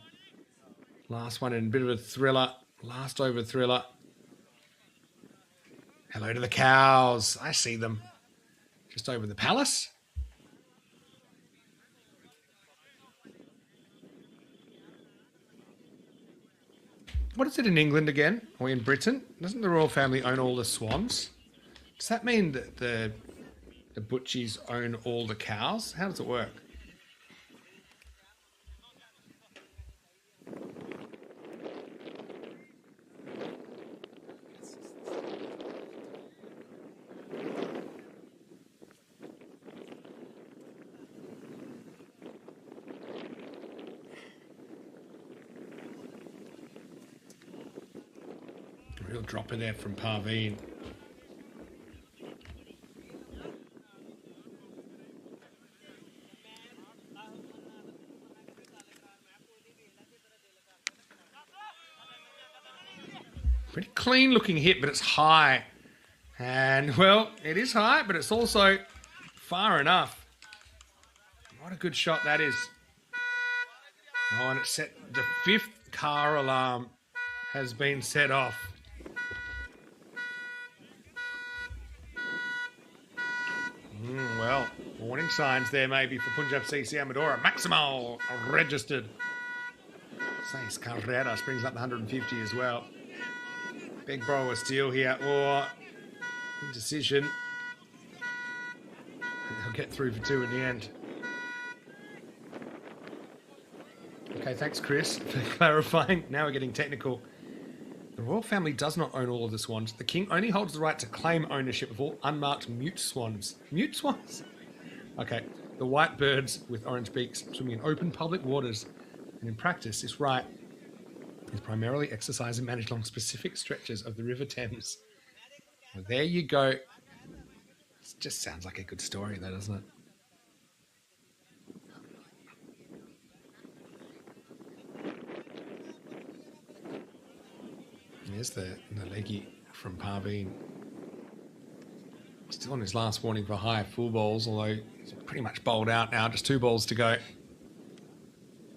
last one in a bit of a thriller. Last over thriller. Hello to the cows. I see them just over the palace. What is it in England again? Or in Britain? Doesn't the royal family own all the swans? Does that mean that the butchies own all the cows? How does it work? dropper there from Parveen. Pretty clean looking hit, but it's high. And, well, it is high, but it's also far enough. What a good shot that is. Oh, and it set the 5th car alarm has been set off. Well, warning signs there maybe for Punjab CC Amadora. Maximal registered. 6 carreras brings up the 150 as well. Big bro of steel here, or indecision. They'll get through for 2 in the end. Okay, thanks, Chris, for clarifying. Now we're getting technical. The royal family does not own all of the swans. The king only holds the right to claim ownership of all unmarked mute swans. Mute swans? Okay. The white birds with orange beaks swimming in open public waters. And in practice, this right is primarily exercised and managed along specific stretches of the River Thames. Well, there you go. It just sounds like a good story, though, doesn't it? There's the leggy from Parveen. Still on his last warning for high full balls, although he's pretty much bowled out now. Just 2 balls to go.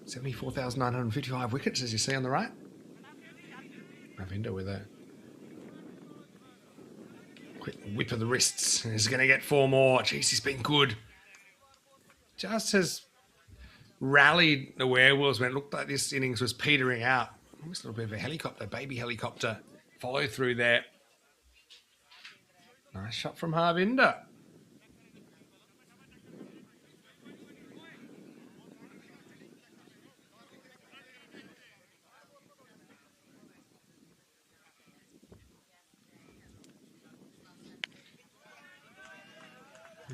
74,955 wickets, as you see on the right. Ravinder with a quick whip of the wrists. He's going to get 4 more. Jeez, he's been good. Just has rallied the Werewolves when it looked like this innings was petering out. Almost a little bit of a helicopter, baby helicopter follow through there. Nice shot from Harvinder.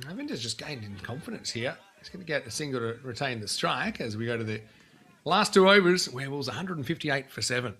Harvinder's just gained in confidence here. He's going to get a single to retain the strike as we go to the last 2 overs. Werewolves 158 for 7.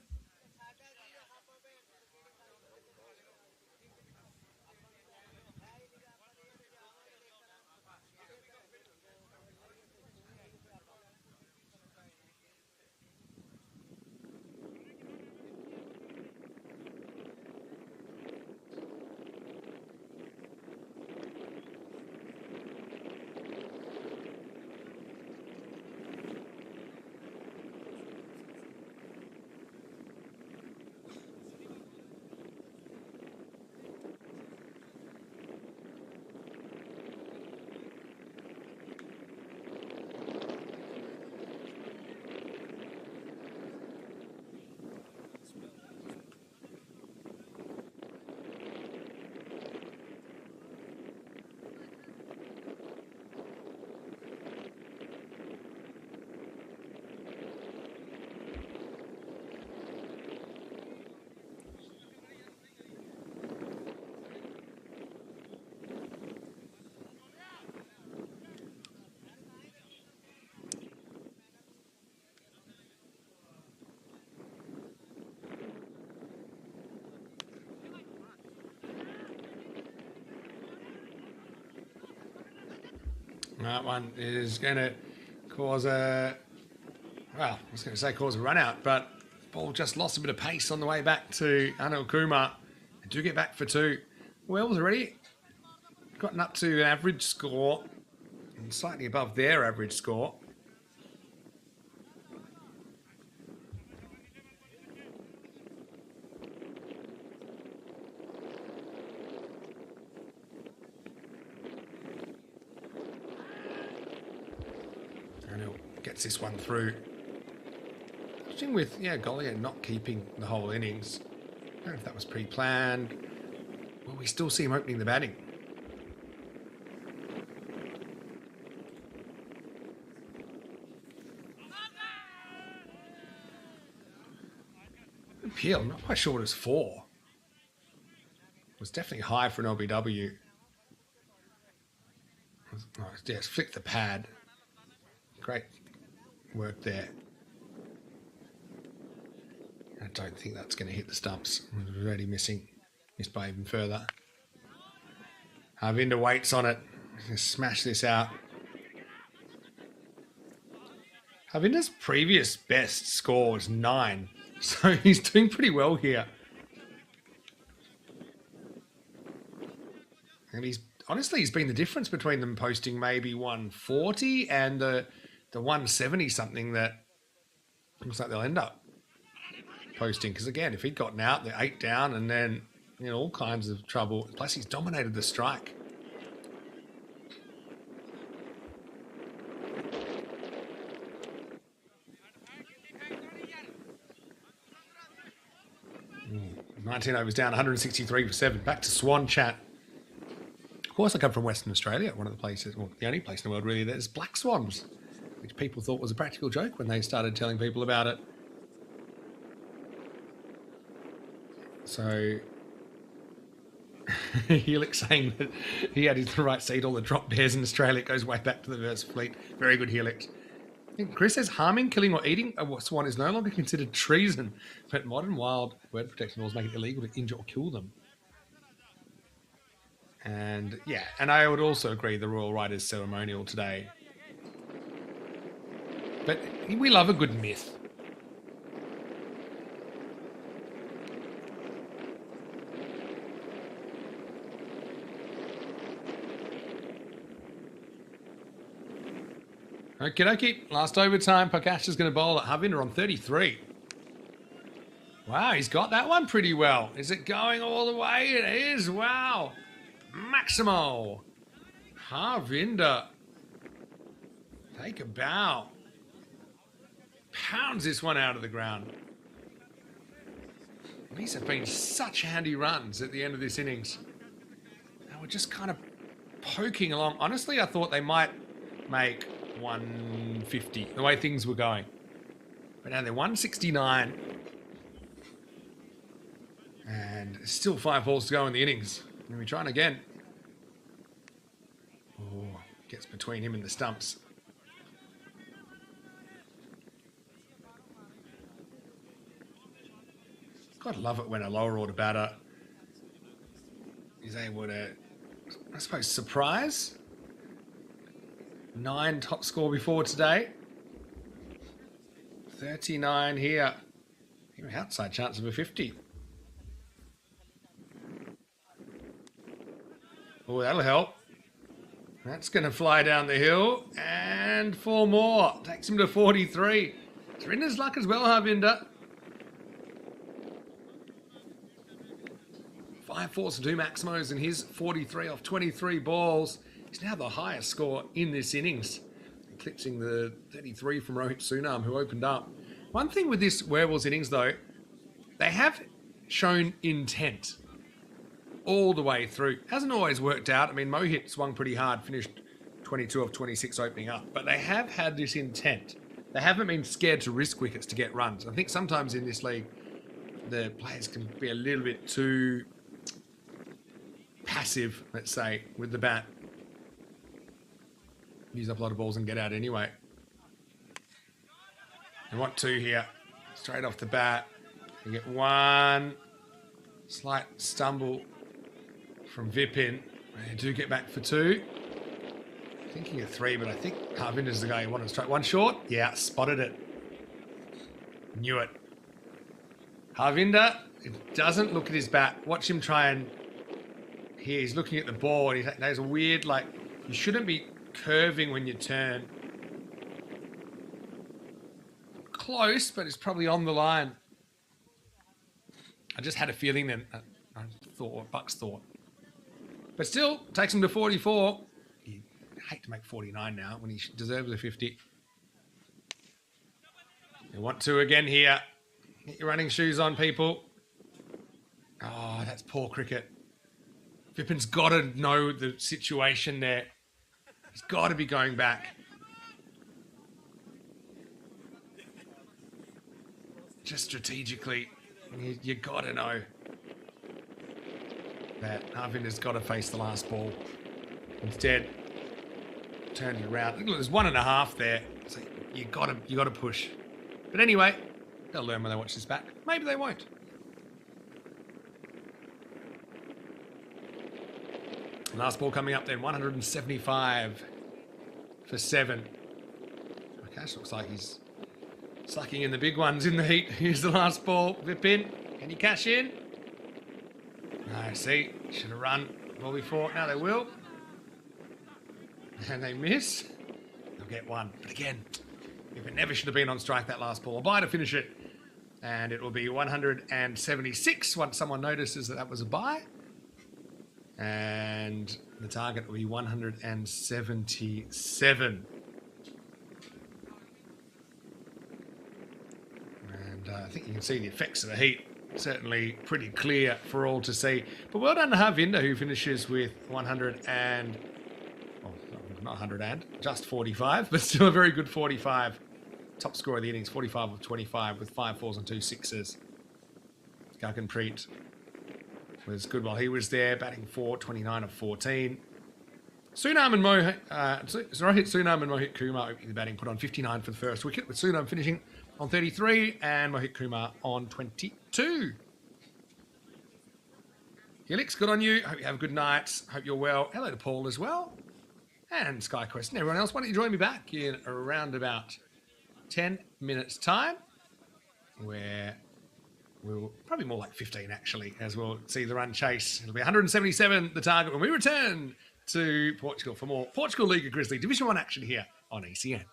That one is going to cause a, well, I was going to say cause a run out, but ball just lost a bit of pace on the way back to Anil Kumar. They do get back for 2. Wells already gotten up to an average score and slightly above their average score. Gets this one through. Interesting with, Gollier not keeping the whole innings. I don't know if that was pre-planned. Well, we still see him opening the batting. Peel, I'm not quite sure what it's for. It was definitely high for an LBW. Oh, yes, flick the pad. Great work there. I don't think that's going to hit the stumps. We're already missed by even further. Harvinder waits on it. Just smash this out. Harvinder's previous best score was 9. So he's doing pretty well here. And he's been the difference between them posting maybe 140 and the 170 something that looks like they'll end up posting. Because again, if he'd gotten out, they're 8 down and then all kinds of trouble. Plus he's dominated the strike. Mm, 19 overs down, 163 for 7. Back to Swan chat. Of course, I come from Western Australia, one of the places, well, the only place in the world really, there's black swans, which people thought was a practical joke when they started telling people about it. So, Helix saying that he had the right seat, all the drop bears in Australia. It goes way back to the Verse fleet. Very good, Helix. I think Chris says harming, killing or eating a swan is no longer considered treason, but modern wild bird protection laws make it illegal to injure or kill them. And yeah, and I would also agree the Royal Ride is ceremonial today. But we love a good myth. Okie dokie, last overtime. Prakash is going to bowl at Harvinder on 33. Wow, he's got that one pretty well. Is it going all the way? It is. Wow. Maximo. Harvinder. Take a bow. Pounds this one out of the ground. These have been such handy runs at the end of this innings. They were just kind of poking along. Honestly, I thought they might make 150, the way things were going. But now they're 169. And still 5 balls to go in the innings. And we're trying again. Oh, gets between him and the stumps. Gotta love it when a lower order batter is able to, I suppose, surprise. 9 top score before today. 39 here. Even outside chance of a 50. Oh, that'll help. That's going to fly down the hill. And 4 more. Takes him to 43. Surinder luck as well, Harvinder. 5 fours and 2 Maximos in his 43 off 23 balls. He's now the highest score in this innings, eclipsing the 33 from Rohit Sunam, who opened up. One thing with this Werewolves innings, though, they have shown intent all the way through. Hasn't always worked out. I mean, Mohit swung pretty hard, finished 22 off 26 opening up, but they have had this intent. They haven't been scared to risk wickets to get runs. I think sometimes in this league, the players can be a little bit too passive, let's say, with the bat. Use up a lot of balls and get out anyway. They want 2 here. Straight off the bat. You get 1 slight stumble from Vipin. They do get back for 2. Thinking of 3, but I think Harvinder's the guy who wanted to strike 1 short. Yeah, spotted it. Knew it. Harvinder, it doesn't look at his bat. Watch him try and... Here, he's looking at the ball. And there's a weird, like, you shouldn't be curving when you turn. Close, but it's probably on the line. I just had a feeling then. I thought what Bucks thought. But still, takes him to 44. You hate to make 49 now when he deserves a 50. You want 2 again here. Get your running shoes on, people. Oh, that's poor cricket. Vipin's got to know the situation there. He's got to be going back. Just strategically, you got to know that Harvinder's got to face the last ball. Instead, turned it around. Look, there's 1.5 there. So you got to push. But anyway, They'll learn when they watch this back. Maybe they won't. Last ball coming up then, 175 for 7. Cash looks like he's sucking in the big ones in the heat. Here's the last ball. Whip in. Can you cash in? No, see, should have run ball before. Now they will. And they miss. They'll get one. But again, if it never should have been on strike, that last ball. A bye to finish it. And it will be 176 once someone notices that that was a bye. And the target will be 177. And I think you can see the effects of the heat. Certainly pretty clear for all to see. But well done to Harvinder, who finishes with just 45, but still a very good 45. Top score of the innings, 45 of 25 with 5 fours and 2 sixes. Gaganpreet was good while he was there, batting 29 of 14. Sunam and Mohit Kumar opening the batting, put on 59 for the first wicket, with Sunam finishing on 33 and Mohit Kumar on 22. Helix, good on you. Hope you have a good night. Hope you're well. Hello to Paul as well. And SkyQuest and everyone else. Why don't you join me back in around about 10 minutes time, where we'll probably more like 15 actually, as we'll see the run chase. It'll be 177 the target when we return to Portugal for more Portugal Liga Grizzly Division 1 action here on ECN.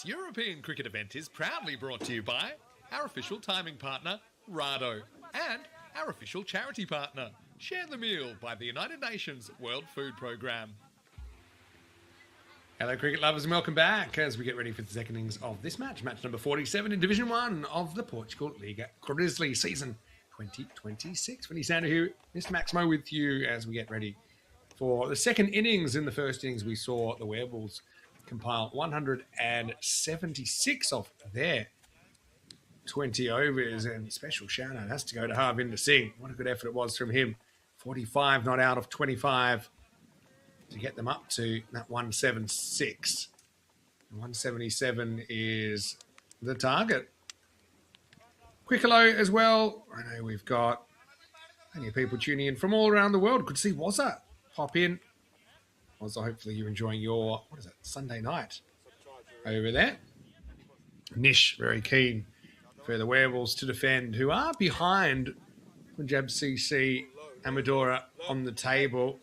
This European cricket event is proudly brought to you by our official timing partner, Rado, and our official charity partner, Share the Meal by the United Nations World Food Programme. Hello, cricket lovers, and welcome back as we get ready for the second innings of this match. Match number 47 in Division 1 of the Portugal Liga Grizzly season 2026. Vinny Sander here, Mr. Maximo with you as we get ready for the second innings. In the first innings, we saw the Werewolves compile 176 of their 20 overs, and special shout out has to go to Harvinder Singh. What a good effort it was from him. 45 not out of 25 to get them up to that 176. 177 is the target. Quick hello as well. I know we've got plenty of people tuning in from all around the world. Good to see Wazza pop in. Wazza, hopefully you're enjoying your, Sunday night over there. Nish, very keen for the Werewolves to defend, who are behind Punjab CC Amadora on the table.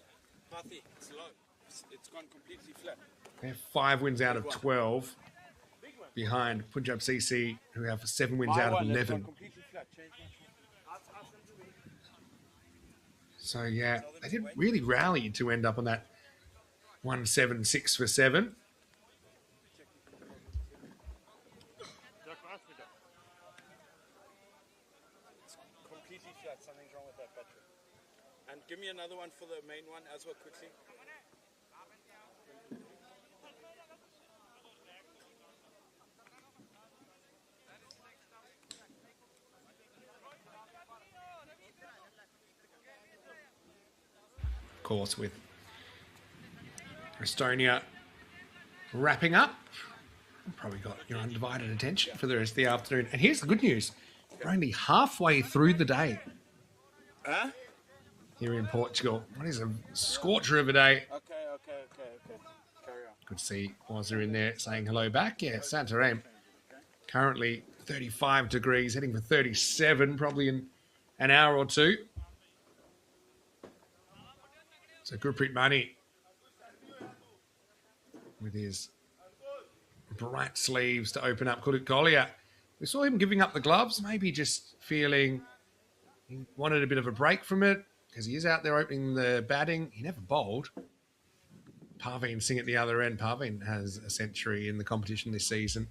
They have 5 wins out of 12 behind Punjab CC, who have 7 wins out of 11. So, yeah, they did really rally to end up on that 176 for 7. Completely flat. Something's wrong with that battery. And give me another one for the main one as well, quickly. Of course, with Estonia wrapping up, probably got your undivided attention for the rest of the afternoon. And here's the good news. We're only halfway through the day here in Portugal. What is a scorcher of a day. Okay. Carry on. Good to see Wazza in there saying hello back. Yeah, Santarém currently 35 degrees, heading for 37 probably in an hour or two. So Gurpreet Mani with his bright sleeves to open up Kuluk Kolia. We saw him giving up the gloves, maybe just feeling he wanted a bit of a break from it because he is out there opening the batting. He never bowled. Parveen Singh at the other end. Parveen has a century in the competition this season.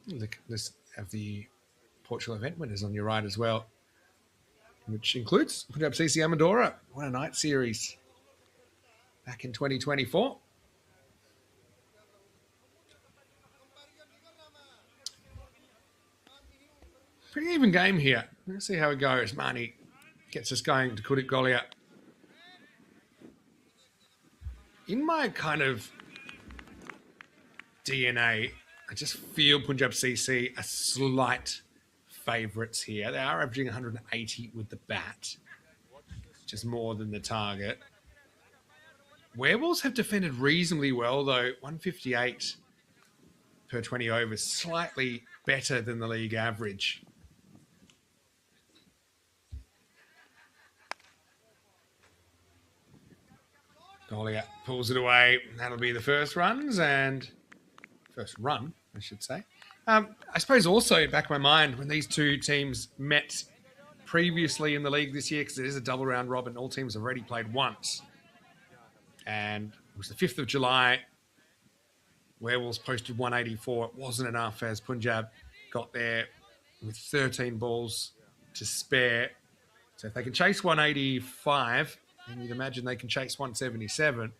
Look, this have the Portugal event winners on your right as well, which includes Punjab CC Amadora. What a night series back in 2024. Pretty even game here. Let's see how it goes. Mani gets us going to Kuluk Kolia. In my kind of DNA, I just feel Punjab CC are slight favourites here. They are averaging 180 with the bat, which is more than the target. Werewolves have defended reasonably well, though. 158 per 20 overs, slightly better than the league average. Kolia pulls it away. That'll be the first runs and first run, I should say. I suppose also back of my mind when these two teams met previously in the league this year, because it is a double round robin, all teams have already played once. And it was the 5th of July. Werewolves posted 184. It wasn't enough as Punjab got there with 13 balls to spare. So if they can chase 185, then you'd imagine they can chase 177.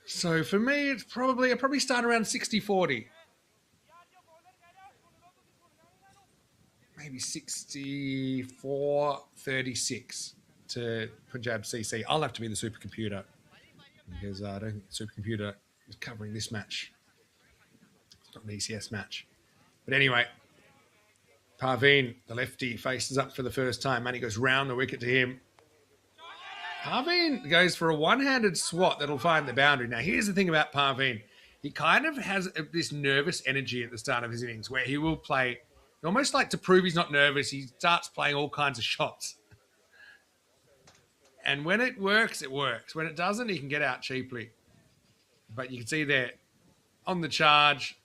So for me, it's I'll probably start around 60-40. Maybe 64-36 to Punjab CC. I'll have to be the supercomputer because I don't think the supercomputer is covering this match. It's not an ECS match. But anyway, Parveen, the lefty, faces up for the first time. Manny goes round the wicket to him. Parveen goes for a one-handed swat that'll find the boundary. Now, here's the thing about Parveen. He kind of has this nervous energy at the start of his innings where he will play, almost like to prove he's not nervous, he starts playing all kinds of shots. And when it works, it works. When it doesn't, he can get out cheaply. But you can see there, on the charge,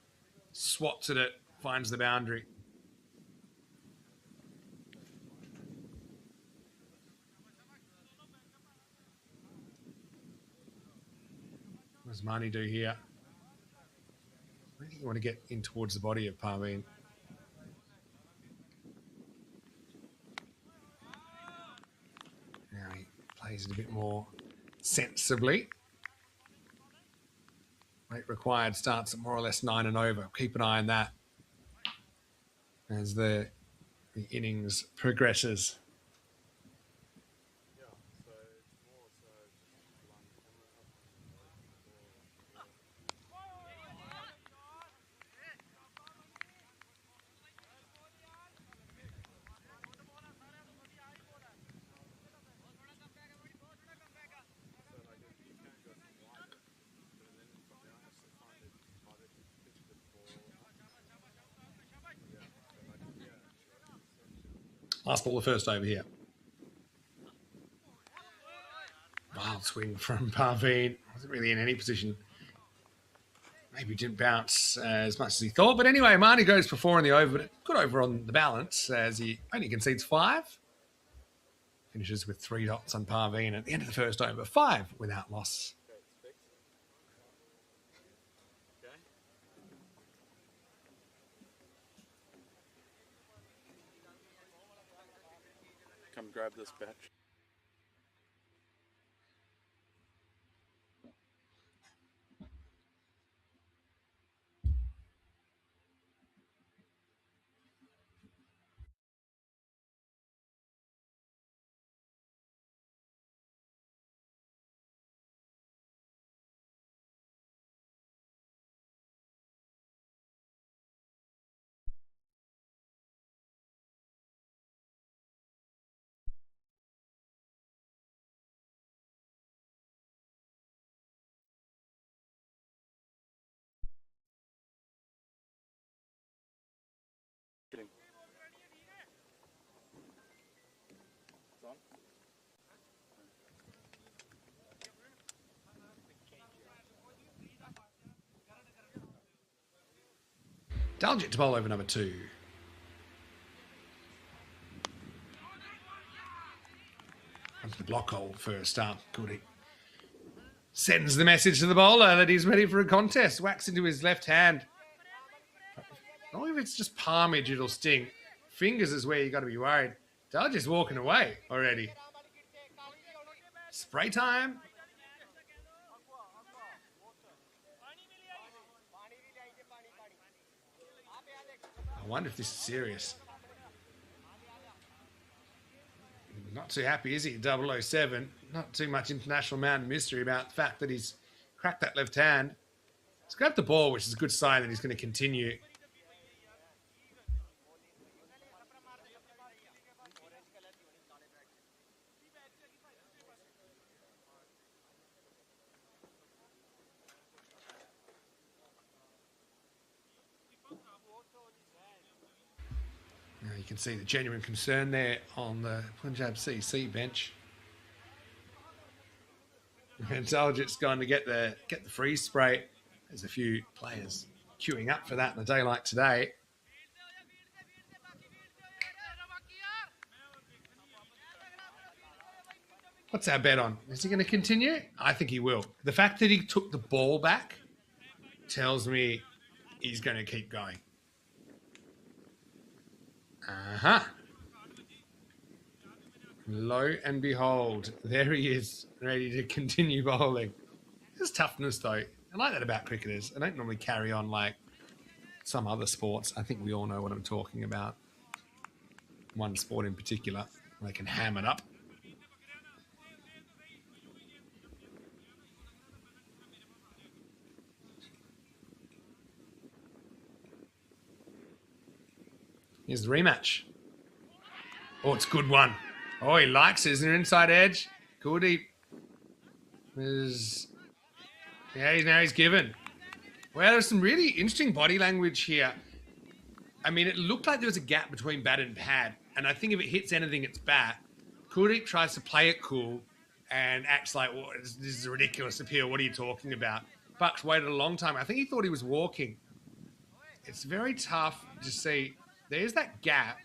swats at it, finds the boundary. What does Marnie do here? I think you want to get in towards the body of Parveen. Now he plays it a bit more sensibly. Rate required starts at more or less 9 and over. Keep an eye on that as the innings progresses. Last ball, the first over here. Wild swing from Parveen. Wasn't really in any position. Maybe didn't bounce as much as he thought. But anyway, Marnie goes for 4 in the over. But good over on the balance as he only concedes 5. Finishes with 3 dots on Parveen at the end of the first over. 5 without loss. Come grab this batch. Daljit to bowl over number 2. Comes the block hole first up. Goody. Sends the message to the bowler that he's ready for a contest. Whacks into his left hand. Not if it's just palmage, it'll sting. Fingers is where you got to be worried. Daljit's walking away already. Spray time. I wonder if this is serious. Not too happy, is he? 007. Not too much international mountain mystery about the fact that he's cracked that left hand. He's grabbed the ball, which is a good sign that he's going to continue. Now you can see the genuine concern there on the Punjab CC bench. And Daljit's going to get the freeze spray. There's a few players queuing up for that in a day like today. What's our bet on? Is he going to continue? I think he will. The fact that he took the ball back tells me he's going to keep going. Lo and behold, there he is, ready to continue bowling. There's toughness, though. I like that about cricketers. I don't normally carry on like some other sports. I think we all know what I'm talking about. One sport in particular, they can ham it up. Here's the rematch. Oh, it's a good one. Oh, he likes it. Isn't it inside edge? Goody. Yeah, now he's given. Well, there's some really interesting body language here. I mean, it looked like there was a gap between bat and pad. And I think if it hits anything, it's bat. Kuldeep tries to play it cool and acts like, well, this is a ridiculous appeal. What are you talking about? Bucks waited a long time. I think he thought he was walking. It's very tough to see. There's that gap.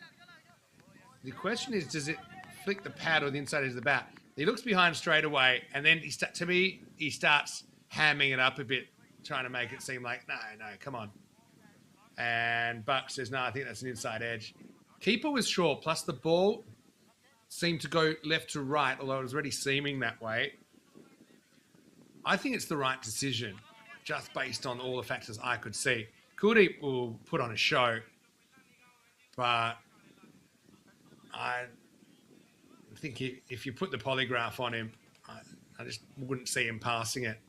The question is, does it flick the pad or the inside edge of the bat? He looks behind straight away, and then he starts hamming it up a bit, trying to make it seem like, no, come on. And Buck says, no, I think that's an inside edge. Keeper was short, plus the ball seemed to go left to right, although it was already seeming that way. I think it's the right decision, just based on all the factors I could see. Kuldeep will put on a show, but I think if you put the polygraph on him, I just wouldn't see him passing it.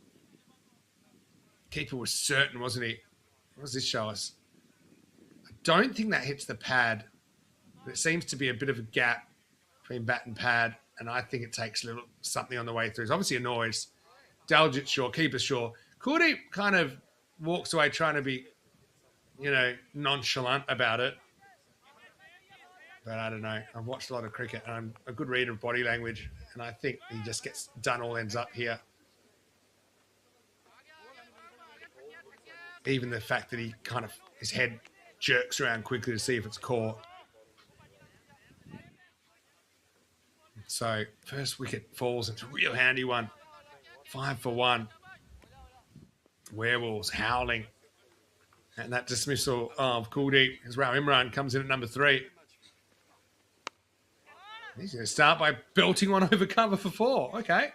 Keeper was certain, wasn't he? What does this show us? I don't think that hits the pad. There seems to be a bit of a gap between bat and pad, and I think it takes a little something on the way through. It's obviously a noise. Daljit's sure, keeper's sure. Kuldeep kind of walks away trying to be, nonchalant about it. But I don't know. I've watched a lot of cricket, and I'm a good reader of body language, and I think he just gets done all ends up here. Even the fact that his head jerks around quickly to see if it's caught. So, first wicket falls. It's a real handy one. 5 for 1. Werewolves howling. And that dismissal of Kuldeep as Rao Imran comes in at number 3. He's going to start by belting one over cover for 4. Okay.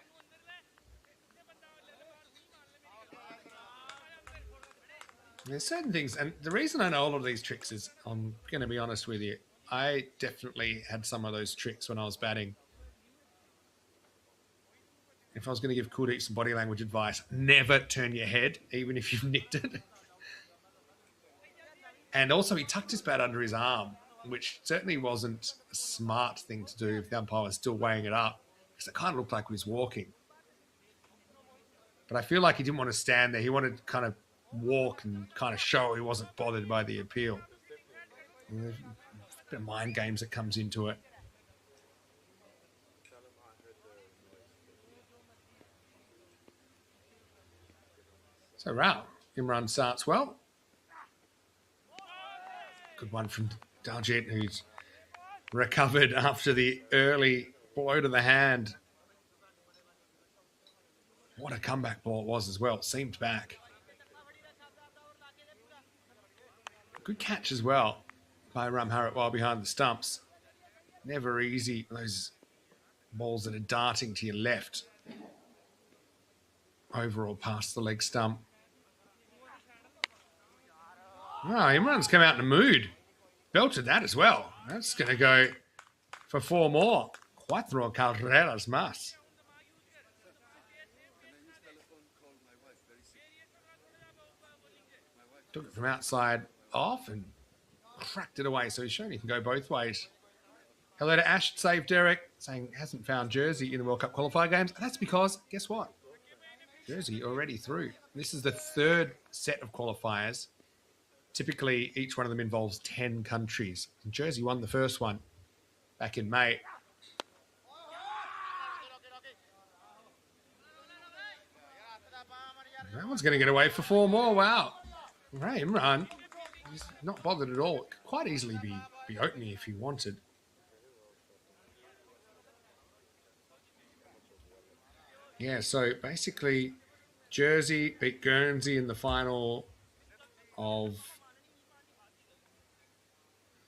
There's certain things, and the reason I know all of these tricks is, I'm going to be honest with you, I definitely had some of those tricks when I was batting. If I was going to give Kuldeep some body language advice, never turn your head, even if you've nicked it. And also, he tucked his bat under his arm, which certainly wasn't a smart thing to do if the umpire was still weighing it up, because it kind of looked like he was walking. But I feel like he didn't want to stand there. He wanted to kind of walk and kind of show he wasn't bothered by the appeal. And there's a bit of mind games that comes into it. So Rao, Imran starts well. Good one from Daljit, who's recovered after the early blow to the hand. What a comeback ball it was as well. It seemed back. Good catch as well by Ram Harat while behind the stumps. Never easy, those balls that are darting to your left. Overall past the leg stump. Wow, Imran's come out in a mood. Belted that as well. That's going to go for 4 more. Cuatro carreras más. Took it from outside off and cracked it away. So he's shown he can go both ways. Hello to Ash, save Derek, saying hasn't found Jersey in the World Cup qualifier games. And that's because, guess what? Jersey already through. This is the 3rd set of qualifiers. Typically, each one of them involves 10 countries. And Jersey won the first one back in May. That one's going to get away for 4 more. Wow. Right, Imran, he's not bothered at all. Could quite easily be opening if he wanted. Yeah, so basically, Jersey beat Guernsey in the final of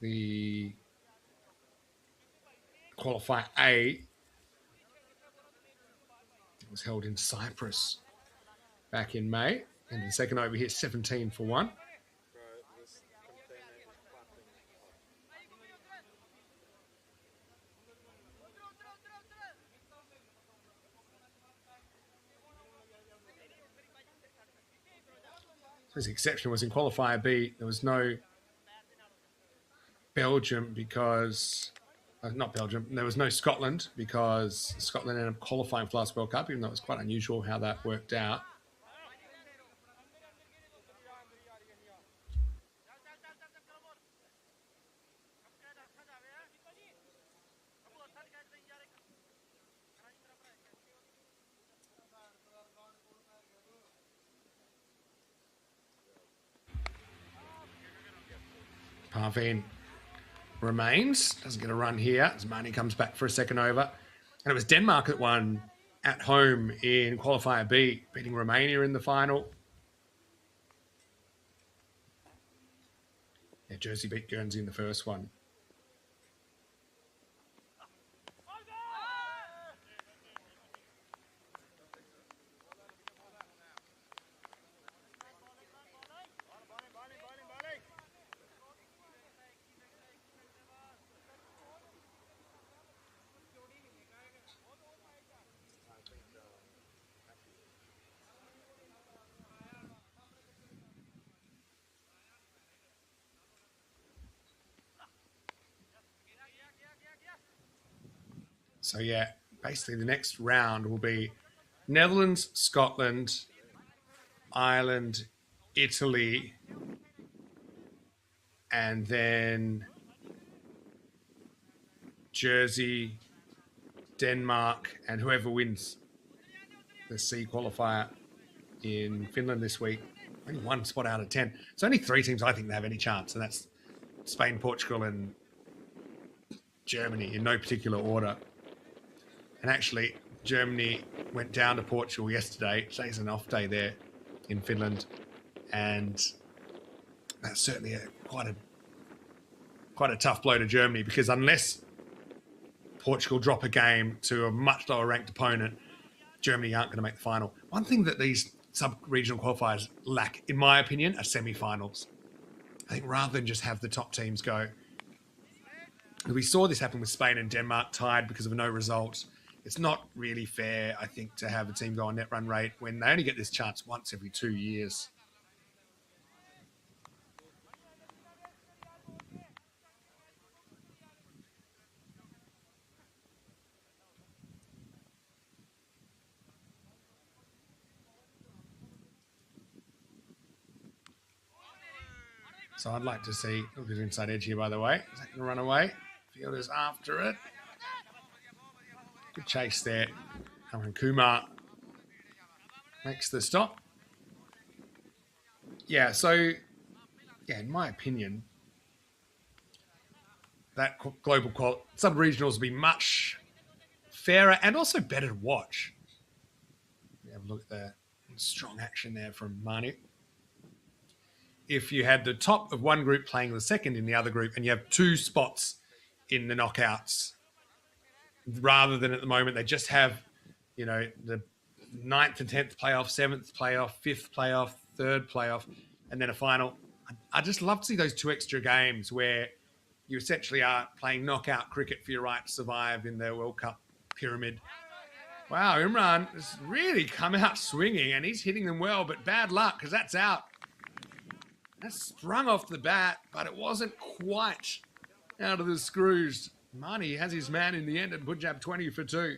the qualifier A. It was held in Cyprus back in May. And the second over here, 17 for 1. His exception was in qualifier B. There was no Belgium because... not Belgium. There was no Scotland because Scotland ended up qualifying for last World Cup, even though it was quite unusual how that worked out. Marvin remains. Doesn't get a run here as Marnie comes back for a second over. And it was Denmark that won at home in qualifier B, beating Romania in the final. Yeah, Jersey beat Guernsey in the first one. So, yeah, basically the next round will be Netherlands, Scotland, Ireland, Italy, and then Jersey, Denmark, and whoever wins the C qualifier in Finland this week. Only one spot out of 10. It's only 3 teams I think they have any chance, and that's Spain, Portugal, and Germany in no particular order. And actually, Germany went down to Portugal yesterday. Today's an off day there in Finland, and that's certainly quite a tough blow to Germany, because unless Portugal drop a game to a much lower ranked opponent, Germany aren't going to make the final. One thing that these sub-regional qualifiers lack, in my opinion, are semi-finals. I think rather than just have the top teams go. We saw this happen with Spain and Denmark tied because of no results. It's not really fair, I think, to have a team go on net run rate when they only get this chance once every 2 years. So I'd like to see a bit of inside edge here, by the way. Is that going to run away? Fielders after it. Good chase there. And Kumar makes the stop. Yeah, so, yeah, in my opinion, that global sub-regionals will be much fairer and also better to watch. Have a look at the strong action there from Manu. If you had the top of one group playing the second in the other group, and you have 2 spots in the knockouts, rather than at the moment they just have, you know, the 9th and 10th playoff, 7th playoff, 5th playoff, 3rd playoff, and then a final. I just love to see those 2 extra games where you essentially are playing knockout cricket for your right to survive in the World Cup pyramid. Wow, Imran has really come out swinging, and he's hitting them well, but bad luck because that's out. That's sprung off the bat, but it wasn't quite out of the screws. Marnie has his man in the end at Punjab 20 for 2.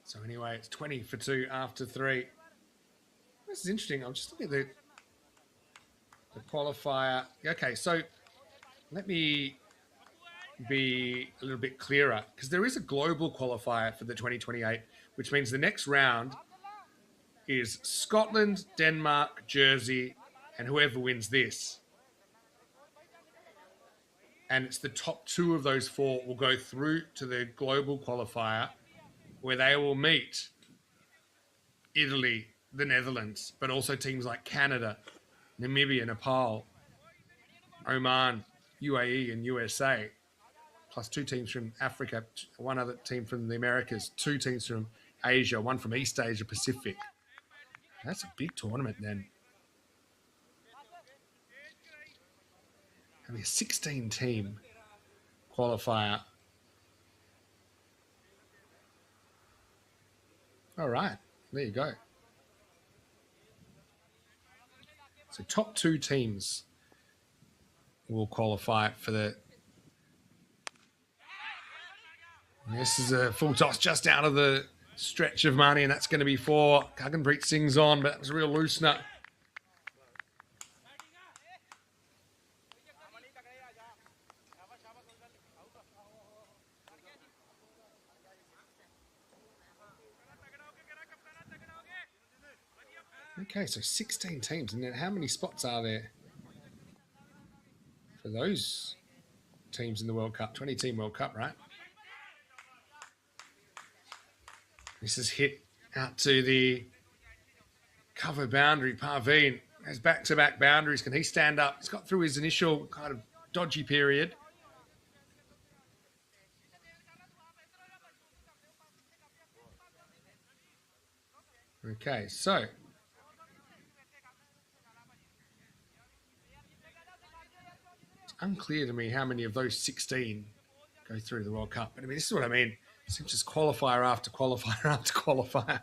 So anyway, it's 20 for 2 after 3. This is interesting. I'm just looking at the qualifier. Okay, so let me be a little bit clearer, because there is a global qualifier for the 2028, which means the next round is Scotland, Denmark, Jersey, and whoever wins this. And it's the top 2 of those 4 will go through to the global qualifier, where they will meet Italy, the Netherlands, but also teams like Canada, Namibia, Nepal, Oman, UAE, and USA, plus 2 teams from Africa, 1 other team from the Americas, 2 teams from Asia, 1 from East Asia Pacific. That's a big tournament then. It'll be a 16-team qualifier. All right, there you go. So top 2 teams will qualify for the... And this is a full toss just out of the stretch of money, and that's going to be for Guggenpreet Singh's on, but that was a real loosener. Okay, so 16 teams, and then how many spots are there for those teams in the World Cup? 20-team World Cup, right? This is hit out to the cover boundary. Parveen has back-to-back boundaries. Can he stand up? He's got through his initial kind of dodgy period. Okay, so it's unclear to me how many of those 16 go through the World Cup. But I mean, this is what I mean. It's just qualifier after qualifier after qualifier.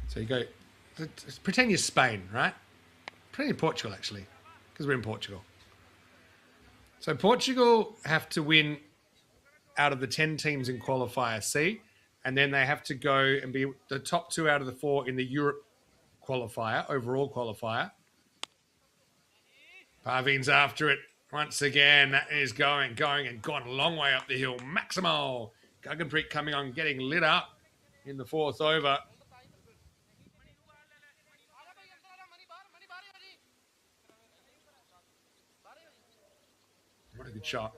So you go, pretend you're Spain, right? Pretend you're Portugal, actually, because we're in Portugal. So Portugal have to win out of the 10 teams in qualifier C, and then they have to go and be the top 2 out of the 4 in the Europe qualifier, overall qualifier. Parveen's after it once again. That is going and gone a long way up the hill. Maximo Guggenpreet coming on, getting lit up in the 4th over. What a good shot.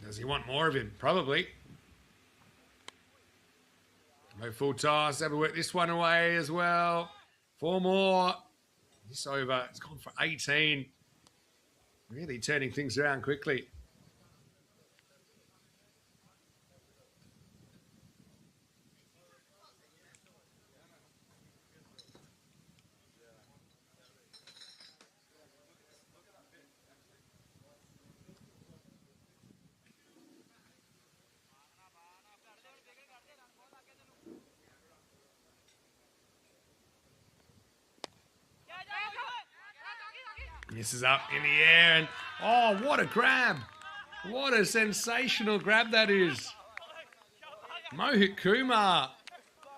Does he want more of him? Probably. No full toss. Have to work this one away as well. 4 more. This over. It's gone for 18. Really turning things around quickly. This is up in the air, and oh, what a grab. What a sensational grab that is. Mohit Kumar.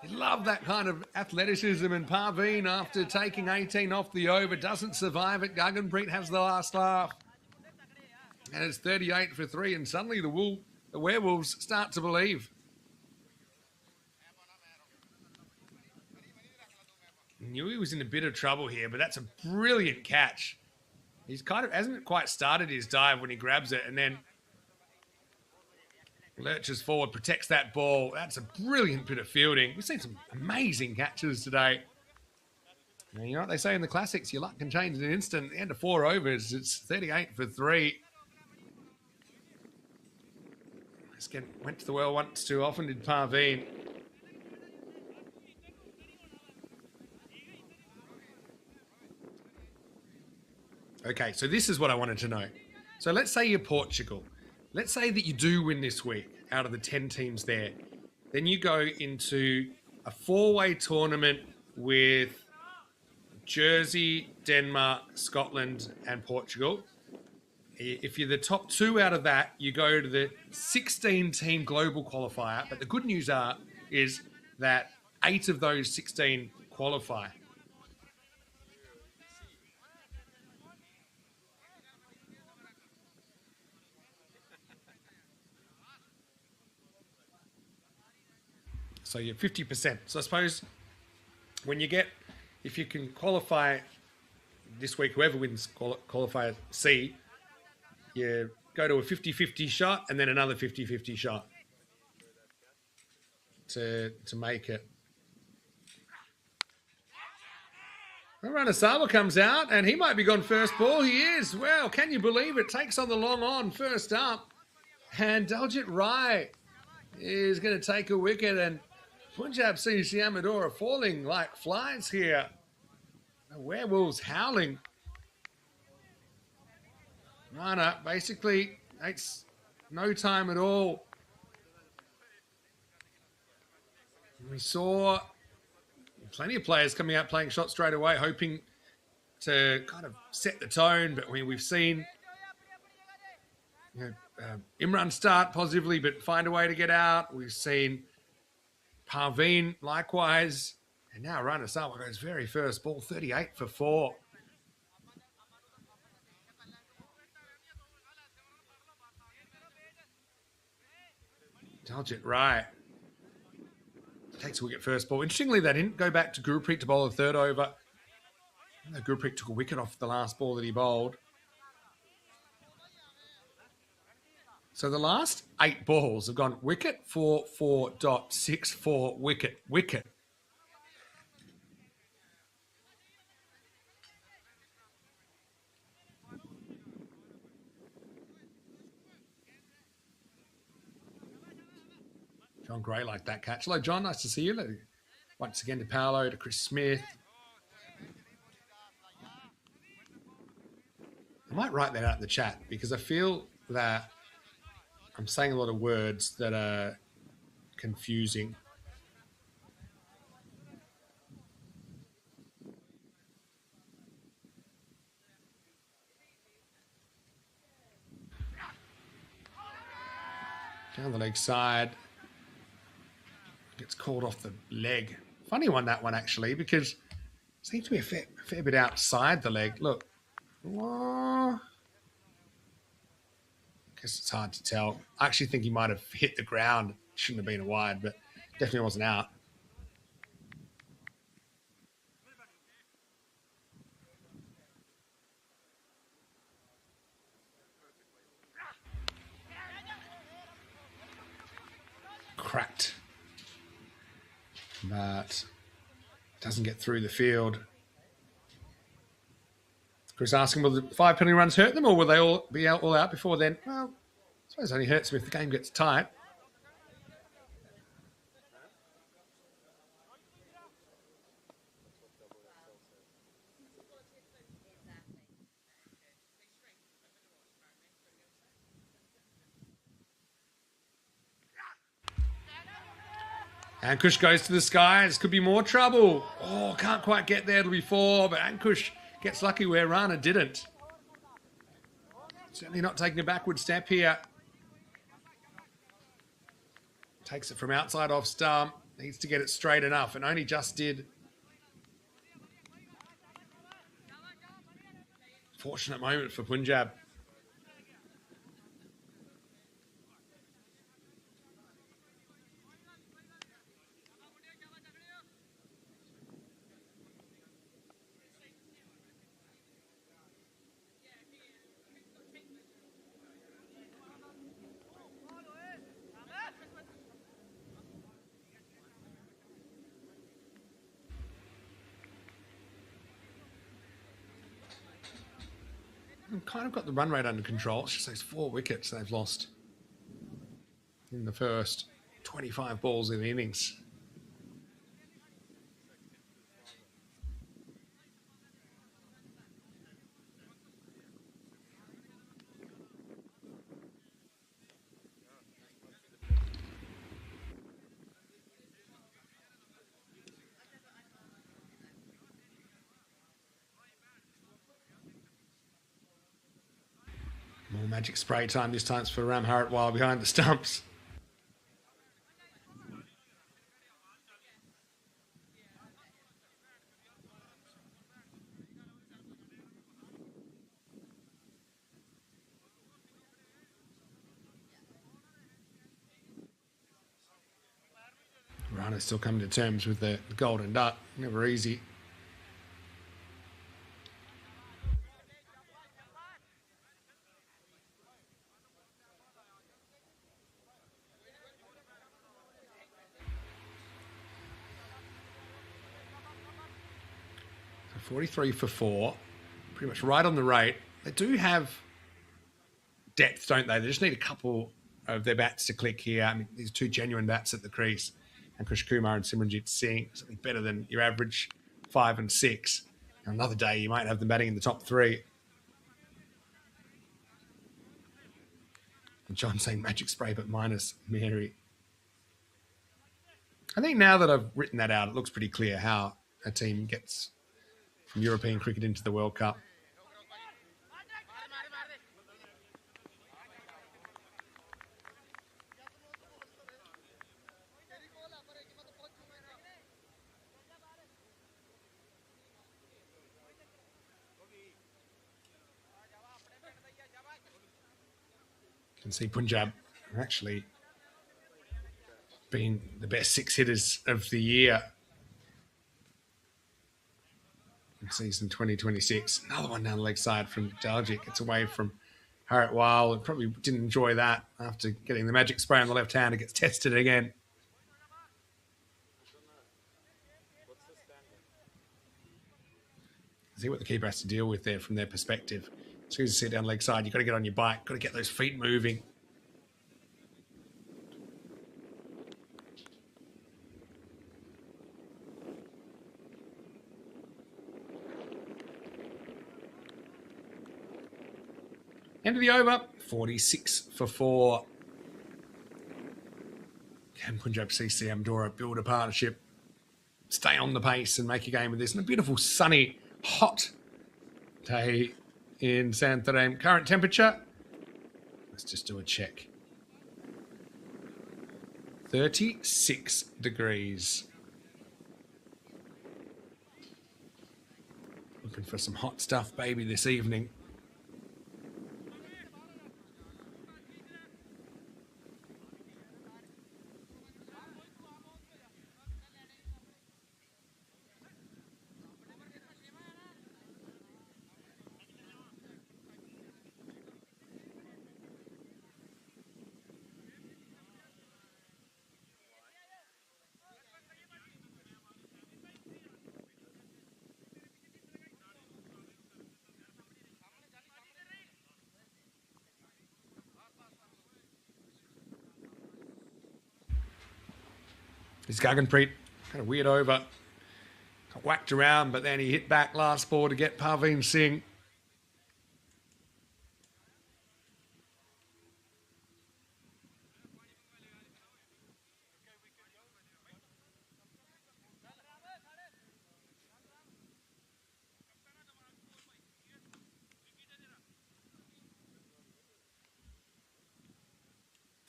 You love that kind of athleticism, and Parveen, after taking 18 off the over, doesn't survive it. Guggenpreet has the last laugh. And it's 38 for 3, and suddenly the Werewolves start to believe. Knew he was in a bit of trouble here, but that's a brilliant catch. He's kind of hasn't quite started his dive when he grabs it, and then lurches forward, protects that ball. That's a brilliant bit of fielding. We've seen some amazing catches today. And you know what they say in the classics? Your luck can change in an instant. At the end of 4 overs, it's 38 for 3. Went to the well once too often, did Parveen. Okay, so this is what I wanted to know. So let's say you're Portugal. Let's say that you do win this week out of the 10 teams there. Then you go into a 4-way tournament with Jersey, Denmark, Scotland, and Portugal. If you're the top 2 out of that, you go to the 16-team global qualifier. But the good news is that 8 of those 16 qualify. So you're 50%. So I suppose when you get, if you can qualify this week, whoever wins qualifier C, you go to a 50-50 shot and then another 50-50 shot to make it. Ranasaba comes out and he might be gone first ball. He is. Well, can you believe it? Takes on the long on first up. And Daljit Rai is going to take a wicket, and Punjab CC Amador are falling like flies here. The Werewolves howling. Rana basically takes no time at all We saw plenty of players coming out playing shots straight away, hoping to kind of set the tone. But we've seen Imran start positively, but find a way to get out. We've seen Parveen likewise. And now Rana Sawa goes very first ball, 38 for 4. Daljit right. Takes a wicket first ball. Interestingly, they didn't go back to Gurpreet to bowl the third over. Gurpreet took a wicket off the last ball that he bowled. So the last 8 balls have gone wicket, 4-4.64, wicket, wicket. John Gray like that catch. Hello, John. Nice to see you. Once again to Paolo, to Chris Smith. I might write that out in the chat because I feel that I'm saying a lot of words that are confusing. Down the leg side. Gets called off the leg. Funny one, that one, actually, because it seems to be a fair bit outside the leg. Look. I guess it's hard to tell. I actually think he might have hit the ground. Shouldn't have been a wide, but definitely wasn't out. Cracked. But doesn't get through the field. Chris asking, will the 5 penalty runs hurt them or will they all be all out before then? Well, I suppose it only hurts them if the game gets tight. Ankush goes to the skies. Could be more trouble. Oh, can't quite get there. It'll be 4, but Ankush gets lucky where Rana didn't. Certainly not taking a backward step here. Takes it from outside off stump. Needs to get it straight enough and only just did. Fortunate moment for Punjab. Kind of got the run rate under control. It's just those 4 wickets they've lost in the first 25 balls in the innings. More magic spray time. This time it's for Ram Haratwal behind the stumps. Rana's still coming to terms with the golden duck. Never easy. So 43 for 4. Pretty much right on the rate. They do have depth, don't they? They just need a couple of their bats to click here. I mean, these 2 genuine bats at the crease. And Krish Kumar and Simranjit Singh, something better than your average 5 and 6. And another day, you might have them batting in the top 3. And John saying magic spray, but minus Mary. I think now that I've written that out, it looks pretty clear how a team gets from European cricket into the World Cup. You can see Punjab are actually been the best 6 hitters of the year in season 2026. Another one down the leg side from Dalgic. It's away from Haritwal, and probably didn't enjoy that after getting the magic spray on the left hand. It gets tested again. See what the keeper has to deal with there from their perspective. As soon as you sit down leg side, you've got to get on your bike, got to get those feet moving. End of the over, 46 for 4. Can Punjab CC Amdora build a partnership, stay on the pace and make a game of this? And a beautiful, sunny, hot day in Santarém. Current temperature, let's just do a check. 36 degrees. Looking for some hot stuff, baby, this evening. This Gaganpreet, kind of weird over. Got whacked around, but then he hit back last ball to get Parveen Singh.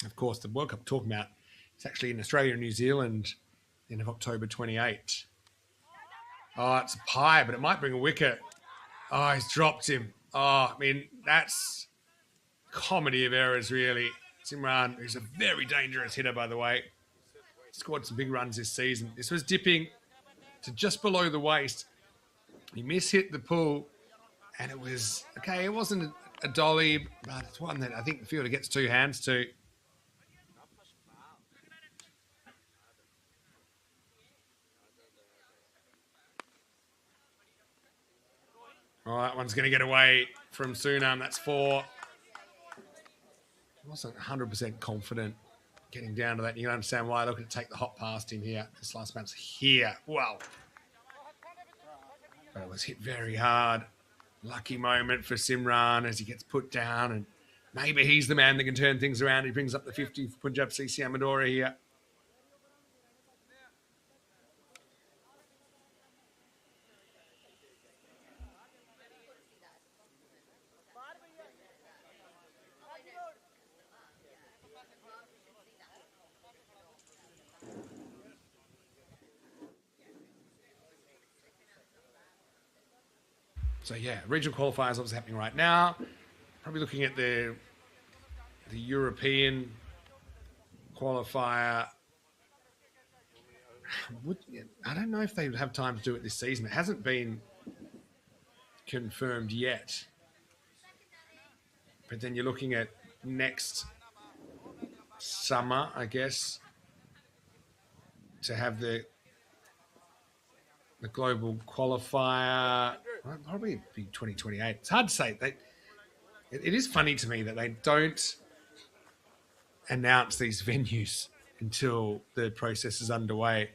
Of course, the World Cup we're talking about, it's actually in Australia and New Zealand, end of October 28. Oh, it's a pie, but it might bring a wicket. Oh, he's dropped him. Oh, I mean, that's comedy of errors, really. Simran, who's a very dangerous hitter, by the way, scored some big runs this season. This was dipping to just below the waist. He mishit the pull, and it was, okay, it wasn't a dolly, but it's one that I think the fielder gets 2 hands to. All right, one's going to get away from Sunam. That's 4. I wasn't 100% confident getting down to that. You can understand why. Looking to take the hot past him here. This last bounce here. Wow. But it was hit very hard. Lucky moment for Simran as he gets put down. And maybe he's the man that can turn things around. He brings up the 50 for Punjab CC Amadora here. So yeah, regional qualifiers obviously happening right now. Probably looking at the European qualifier. I don't know if they have time to do it this season. It hasn't been confirmed yet. But then you're looking at next summer, I guess, to have the global qualifier. Well, probably be 2028. It's hard to say. It is funny to me that they don't announce these venues until the process is underway.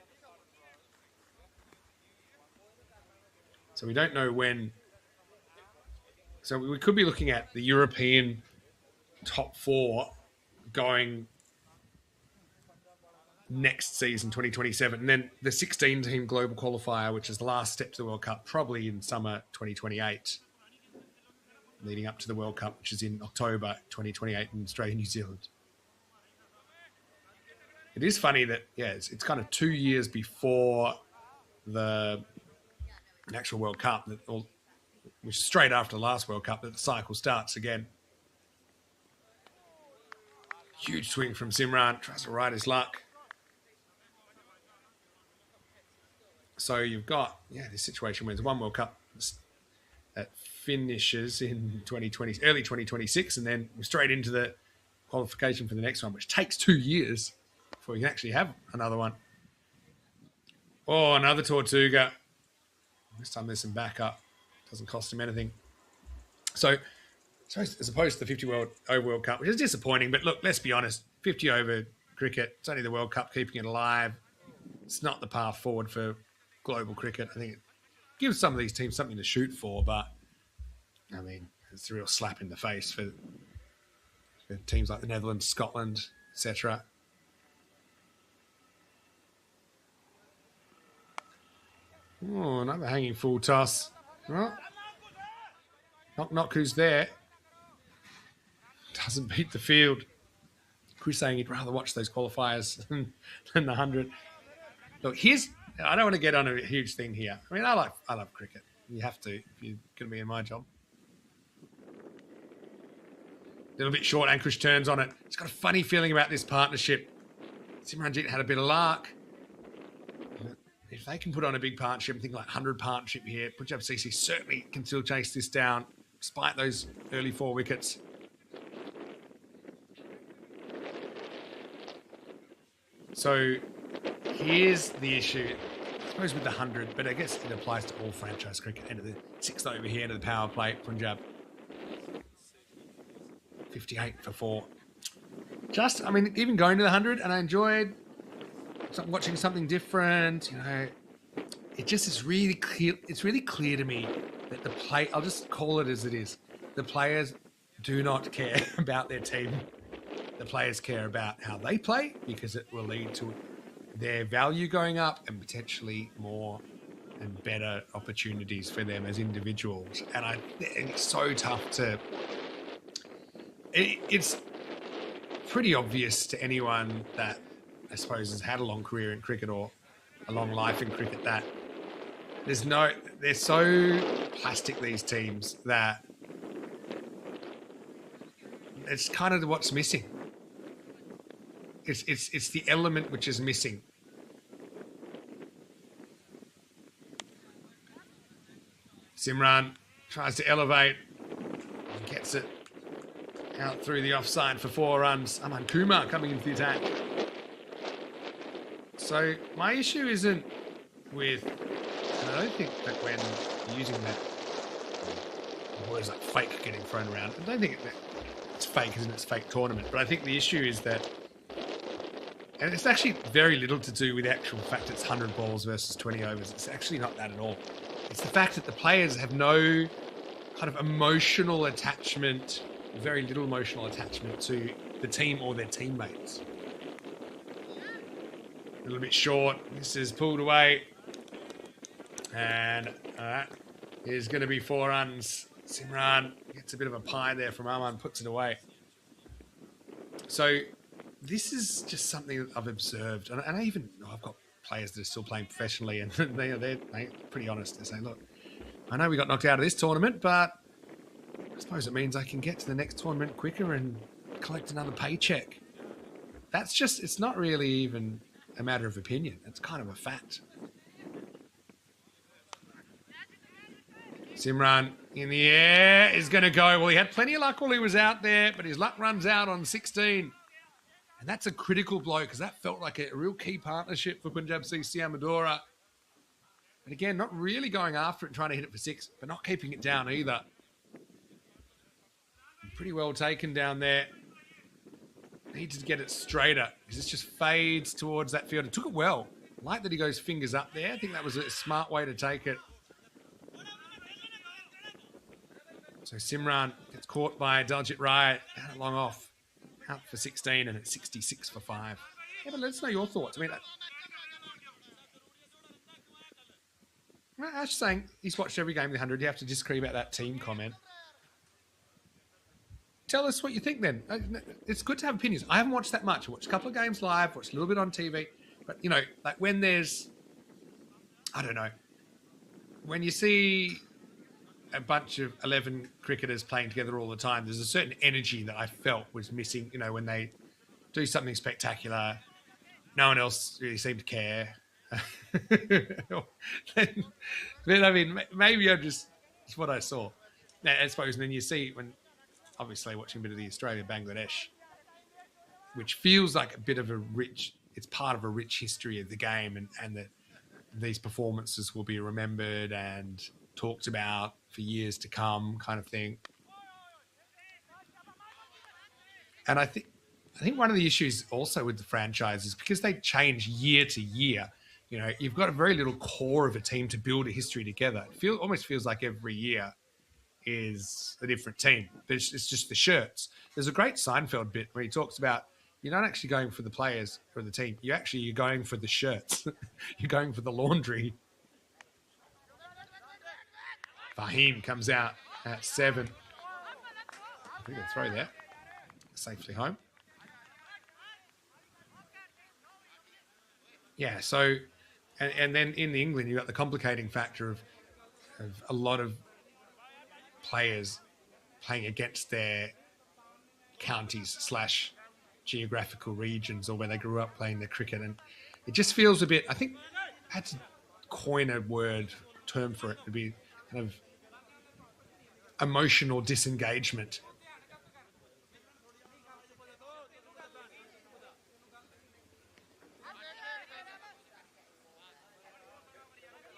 So we don't know when. So we could be looking at the European top 4 going next season, 2027. And then the 16-team global qualifier, which is the last step to the World Cup, probably in summer 2028, leading up to the World Cup, which is in October 2028 in Australia and New Zealand. It is funny that, it's kind of 2 years before the actual World Cup, which is straight after the last World Cup, that the cycle starts again. Huge swing from Simran, tries to ride his luck. So you've got, this situation where there's one World Cup that finishes in early 2026, and then we're straight into the qualification for the next one, which takes 2 years before you can actually have another one. Oh, another Tortuga. This time there's some backup. Doesn't cost him anything. So as opposed to the 50 over World Cup, which is disappointing, but look, let's be honest, 50 over cricket, it's only the World Cup keeping it alive. It's not the path forward for global cricket. I think it gives some of these teams something to shoot for, but I mean, it's a real slap in the face for teams like the Netherlands, Scotland, etc. Oh, another hanging full toss. Oh. Knock, who's there? Doesn't beat the field. Chris saying he'd rather watch those qualifiers than the 100. Look, I don't want to get on a huge thing here. I mean, I love cricket. You have to if you're going to be in my job. A little bit short, Ankush turns on it. It's got a funny feeling about this partnership. Simranjit had a bit of luck. If they can put on a big partnership, I think like 100 partnership here, Punjab CC certainly can still chase this down, despite those early 4 wickets. So here's the issue, I suppose with the 100, but I guess it applies to all franchise cricket. End of the 6th over here, end of the power play, Punjab. 58 for 4. Even going to the 100, and I enjoyed watching something different. It just is really clear. It's really clear to me that I'll just call it as it is. The players do not care about their team. The players care about how they play, because it will lead to their value going up and potentially more and better opportunities for them as individuals. And it's so tough to... It's pretty obvious to anyone that I suppose has had a long career in cricket or a long life in cricket that they're so plastic, these teams, that it's kind of what's missing. It's the element which is missing. Simran tries to elevate, gets it out through the offside for 4 runs. Aman Kumar coming into the attack. So my issue isn't with, and I don't think that when using that words like fake getting thrown around, I don't think it's fake, isn't it? It's fake tournament. But I think the issue is that, and it's actually very little to do with the actual fact it's 100 balls versus 20 overs. It's actually not that at all. It's the fact that the players have no kind of emotional attachment, very little emotional attachment to the team or their teammates. A little bit short. This is pulled away. And here's going to be 4 runs. Simran gets a bit of a pie there from Aman, puts it away. So this is just something that I've observed. And I've got players that are still playing professionally, and they're pretty honest. They say, look, I know we got knocked out of this tournament, but I suppose it means I can get to the next tournament quicker and collect another paycheck. It's not really even a matter of opinion. It's kind of a fact. Simran in the air is going to go. Well, he had plenty of luck while he was out there, but his luck runs out on 16. And that's a critical blow, because that felt like a real key partnership for Punjab CC Amadora. But again, not really going after it and trying to hit it for 6, but not keeping it down either. Pretty well taken down there. Needs to get it straighter, because this just fades towards that field. It took it well. I like that he goes fingers up there. I think that was a smart way to take it. So Simran gets caught by Daljit Rai, down long off. Out for 16, and it's 66 for 5. Yeah, but let us know your thoughts. I mean, Ash saying he's watched every game of the 100. You have to disagree about that team comment. Tell us what you think then. It's good to have opinions. I haven't watched that much. I watched a couple of games live, watched a little bit on TV. But, you know, like when there's, I don't know, when you see a bunch of 11 cricketers playing together all the time, there's a certain energy that I felt was missing, you know, when they do something spectacular. No one else really seemed to care. then, I mean, maybe it's what I saw. Now, I suppose, and then you see when, obviously, watching a bit of the Australia-Bangladesh, which feels like a bit of a rich, it's part of a rich history of the game, and that these performances will be remembered and talked about for years to come, kind of thing. And I think one of the issues also with the franchise is because they change year to year. You know, you've got a very little core of a team to build a history together. It almost feels like every year is a different team. It's just the shirts. There's a great Seinfeld bit where he talks about you're not actually going for the players or the team. You're going for the shirts. You're going for the laundry. Fahim comes out at 7. I think they'll throw that safely home. Yeah, so, and then in England, you've got the complicating factor of a lot of players playing against their counties / geographical regions or where they grew up playing their cricket. And it just feels a bit, I think I had to coin a term for it to be kind of emotional disengagement.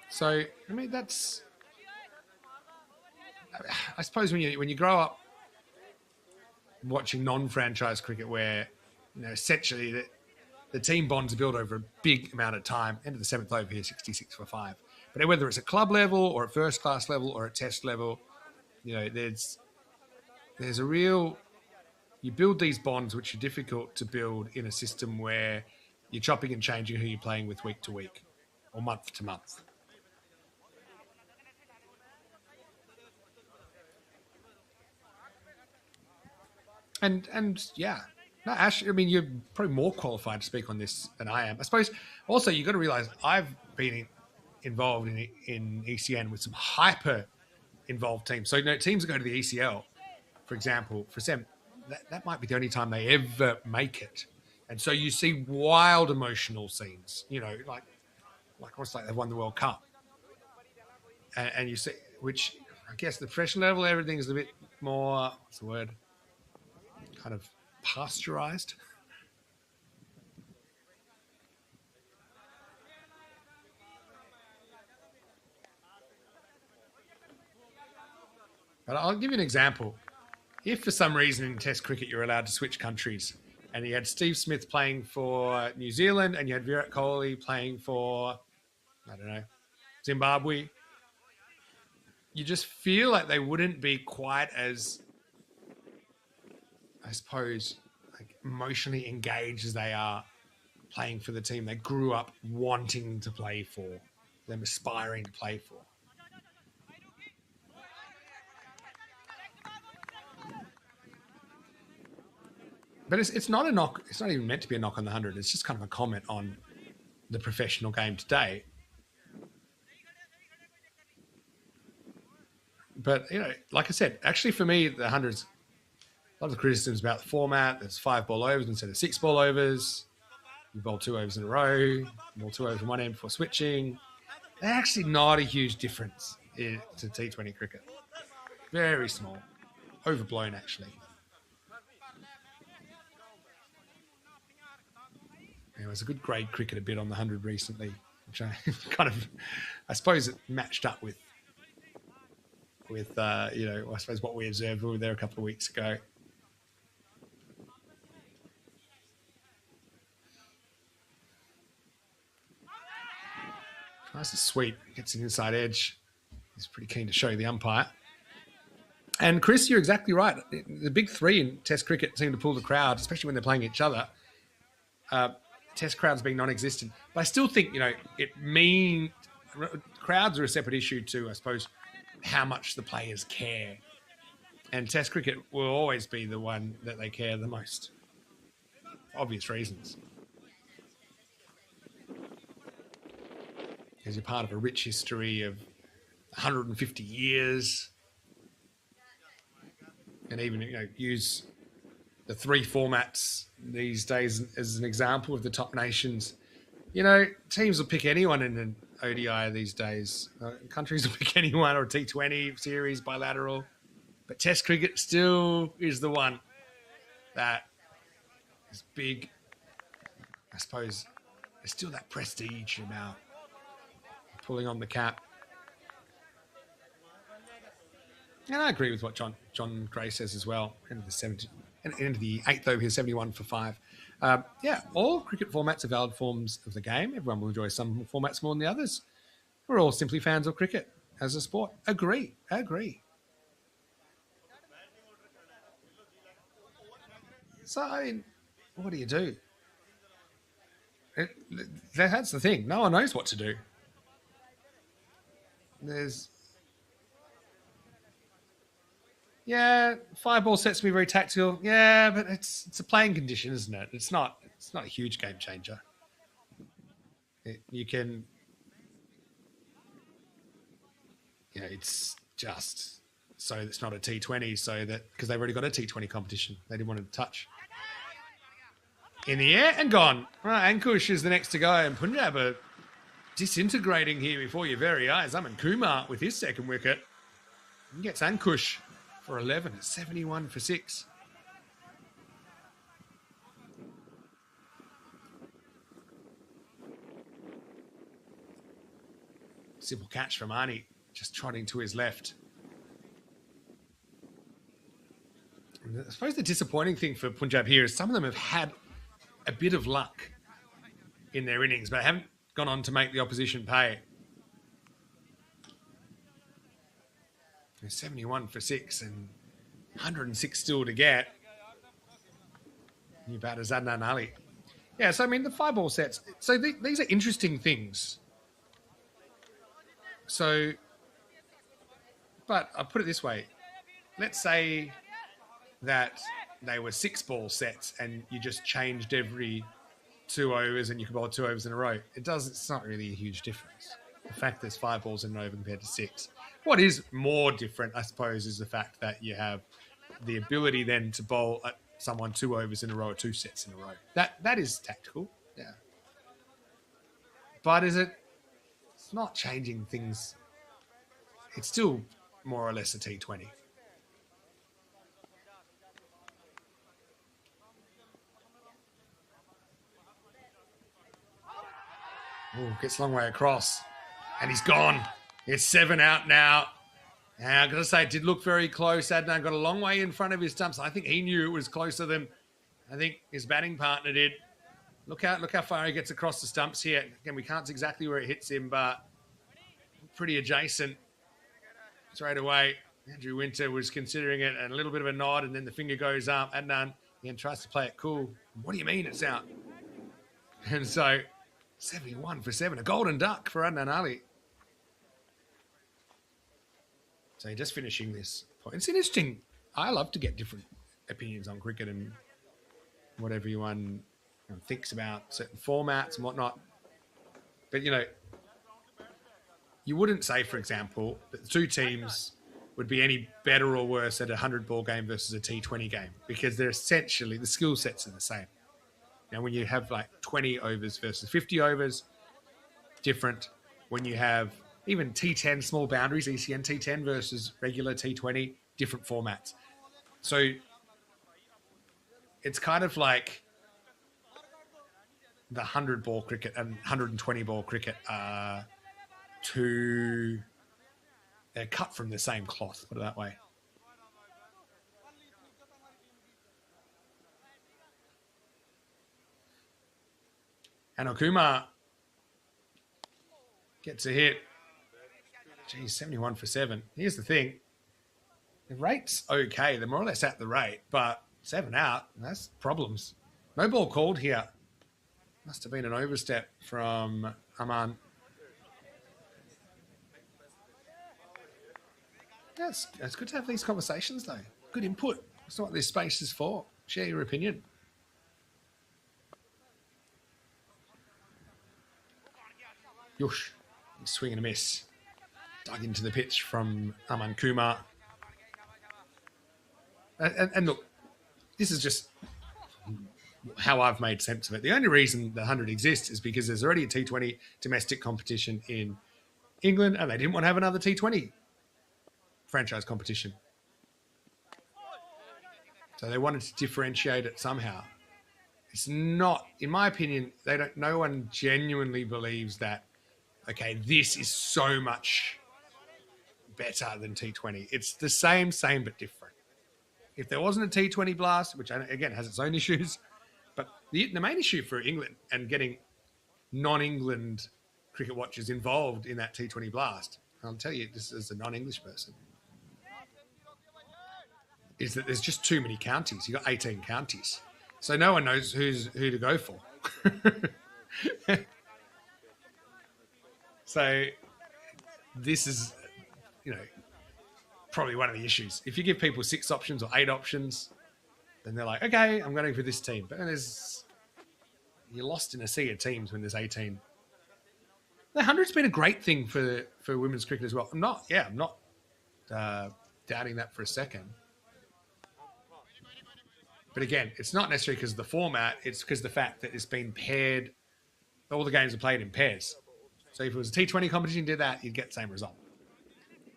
So, I mean, that's, I suppose when you grow up watching non-franchise cricket where, you know, essentially the team bonds are built over a big amount of time, end of the 7th over here, 66 for 5. But whether it's at club level or at first class level or at test level, you know, there's a real, you build these bonds which are difficult to build in a system where you're chopping and changing who you're playing with week to week or month to month. And yeah, no, Ash, I mean, you're probably more qualified to speak on this than I am. I suppose also you've got to realize I've been involved in ECN with some hyper involved teams. So, you know, teams that go to the ECL, for example, for them, that might be the only time they ever make it. And so you see wild emotional scenes, you know, like almost like they've won the World Cup. And you see, which I guess the professional level, everything is a bit more, what's the word? Kind of pasteurized. But I'll give you an example. If for some reason in Test cricket you're allowed to switch countries, and you had Steve Smith playing for New Zealand, and you had Virat Kohli playing for, I don't know, Zimbabwe, you just feel like they wouldn't be quite as, I suppose, like emotionally engaged as they are playing for the team they grew up wanting to play for, them aspiring to play for. But it's not a knock. It's not even meant to be a knock on the 100. It's just kind of a comment on the professional game today. But, you know, like I said, actually for me, the 100's, a lot of the criticisms about the format. There's 5 ball overs instead of 6 ball overs. You bowl 2 overs in a row. You bowl 2 overs in one end before switching. They're actually not a huge difference to T20 cricket. Very small. Overblown, actually. There was a good grade cricket a bit on the 100 recently, which I kind of, I suppose it matched up with you know, I suppose what we observed. We were there a couple of weeks ago. Nice and sweet. Gets an inside edge. He's pretty keen to show the umpire. And Chris, you're exactly right. The big 3 in Test cricket seem to pull the crowd, especially when they're playing each other. test crowds being non-existent. But I still think, crowds are a separate issue too, I suppose, how much the players care. And test cricket will always be the one that they care the most. Obvious reasons. Because you're part of a rich history of 150 years. And even, use the 3 formats these days as an example of the top nations. Teams will pick anyone in an ODI these days. Countries will pick anyone, or a T20 series, bilateral. But Test cricket still is the one that is big. I suppose there's still that prestige about pulling on the cap. And I agree with what John Gray says as well. End of the 8th over here, 71 for 5. All cricket formats are valid forms of the game. Everyone will enjoy some formats more than the others. We're all simply fans of cricket as a sport. Agree. So, what do you do? That's the thing. No one knows what to do. There's... 5-ball sets can be very tactical. Yeah, but it's a playing condition, isn't it? It's not a huge game changer. You can... it's just so it's not a T20, so that because they've already got a T20 competition. They didn't want to touch. In the air and gone. Right, Ankush is the next to go, and Punjab are disintegrating here before your very eyes. Aman Kumar with his second wicket. He gets Ankush for 11 at 71 for 6. Simple catch from Arnie, just trotting to his left. And I suppose the disappointing thing for Punjab here is some of them have had a bit of luck in their innings, but haven't gone on to make the opposition pay. 71 for 6 and 106 still to get. New batter Adnan Ali. Yeah, so I mean the 5-ball sets. So these are interesting things. So, but I'll put it this way. Let's say that they were 6-ball sets and you just changed every 2 overs and you could bowl 2 overs in a row. It's not really a huge difference. The fact there's 5 balls in an over compared to 6. What is more different, I suppose, is the fact that you have the ability then to bowl at someone 2 overs in a row or 2 sets in a row. That is tactical, yeah. But it's not changing things. It's still more or less a T20. Oh, gets a long way across. And he's gone. It's 7 out now. And I've got to say, it did look very close. Adnan got a long way in front of his stumps. I think he knew it was closer than I think his batting partner did. Look how far he gets across the stumps here. Again, we can't see exactly where it hits him, but pretty adjacent straight away. Andrew Winter was considering it, and a little bit of a nod, and then the finger goes up. Adnan again tries to play it cool. What do you mean it's out? And so 71 for 7, a golden duck for Adnan Ali. So just finishing this point. It's interesting. I love to get different opinions on cricket and what everyone thinks about certain formats and whatnot. But, you wouldn't say, for example, that the 2 teams would be any better or worse at a 100-ball game versus a T20 game because they're essentially, the skill sets are the same. Now, when you have like 20 overs versus 50 overs, different. When you have even T10 small boundaries, ECN T10 versus regular T20, different formats. So it's kind of like the 100-ball cricket and 120-ball cricket are they're cut from the same cloth, put it that way. And Okuma gets a hit. Geez, 71 for 7. Here's the thing. The rate's okay. They're more or less at the rate, but 7 out, that's problems. No ball called here. Must have been an overstep from Aman. Yeah, it's good to have these conversations, though. Good input. That's what this space is for. Share your opinion. Yush. Swing and a miss. Dug into the pitch from Aman Kumar. And look, this is just how I've made sense of it. The only reason the 100 exists is because there's already a T20 domestic competition in England, and they didn't want to have another T20 franchise competition. So they wanted to differentiate it somehow. It's not, in my opinion, no one genuinely believes that, okay, this is so much better than T20. It's the same but different. If there wasn't a T20 blast, which again has its own issues, but the main issue for England and getting non-England cricket watchers involved in that T20 blast, I'll tell you this as a non-English person, is that there's just too many counties. You've got 18 counties. So no one knows who to go for. So this is, probably one of the issues. If you give people 6 options or 8 options, then they're like, okay, I'm going for this team. But you're lost in a sea of teams when there's 18. The 100's been a great thing for women's cricket as well. I'm not doubting that for a second. But again, it's not necessarily because of the format. It's because of the fact that it's been paired. All the games are played in pairs. So if it was a T20 competition and did that, you'd get the same result.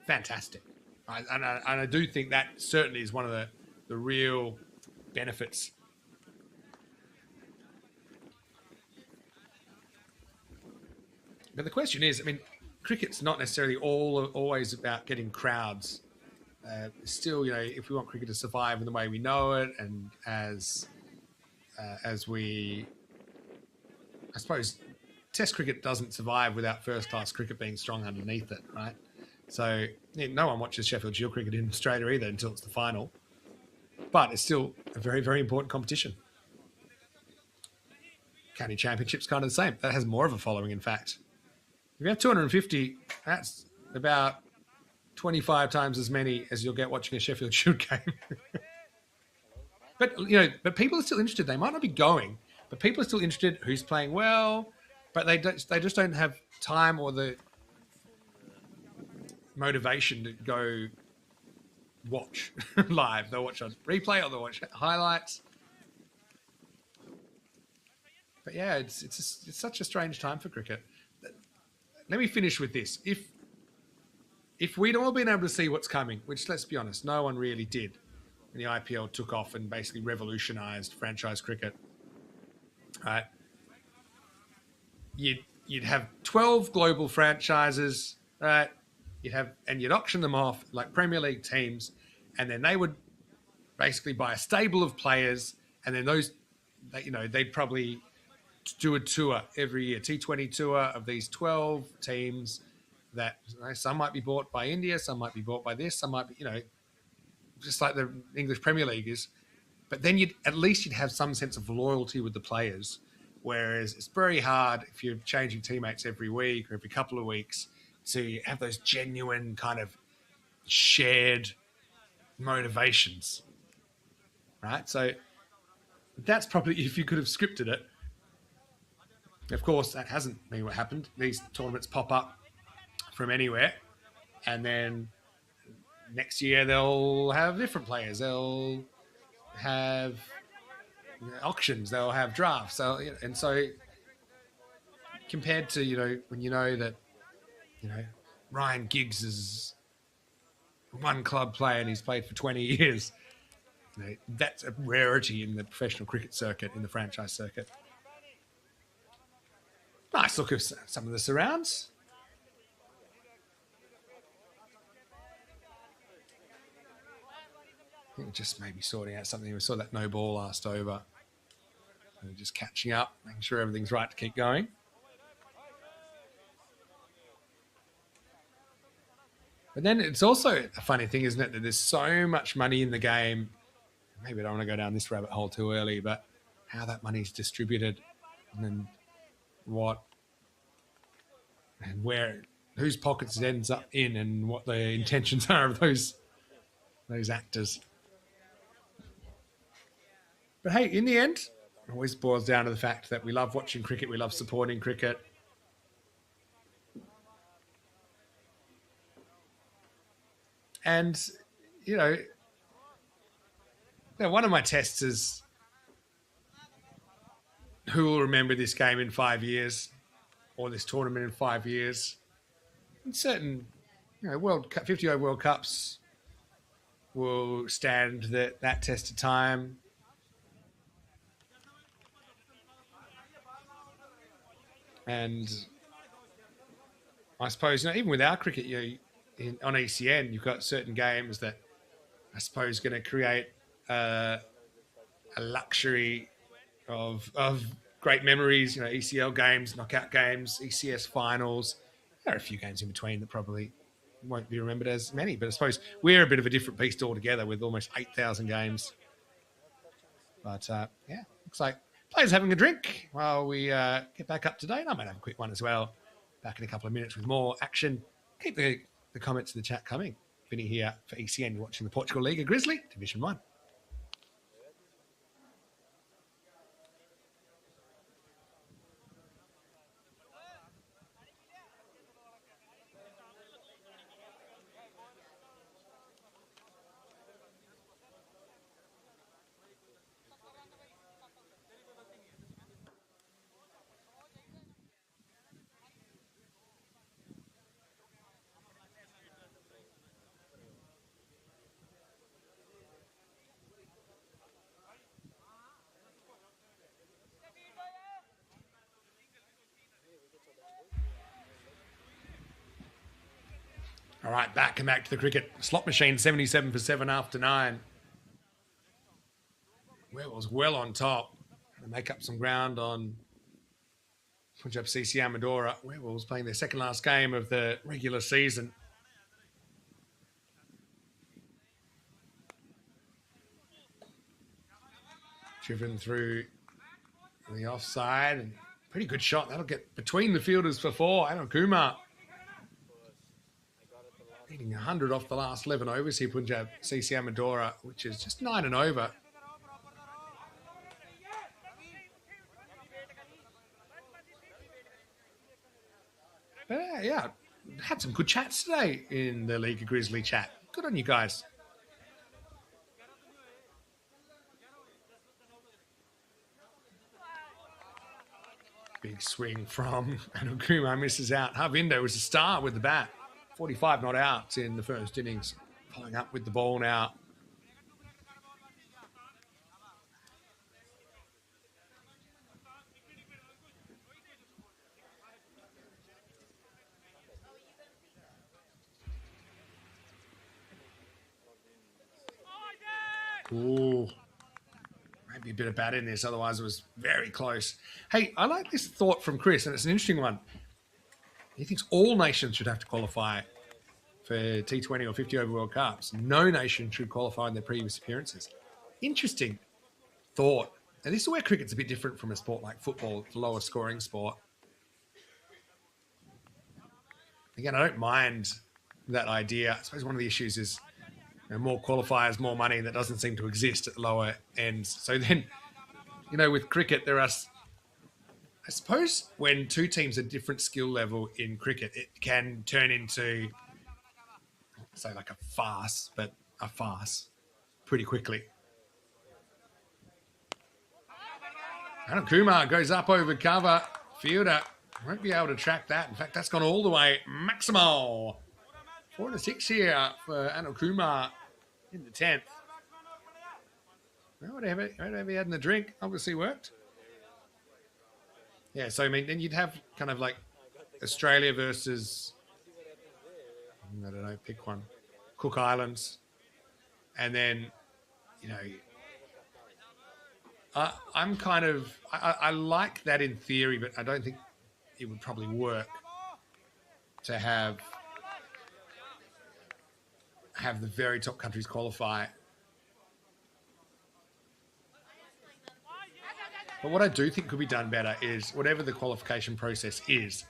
Fantastic. And I do think that certainly is one of the real benefits. But the question is, cricket's not necessarily always about getting crowds. Still, if we want cricket to survive in the way we know it, and as we, I suppose, Test cricket doesn't survive without first-class cricket being strong underneath it, right? So no one watches Sheffield Shield cricket in Australia either until it's the final. But it's still a very, very important competition. County Championship's kind of the same. That has more of a following, in fact. If you have 250, that's about 25 times as many as you'll get watching a Sheffield Shield game. But people are still interested. They might not be going, but people are still interested. Who's playing well? But they just don't have time or the motivation to go watch live. They'll watch on replay or they'll watch highlights. But yeah, it's such a strange time for cricket. Let me finish with this. If we'd all been able to see what's coming, which, let's be honest, no one really did, when the IPL took off and basically revolutionised franchise cricket, right? You'd have 12 global franchises, right? You'd auction them off like Premier League teams, and then they would basically buy a stable of players, and then they'd probably do a tour every year, T20 tour of these 12 teams that some might be bought by India, some might be bought by this, some might be, just like the English Premier League is. But then you'd have some sense of loyalty with the players, whereas it's very hard if you're changing teammates every week or every couple of weeks to have those genuine kind of shared motivations, right? So that's probably if you could have scripted it. Of course, that hasn't been what happened. These tournaments pop up from anywhere, and then next year they'll have different players. They'll have auctions. They'll have drafts. So compared to when that Ryan Giggs is one club player and he's played for 20 years, that's a rarity in the professional cricket circuit, in the franchise circuit. Nice look at some of the surrounds. I think just maybe sorting out something. We saw that no ball last over. So just catching up, making sure everything's right to keep going. But then it's also a funny thing, isn't it, that there's so much money in the game. Maybe I don't want to go down this rabbit hole too early, but how that money's distributed. And then what and where, whose pockets it ends up in, and what the intentions are of those actors. But hey, in the end, it always boils down to the fact that we love watching cricket, we love supporting cricket. And, you know, one of my tests is who will remember this game in 5 years or this tournament in 5 years. And certain, World Cup, 50 over World Cups will stand that test of time. And I suppose, even with our cricket, on ECN, you've got certain games that I suppose going to create a luxury of great memories. ECL games, knockout games, ECS finals. There are a few games in between that probably won't be remembered as many, but I suppose we're a bit of a different beast altogether with almost 8,000 games. But looks like players having a drink while we get back up to date. I might have a quick one as well. Back in a couple of minutes with more action. Keep the comments in the chat coming. Vinny here for ECN. You're watching the Portugal Liga Grizzly, Division 1. All right, back to the cricket. Slot machine, 77 for 7 after 9. Werewolves well on top. To make up some ground on Punjab CC Amadora. Werewolves playing their second last game of the regular season. Driven through the offside. And pretty good shot. That'll get between the fielders for 4. Anil Kumar hitting 100 off the last 11 overs here, Punjab CC Amadora, which is just 9 and over. But had some good chats today in the Liga Grizzly chat. Good on you guys. Big swing from Anil Kumar, misses out. Harvinder was a star with the bat. 45 not out in the first innings. Following up with the ball now. Ooh. Maybe a bit of bat in this, otherwise it was very close. Hey, I like this thought from Chris, and it's an interesting one. He thinks all nations should have to qualify for T20 or 50 over World Cups. No nation should qualify in their previous appearances. Interesting thought. And this is where cricket's a bit different from a sport like football. It's a lower scoring sport. Again, I don't mind that idea. I suppose one of the issues is more qualifiers, more money. That doesn't seem to exist at the lower ends. So then, with cricket, there are... I suppose when two teams are different skill level in cricket, it can turn into, say, like a farce pretty quickly. Anil Kumar goes up over cover. Fielder won't be able to track that. In fact, that's gone all the way. Maximal. 4-6 here for Anil Kumar in the 10th. Well, whatever he had in the drink obviously worked. Yeah, so then you'd have kind of like Australia versus, I don't know, pick one, Cook Islands. And then, I like that in theory, but I don't think it would probably work to have the very top countries qualify. But what I do think could be done better is whatever the qualification process is,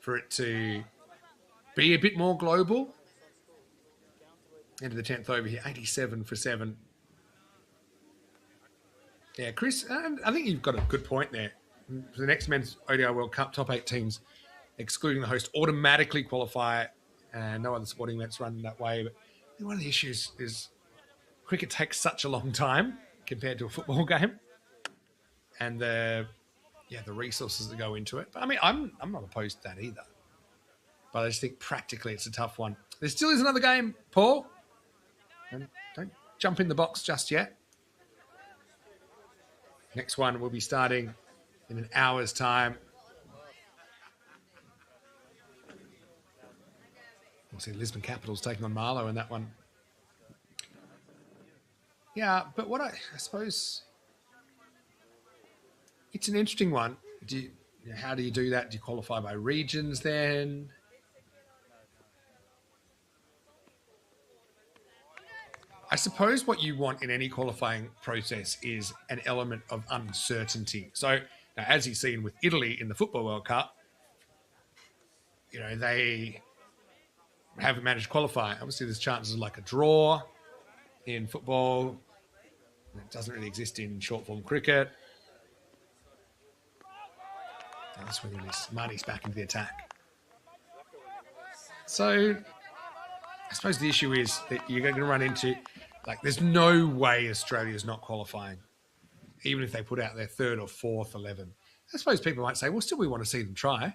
for it to be a bit more global. Into the 10th over here, 87 for 7. Yeah, Chris, I think you've got a good point there. For the next Men's ODI World Cup, top 8 teams, excluding the host, automatically qualify, and no other sporting events run that way. But I think one of the issues is cricket takes such a long time compared to a football game, and the resources that go into it. But I mean, I'm not opposed to that either. But I just think practically it's a tough one. There still is another game, Paul. And don't jump in the box just yet. Next one will be starting in an hour's time. We'll see Lisbon Capitals taking on Marlow in that one. Yeah, but what I suppose it's an interesting one. How do you do that? Do you qualify by regions then? I suppose what you want in any qualifying process is an element of uncertainty. So, now, as you've seen with Italy in the Football World Cup, they haven't managed to qualify. Obviously, there's chances of like a draw in football. It doesn't really exist in short-form cricket. That's when Marty's back into the attack. So, I suppose the issue is that you're going to run into, there's no way Australia's not qualifying, even if they put out their 3rd or 4th 11. I suppose people might say, well, still we want to see them try.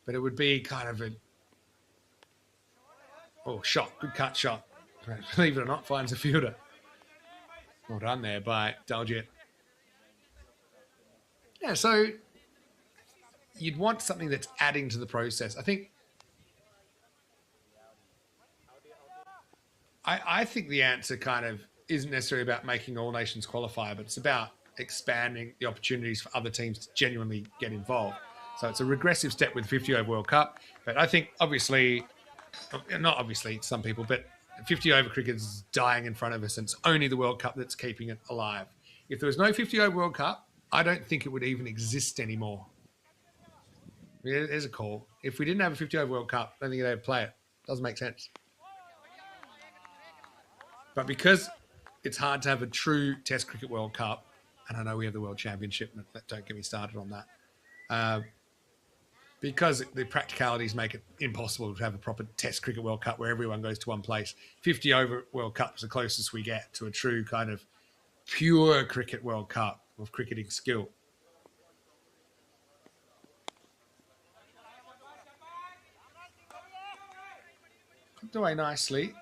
But it would be kind of shot, good cut shot. Believe it or not, finds a fielder. Well done there by Daljit. Yeah, so you'd want something that's adding to the process. I think the answer kind of isn't necessarily about making all nations qualify, but it's about expanding the opportunities for other teams to genuinely get involved. So it's a regressive step with the 50 over World Cup. But I think not obviously some people, but 50 over cricket is dying in front of us, and it's only the World Cup that's keeping it alive. If there was no 50 over World Cup, I don't think it would even exist anymore. There's a call. If we didn't have a 50 over World Cup, I don't think they'd play it. Doesn't make sense. But because it's hard to have a true Test Cricket World Cup, and I know we have the World Championship, don't get me started on that, because the practicalities make it impossible to have a proper Test Cricket World Cup where everyone goes to one place. 50 over World Cup is the closest we get to a true kind of pure Cricket World Cup of cricketing skill. Tucked away nicely.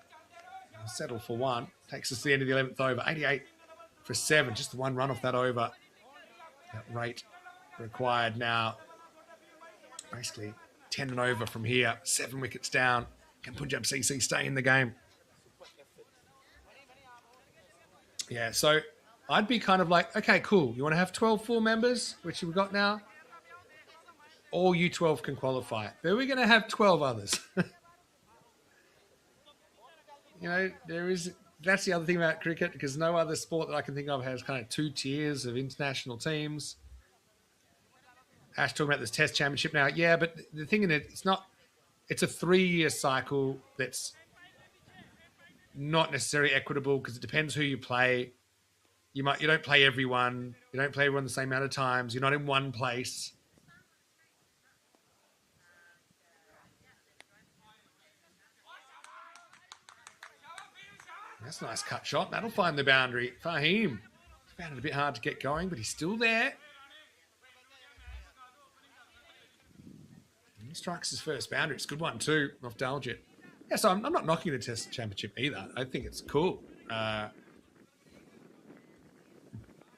Settle for 1. Takes us to the end of the 11th over. 88 for 7. Just the one run off that over. That rate required now. Basically 10 and over from here. 7 wickets down. Can Punjab CC stay in the game? Yeah, so I'd be kind of like, okay, cool. You want to have 12 full members, which we've got now? All you 12 can qualify. But we're going to have 12 others. That's the other thing about cricket, because no other sport that I can think of has kind of 2 tiers of international teams. Ash talking about this Test Championship now. Yeah, but the thing in it, it's a 3-year cycle that's not necessarily equitable, because it depends who you play. You don't play everyone. You don't play everyone the same amount of times. You're not in one place. That's a nice cut shot. That'll find the boundary. Fahim found it a bit hard to get going, but he's still there. He strikes his first boundary. It's a good one too, off Daljit. Yeah, so I'm not knocking the Test Championship either. I think it's cool.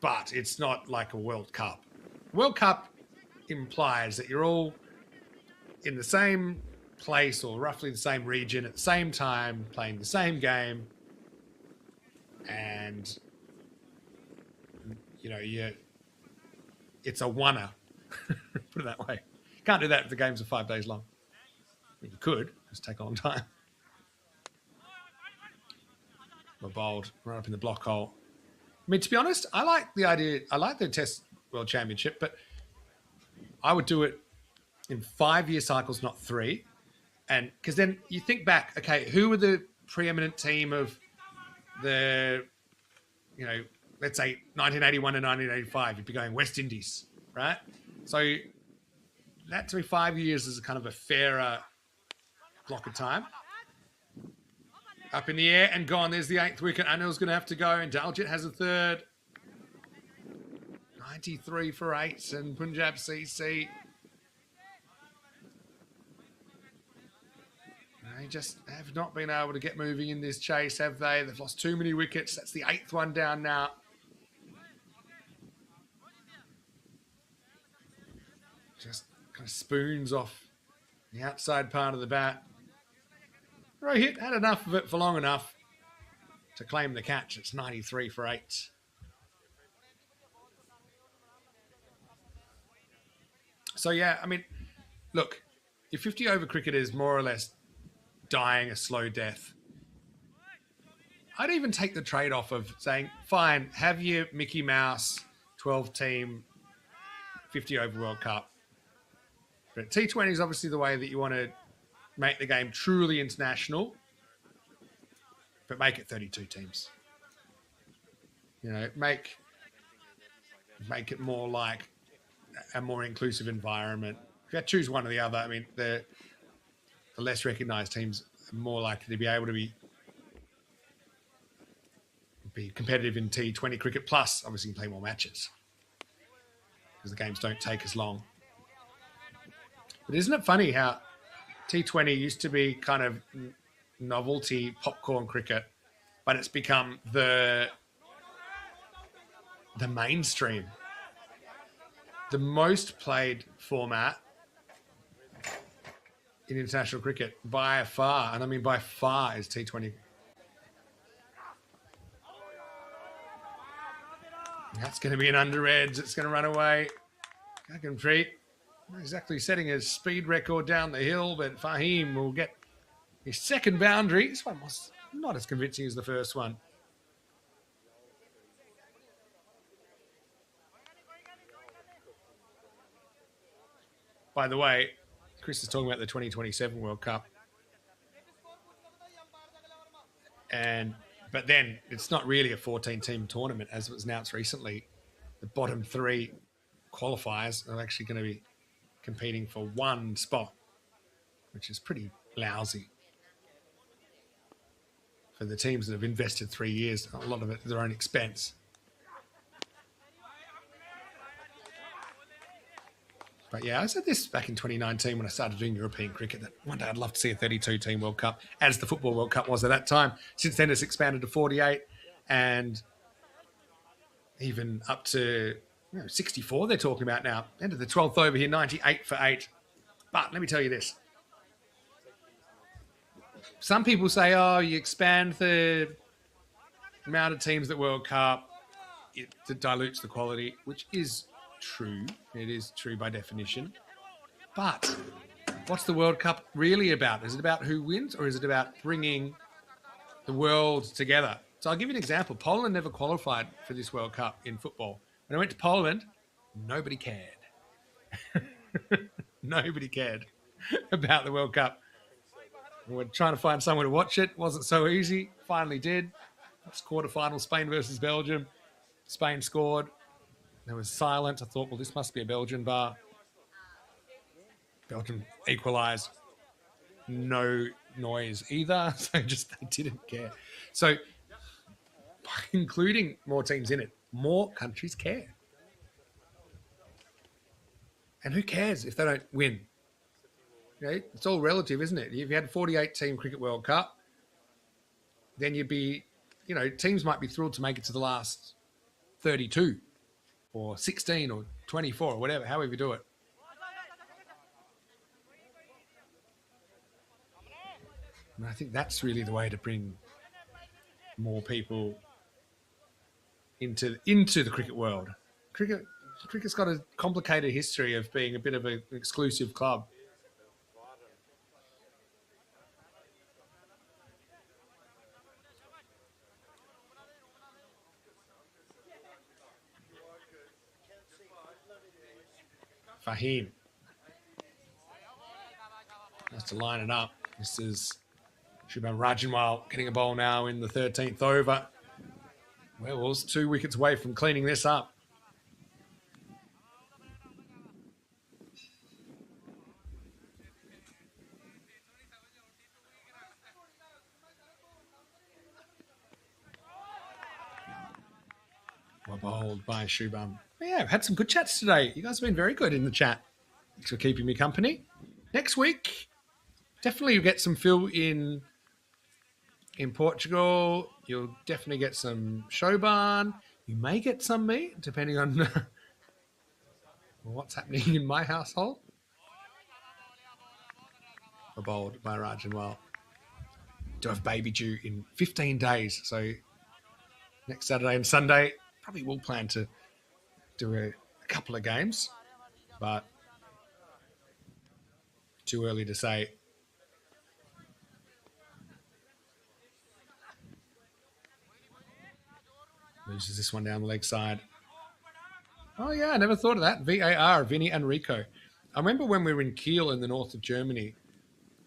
But it's not like a World Cup. World Cup implies that you're all in the same place or roughly the same region at the same time, playing the same game. And, it's a oneer. Put it that way. Can't do that if the games are 5 days long. You could, just take a long time. We're bold, right up in the block hole. mean, to be honest, I like the idea. I like the Test World Championship, but I would do it in 5-year cycles, not 3. And because then you think back, okay, who were the preeminent team of the, let's say 1981 to 1985? You'd be going West Indies, right? So that to me, 5 years is a kind of a fairer block of time. Up in the air and gone. There's the 8th wicket. Anil's going to have to go, and Daljit has a 3rd. 93 for 8, and Punjab CC. They just have not been able to get moving in this chase, have they? They've lost too many wickets. That's the 8th one down now. Just kind of spoons off the outside part of the bat. Rohit had enough of it for long enough to claim the catch. It's 93 for 8. So, yeah, I mean, look, your 50-over cricket is more or less dying a slow death. I'd even take the trade-off of saying, fine, have your Mickey Mouse 12-team 50-over World Cup. But T20 is obviously the way that you want to make the game truly international, but make it 32 teams. Make it more like a more inclusive environment. If you had to choose one or the other, I mean, the less recognised teams are more likely to be able to be competitive in T20 cricket. Plus, obviously, you can play more matches because the games don't take as long. But isn't it funny how T20 used to be kind of novelty popcorn cricket, but it's become the mainstream, the most played format in international cricket by far, and I mean by far, is T20. That's going to be an under edge. It's going to run away. Gaganpreet, not exactly setting a speed record down the hill, but Fahim will get his 2nd boundary. This one was not as convincing as the first one. By the way, Chris is talking about the 2027 World Cup. But then it's not really a 14-team tournament, as it was announced recently. The bottom 3 qualifiers are actually going to be competing for 1 spot, which is pretty lousy for the teams that have invested 3 years, a lot of it at their own expense. But yeah, I said this back in 2019 when I started doing European cricket, that one day I'd love to see a 32-team World Cup, as the Football World Cup was at that time. Since then, it's expanded to 48 and even up to 64 they're talking about now. End of the 12th over here, 98 for 8. But let me tell you this. Some people say, you expand the amount of teams that World Cup, it dilutes the quality, which is true. It is true by definition. But what's the World Cup really about? Is it about who wins, or is it about bringing the world together? So I'll give you an example. Poland never qualified for this World Cup in football. When I went to Poland, nobody cared. Nobody cared about the World Cup. We were trying to find someone to watch it. Wasn't so easy. Finally did. It's quarterfinal, Spain versus Belgium. Spain scored. There was silence. I thought, well, this must be a Belgian bar. Belgium equalised. No noise either. So just they didn't care. So by including more teams in it, more countries care. And who cares if they don't win? It's all relative, isn't it? If you had a 48-team Cricket World Cup, then you'd be, teams might be thrilled to make it to the last 32 or 16 or 24 or whatever, however you do it. And I think that's really the way to bring more people into the cricket world. Cricket's got a complicated history of being a bit of an exclusive club. Fahim. Has to line it up. This is Shubham Rajanwal getting a bowl now in the 13th over. Werewolves 2 wickets away from cleaning this up. Well bowled by Shubham. Yeah, I've had some good chats today. You guys have been very good in the chat. Thanks for keeping me company. Next week, definitely you'll get some fill in Portugal. You'll definitely get some Showbarn. You may get some me, depending on what's happening in my household. A bowled by Rajanwal. Do have baby due in 15 days. So next Saturday and Sunday, probably will plan to do a couple of games, but too early to say. Loses this one down the leg side. Oh, yeah, I never thought of that. VAR, Vinny and Rico. I remember when we were in Kiel in the north of Germany,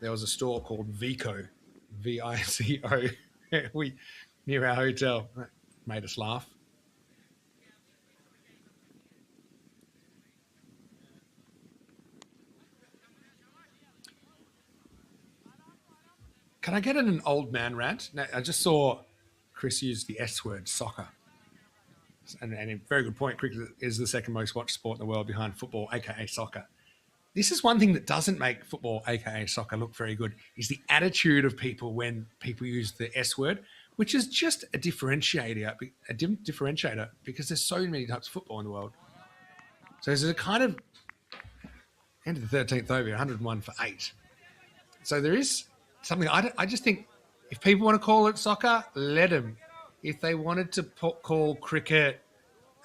there was a store called Vico, V-I-C-O, near our hotel. That made us laugh. Can I get in an old man rant? Now, I just saw Chris use the S word, soccer. And a very good point. Cricket is the second most watched sport in the world behind football, aka soccer. This is one thing that doesn't make football, aka soccer, look very good, is the attitude of people when people use the S word, which is just a differentiator because there's so many types of football in the world. So there's a kind of end of the 13th over, 101 for 8. So there is something, I just think if people want to call it soccer, let them. If they wanted to call cricket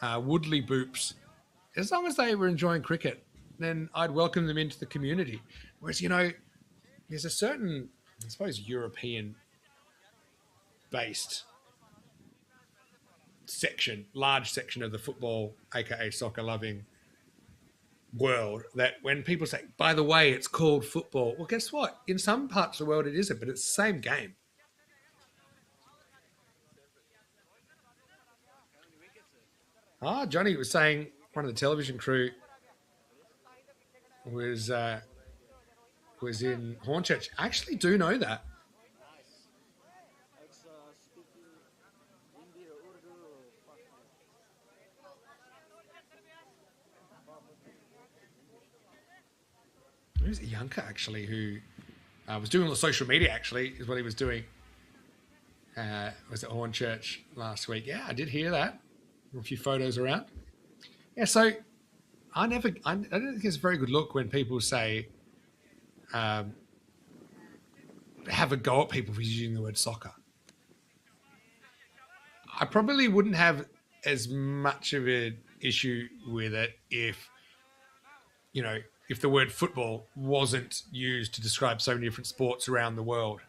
Woodley Boops, as long as they were enjoying cricket, then I'd welcome them into the community. Whereas, there's a certain, I suppose, European-based large section of the football, aka soccer-loving world, that when people say, by the way, it's called football, well, guess what? In some parts of the world it isn't, but it's the same game. Johnny was saying one of the television crew was in Hornchurch. I actually do know that. It was Yanka actually who was doing all the social media. Actually, is what he was doing. Was at Hornchurch last week. Yeah, I did hear that. A few photos around. Yeah, so I don't think it's a very good look when people say have a go at people for using the word soccer. I probably wouldn't have as much of an issue with it if the word football wasn't used to describe so many different sports around the world,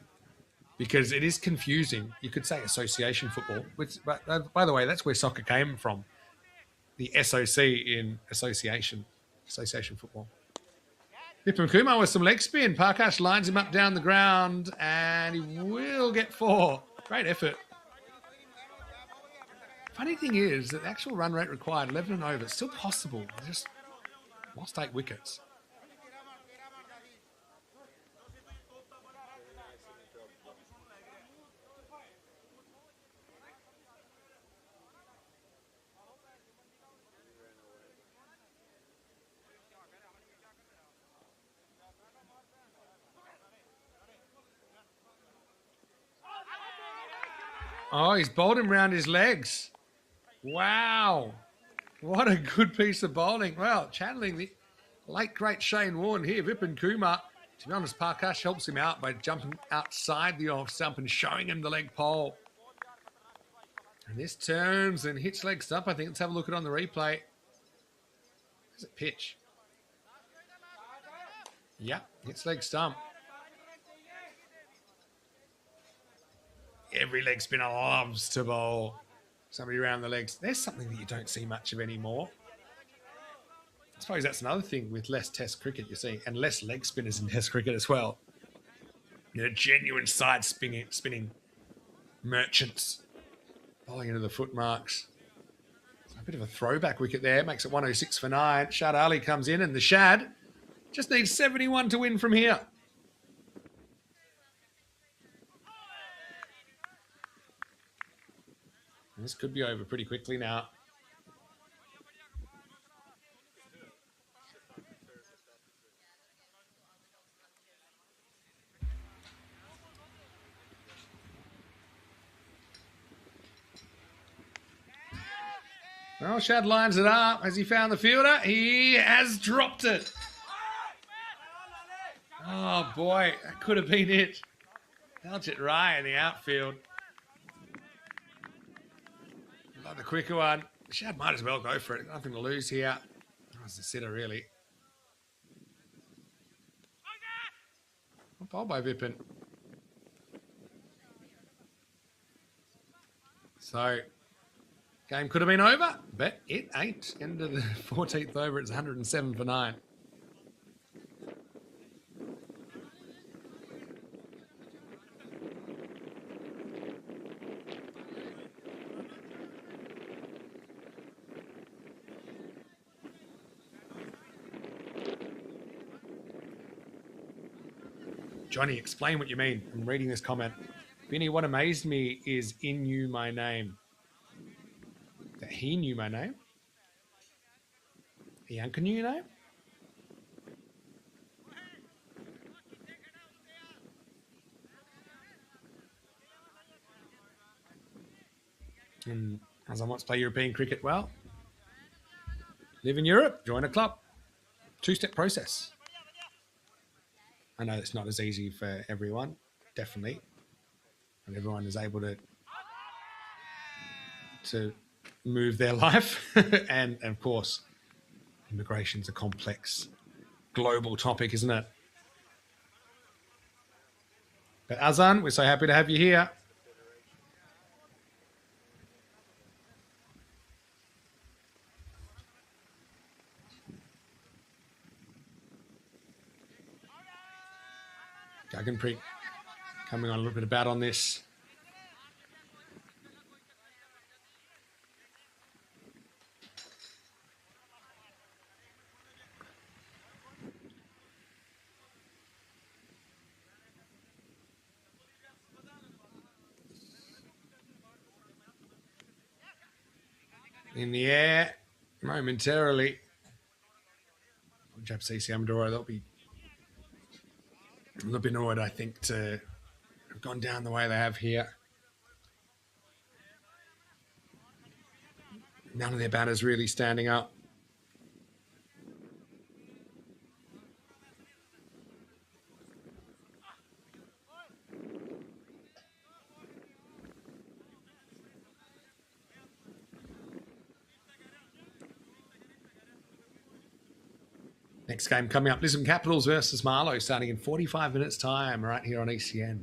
because it is confusing. You could say association football, but by the way, that's where soccer came from. The SOC in association football. Vipin Kumar with some leg spin. Parkash lines him up down the ground, and he will get 4. Great effort. Funny thing is that the actual run rate required, 11 and over, it's still possible. They just lost 8 wickets. Oh, he's bowled him round his legs. Wow. What a good piece of bowling. Well, channeling the late, great Shane Warne here. Vipin Kumar. To be honest, Parkash helps him out by jumping outside the off stump and showing him the leg pole. And this turns and hits leg stump. I think let's have a look at it on the replay. Where's it pitch? Yep, hits leg stump. Every leg spinner loves to bowl somebody around the legs. There's something that you don't see much of anymore. I suppose that's another thing with less Test cricket you're seeing, and less leg spinners in Test cricket as well. You know, genuine side spinning merchants bowling into the foot marks. So a bit of a throwback wicket there. Makes it 106 for 9. Shad Ali comes in, and the Shad just needs 71 to win from here. And this could be over pretty quickly now. Well, Shad lines it up. Has he found the fielder? He has dropped it. Oh, boy. That could have been it. Daljit Rai in the outfield. Like the quicker one. Shad might as well go for it. Nothing to lose here. That's the sitter, really. Ball by Vipin. So, game could have been over, but it ain't. End of the 14th over. It's 107 for 9. Johnny, explain what you mean. I'm reading this comment. Vinny, what amazed me is in you my name. That he knew my name? Ianka knew your name? And as I want to play European cricket, well, live in Europe, join a club. 2-step process. I know it's not as easy for everyone, definitely. And everyone is able to move their life. and of course, immigration's a complex global topic, isn't it? But Azan, we're so happy to have you here. Guggenpreet coming on a little bit of bat on this. In the air, momentarily. Punjab CC Amadora, they'll be a little bit annoyed, I think, to have gone down the way they have here. None of their batters really standing up. Next game coming up, Lisbon Capitals versus Marlow, starting in 45 minutes' time, right here on ECN.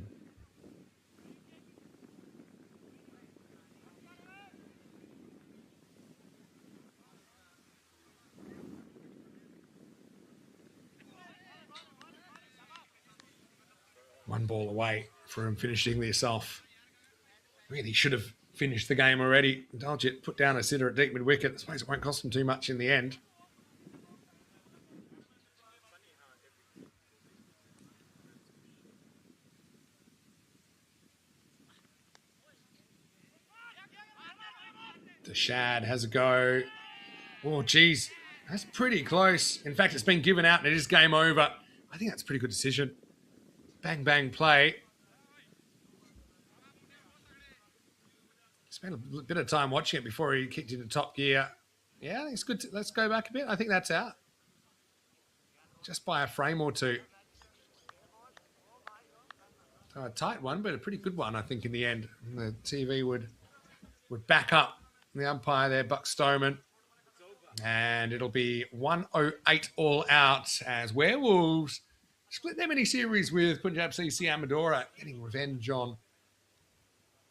One ball away from finishing this off. Really should have finished the game already. Daljit put down a sitter at deep mid-wicket. I suppose it won't cost him too much in the end. The Shad has a go. Oh, geez. That's pretty close. In fact, it's been given out and it is game over. I think that's a pretty good decision. Bang, bang play. Spent a bit of time watching it before he kicked into top gear. Yeah, I think it's good. Let's go back a bit. I think that's out. Just by a frame or two. So a tight one, but a pretty good one, I think, in the end. The TV would back up the umpire there, Buck Stoneman. And it'll be 108 all out as Werewolves split their mini-series with Punjab CC Amadora, getting revenge on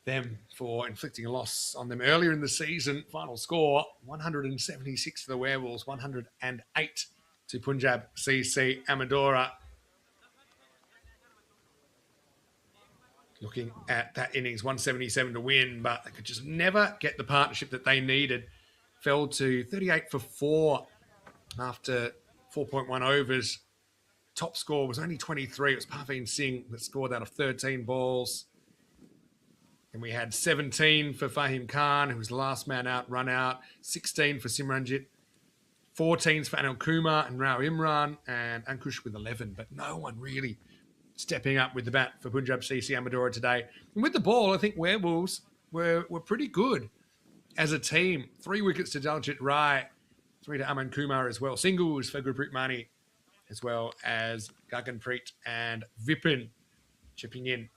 them for inflicting a loss on them earlier in the season. Final score 176 for the Werewolves, 108 to Punjab CC Amadora. Looking at that innings, 177 to win, but they could just never get the partnership that they needed. Fell to 38 for 4 after 4.1 overs. Top score was only 23. It was Parveen Singh that scored out of 13 balls. And we had 17 for Fahim Khan, who was the last man out, run out. 16 for Simranjit. 14s for Anil Kumar and Rao Imran, and Ankush with 11. But no one really stepping up with the bat for Punjab CC Amadora today. And with the ball, I think Werewolves were pretty good as a team. 3 wickets to Daljit Rai, 3 to Aman Kumar as well. Singles for Gurpreet Mani, as well as Gaganpreet and Vipin chipping in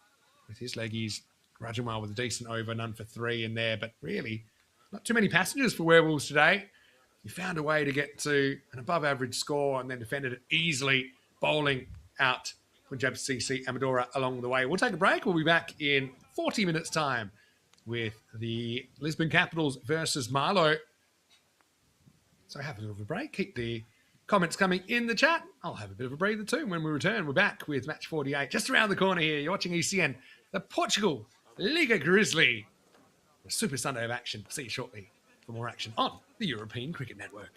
with his leggies. Rajamar with a decent over, none for 3 in there. But really, not too many passengers for Werewolves today. He found a way to get to an above-average score and then defended it easily, bowling out Punjab CC Amadora along the way. We'll take a break. We'll be back in 40 minutes' time with the Lisbon Capitals versus Marlow. So have a bit of a break. Keep the comments coming in the chat. I'll have a bit of a breather too. When we return, we're back with match 48 just around the corner here. You're watching ECN, the Portugal Liga Grizzly. A Super Sunday of action. See you shortly for more action on the European Cricket Network.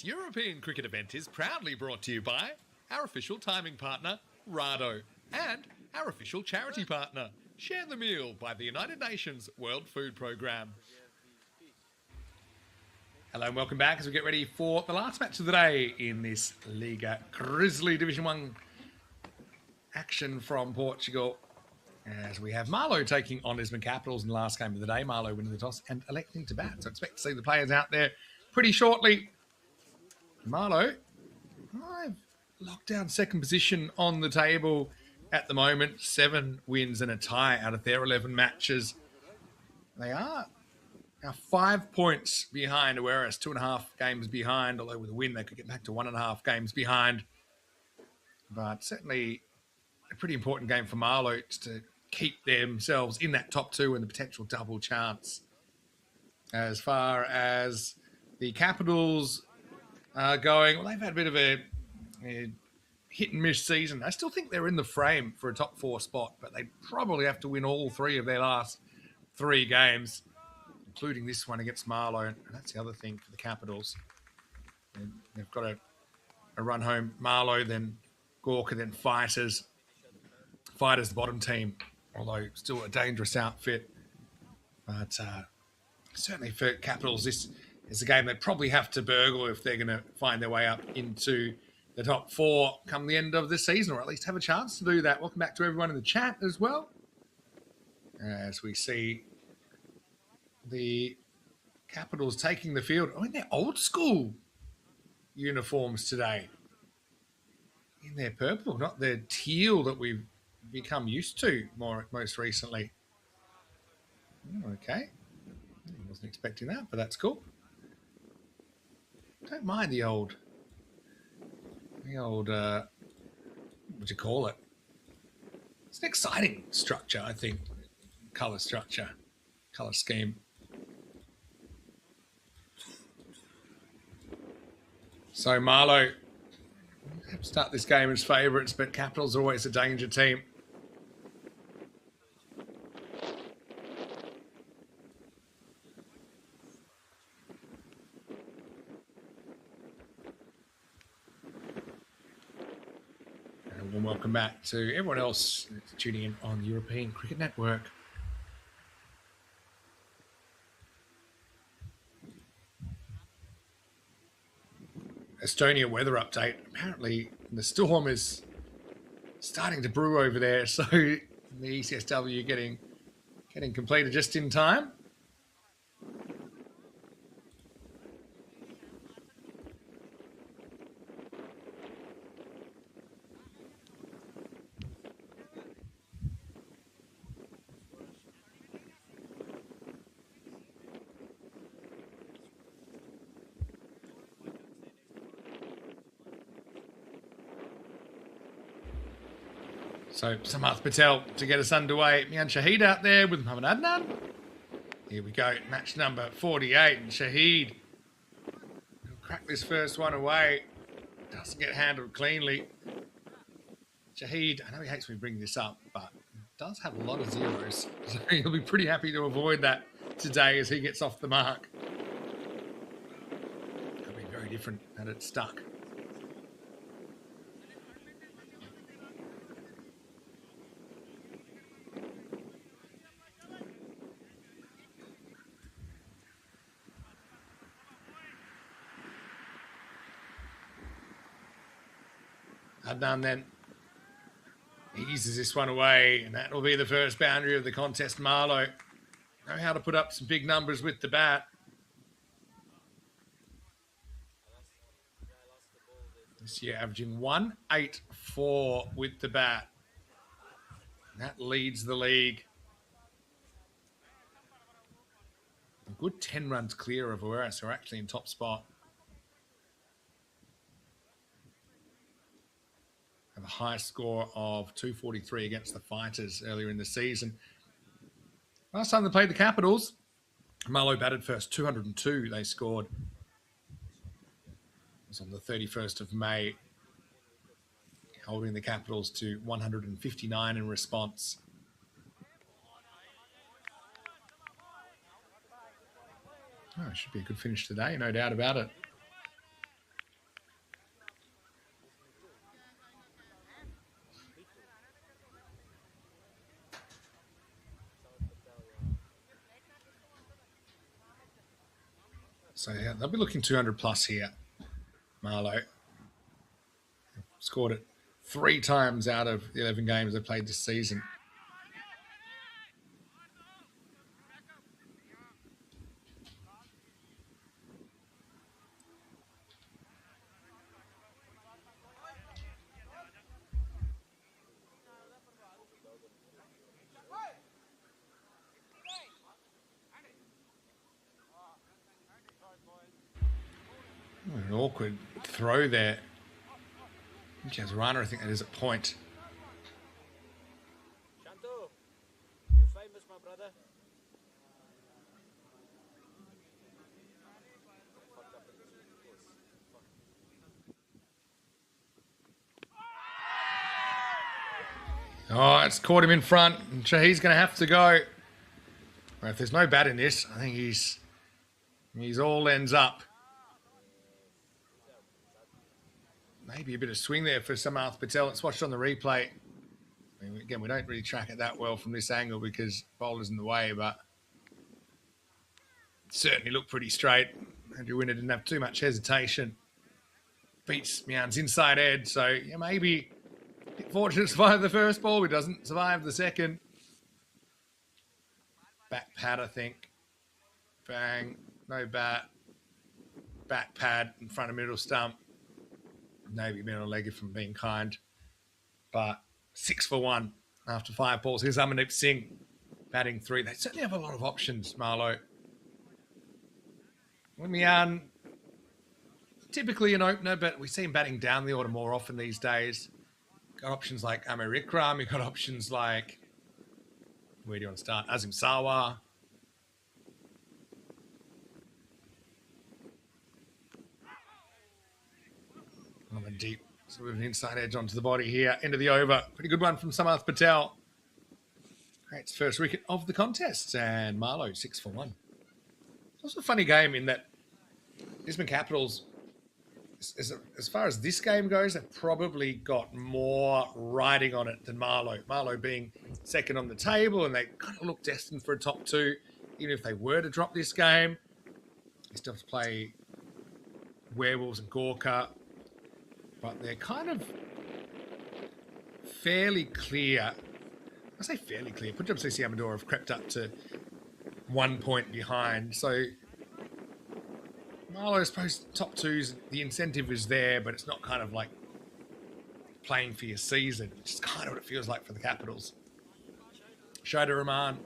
This European cricket event is proudly brought to you by our official timing partner, Rado, and our official charity partner, Share the Meal by the United Nations World Food Programme. Hello and welcome back as we get ready for the last match of the day in this Liga Grizzly Division 1 action from Portugal. As we have Marlow taking on Lisbon Capitals in the last game of the day. Marlow winning the toss and electing to bat. So expect to see the players out there pretty shortly. Marlow, I've locked down second position on the table at the moment. 7 wins and a tie out of their 11 matches. They are now 5 points behind, whereas 2.5 games behind. Although with a win, they could get back to 1.5 games behind. But certainly a pretty important game for Marlow to keep themselves in that top 2 and the potential double chance. As far as the Capitals are going, well, they've had a bit of a hit and miss season. I still think they're in the frame for a top 4 spot, but they probably have to win all 3 of their last 3 games, including this one against Marlow. And that's the other thing for the Capitals. They've got a run home. Marlow, then Gorka, then Fighters. Fighters, the bottom team, although still a dangerous outfit. But certainly for Capitals, this is a game they probably have to burgle if they're going to find their way up into the top 4 come the end of the season, or at least have a chance to do that. Welcome back to everyone in the chat as well. As we see the Capitals taking the field in their old school uniforms today. In their purple, not the teal that we've become used to most recently. Okay. I wasn't expecting that, but that's cool. Don't mind the old, what would you call it? It's an exciting structure, I think. Colour structure, colour scheme. So Marlow start this game as favourites, but Capitals are always a danger team. And welcome back to everyone else tuning in on the European Cricket Network. Estonia weather update. Apparently the storm is starting to brew over there, so the ECSW getting completed just in time. So Samarth Patel to get us underway. Mian Shahid out there with Muhammad Adnan. Here we go, match number 48. And Shahid will crack this first one away. Doesn't get handled cleanly. Shahid, I know he hates me bringing this up, but does have a lot of zeros. So he'll be pretty happy to avoid that today as he gets off the mark. It'll be very different had it stuck. Adnan then eases this one away, and that will be the first boundary of the contest. Marlow know how to put up some big numbers with the bat. This year averaging 184 with the bat. That leads the league. A good 10 runs clear of Ueras, who are actually in top spot. Have a high score of 243 against the Fighters earlier in the season. Last time they played the Capitals, Marlow batted first, 202 they scored. It was on the 31st of May, holding the Capitals to 159 in response. Oh, it should be a good finish today, no doubt about it. So yeah, they'll be looking 200 plus here. Marlow scored it 3 times out of the 11 games they played this season. An awkward throw there. Jazarana, I think that is at point. Shanto, you famous, my brother. Oh, it's caught him in front. And Shahid's going to have to go. Well, if there's no bat in this, I think he's all ends up. Maybe a bit of swing there for Samarth Patel. Let's watch it on the replay. I mean, again, we don't really track it that well from this angle because bowler's in the way, but it certainly looked pretty straight. Andrew Winter didn't have too much hesitation. Beats Mian's inside edge, so yeah, maybe fortunate to survive the first ball, but doesn't survive the second. Back pad, I think. Bang. No bat. Back pad in front of middle stump. Maybe middle leg if I'm being kind. But 6 for 1 after 5 balls. Here's Amandeep Singh batting 3. They certainly have a lot of options, Marlow. Mian, typically an opener, but we see him batting down the order more often these days. Got options like Amir Ikram. You've got options like, where do you want to start? Azim Sawa. On a deep, sort of an inside edge onto the body here. End of the over. Pretty good one from Samarth Patel. Creates first wicket of the contest. And Marlow, 6 for 1. It's also a funny game in that Brisbane Capitals, as far as this game goes, have probably got more riding on it than Marlow. Marlow being second on the table, and they kind of look destined for a top 2. Even if they were to drop this game, they still have to play Werewolves and Gorka. But they're kind of fairly clear. I say fairly clear. Punjab CC Amador have crept up to 1 point behind. So Marlow, I suppose, top 2's, the incentive is there, but it's not kind of like playing for your season, which is kind of what it feels like for the Capitals. Shaidur Rahman,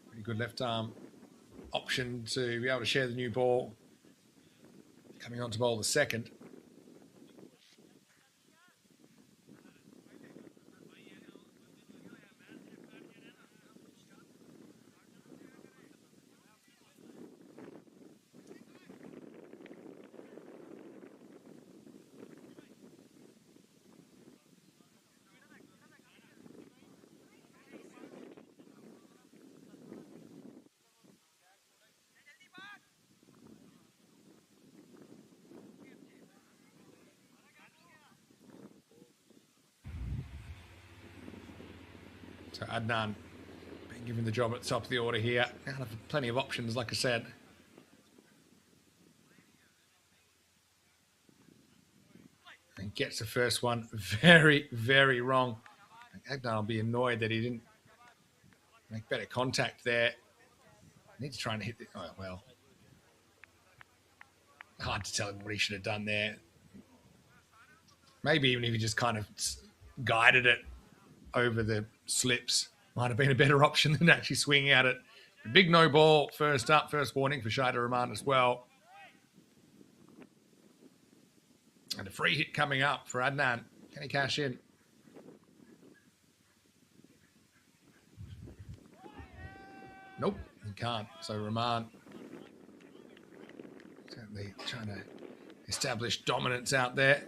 pretty good left arm option to be able to share the new ball. Coming on to bowl the second. So Adnan being given the job at the top of the order here. Out of plenty of options, like I said. And gets the first one very, very wrong. Adnan will be annoyed that he didn't make better contact there. Needs to try and hit the... Oh, well. Hard to tell him what he should have done there. Maybe even if he just kind of guided it over the slips, might have been a better option than actually swinging at it. A big no ball first up, first warning for Shaidur Rahman as well. And a free hit coming up for Adnan. Can he cash in? Nope, he can't. So Rahman certainly trying to establish dominance out there.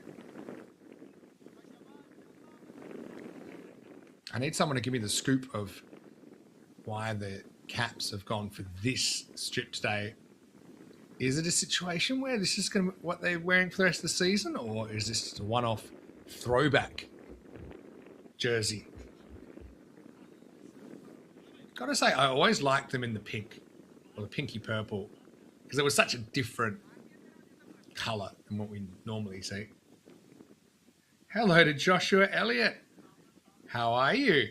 I need someone to give me the scoop of why the Caps have gone for this strip today. Is it a situation where this is going to be what they're wearing for the rest of the season, or is this just a one-off throwback jersey? Got to say, I always liked them in the pink, or the pinky purple because it was such a different colour than what we normally see. Hello to Joshua Elliott. How are you?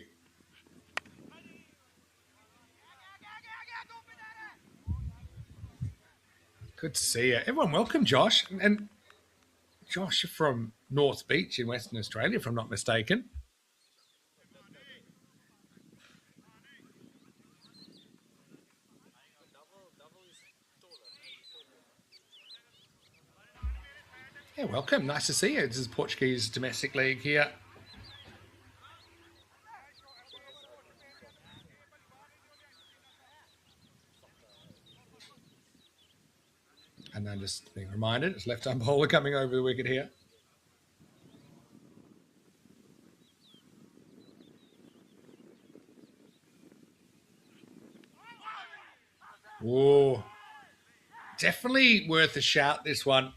Good to see you. Everyone, welcome, Josh. And Josh from North Beach in Western Australia, if I'm not mistaken. Yeah, welcome. Nice to see you. This is Portuguese domestic league here. And then just being reminded, it's left arm bowler coming over the wicket here. Whoa. Definitely worth a shout, this one.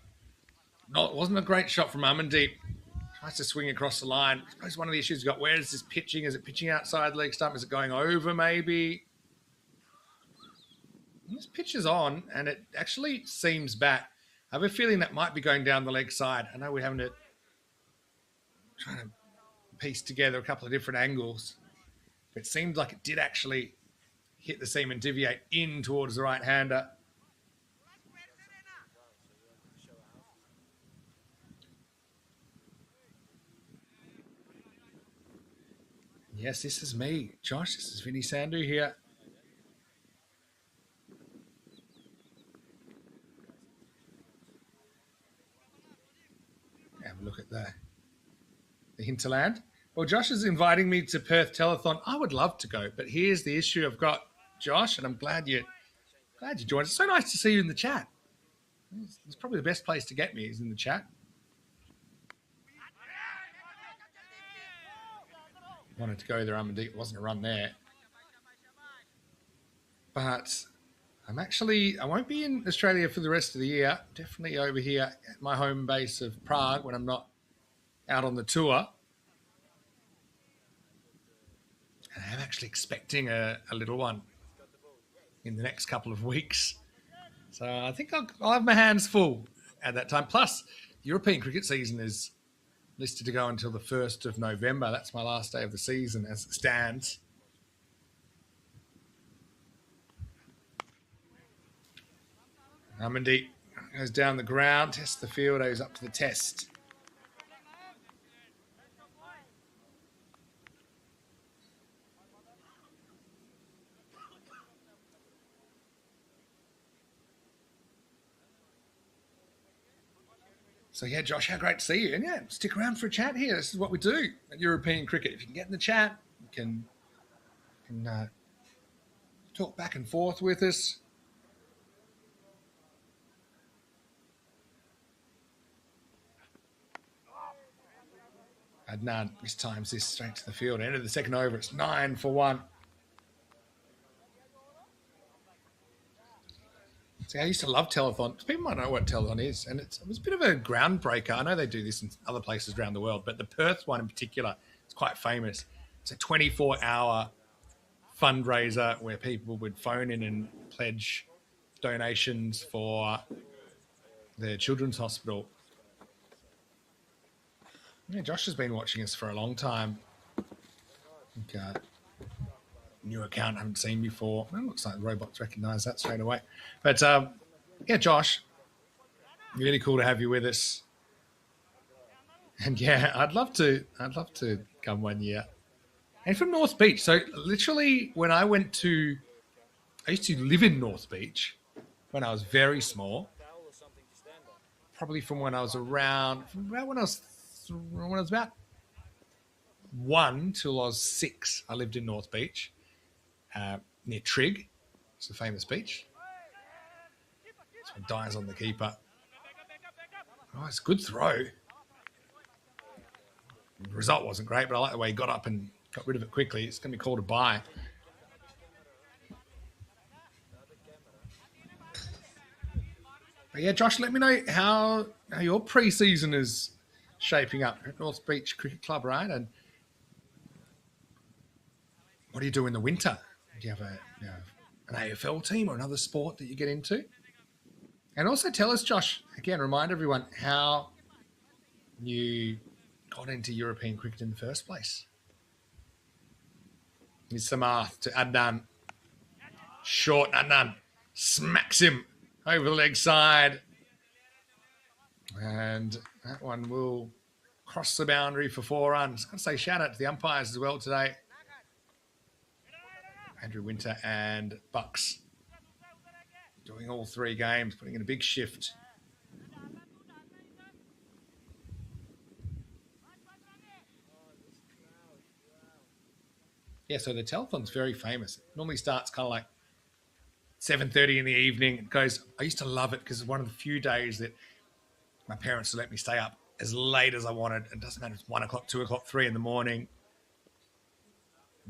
No, it wasn't a great shot from Amandeep. Tries to swing across the line. I suppose one of the issues we've got, where is this pitching? Is it pitching outside the leg stump? Is it going over maybe? This pitch is on, and it actually seems back. I have a feeling that might be going down the leg side. I know we're having to trying to piece together a couple of different angles. But it seemed like it did actually hit the seam and deviate in towards the right-hander. Yes, this is me, Josh. This is Vinny Sandhu here. Have a look at the hinterland. Well, Josh is inviting me to Perth Telethon. I would love to go, but here's the issue I've got, Josh, and I'm glad you joined. It's so nice to see you in the chat. It's probably the best place to get me is in the chat. Wanted to go there, Amandeep. Wasn't a run there. But I won't be in Australia for the rest of the year. Definitely over here at my home base of Prague when I'm not out on the tour. And I'm actually expecting a little one in the next couple of weeks. So I think I'll have my hands full at that time. Plus, the European cricket season is listed to go until the 1st of November. That's my last day of the season as it stands. Amandeep goes down the ground, tests the field, goes up to the test. So, yeah, Josh, how great to see you. And, yeah, stick around for a chat here. This is what we do at European cricket. If you can get in the chat, you can talk back and forth with us. Adnan mistimes this straight to the field. End of the second over. It's 9 for 1. See, I used to love telethon. People might know what telethon is, and it was a bit of a groundbreaker. I know they do this in other places around the world, but the Perth one in particular is quite famous. It's a 24-hour fundraiser where people would phone in and pledge donations for the children's hospital. Yeah, Josh has been watching us for a long time. New account I haven't seen before. Well, it looks like the robots recognise that straight away. But yeah, Josh, really cool to have you with us. And yeah, I'd love to come one year. And from North Beach. So literally when I used to live in North Beach when I was very small. Probably from when I was about 1 till I was 6, I lived in North Beach. Near Trig. It's a famous beach. This one dies on the keeper. Oh, it's a good throw. The result wasn't great, but I like the way he got up and got rid of it quickly. It's going to be called a bye. But yeah, Josh, let me know how your pre-season is shaping up at North Beach Cricket Club, right? And what do you do in the winter? Do you have an AFL team or another sport that you get into? And also tell us, Josh, again, remind everyone how you got into European cricket in the first place. Here's Samath to Adnan. Short Adnan smacks him over the leg side. And that one will cross the boundary for 4 runs. I've got to say shout out to the umpires as well today. Andrew Winter and Bucks doing all 3 games, putting in a big shift. Yeah, so the telethon's very famous. It normally starts kind of like 7:30 in the evening. It goes, I used to love it because it's one of the few days that my parents would let me stay up as late as I wanted. It doesn't matter if it's 1 o'clock, 2 o'clock, 3 in the morning.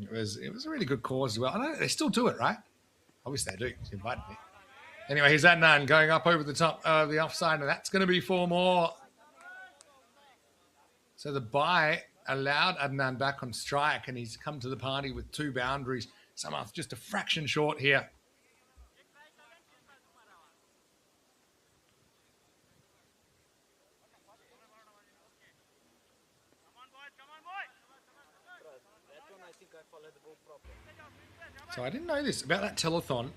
It was a really good cause as well. I know they still do it, right? Obviously they do. They invited me. Anyway, here's Adnan going up over the top of the offside, and that's going to be 4 more. So the bye allowed Adnan back on strike, and he's come to the party with 2 boundaries. Samath just a fraction short here. So I didn't know this about that telethon,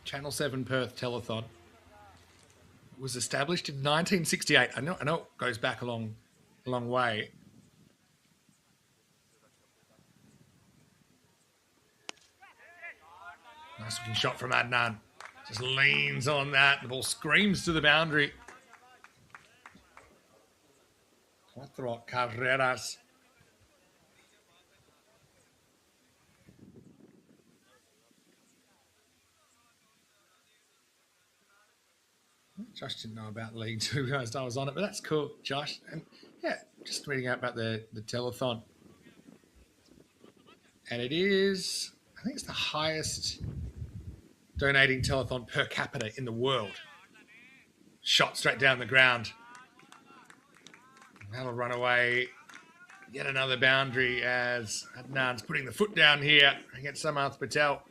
Channel 7 Perth telethon. It was established in 1968. I know it goes back a long way. Nice looking shot from Adnan. Just leans on that. The ball screams to the boundary. 4 carreras. Josh didn't know about League 2 I was on it, but that's cool, Josh. And yeah, just reading out about the telethon. And it is, I think it's the highest donating telethon per capita in the world. Shot straight down the ground. That'll run away. Yet another boundary as Adnan's putting the foot down here against Samath Patel.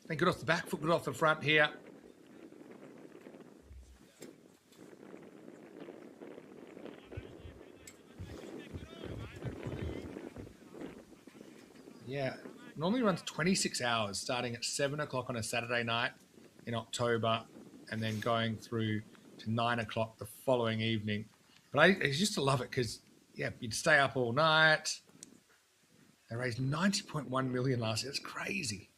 Then good off the back foot, good off the front here. Yeah, normally runs 26 hours, starting at 7 o'clock on a Saturday night in October and then going through to 9 o'clock the following evening. But I used to love it because, yeah, you'd stay up all night. They raised 90.1 million last year. It's crazy.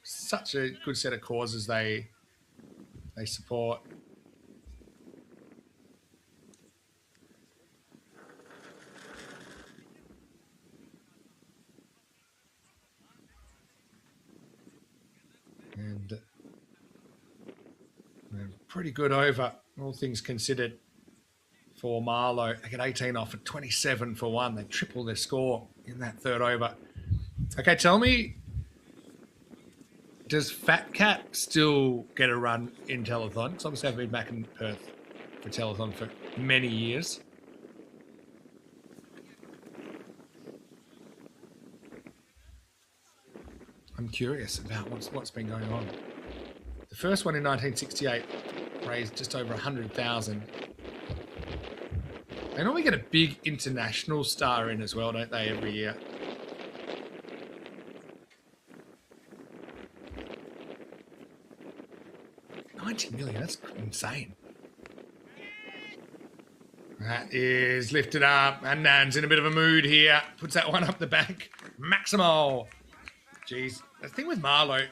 Such a good set of causes they support. And pretty good over, all things considered, for Marlow. They get 18 off at 27 for 1. They triple their score in that 3rd over. Okay, tell me, does Fat Cat still get a run in telethon? Because obviously I've been back in Perth for telethon for many years. I'm curious about what's been going on. The first one in 1968 raised just over 100,000. They normally get a big international star in as well, don't they, every year? $90 million, that's insane. That is lifted up, and Nan's in a bit of a mood here. Puts that one up the bank. Maximo. Jeez, the thing with Marlow,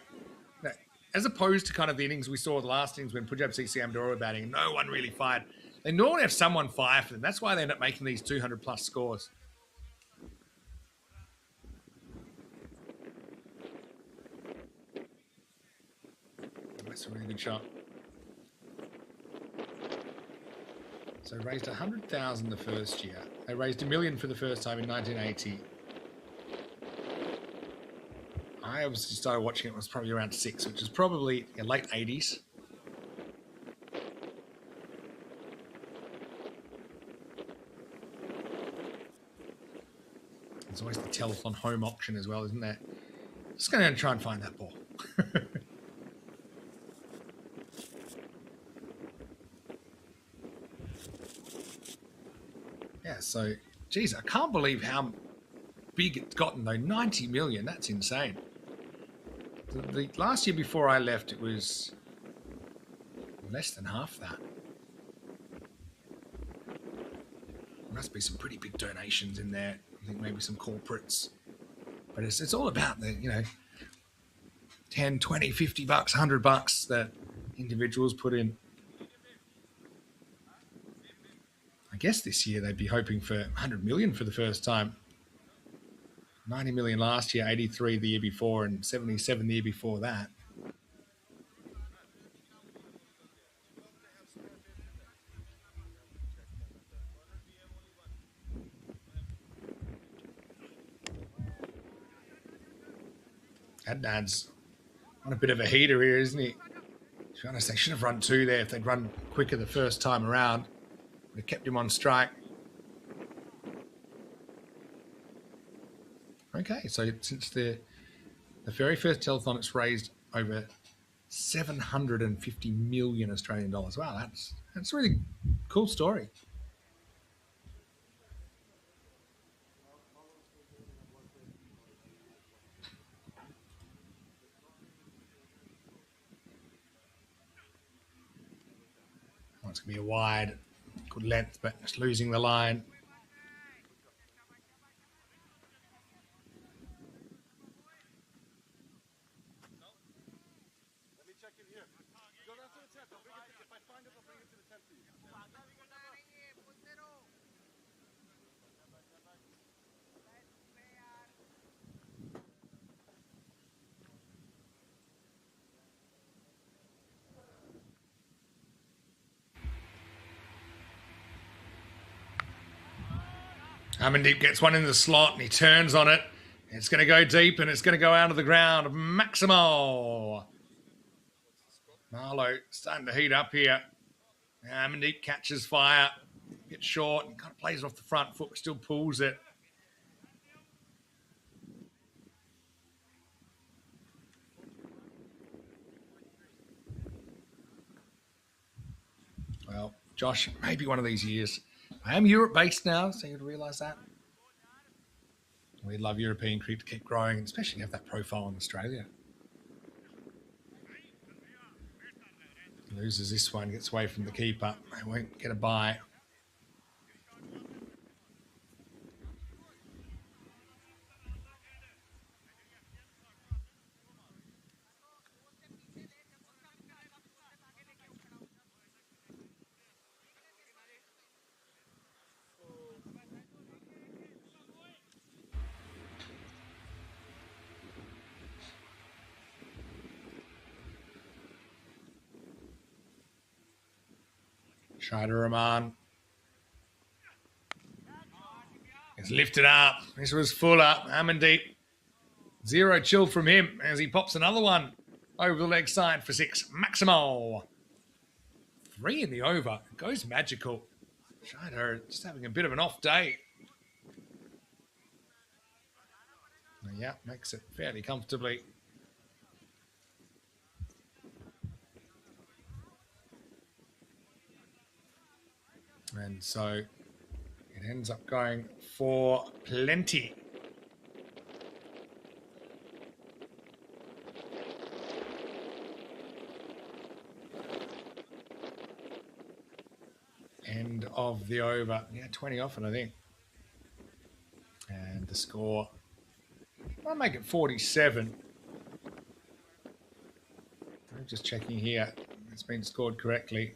as opposed to kind of the innings we saw the last innings when Punjab CC Amdora were batting, no one really fired. They normally have someone fire for them. That's why they end up making these 200-plus scores. That's a really good shot. So raised 100,000 the first year. They raised $1 million for the first time in 1980. I obviously started watching it when it was probably around 6, which is probably late 80s. There's always the telethon home auction as well, isn't there? Just going to try and find that ball. So, geez, I can't believe how big it's gotten, though. 90 million, that's insane. The last year before I left, it was less than half that. There must be some pretty big donations in there. I think maybe some corporates. But it's all about the, 10, 20, 50 bucks, $100 that individuals put in. I guess this year they'd be hoping for 100 million for the first time. 90 million last year, 83 the year before, and 77 the year before that. Adnan's on a bit of a heater here, isn't he? To be honest, they should have run 2 there if they'd run quicker the first time around. Would have kept him on strike. Okay, so since the very first telethon, it's raised over 750 million Australian dollars. Wow, that's a really cool story. Oh, it's going to be a wide, good length, but just losing the line. Amandeep gets one in the slot and he turns on it. It's going to go deep and it's going to go out of the ground. Maximo. Marlowe starting to heat up here. Amandeep catches fire. Gets short and kind of plays it off the front foot, but still pulls it. Well, Josh, maybe one of these years. I am Europe-based now, so you'd realise that. We'd love European cricket to keep growing, especially have that profile in Australia. Loses this one, gets away from the keeper. They won't get a bye. Shaidur Rahman. It's lifted up. This was Fuller. Amandeep. 0 chill from him as he pops another one over the leg side for 6. Maximo. 3 in the over. It goes magical. Shaidur just having a bit of an off day. Yeah, makes it fairly comfortably. And so it ends up going for plenty. End of the over. Yeah, 20 off it, I think. And the score, I'll make it 47. I'm just checking here. It's been scored correctly.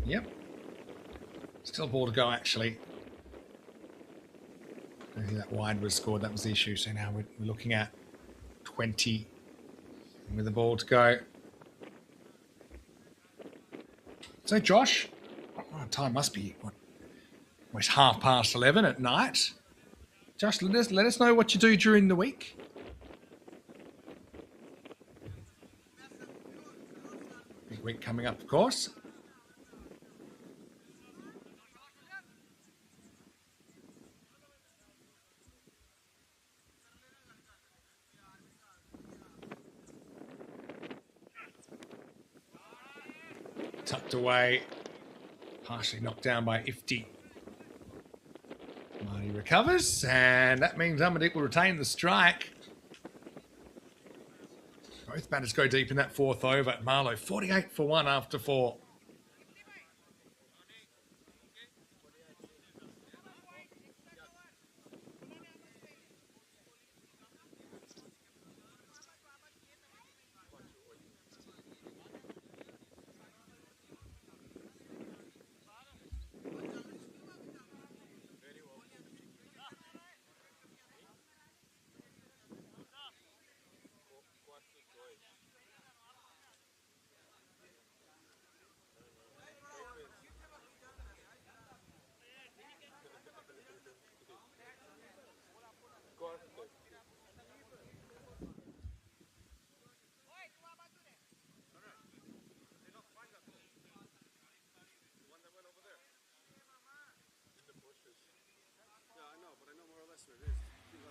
Yep. Still ball to go, actually. I think that wide was scored. That was the issue. So now we're looking at 20 with the ball to go. So, Josh, time must be, almost 11:30 at night. Josh, let us know what you do during the week. Big week coming up, of course. tucked away. Partially knocked down by Ifti. Marty recovers, and that means Amandeep will retain the strike. Both batters go deep in that fourth over. Marlowe, 48 for 1 after 4.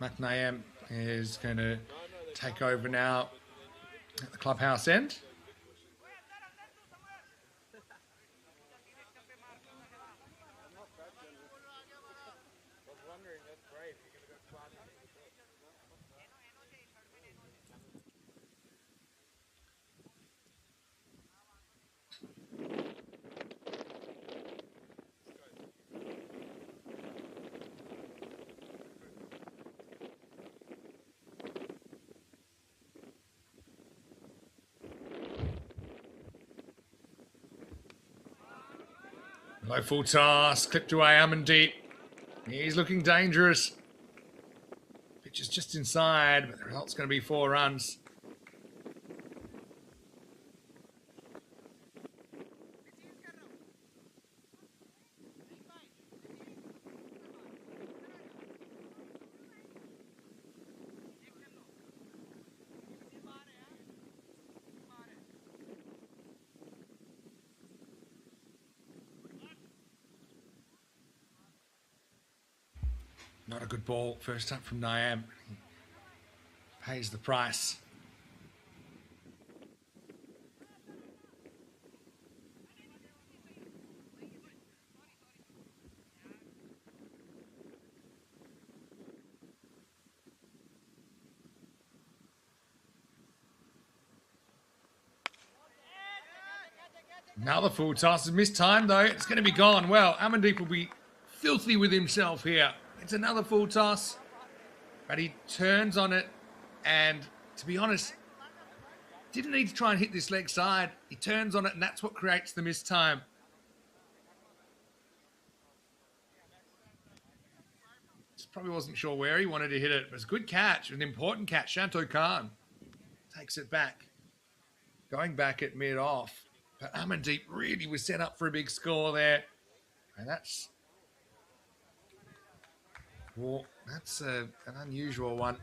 McNayem is going to take over now at the clubhouse end. Low full toss, clipped away Amandeep. He's looking dangerous. Pitch is just inside, but the result's going to be 4 runs. Not a good ball. First up from Niam. Pays the price. Another full toss is missed time though. It's going to be gone. Well, Amandeep will be filthy with himself here. It's another full toss, but he turns on it, and to be honest, didn't need to try and hit this leg side. He turns on it, and that's what creates the missed time. Just probably wasn't sure where he wanted to hit it. It was a good catch, an important catch. Shanto Khan takes it back, going back at mid-off. But Amandeep really was set up for a big score there, and that's... Well, that's an unusual one.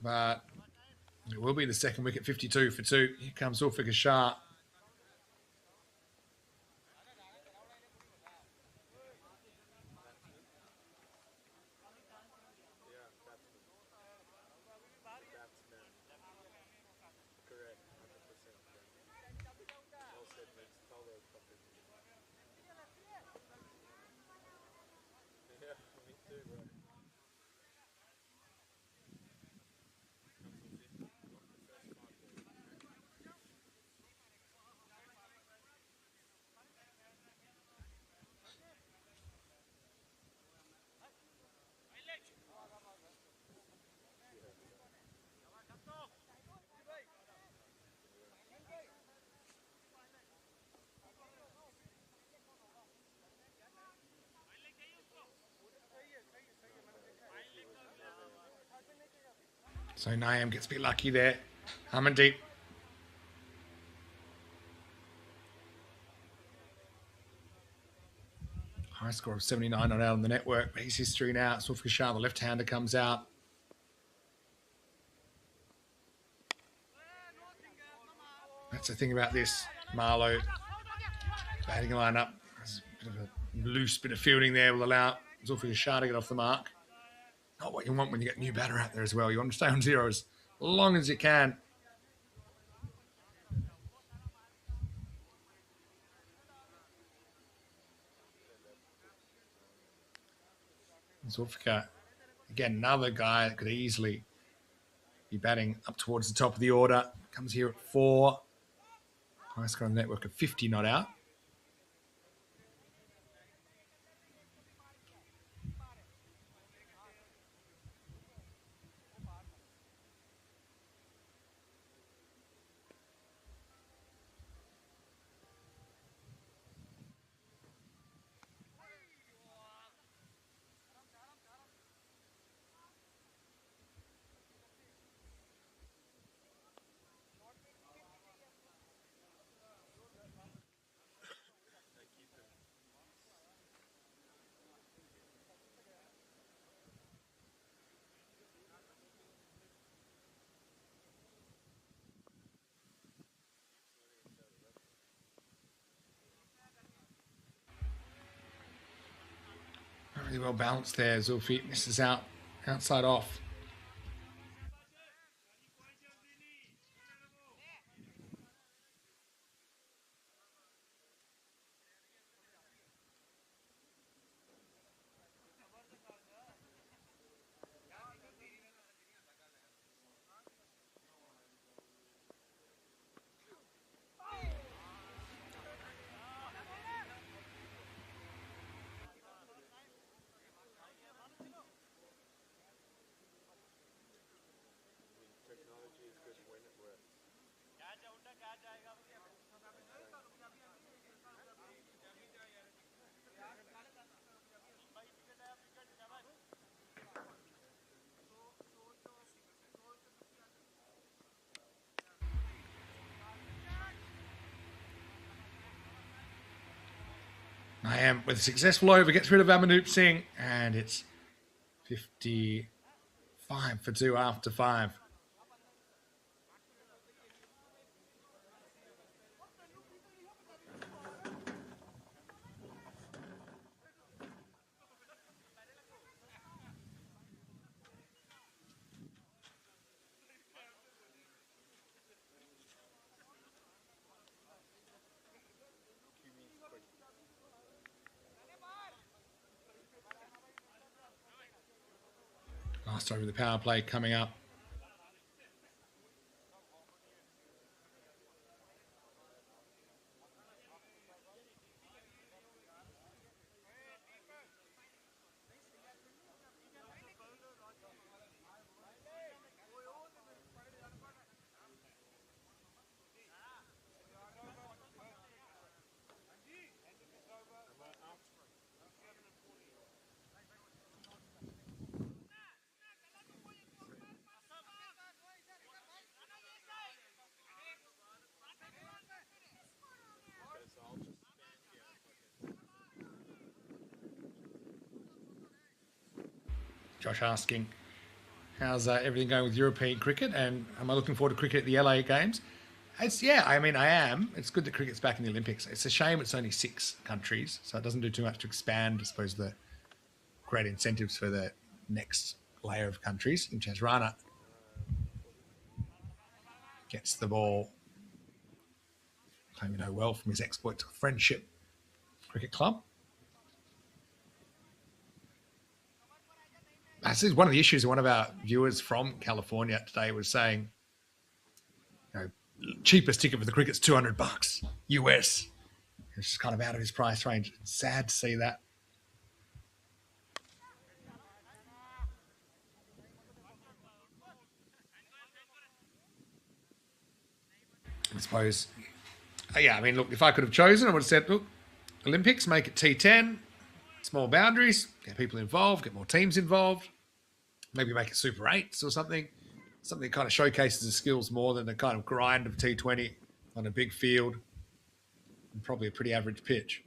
But it will be the second wicket, 52 for 2. Here comes Ulfik Shah. So Niam gets a bit lucky there. Amandeep. High score of 79 not out on the network. But he's history now. Ulfik Shah, the left-hander, comes out. That's the thing about this. Marlowe batting lineup. There's a bit of a loose bit of fielding there will allow Ulfik Shah to get off the mark. Not what you want when you get a new batter out there as well. You want to stay on 0 as long as you can. Zulfika, again, another guy that could easily be batting up towards the top of the order. Comes here at 4. High score on the network of 50 not out. Not really well balanced there. Zulfi misses out, outside off. Technology is good when it works. I am with a successful over, gets rid of Amanoop Singh, and it's 55 for 2 after 5. Last over the power play coming up. Josh asking, how's everything going with European cricket? And am I looking forward to cricket at the LA Games? I am. It's good that cricket's back in the Olympics. It's a shame it's only 6 countries, so it doesn't do too much to expand, I suppose, the great incentives for the next layer of countries. In Rana gets the ball, claiming well from his exploits with Friendship Cricket Club. This is one of the issues. One of our viewers from California today was saying, cheapest ticket for the cricket's $200 US. It's just kind of out of his price range. It's sad to see that. I suppose, look, if I could have chosen, I would have said, look, Olympics, make it T10, small boundaries, get people involved, get more teams involved, maybe make it Super 8s or something that kind of showcases the skills more than the kind of grind of T20 on a big field and probably a pretty average pitch.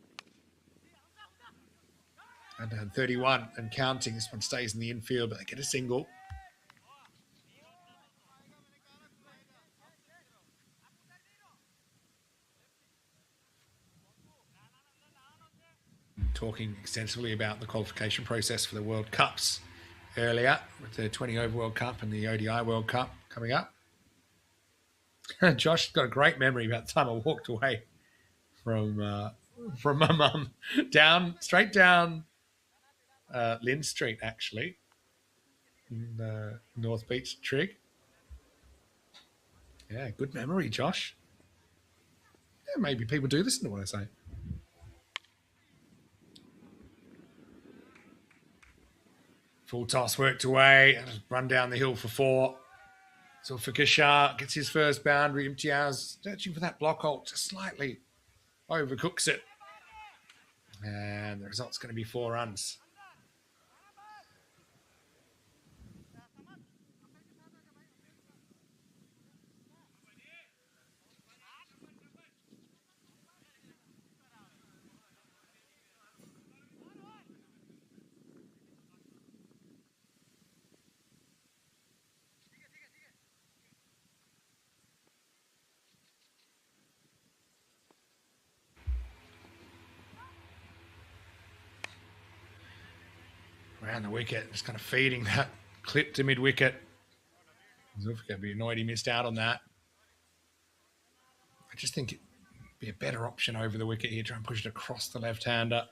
And 31 and counting. This one stays in the infield, but they get a single. Talking extensively about the qualification process for the World Cups earlier with the 20 over World Cup and the ODI World Cup coming up. Josh's got a great memory about the time I walked away from my mum straight down Lynn Street, actually, in North Beach Trig. Yeah, good memory, Josh. Yeah, maybe people do listen to what I say. Full toss worked away. Run down the hill for 4. So for Kashar, gets his first boundary. Imtiaz searching for that block hold, just slightly overcooks it. And the result's going to be 4 runs. Around the wicket, just kind of feeding that clip to mid-wicket. Zulfikar be annoyed he missed out on that. I just think it'd be a better option over the wicket here, try and push it across the left-hander.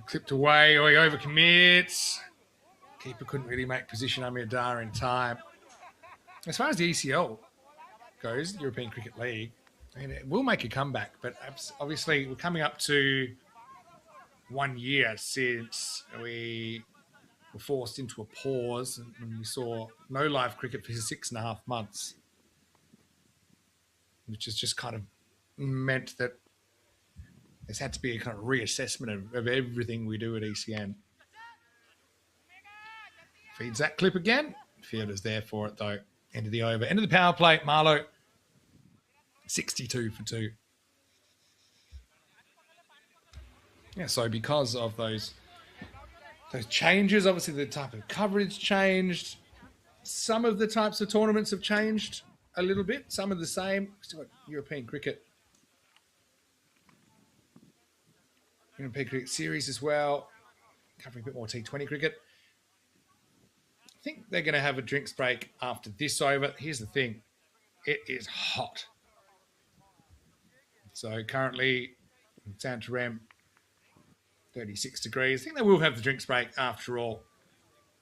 Clipped away, or he overcommits. Keeper couldn't really make position Amir Dar in time. As far as the ECL goes, European Cricket League, I mean, it will make a comeback, but obviously we're coming up to 1 year since we were forced into a pause and we saw no live cricket for 6.5 months, which has just kind of meant that there's had to be a kind of reassessment of everything we do at ECN. Feeds that clip again. Fielder's there for it, though. End of the over. End of the power play. Marlowe, 62 for 2. Yeah, so because of those changes, obviously the type of coverage changed. Some of the types of tournaments have changed a little bit. Some are the same. Still got European cricket. European Cricket Series as well. Covering a bit more T20 cricket. I think they're going to have a drinks break after this over. Here's the thing. It is hot. So currently, in Santarem, 36 degrees. I think they will have the drinks break after all.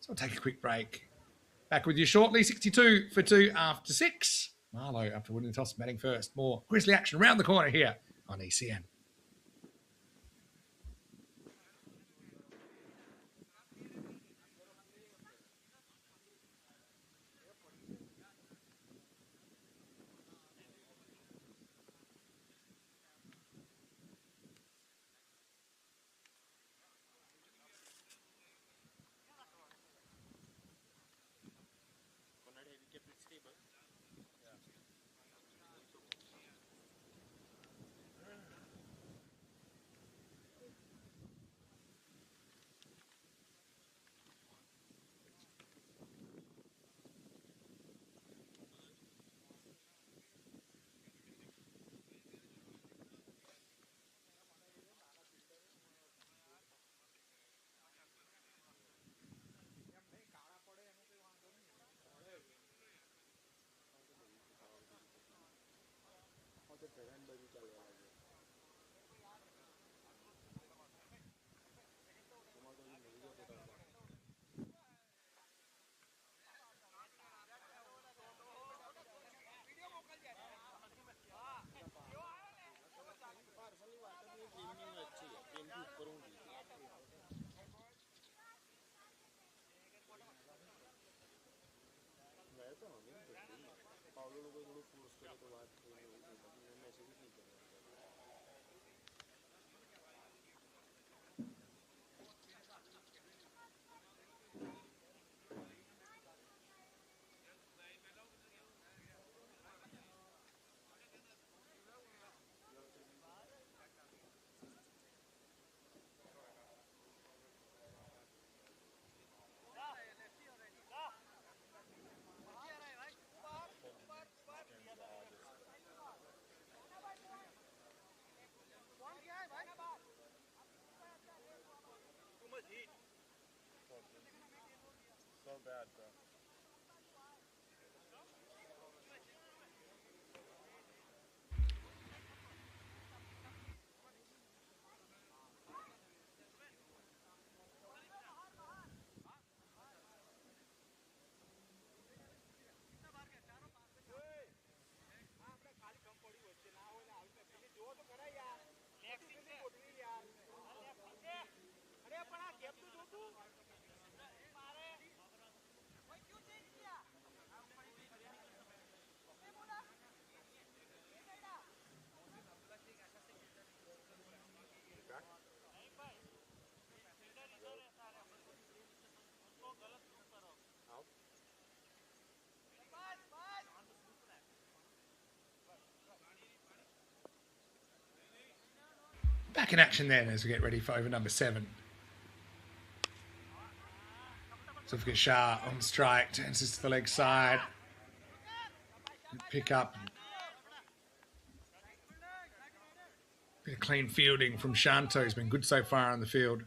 So I'll take a quick break. Back with you shortly. 62 for 2 after 6. Marlowe after winning the toss, batting first. More Grizzly action around the corner here on ECN. So bad, bro. Back in action then as we get ready for over number 7. Zulfikar Shah on strike, turns this to the leg side. Pick up. Bit of clean fielding from Shanto. He's been good so far on the field.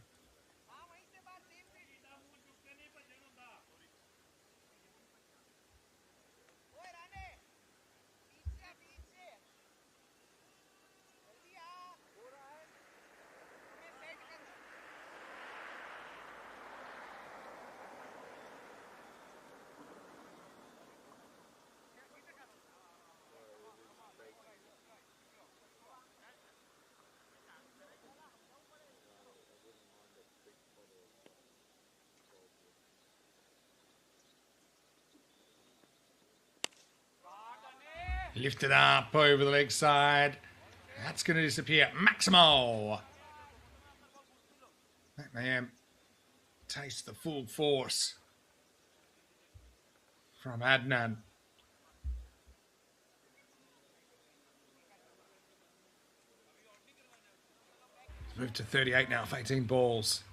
Lifted up over the leg side. That's going to disappear. Maximo. McMahon tastes the full force from Adnan. Moved to 38 now for 18 balls.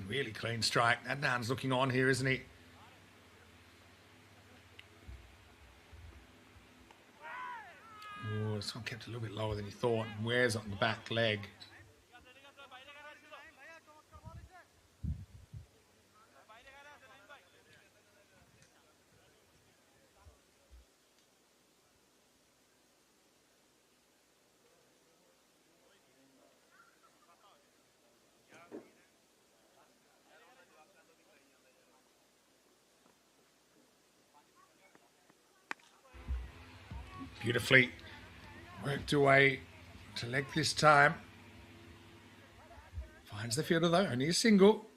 Really clean strike. Adnan's looking on here, isn't he? Oh, this one kept a little bit lower than he thought. Wears on the back leg. Beautifully worked away to leg this time. Finds the fielder though, only a single.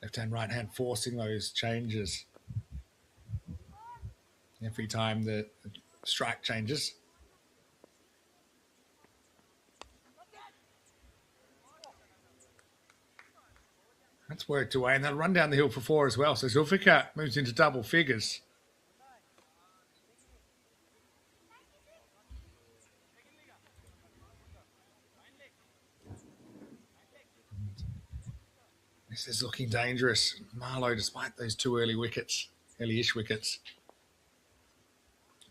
Left hand, right hand forcing those changes. Every time the strike changes. That's worked away, and they'll run down the hill for 4 as well. So Zulfikar moves into double figures. This is looking dangerous. Marlowe, despite those 2 early wickets, early-ish wickets,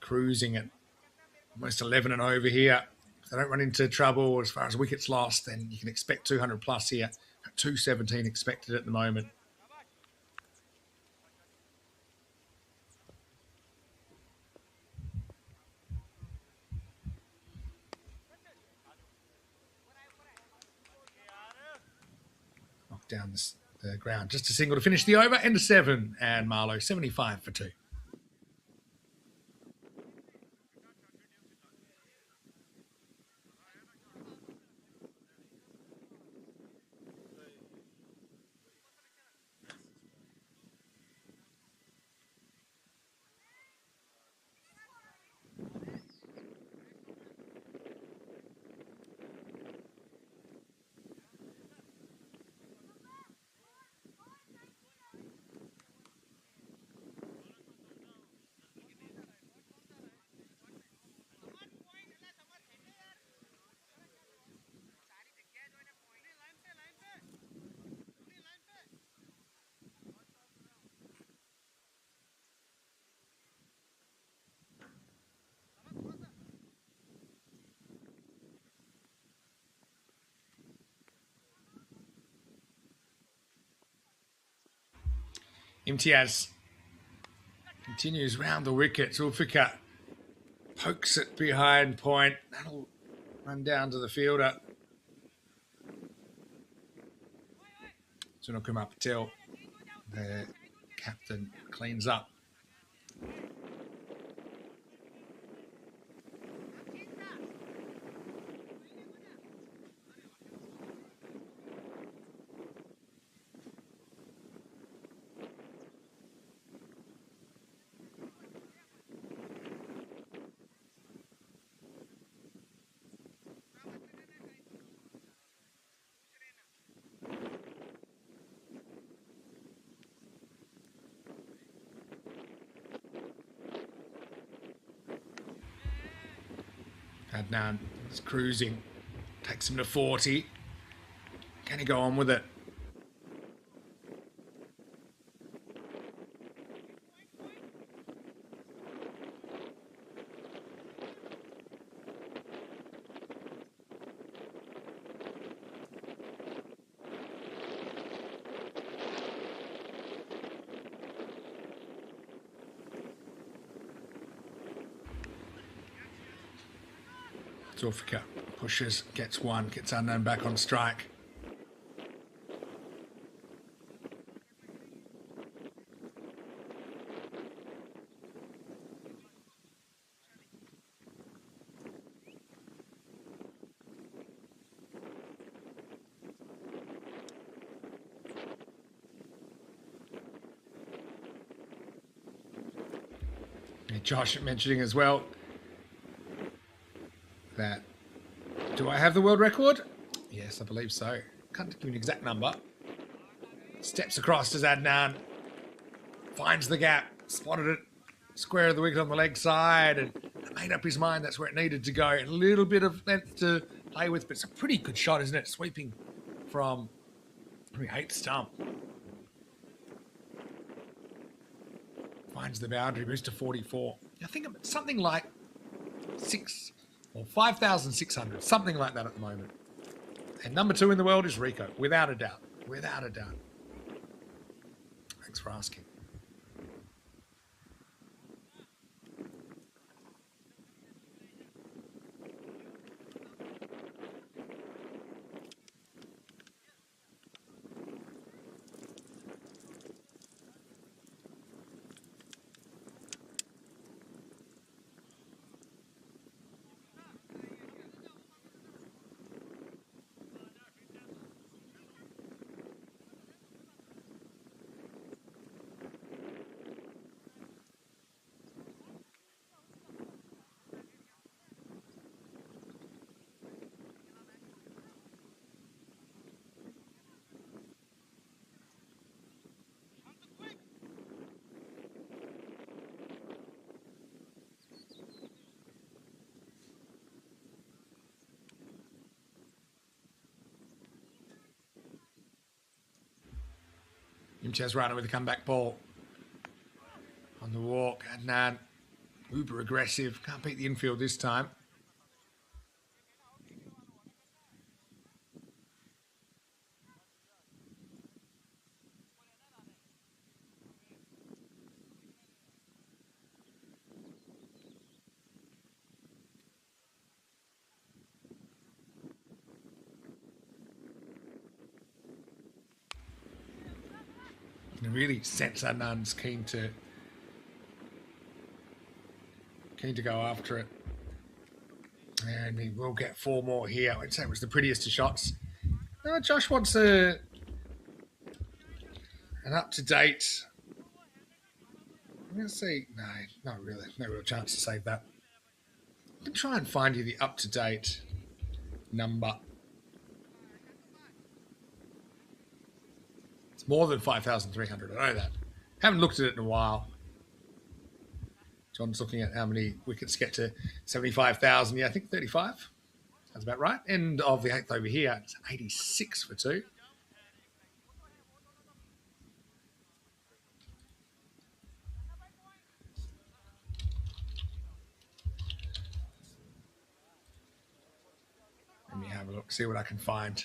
cruising at almost 11 and over here. If they don't run into trouble as far as wickets lost, then you can expect 200 plus here. 217 expected at the moment. Knocked down the ground. Just a single to finish the over. End of 7. And Marlowe 75 for 2. Imtiaz continues round the wicket. Zulfikar pokes it behind point. That'll run down to the fielder. Sunakumar Patel, the captain, cleans up. Adnan is cruising. Takes him to 40. Can he go on with it? Zulfika pushes, gets one, gets Unknown back on strike. And Josh mentioning as well that, do I have the world record? Yes, I believe so. Can't give you an exact number. Steps across to Adnan. Finds the gap. Spotted it. Square of the wicket on the leg side. And made up his mind that's where it needed to go. A little bit of length to play with, but it's a pretty good shot, isn't it? Sweeping from the 8th stump. Finds the boundary. Moves to 44. I think something like 6 or 5,600. Something like that at the moment. And number 2 in the world is Rico. Without a doubt. Without a doubt. Thanks for asking. Imtiaz Rana with a comeback ball. On the walk, Adnan, uber aggressive. Can't beat the infield this time. You really sense Adnan's keen to go after it. And he will get 4 more here. I'd say it was the prettiest of shots. Josh wants an up-to-date. I'm going to say, no, not really. No real chance to save that. I can try and find you the up-to-date number. It's more than 5,300. I know that. Haven't looked at it in a while. John's looking at how many wickets get to 75,000. Yeah, I think 35. Sounds about right. End of the 8th over here. It's 86 for 2. Let me have a look, see what I can find.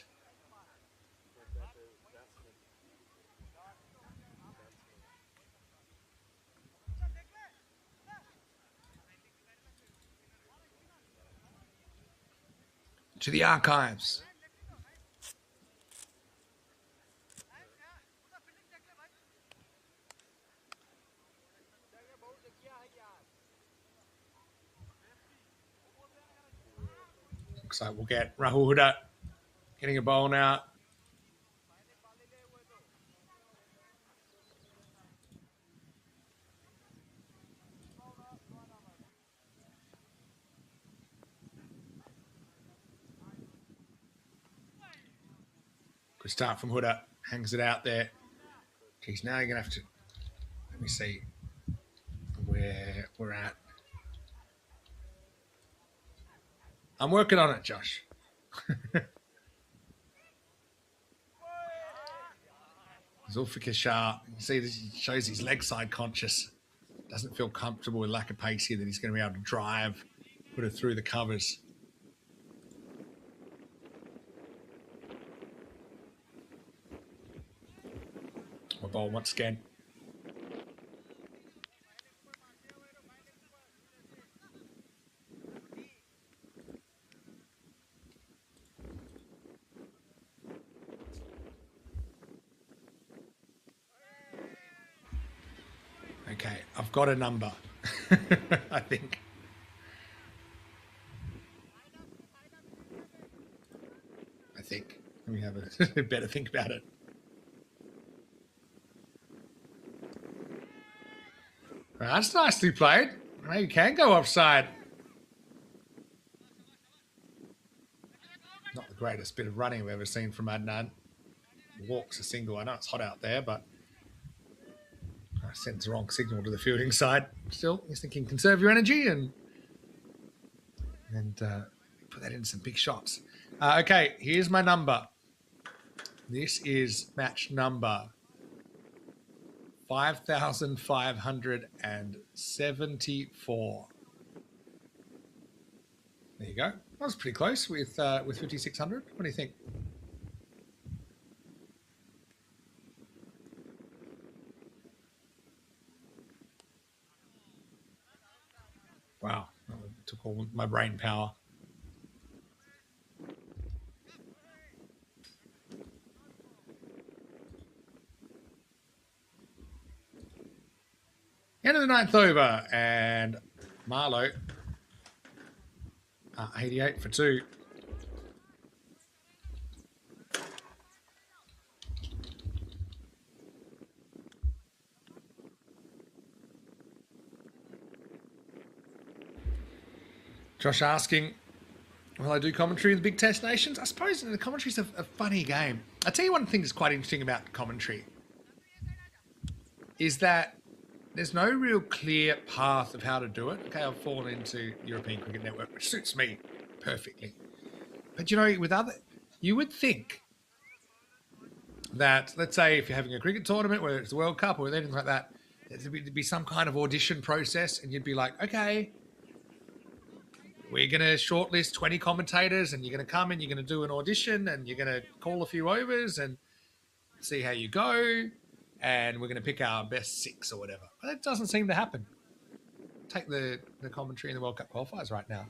To the archives. Looks like we'll get Rahul Huda getting a bowl now. Good start from Huda. Hangs it out there. Geez, now you're going to have to... Let me see where we're at. I'm working on it, Josh. Zulfikar, you see, this shows he's leg side conscious. Doesn't feel comfortable with lack of pace here that he's going to be able to drive, put it through the covers. My ball once again. Okay, I've got a number, I think. Let me have a better think about it. That's nicely played. You can go offside. Not the greatest bit of running I've ever seen from Adnan. Walks a single. I know it's hot out there, but sends the wrong signal to the fielding side. Still, he's thinking conserve your energy and put that into some big shots. Okay, here's my number. This is match number 5,574. There you go. That was pretty close with 5,600. What do you think? Wow, that took all my brain power. End of the ninth over, and Marlowe, 88 for 2. Josh asking, will I do commentary in the Big Test Nations? I suppose the commentary's a funny game. I'll tell you one thing that's quite interesting about commentary is that there's no real clear path of how to do it. Okay, I've fallen into European Cricket Network, which suits me perfectly. But, you know, you would think that, let's say if you're having a cricket tournament, whether it's the World Cup or anything like that, there'd be some kind of audition process, and you'd be like, okay, we're going to shortlist 20 commentators, and you're going to come and you're going to do an audition, and you're going to call a few overs and see how you go, and we're going to pick our best 6 or whatever. But that doesn't seem to happen. Take the commentary in the World Cup qualifiers right now.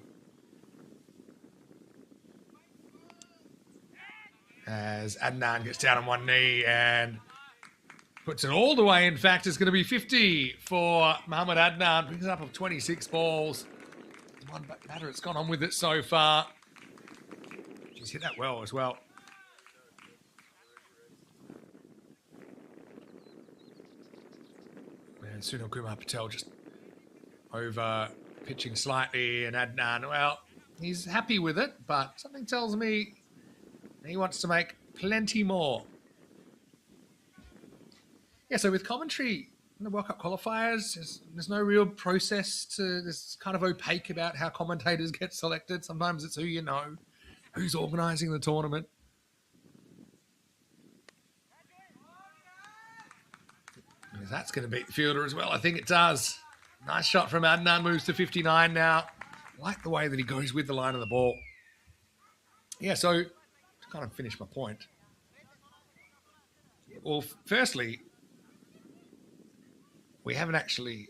As Adnan gets down on one knee and puts it all the way. In fact, it's going to be 50 for Mohamed Adnan. Brings it up of 26 balls. One batter that's gone on with it so far. She's hit that well as well. And Sunil Kumar Patel just over pitching slightly, and Adnan, well, he's happy with it, but something tells me he wants to make plenty more. Yeah, so with commentary in the World Cup qualifiers, there's no real process it's kind of opaque about how commentators get selected. Sometimes it's who you know, who's organising the tournament. And that's going to beat the fielder as well. I think it does. Nice shot from Adnan, moves to 59 now. I like the way that he goes with the line of the ball. Yeah, so to kind of finish my point. Well, firstly, we haven't actually,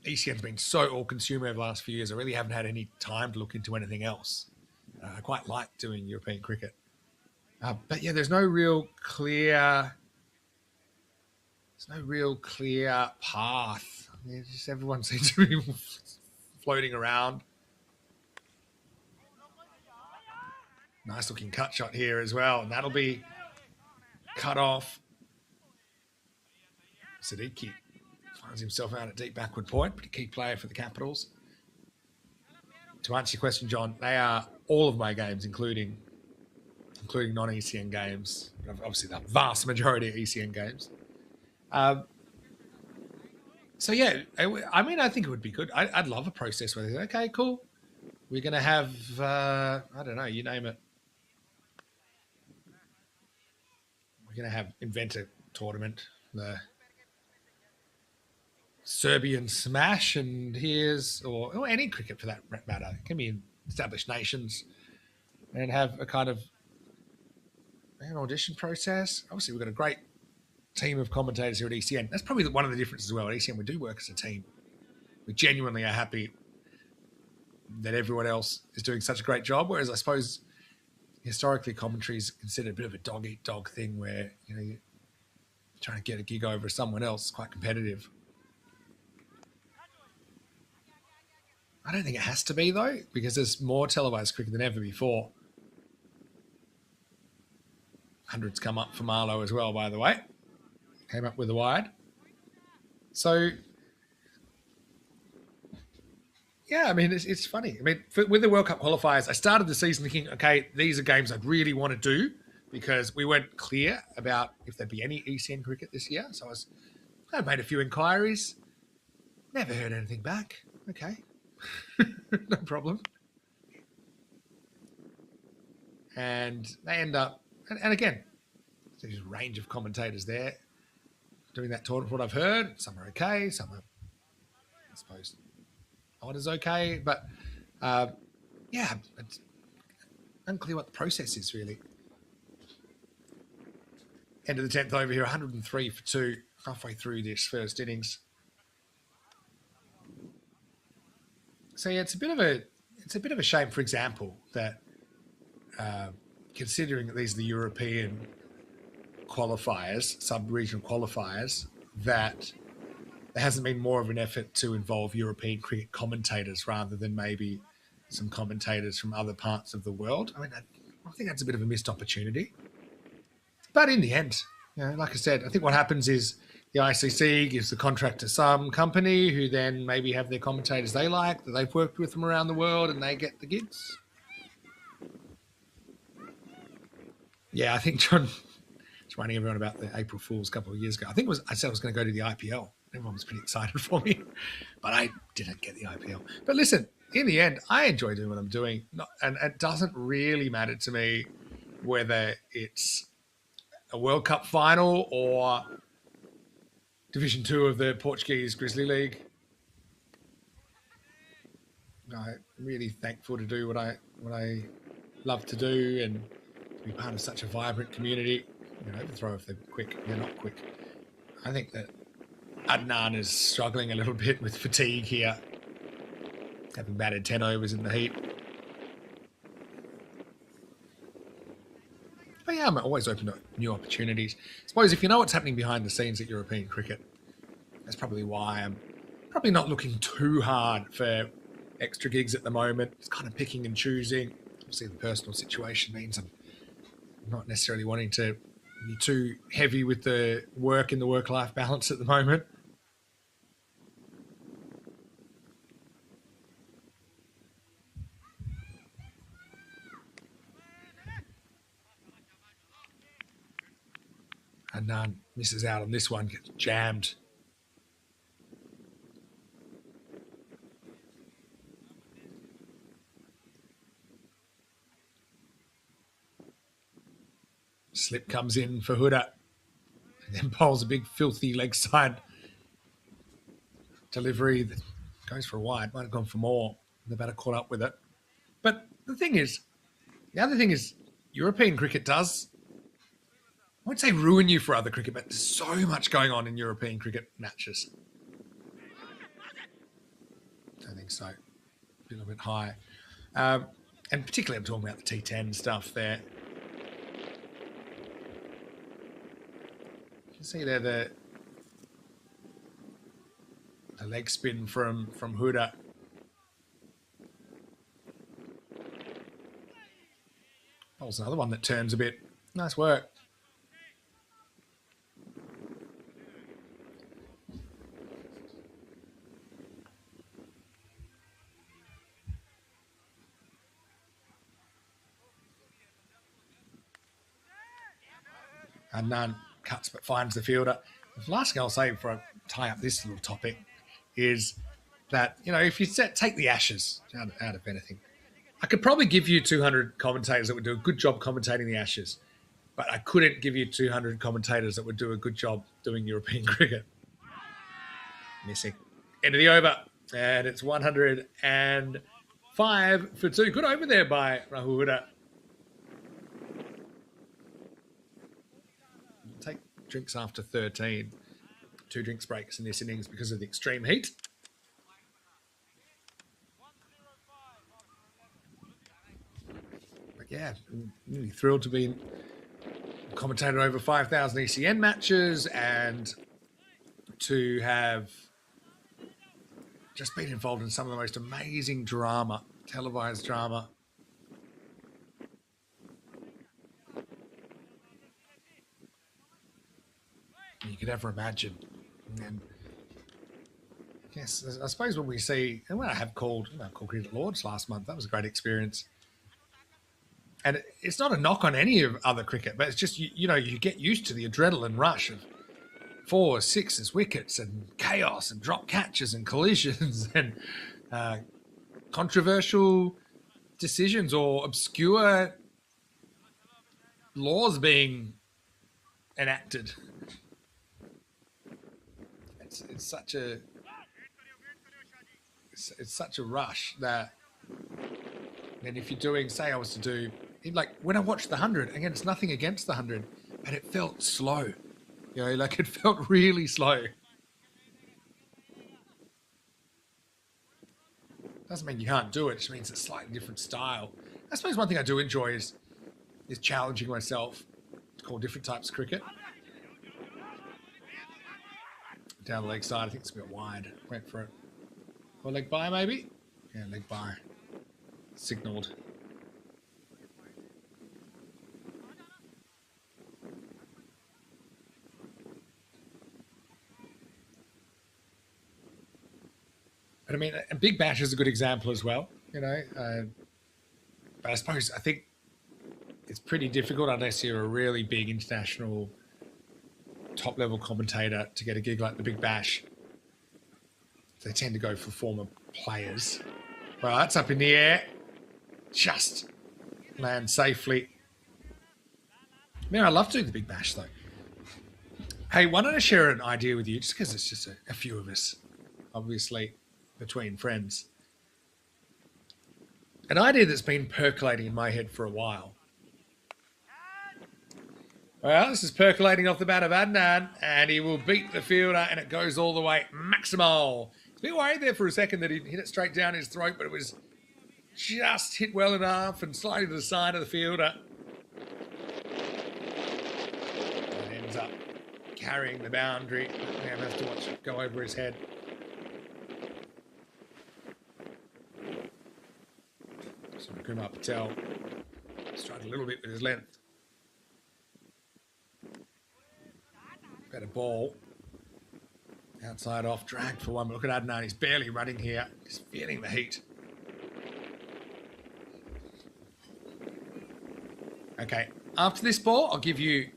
ECN's been so all-consuming over the last few years, I really haven't had any time to look into anything else. I quite like doing European cricket. But yeah, there's no real clear path. Just everyone seems to be floating around. Nice looking cut shot here as well, and that'll be cut off. Siddiqui finds himself out at deep backward point, pretty key player for the Capitals. To answer your question, John, they are all of my games, including non-ECN games. Obviously, the vast majority of ECN games. So yeah, I think it would be good. I'd love a process where they say, okay, cool. we're going to have, I don't know, you name it. We're going to have Inventor Tournament, the Serbian Smash, and or any cricket for that matter. It can be in established nations, and have a kind of an audition process. Obviously, we've got a great team of commentators here at ECN. That's probably one of the differences as well. At ECN, we do work as a team. We genuinely are happy that everyone else is doing such a great job, whereas I suppose historically commentary is considered a bit of a dog-eat-dog thing where, you're trying to get a gig over someone else. It's quite competitive. I don't think it has to be, though, because there's more televised cricket than ever before. Hundreds come up for Marlowe as well, by the way. Came up with a wide. So, yeah, I mean, it's funny. I mean, with the World Cup qualifiers, I started the season thinking, okay, these are games I'd really want to do because we weren't clear about if there'd be any ECN cricket this year. So I made a few inquiries. Never heard anything back. Okay. No problem. And they end up, and again, there's a range of commentators there doing that tournament, what I've heard. Some are okay, some are, I suppose, not as okay. But, yeah, it's unclear what the process is, really. End of the 10th over here, 103 for 2, halfway through this first innings. So yeah, it's a bit of a shame, for example, that considering that these are the European qualifiers, sub-regional qualifiers, that there hasn't been more of an effort to involve European cricket commentators rather than maybe some commentators from other parts of the world. I mean, I think that's a bit of a missed opportunity. But in the end, like I said, I think what happens is the ICC gives the contract to some company who then maybe have their commentators they like, that they've worked with them around the world, and they get the gigs. Yeah, I think John was running everyone about the April Fools a couple of years ago. I said I was going to go to the IPL. Everyone was pretty excited for me, but I didn't get the IPL. But listen, in the end, I enjoy doing what I'm doing, and it doesn't really matter to me whether it's a World Cup final or Division 2 of the Portuguese Grizzly League. I'm really thankful to do what I love to do and to be part of such a vibrant community. Overthrow if they're quick, they're not quick. I think that Adnan is struggling a little bit with fatigue here, having batted 10 overs in the heat. But yeah, I'm always open to new opportunities. I suppose if you know what's happening behind the scenes at European cricket, that's probably why I'm probably not looking too hard for extra gigs at the moment. It's kind of picking and choosing. Obviously, the personal situation means I'm not necessarily wanting to be too heavy with the work and the work-life balance at the moment. And misses out on this one, gets jammed. Slip comes in for Huda, and then bowls a big filthy leg side delivery that goes for a wide. Might have gone for more. The batter caught up with it. But the other thing is, European cricket does, I won't say ruin you for other cricket, but there's so much going on in European cricket matches. I think so. A little bit high. And particularly I'm talking about the T10 stuff there. You can see there the leg spin from Huda. That was another one that turns a bit. Nice work. Adnan cuts but finds the fielder. The last thing I'll say before I tie up this little topic is that, if you take the Ashes out of anything, I could probably give you 200 commentators that would do a good job commentating the Ashes, but I couldn't give you 200 commentators that would do a good job doing European cricket. Missing. End of the over. And it's 105 for 2. Good over there by Rahul. Take drinks after 13. 2 drinks breaks in this innings because of the extreme heat. But yeah, I'm really thrilled to be commentated over 5,000 ECN matches and to have just been involved in some of the most amazing drama, televised drama. You could ever imagine. And yes, I suppose when we see, and when I called Cricket Lords last month, that was a great experience. And it's not a knock on any of other cricket, but it's just, you know, you get used to the adrenaline rush of 4s, 6s, wickets and chaos and drop catches and collisions and controversial decisions or obscure laws being enacted. It's such a rush that then if you're doing, say I was to do, like when I watched the 100, again, it's nothing against the 100, but it felt slow. You know, like it felt really slow. Doesn't mean you can't do it. It just means it's a slightly different style. I suppose one thing I do enjoy is challenging myself to call different types of cricket. Down the leg side, I think it's a bit wide. Went for it. Or leg by, maybe? Yeah, leg by. Signalled. But I mean, a Big Bash is a good example as well, you know. But I think it's pretty difficult unless you're a really big international top-level commentator to get a gig like the Big Bash. They tend to go for former players. Well, that's up in the air. Just land safely. I mean, I love doing the Big Bash, though. Hey, why don't I share an idea with you, just because it's just a few of us, obviously, between friends. An idea that's been percolating in my head for a while. Well, this is percolating off the bat of Adnan, and he will beat the fielder, and it goes all the way. Maximal. A bit worried there for a second that he'd hit it straight down his throat, but it was just hit well enough and slightly to the side of the fielder. And ends up carrying the boundary. We have to watch it go over his head. So Kumar Patel struggled a little bit with his length. Better ball. Outside off, dragged for one. But look at Adnan, he's barely running here. He's feeling the heat. Okay, after this ball, I'll give you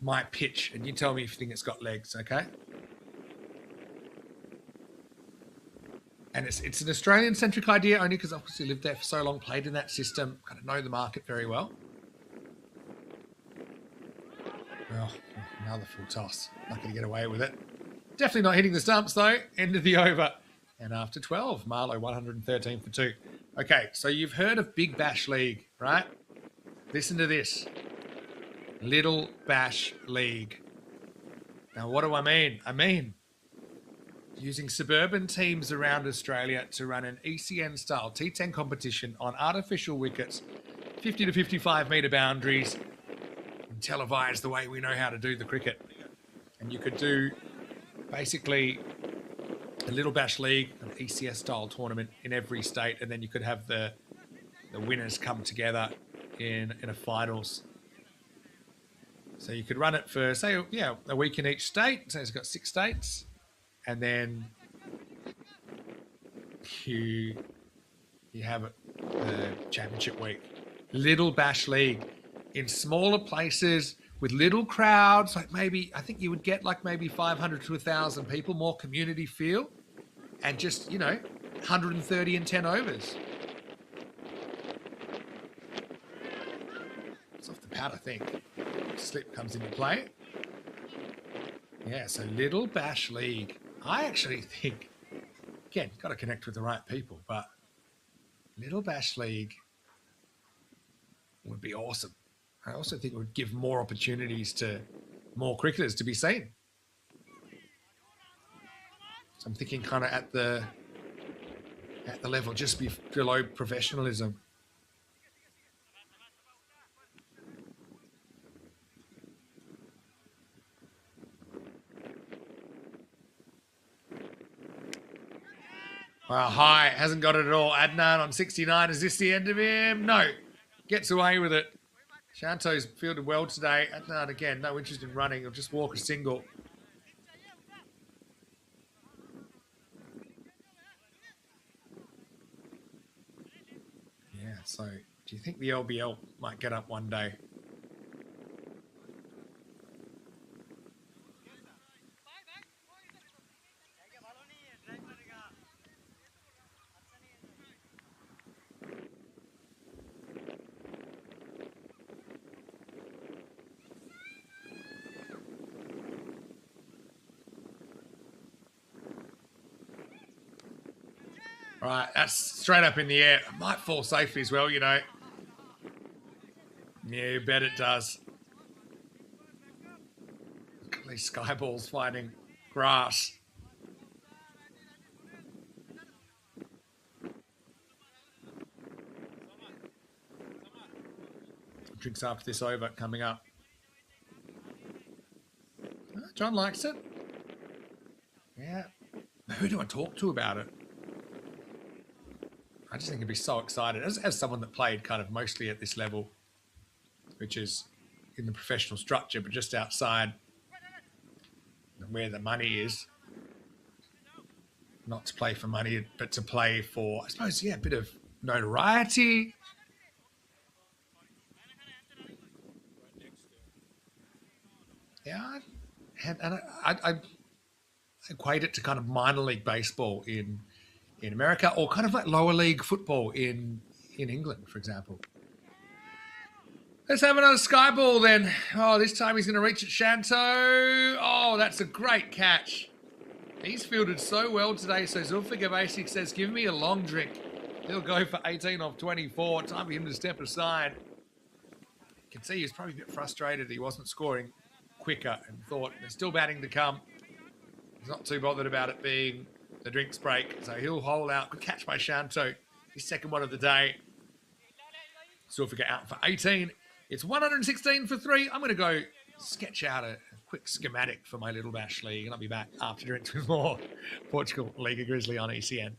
my pitch, and you tell me if you think it's got legs, okay? And it's an Australian-centric idea only because I've obviously lived there for so long, played in that system, kind of know the market very well. Oh, another full toss. Not going to get away with it. Definitely not hitting the stumps, though. End of the over. And after 12, Marlow 113 for 2. Okay, so you've heard of Big Bash League, right? Listen to this. Little Bash League. Now, what do I mean? I mean using suburban teams around Australia to run an ECN-style T10 competition on artificial wickets, 50 to 55 metre boundaries, and televised the way we know how to do the cricket. And you could do basically a Little Bash League, an ECS-style tournament in every state, and then you could have the winners come together in a finals. So you could run it for, say, a week in each state. So it's got 6 states. And then you have the championship week. Little Bash League in smaller places with little crowds. Like maybe, I think you would get like maybe 500 to 1,000 people, more community feel. And just, 130 and 10 overs. out, I think. Slip comes into play. Yeah, so Little Bash League. I actually think, again, got to connect with the right people, but Little Bash League would be awesome. I also think it would give more opportunities to more cricketers to be seen. So I'm thinking kind of at the level just below professionalism. Well, high, hasn't got it at all. Adnan on 69. Is this the end of him? No. Gets away with it. Shanto's fielded well today. Adnan, again, no interest in running. He'll just walk a single. Yeah, so do you think the LBL might get up one day? All right, that's straight up in the air. It might fall safely as well, you know. Yeah, you bet it does. Look at these sky balls finding grass. Drinks after this over coming up. Oh, John likes it. Yeah. Who do I talk to about it? I just think he'd be so excited. As someone that played kind of mostly at this level, which is in the professional structure, but just outside where the money is. Not to play for money, but to play for, I suppose, yeah, a bit of notoriety. Yeah, I equate it to kind of minor league baseball in America, or kind of like lower league football in England, for example. Let's have another sky ball then. Oh, this time he's going to reach at Shanto. Oh, that's a great catch. He's fielded so well today. So Zulfiqar Basic says, give me a long drink. He'll go for 18 off 24. Time for him to step aside. You can see he's probably a bit frustrated he wasn't scoring quicker and thought there's still batting to come. He's not too bothered about it being the drinks break. So he'll hold out. Good catch by Shanto. His second one of the day. Zulfiqar out for 18. It's 116 for 3. I'm going to go sketch out a quick schematic for my Little Bash League, and I'll be back after drinks with more Portugal Liga Grizzly on ECN.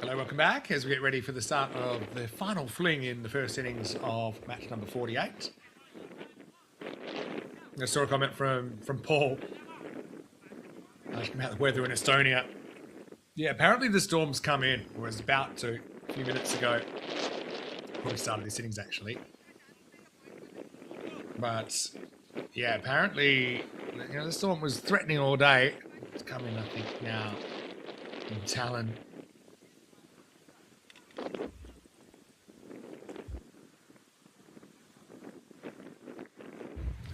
Hello, welcome back as we get ready for the start of the final fling in the first innings of match number 48. I saw a comment from Paul asking about the weather in Estonia. Yeah, apparently the storm's come in, or was about to a few minutes ago. Probably started this innings actually. But yeah, apparently the storm was threatening all day. It's coming, I think, now in Tallinn.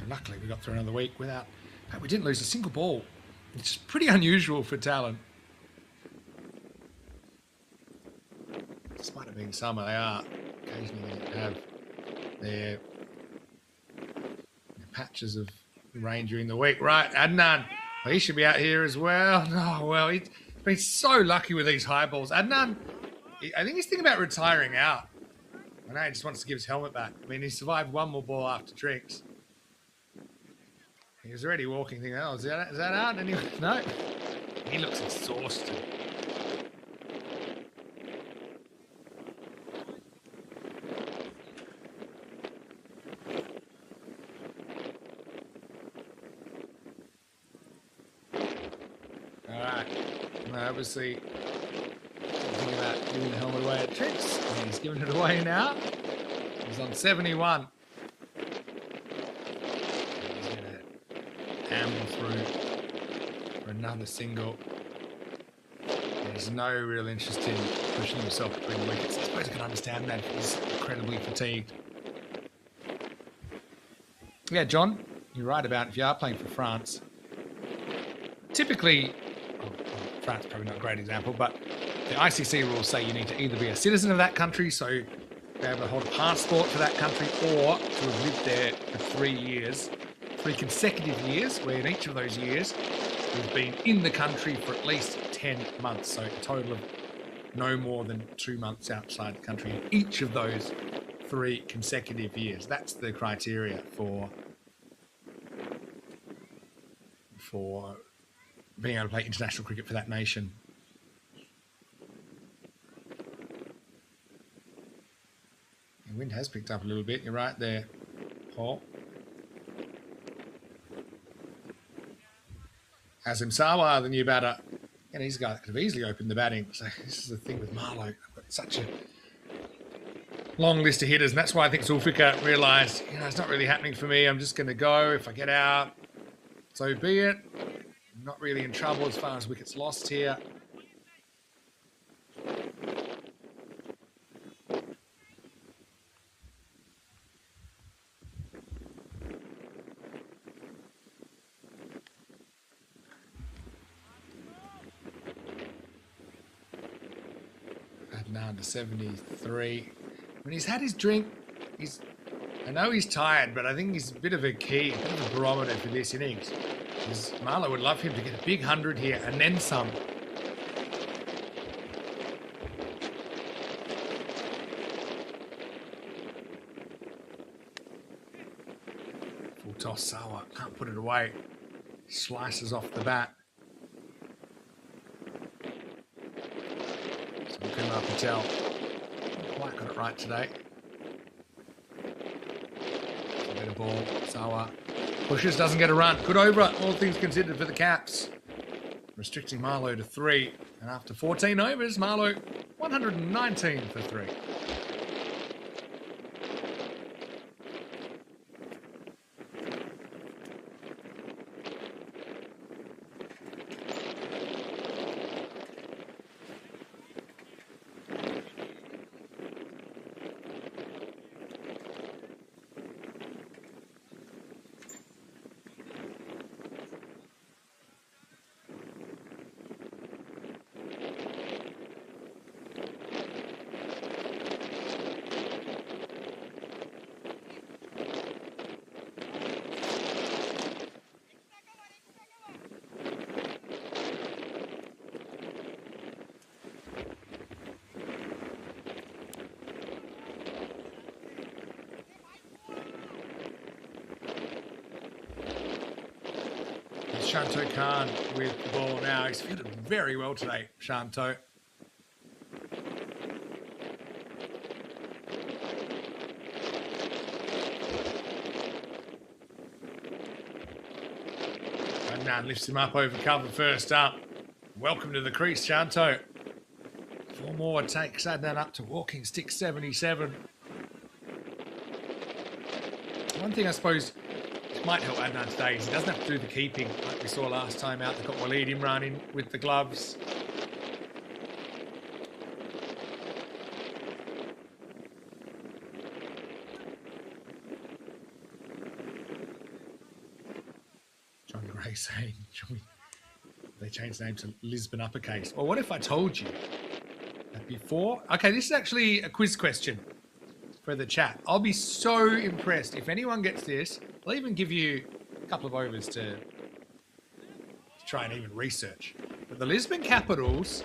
Luckily, we got through another week without... We didn't lose a single ball, which is pretty unusual for Tallinn. Despite it being summer, they are occasionally have their patches of rain during the week. Right, Adnan, well, he should be out here as well. Oh, well, he's been so lucky with these high balls. Adnan, I think he's thinking about retiring out. I know he just wants to give his helmet back. I mean, he survived one more ball after drinks. He was already walking, thinking, oh, is that out? And no, he looks exhausted. All right. Well, obviously, thinking about giving the helmet away at tricks. And he's giving it away now. He's on 71. Amble through for another single. There's no real interest in pushing himself between the wickets. I suppose I can understand that. He's incredibly fatigued. Yeah, John, you're right about if you are playing for France. Typically, France probably not a great example, but the ICC rules say you need to either be a citizen of that country, so be able to hold a passport for that country, or to have lived there for 3 years. 3 consecutive years, where in each of those years we've been in the country for at least 10 months, so a total of no more than 2 months outside the country in each of those 3 consecutive years. That's the criteria for being able to play international cricket for that nation. The wind has picked up a little bit, you're right there, Paul. Azim Sawa, the new batter, and he's a guy that could have easily opened the batting. So this is the thing with Marlowe. I've got such a long list of hitters, and that's why I think Zulfikar realised, it's not really happening for me. I'm just going to go. If I get out, so be it. I'm not really in trouble as far as wickets lost here. Now to 73. When he's had his drink, I know he's tired, but I think he's a bit of a key, a bit of a barometer for this innings. Because Marlowe would love him to get a big 100 here and then some. Full toss, Sawa can't put it away. Slices off the bat. Kumar Patel. Not quite got it right today. A better ball. Sawa pushes, doesn't get a run. Good over, all things considered for the Caps. Restricting Marlowe to 3. And after 14 overs, Marlowe 119 for 3. Shanto Khan with the ball now. He's fielded very well today, Shanto. Adnan lifts him up over cover first up. Welcome to the crease, Shanto. 4 more takes Adnan up to walking stick 77. One thing I suppose might help Adnan today is he doesn't have to do the keeping like we saw last time out. They've got Waleed Imran in with the gloves. John Gray saying, they changed the name to Lisbon Uppercase. Well, what if I told you that before? Okay, this is actually a quiz question for the chat. I'll be so impressed if anyone gets this. I'll even give you a couple of overs to try and even research. But the Lisbon Capitals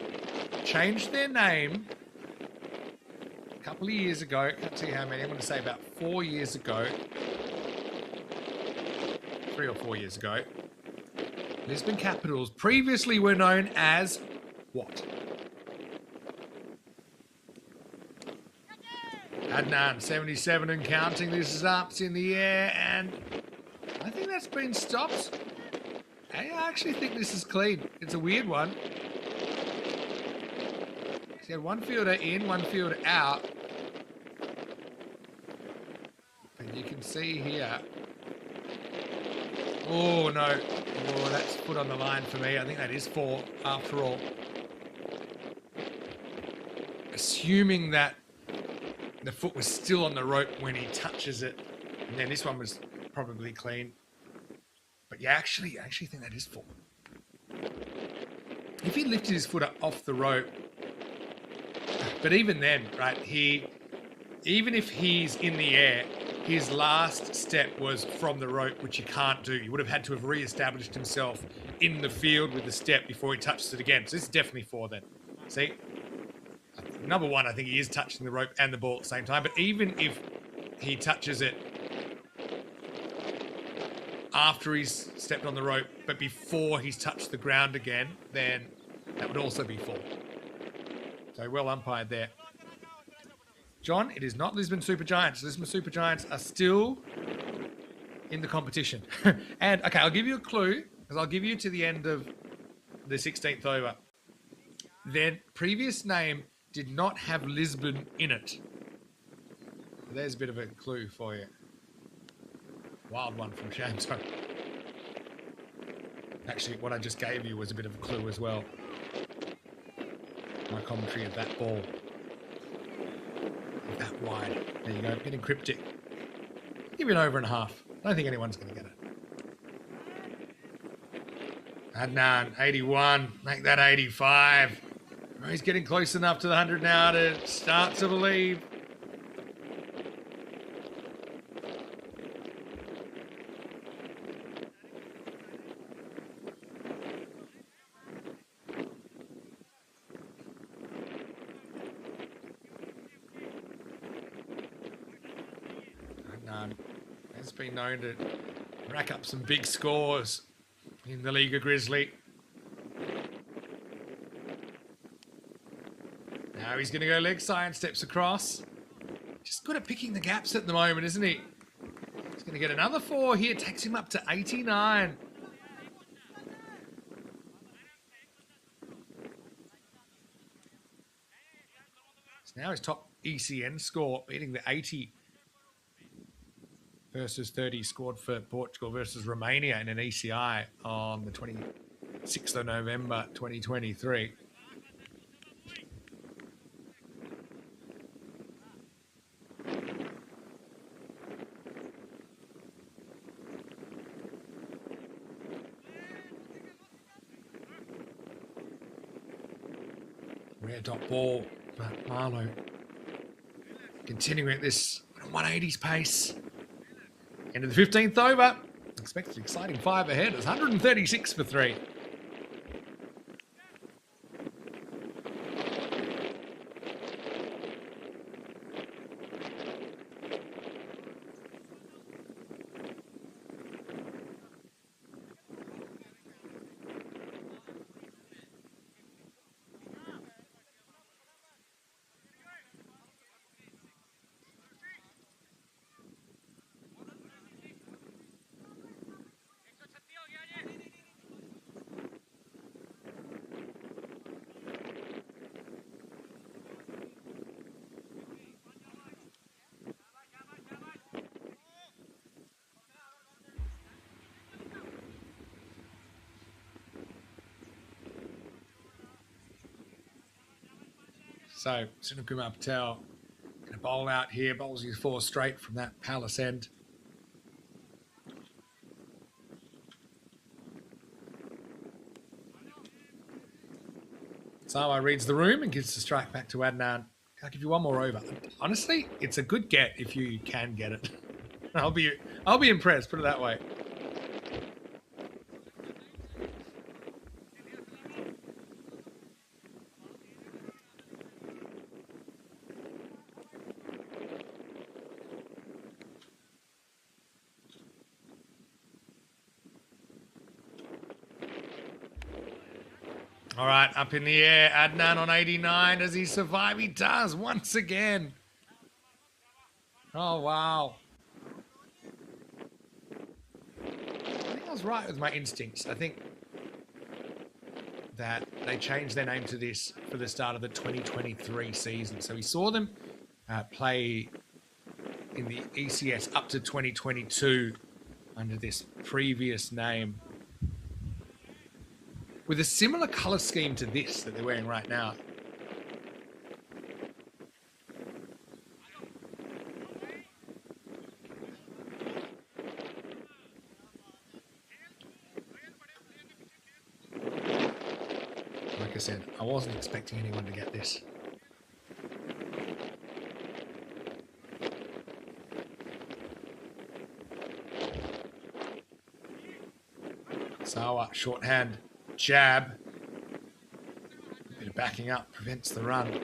changed their name a couple of years ago. Can't tell you how many. I'm going to say about 4 years ago. 3 or 4 years ago. Lisbon Capitals previously were known as what? Adnan, 77 and counting. This is ups in the air, and I think that's been stopped. Hey, I actually think this is clean. It's a weird one. He had one fielder in, one fielder out. And you can see here. Oh, no. Oh, that's put on the line for me. I think that is 4 after all. Assuming that the foot was still on the rope when he touches it. And then this one was probably clean. But yeah, I actually think that is 4. If he lifted his foot up off the rope, but even then, right, even if he's in the air, his last step was from the rope, which he can't do. He would have had to have re-established himself in the field with the step before he touches it again. So this is definitely 4 then. See? Number 1, I think he is touching the rope and the ball at the same time. But even if he touches it after he's stepped on the rope, but before he's touched the ground again, then that would also be 4. So well umpired there. John, it is not Lisbon Super Giants. Lisbon Super Giants are still in the competition. And, okay, I'll give you a clue, because I'll give you to the end of the 16th over. Their previous name did not have Lisbon in it. There's a bit of a clue for you. Wild one from Shanto. Actually, what I just gave you was a bit of a clue as well. My commentary of that ball. That wide. There you go. Getting cryptic. Give you an over and a half. I don't think anyone's going to get it. Adnan, 81. Make that 85. He's getting close enough to the 100 now to start to believe. Adnan has been known to rack up some big scores in the Liga Grizzly. Now he's going to go leg side, steps across. Just good at picking the gaps at the moment, isn't he? He's going to get another 4 here, takes him up to 89. It's now his top ECN score, beating the 80 versus 30 scored for Portugal versus Romania in an ECI on the 26th of November 2023. Rare dot ball, but Marlowe continuing at this 180s pace. Into the 15th over. Expected an exciting 5 ahead. It's 136 for 3. So Sunil Patel in a bowl out here, bowls his 4 straight from that palace end. Sawa reads the room and gives the strike back to Adnan. I'll give you one more over. Honestly, it's a good get if you can get it. I'll be impressed, put it that way. All right, up in the air. Adnan on 89. Does he survive? He does once again. Oh, wow. I think I was right with my instincts. I think that they changed their name to this for the start of the 2023 season. So we saw them play in the ECS up to 2022 under this previous name, with a similar colour scheme to this that they're wearing right now. Like I said, I wasn't expecting anyone to get this. Sawa, shorthand. Jab. A bit of backing up prevents the run.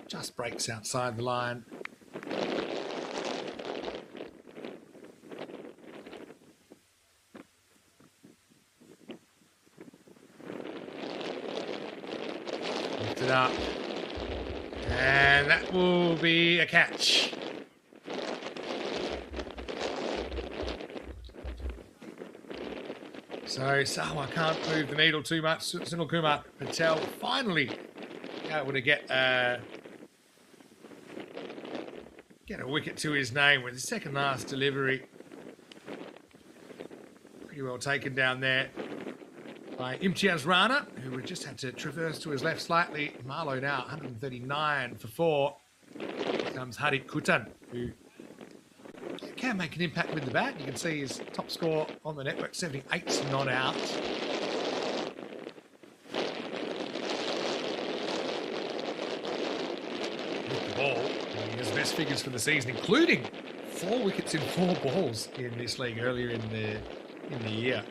Just breaks outside the line. It up, and that will be a catch. So Sawa can't move the needle too much. Sunil Kumar Patel finally able to get a wicket to his name with his second last delivery. Pretty well taken down there by Imtiaz Rana, who would just had to traverse to his left slightly. Marlowe now 139 for 4. Here comes Harit Kutan, who can make an impact with the bat. You can see his top score on the network, 78's not out. With the ball, he has best figures for the season, including 4 wickets in 4 balls in this league earlier in the year.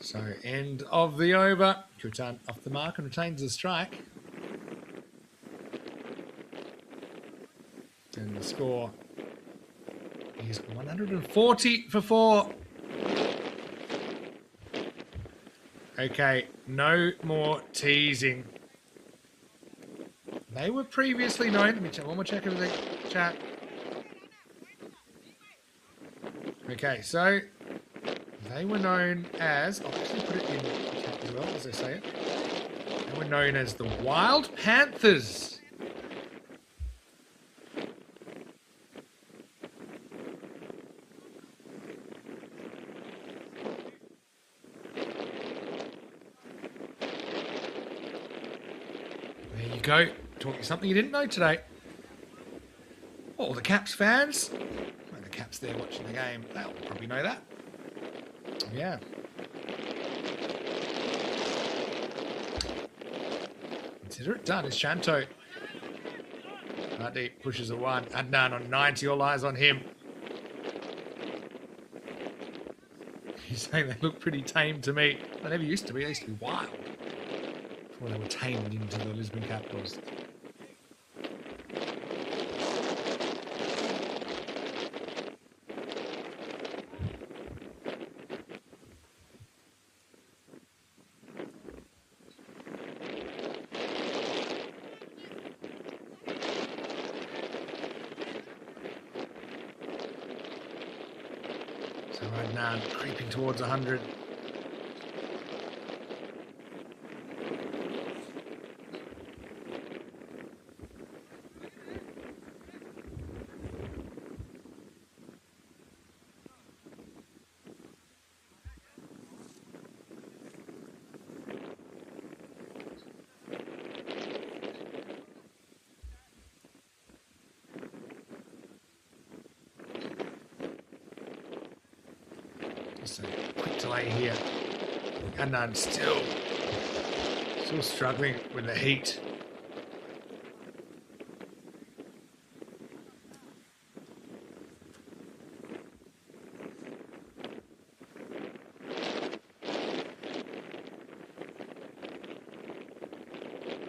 So, end of the over. Kutan off the mark and retains the strike. And the score is 140 for 4. Okay, no more teasing. They were previously known. Let me check one more check of the chat. Okay, so they were known as, I'll actually put it in the chat as well as I say it. They were known as the Wild Panthers. There you go. Taught you something you didn't know today. All the Caps fans, well, the Caps there watching the game, they'll probably know that. Yeah. Consider it done. It's Shanto. Deep pushes a 1. Adnan on 90. All eyes on him. He's saying they look pretty tame to me. They never used to be. They used to be wild before they were tamed into the Lisbon Capitals. So right now, creeping towards 100. Just a quick delay here. And still struggling with the heat.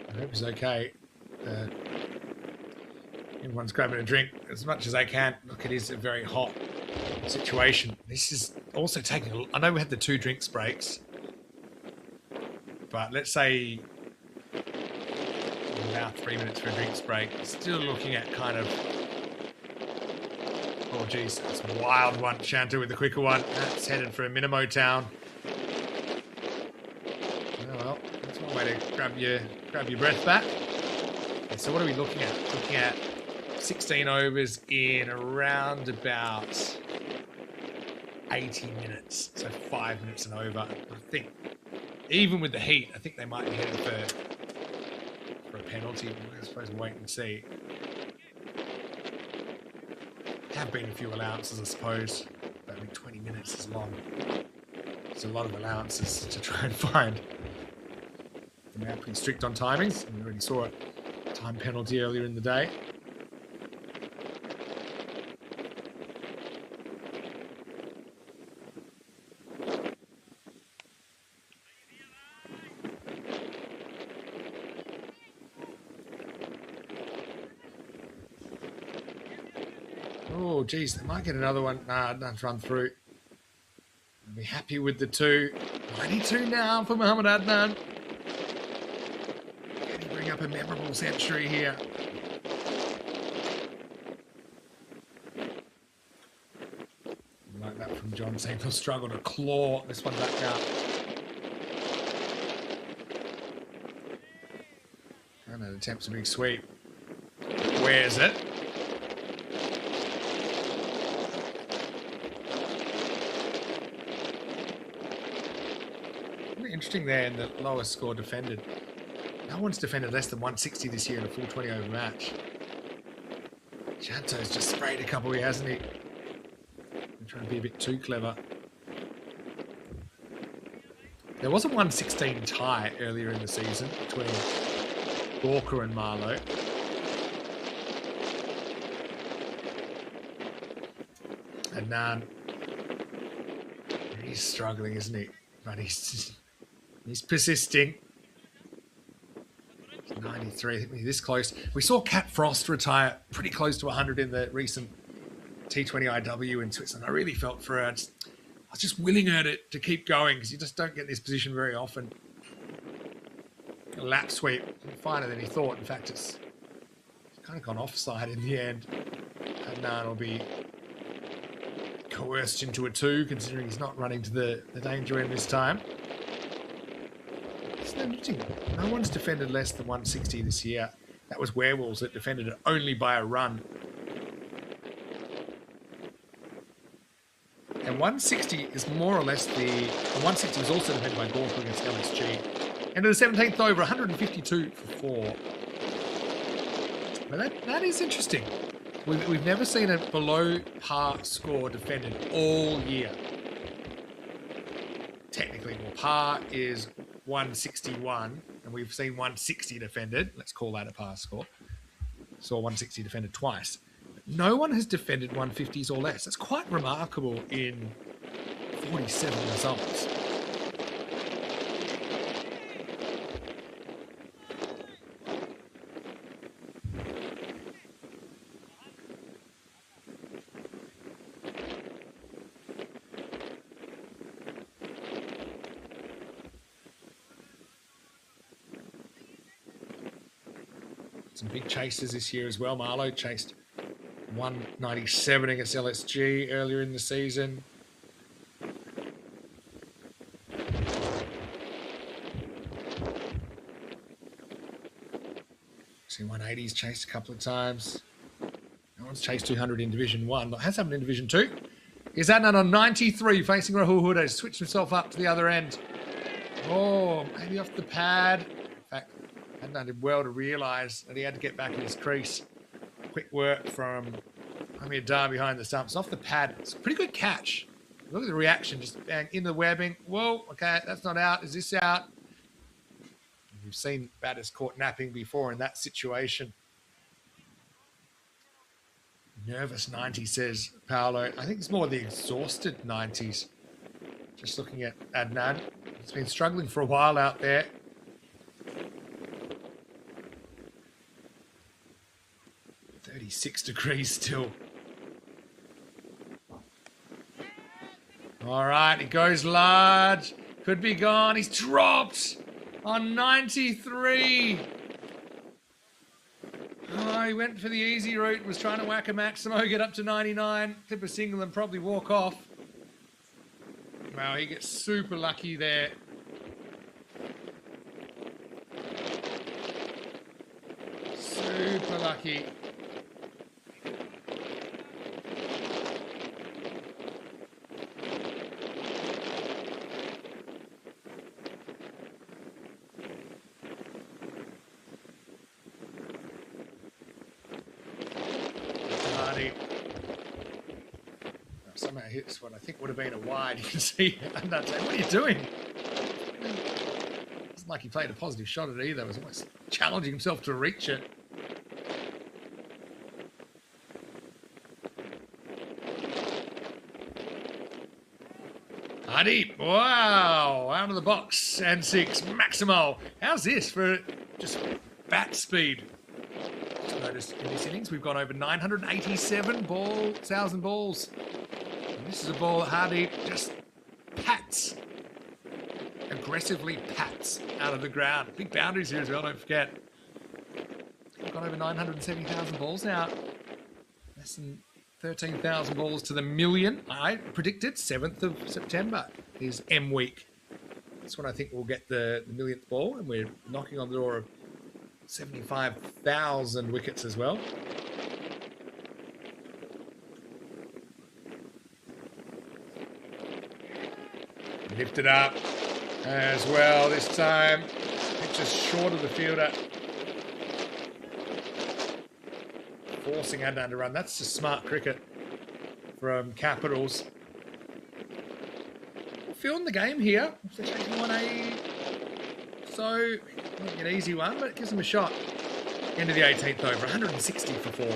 I hope he's okay. Everyone's grabbing a drink as much as they can. Look, it is a very hot situation. This is also taking I know we had the 2 drinks breaks, but let's say about 3 minutes for a drinks break. Still looking at kind of, oh geez, that's a wild one. Shanta with the quicker one. That's headed for a Minimo town. Oh well, that's one way to grab your breath back. Okay, so what are we looking at? Looking at 16 overs in around about 80 minutes, so 5 minutes and over. I think, even with the heat, I think they might be headed for a penalty. I suppose we'll wait and see. Have been a few allowances, I suppose, but I think 20 minutes is long. It's a lot of allowances to try and find. They're now pretty strict on timings. We already saw a time penalty earlier in the day. Oh, geez, they might get another one. Nah, don't run through. I'll be happy with the 2. 92 now for Mohamed Adnan. Can he bring up a memorable century here? Like that from John saying he'll struggle to claw this one back out. And it attempts a big sweep. Where's it? Interesting there in the lowest score defended. No one's defended less than 160 this year in a full 20 over match. Chanto's just sprayed a couple here, hasn't he? I'm trying to be a bit too clever. There was a 116 tie earlier in the season between Gorka and Marlowe. And Nan, he's struggling, isn't he? But he's persisting. 93, I think we're this close. We saw Cat Frost retire pretty close to 100 in the recent T20 IW in Switzerland. I really felt for her. I was just willing her to keep going because you just don't get in this position very often. A lap sweep, finer than he thought. In fact, it's kind of gone offside in the end. And Nan will be coerced into a 2, considering he's not running to the danger end this time. It's interesting. No one's defended less than 160 this year. That was Werewolves that defended it only by a run. And 160 is more or less the 160 was also defended by Gorka against LSG. And in the 17th over, 152 for 4. But that is interesting. We've never seen a below par score defended all year. Technically, well, par is 161, and we've seen 160 defended. Let's call that a par score. Saw 160 defended twice. But no one has defended 150s or less. That's quite remarkable in 47 results. Some big chasers this year as well. Marlowe chased 197 against LSG earlier in the season. See 180s chased a couple of times. No one's chased 200 in Division 1, but has happened in Division 2. Is that on 93 facing Rahul Huda? Switched himself up to the other end. Oh, maybe off the pad. In fact, hadn't done well to realise that he had to get back in his crease. Quick work from Amir Dar behind the stumps. Off the pad. It's a pretty good catch. Look at the reaction. Just bang in the webbing. Whoa, okay, that's not out. Is this out? We've seen batters caught napping before in that situation. Nervous 90, says Paolo. I think it's more the exhausted 90s. Just looking at Adnan. He's been struggling for a while out there. .36 degrees still. All right, it goes large. Could be gone. He's dropped on 93. Oh, he went for the easy route. Was trying to whack a Maximo, get up to 99. Clip a single and probably walk off. Wow, he gets super lucky there. Super lucky. Somehow hits what I think would have been a wide. You can see Adnan saying, "What are you doing?" It wasn't like he played a positive shot at it either. He was almost challenging himself to reach it. Hardeep, wow, out of the box and 6. Maximo, how's this for just bat speed? Just noticed in this innings we've gone over 987,000 balls. And this is a ball that Hardeep just pats, aggressively pats out of the ground. Big boundaries here as well, don't forget. We've got over 970,000 balls now. Less than 13,000 balls to the million. I predicted 7th of September is M week. That's when I think we'll get the millionth ball, and we're knocking on the door of 75,000 wickets as well. Lifted up as well this time. It's just short of the fielder. Forcing Adnan to run. That's just smart cricket from Capitals. Feeling the game here. They're taking 180. So, not an easy one, but it gives them a shot. End of the 18th over. 160 for 4.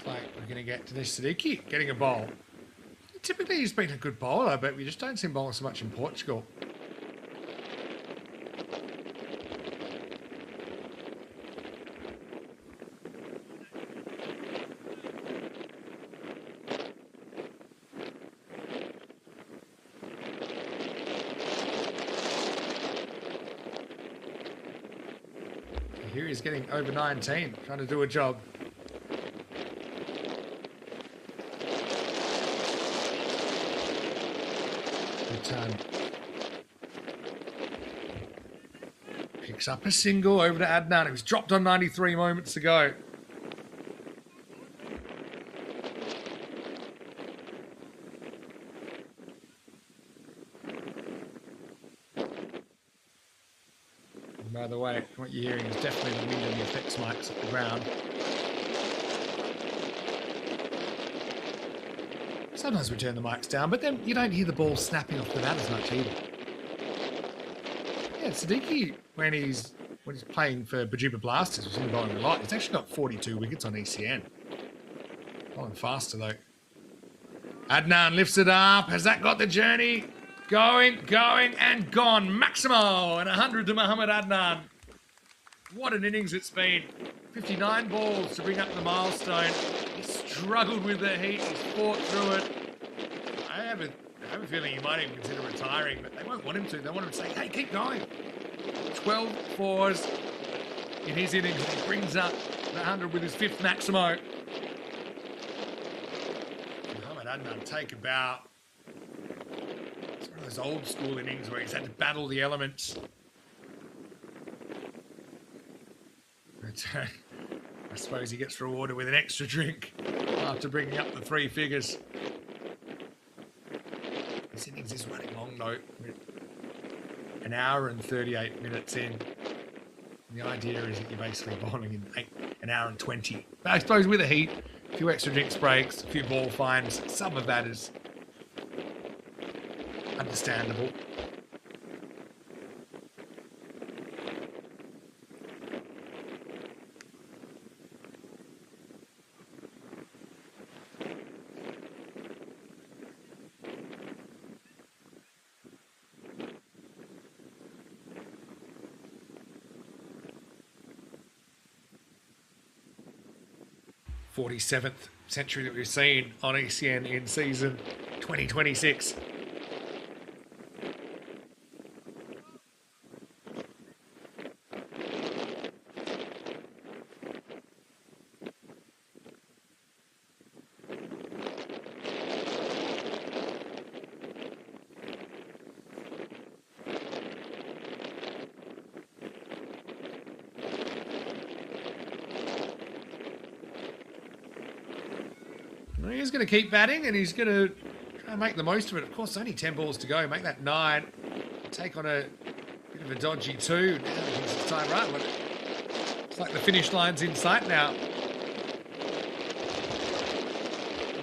Like we're going to get to this Siddiqui getting a bowl. Typically he's been a good bowler, but we just don't see him bowling so much in Portugal. Here he's getting over 19, trying to do a job. Good time. Picks up a single over to Adnan, who's dropped on 93 moments ago. And by the way, what you're hearing is definitely the wind and the effects mics at the ground. Sometimes we turn the mics down, but then you don't hear the ball snapping off the bat as much either. Yeah, Siddiqui, when he's playing for Bajuba Blasters, was in bowling a lot. He's actually got 42 wickets on ECN. Bowling faster though. Adnan lifts it up. Has that got the journey? Going, and gone. Maximo and 100 to Mohamed Adnan. What an innings it's been. 59 balls to bring up the milestone. He's struggled with the heat. He's fought through it. I have a feeling he might even consider retiring, but they won't want him to. They want him to say, hey, keep going. 12 fours in his innings, and he brings up the 100 with his 5th Maximo. Mohamed Adnan take a bow. It's one of those old school innings where he's had to battle the elements. But I suppose he gets rewarded with an extra drink after bringing up the 3 figures. This innings is running long though. An hour and 38 minutes in. And the idea is that you're basically bowling in an hour and 20. But I suppose with the heat, a few extra drinks breaks, a few ball finds, some of that is understandable. .47th century that we've seen on ECN in season 2026. He's going to keep batting and he's going to try and make the most of it. Of course, only 10 balls to go. Make that 9. Take on a bit of a dodgy 2. Now he thinks it's time right. It's like the finish line's in sight now.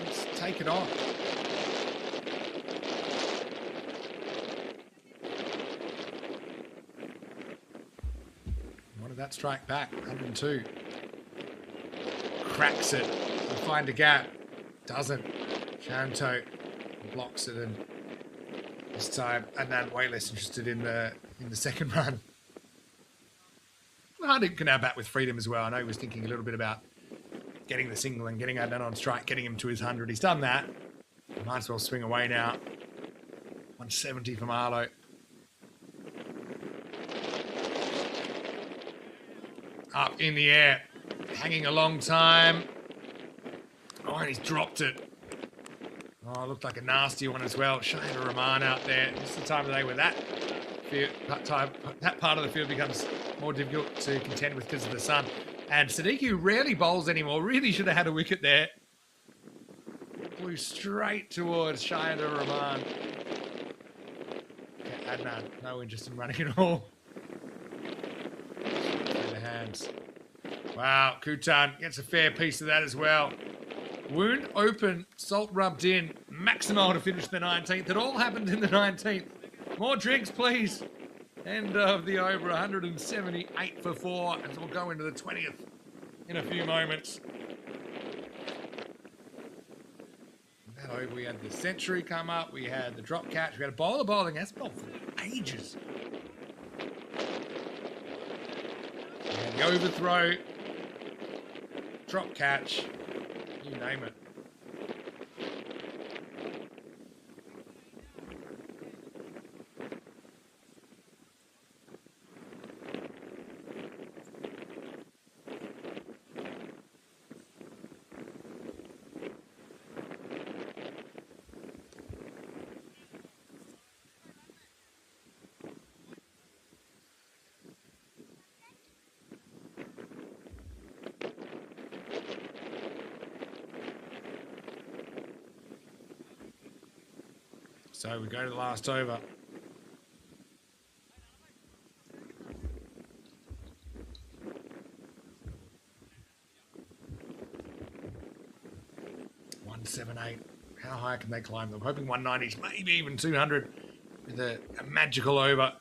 Let's take it on. Wanted that strike back. 102. Cracks it. And find a gap. Doesn't. Shanto blocks it, and this time Adnan way less interested in the second run. Hardik can now bat with freedom as well. I know he was thinking a little bit about getting the single and getting Adnan on strike, getting him to his 100. He's done that. Might as well swing away now. 170 from Arlo. Up in the air. Hanging a long time. Oh, and he's dropped it. Oh, it looked like a nasty one as well. Shahid Rahman out there. This is the time of day where that part of the field becomes more difficult to contend with because of the sun. And Siddiqui, who rarely bowls anymore, really should have had a wicket there. Flew straight towards Shahid Rahman. Okay, Adnan, no interest in running at all. Through the hands. Wow, Kutan gets a fair piece of that as well. Wound open, salt rubbed in. Maximo to finish the 19th. It all happened in the 19th. More drinks, please. End of the over. 178 for 4. And we'll go into the 20th in a few moments. That over, we had the century come up. We had the drop catch. We had a bowler bowling. That's bowled for ages. We had the overthrow. Drop catch. You name it. So we go to the last over. $178. How high can they climb? I'm hoping 190s, maybe even 200 with a magical over.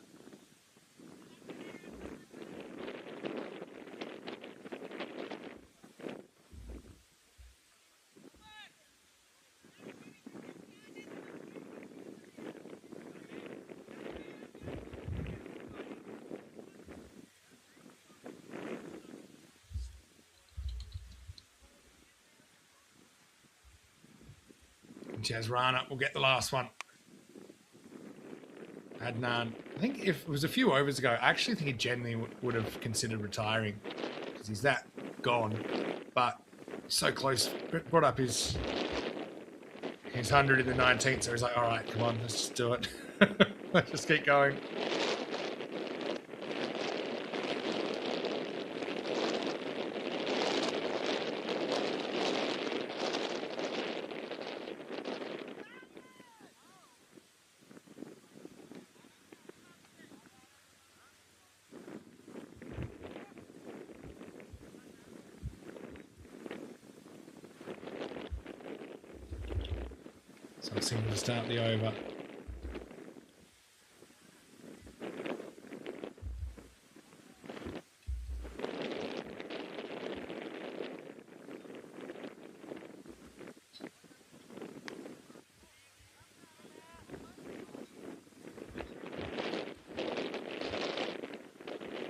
Rana will get the last one. Adnan, I think if it was a few overs ago, I actually think he genuinely would have considered retiring because he's that gone. But so close, brought up his 100 in the 19th, so he's like, all right, come on, let's just do it. Let's just keep going. So I seem to start the over.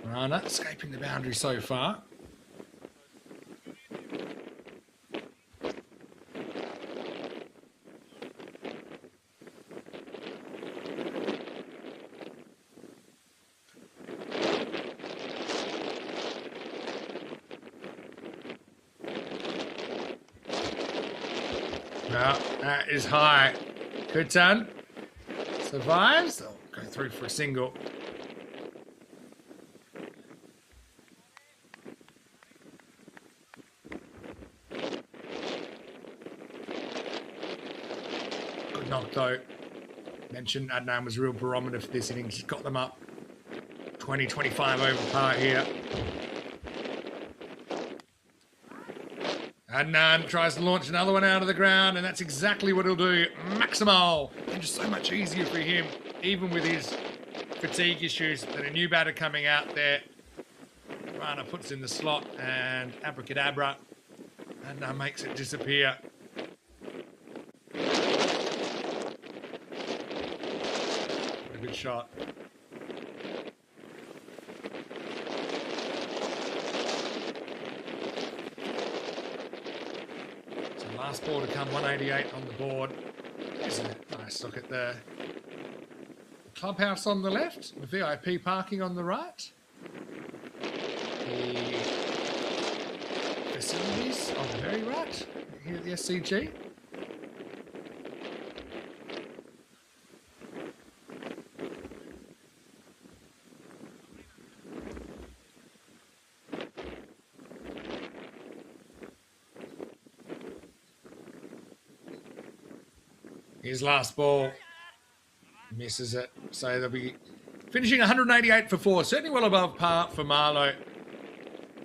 Rana escaping the boundary so far. Well, that is high. Kutan survives. They'll go through for a single. Good knock though. Mentioned Adnan was a real barometer for this innings. He's got them up 20, 25 over par here. Adnan tries to launch another one out of the ground, and that's exactly what he'll do. Maximal. And just so much easier for him, even with his fatigue issues, than a new batter coming out there. Rana puts in the slot, and abracadabra. Adnan makes it disappear. What a good shot. Last ball to come, 188 on the board. There's a nice look at the clubhouse on the left, the VIP parking on the right, the facilities on the very right, here at the SCG. His last ball misses it, so they'll be finishing 188 for 4, certainly well above par for Marlow.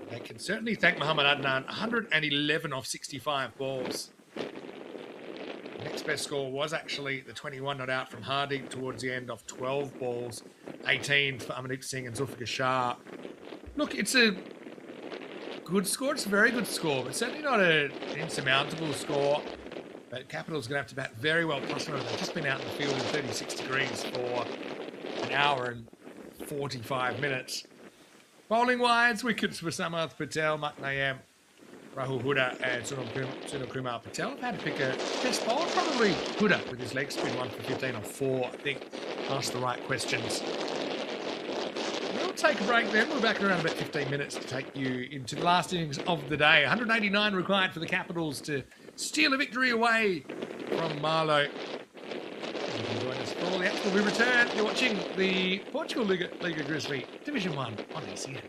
They can certainly thank Mohamed Adnan, 111 off 65 balls. The next best score was actually the 21 not out from Hardeep towards the end of 12 balls, 18 for Amandeep Singh and Zulfikar Shah. Look, it's a good score, it's a very good score, but certainly not an insurmountable score. But Capital's going to have to bat very well. Plus, remember, they've just been out in the field in 36 degrees for an hour and 45 minutes. Bowling wides, wickets for Samarth Patel, Mak Nayam, Rahul Huda, and Sunil Kumar Patel. I've had to pick a best bowler, probably Huda with his leg spin, 1 for 15 or 4, I think. Asked the right questions. We'll take a break then. We're back in around about 15 minutes to take you into the last innings of the day. 189 required for the Capitals to steal a victory away from Marlow. You can join us for all the action. We return. You're watching the Portugal Liga Grizzly Division 1 on ECN.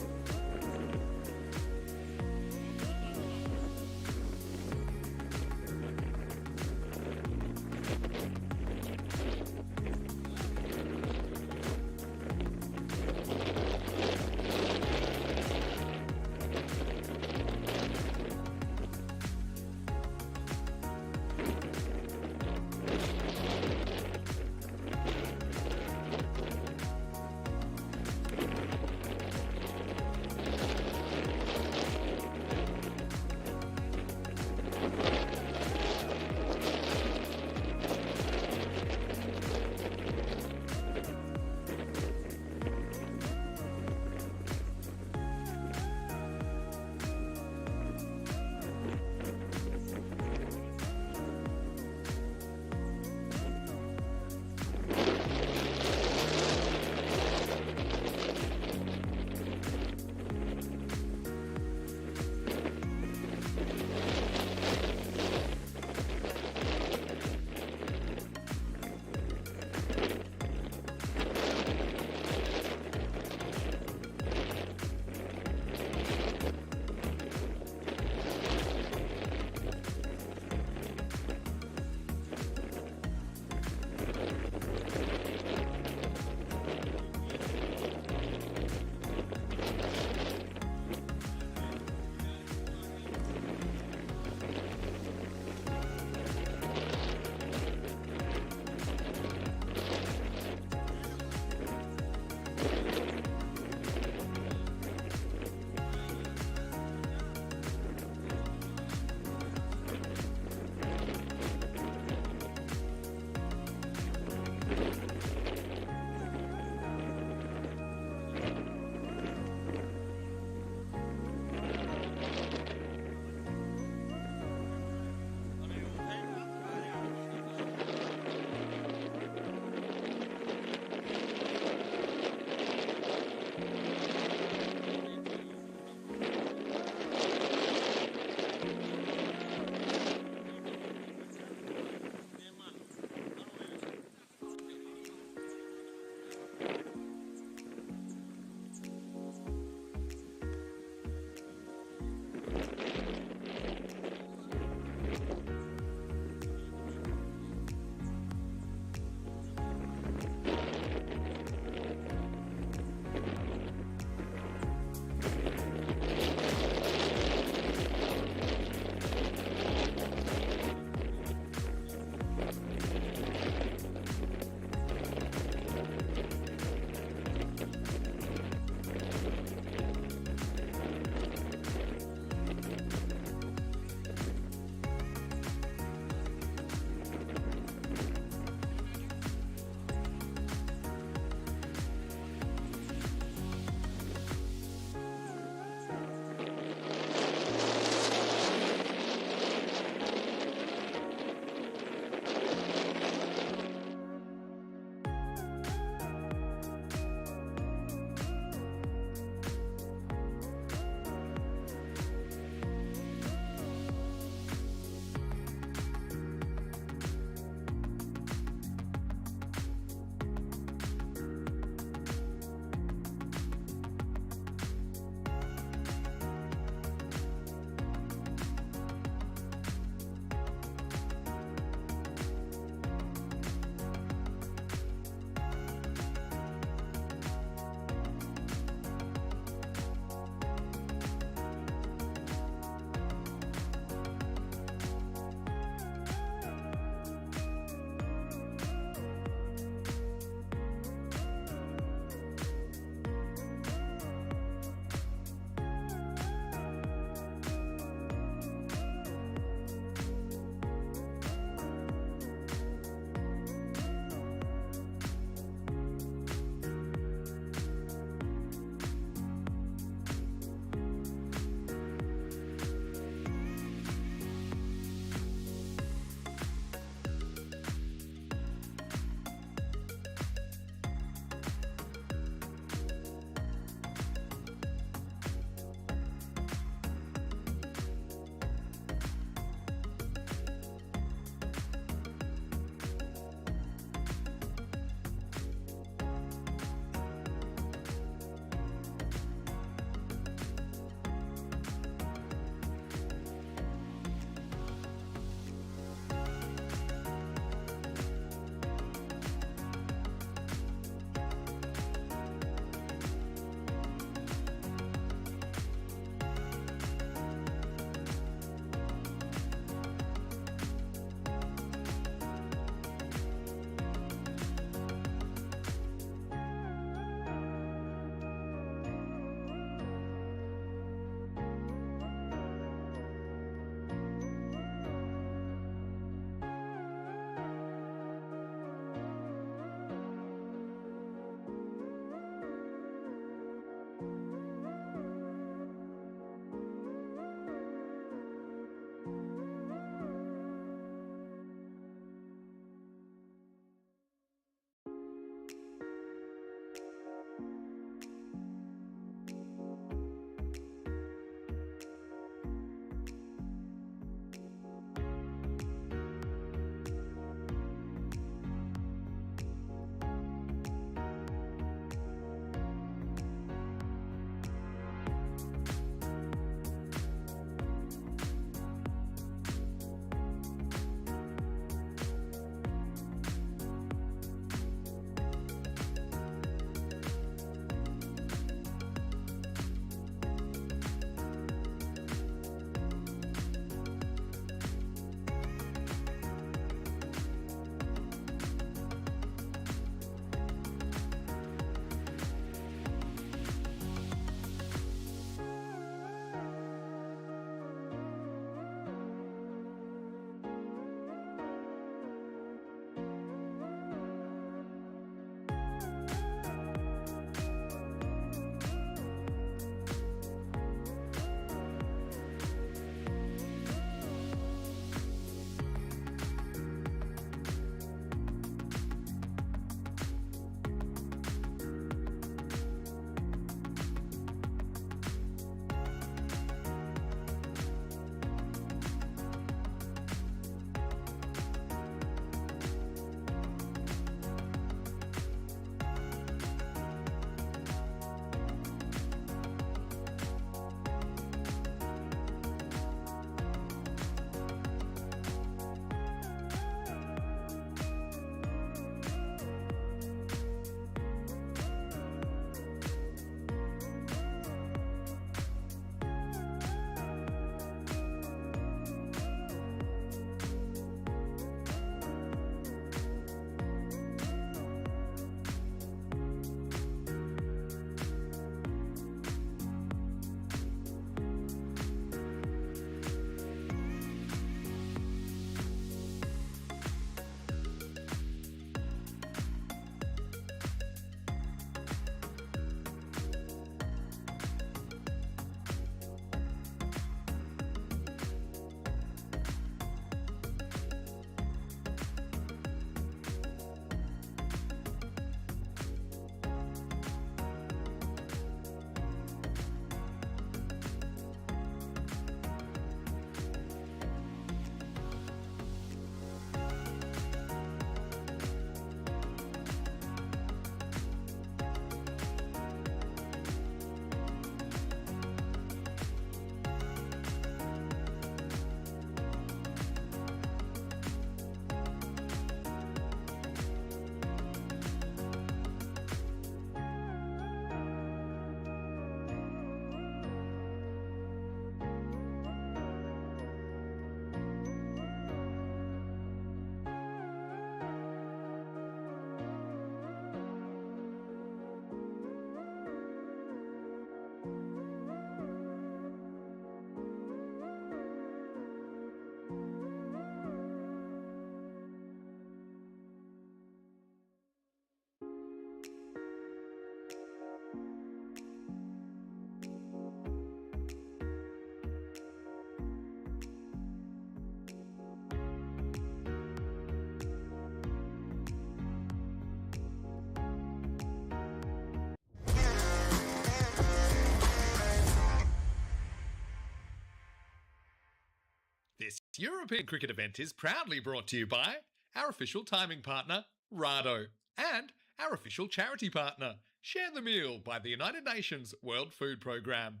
This European cricket event is proudly brought to you by our official timing partner, Rado, and our official charity partner, Share the Meal by the United Nations World Food Programme.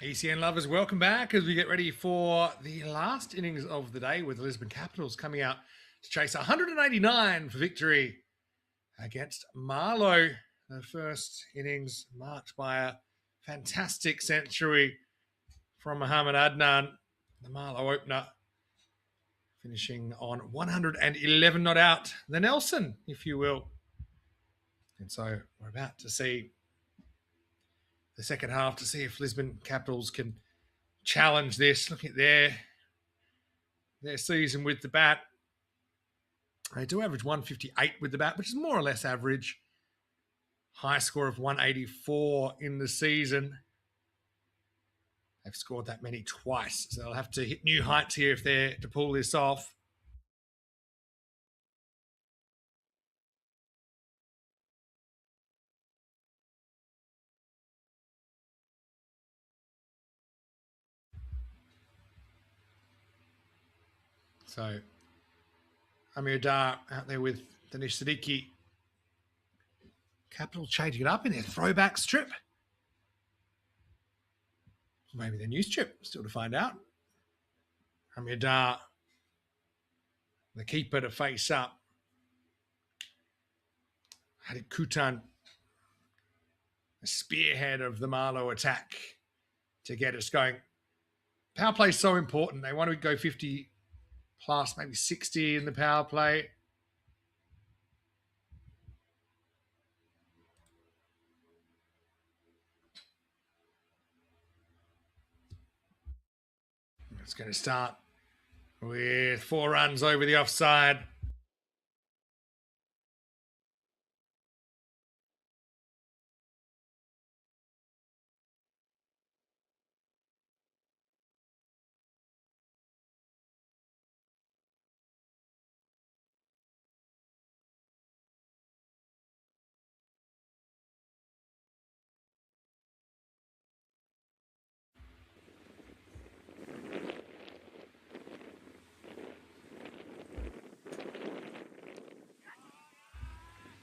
ECN lovers, welcome back as we get ready for the last innings of the day with the Lisbon Capitals coming out to chase 189 for victory against Marlow. The first innings marked by a fantastic century from Mohamed Adnan, the Marlow opener, finishing on 111 not out, the Nelson, if you will. And so we're about to see the second half to see if Lisbon Capitals can challenge this. Look at their season with the bat. They do average 158 with the bat, which is more or less average. High score of 184 in the season. They've scored that many twice, so they'll have to hit new heights here if they're to pull this off. So, Amir Dar out there with Danish Siddiqui. Capital changing it up in their throwback strip. Maybe their new strip, still to find out. Amir Dar, the keeper to face up. Hadik Kutan, the spearhead of the Marlow attack to get us going. Power play is so important. They want to go 50 plus, maybe 60 in the power play. It's going to start with 4 runs over the offside.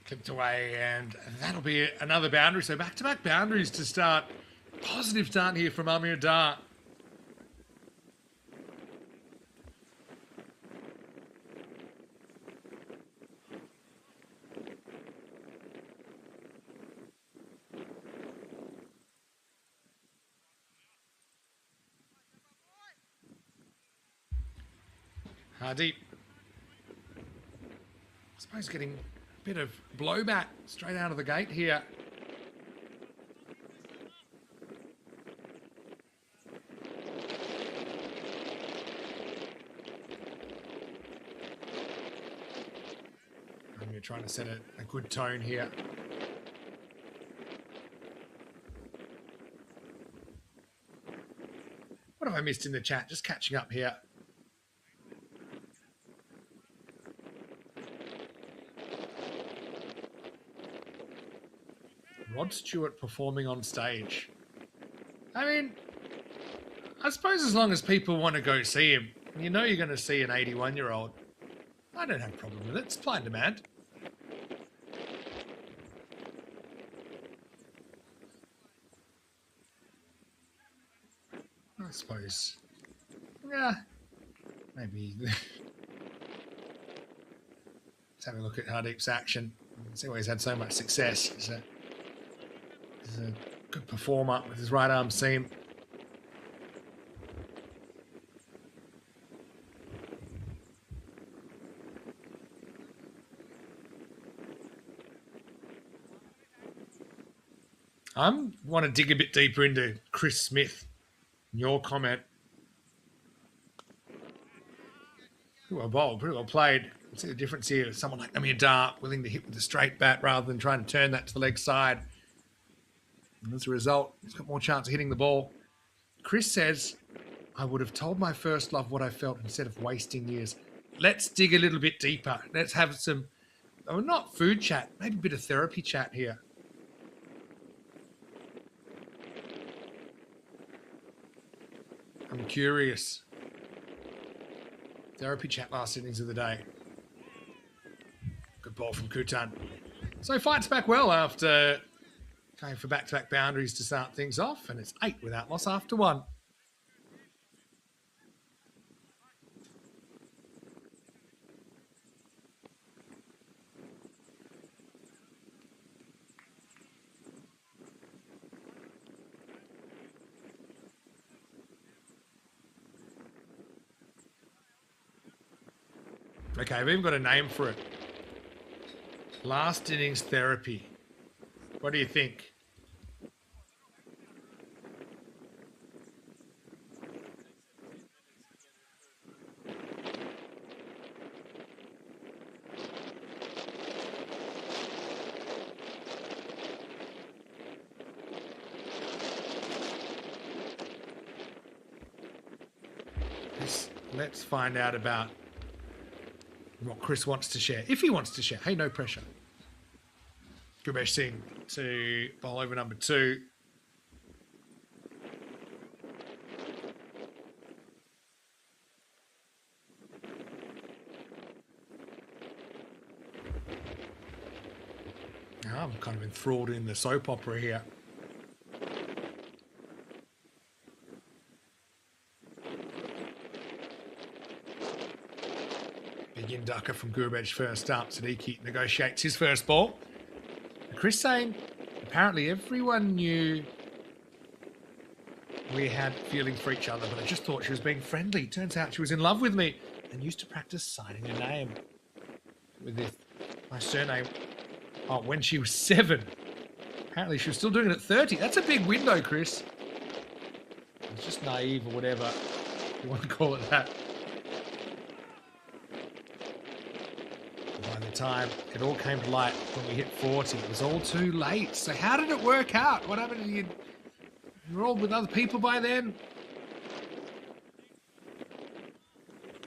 Clipped away, and that'll be another boundary. So back-to-back boundaries to start. Positive start here from Amir Dar. Hardeep. I suppose getting a bit of blowback straight out of the gate here. And you're trying to set a good tone here. What have I missed in the chat? Just catching up here. Rod Stewart performing on stage. I mean, I suppose as long as people want to go see him, you know you're going to see an 81-year-old. I don't have a problem with it. It's supply and demand. I suppose. Yeah. Maybe. Let's have a look at Hardeep's action. He's always had so much success. He's a good performer with his right arm seam. I want to dig a bit deeper into Chris Smith. Your comment. Pretty well bowled, pretty well played. See the difference here. Someone like Amir Dar willing to hit with a straight bat rather than trying to turn that to the leg side. And as a result, he's got more chance of hitting the ball. Chris says, I would have told my first love what I felt instead of wasting years. Let's dig a little bit deeper. Let's have some, not food chat, maybe a bit of therapy chat here. curious. Therapy chat last innings of the day. Good ball from Kutan. So fights back well after going for back-to-back boundaries to start things off, and it's 8 without loss after 1. Okay, I've even got a name for it. Last innings therapy. What do you think? Let's find out about what Chris wants to share. If he wants to share. Hey, no pressure. Gurbesh Singh to bowl over number 2. Now I'm kind of enthralled in the soap opera here. Big inducker from Gurbesh first up. Siddiqui negotiates his first ball. Chris saying, apparently everyone knew we had feelings for each other, but I just thought she was being friendly. Turns out she was in love with me and used to practice signing her name with my surname when she was 7. Apparently she was still doing it at 30. That's a big window, Chris. It's just naive or whatever you want to call it that. By the time it all came to light when we hit 40, it was all too late. So how did it work out? What happened? You were all with other people by then?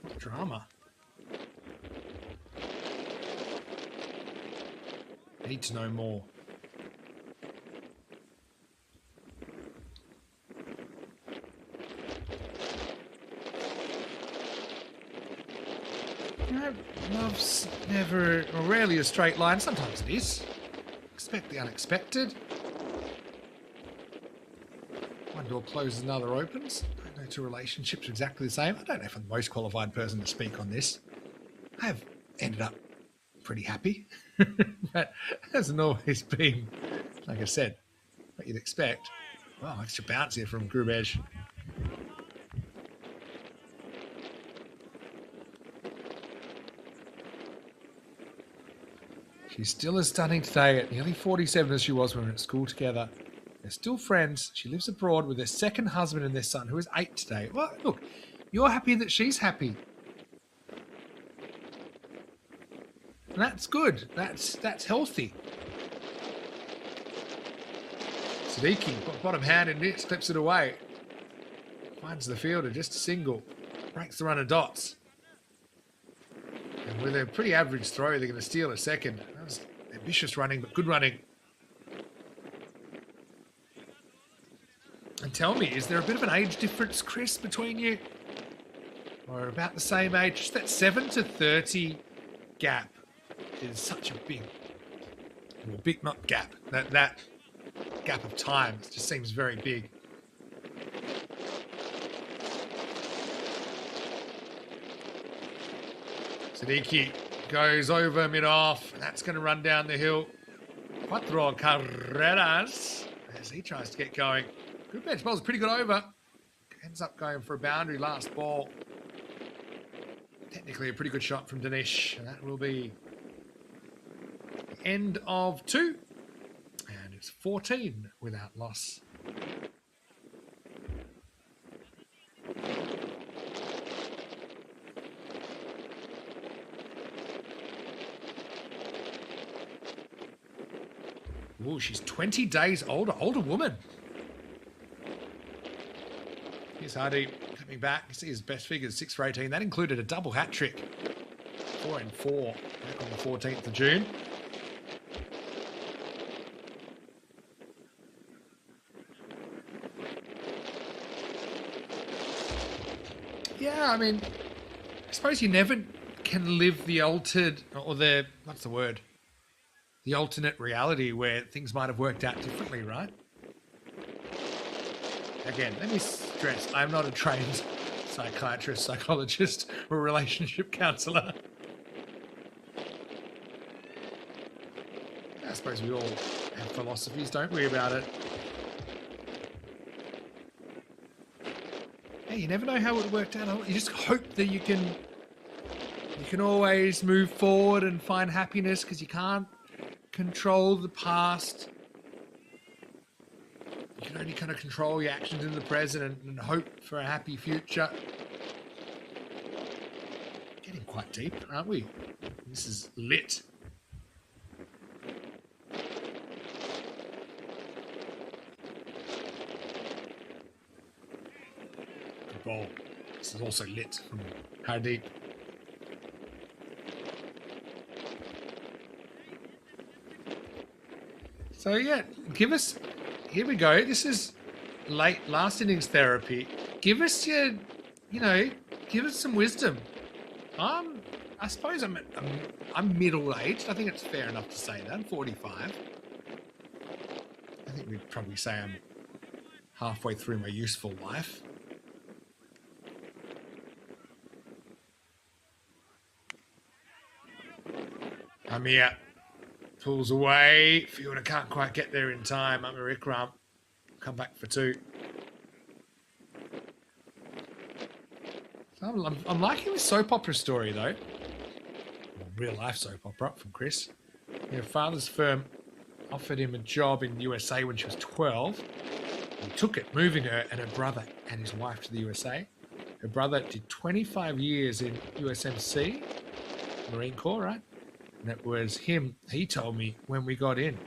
What drama. Need to know more. Love's never, or rarely a straight line. Sometimes it is. Expect the unexpected. One door closes, another opens. I don't know, 2 relationships are exactly the same. I don't know if I'm the most qualified person to speak on this. I have ended up pretty happy. That hasn't always been, like I said, what you'd expect. Wow, extra bounce here from Gurbesh. She's still as stunning today at nearly 47 as she was when we were at school together. They're still friends. She lives abroad with her second husband and their son, who is 8 today. Well, look, you're happy that she's happy. And that's good. That's healthy. Siddiqui, bottom hand in this, clips it away. Finds the fielder, just a single. Breaks the run of dots. And with a pretty average throw, they're going to steal a second. That was ambitious running, but good running. And tell me, is there a bit of an age difference, Chris, between you? Or about the same age? Just that 7 to 30 gap is such a big, well, big not gap. That gap of time just seems very big. Siddiqui goes over mid-off. That's going to run down the hill. Cuatro carreras as he tries to get going. Good bench ball's pretty good over. Ends up going for a boundary last ball. Technically a pretty good shot from Dinesh. And that will be the end of 2. And it's 14 without loss. Ooh, she's 20 days older woman. Here's Hardy coming back. You see his best figures, 6 for 18. That included a double hat trick. 4 and 4 back on the 14th of June. Yeah, I mean, I suppose you never can live the altered, or the, what's the word? The alternate reality where things might have worked out differently, right? Again, let me stress, I'm not a trained psychiatrist, psychologist, or relationship counsellor. I suppose we all have philosophies, don't we, about it? Hey, you never know how it worked out. You just hope that you can always move forward and find happiness, because you can't control the past. You can only kind of control your actions in the present and hope for a happy future. Getting quite deep, aren't we? This is lit. Good ball. This is also lit from Hardeep. So yeah, give us, here we go. This is last innings therapy. Give us your, give us some wisdom. I suppose I'm middle-aged. I think it's fair enough to say that. I'm 45. I think we'd probably say I'm halfway through my useful life. I'm here. Pulls away. Fielder can't quite get there in time. I'm a Rick Rump. Come back for two. So I'm liking this soap opera story, though. Real life soap opera from Chris. Her father's firm offered him a job in the USA when she was 12. He took it, moving her and her brother and his wife to the USA. Her brother did 25 years in USMC, Marine Corps, right? And it was him, he told me when we got in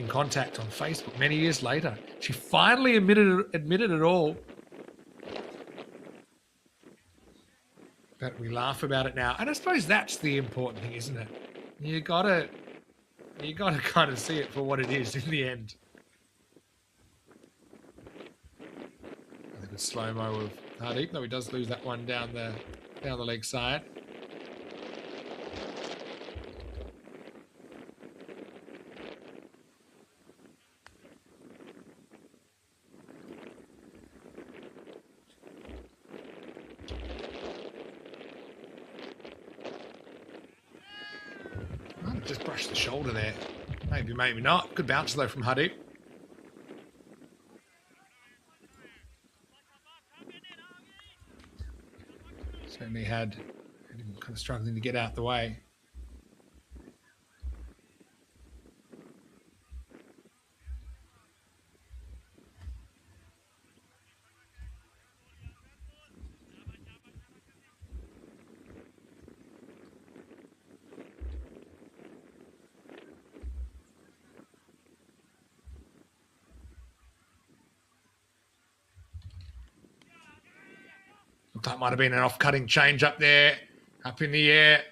contact on Facebook many years later. She finally admitted it all. But we laugh about it now. And I suppose that's the important thing, isn't it? You gotta kind of see it for what it is in the end. I think it's slow-mo of Hardeep, though he does lose that one down the leg side. Just brushed the shoulder there. Maybe not. Good bounce though from Hardeep. Certainly had him kind of struggling to get out the way. That might have been an off-cutting change up there, up in the air.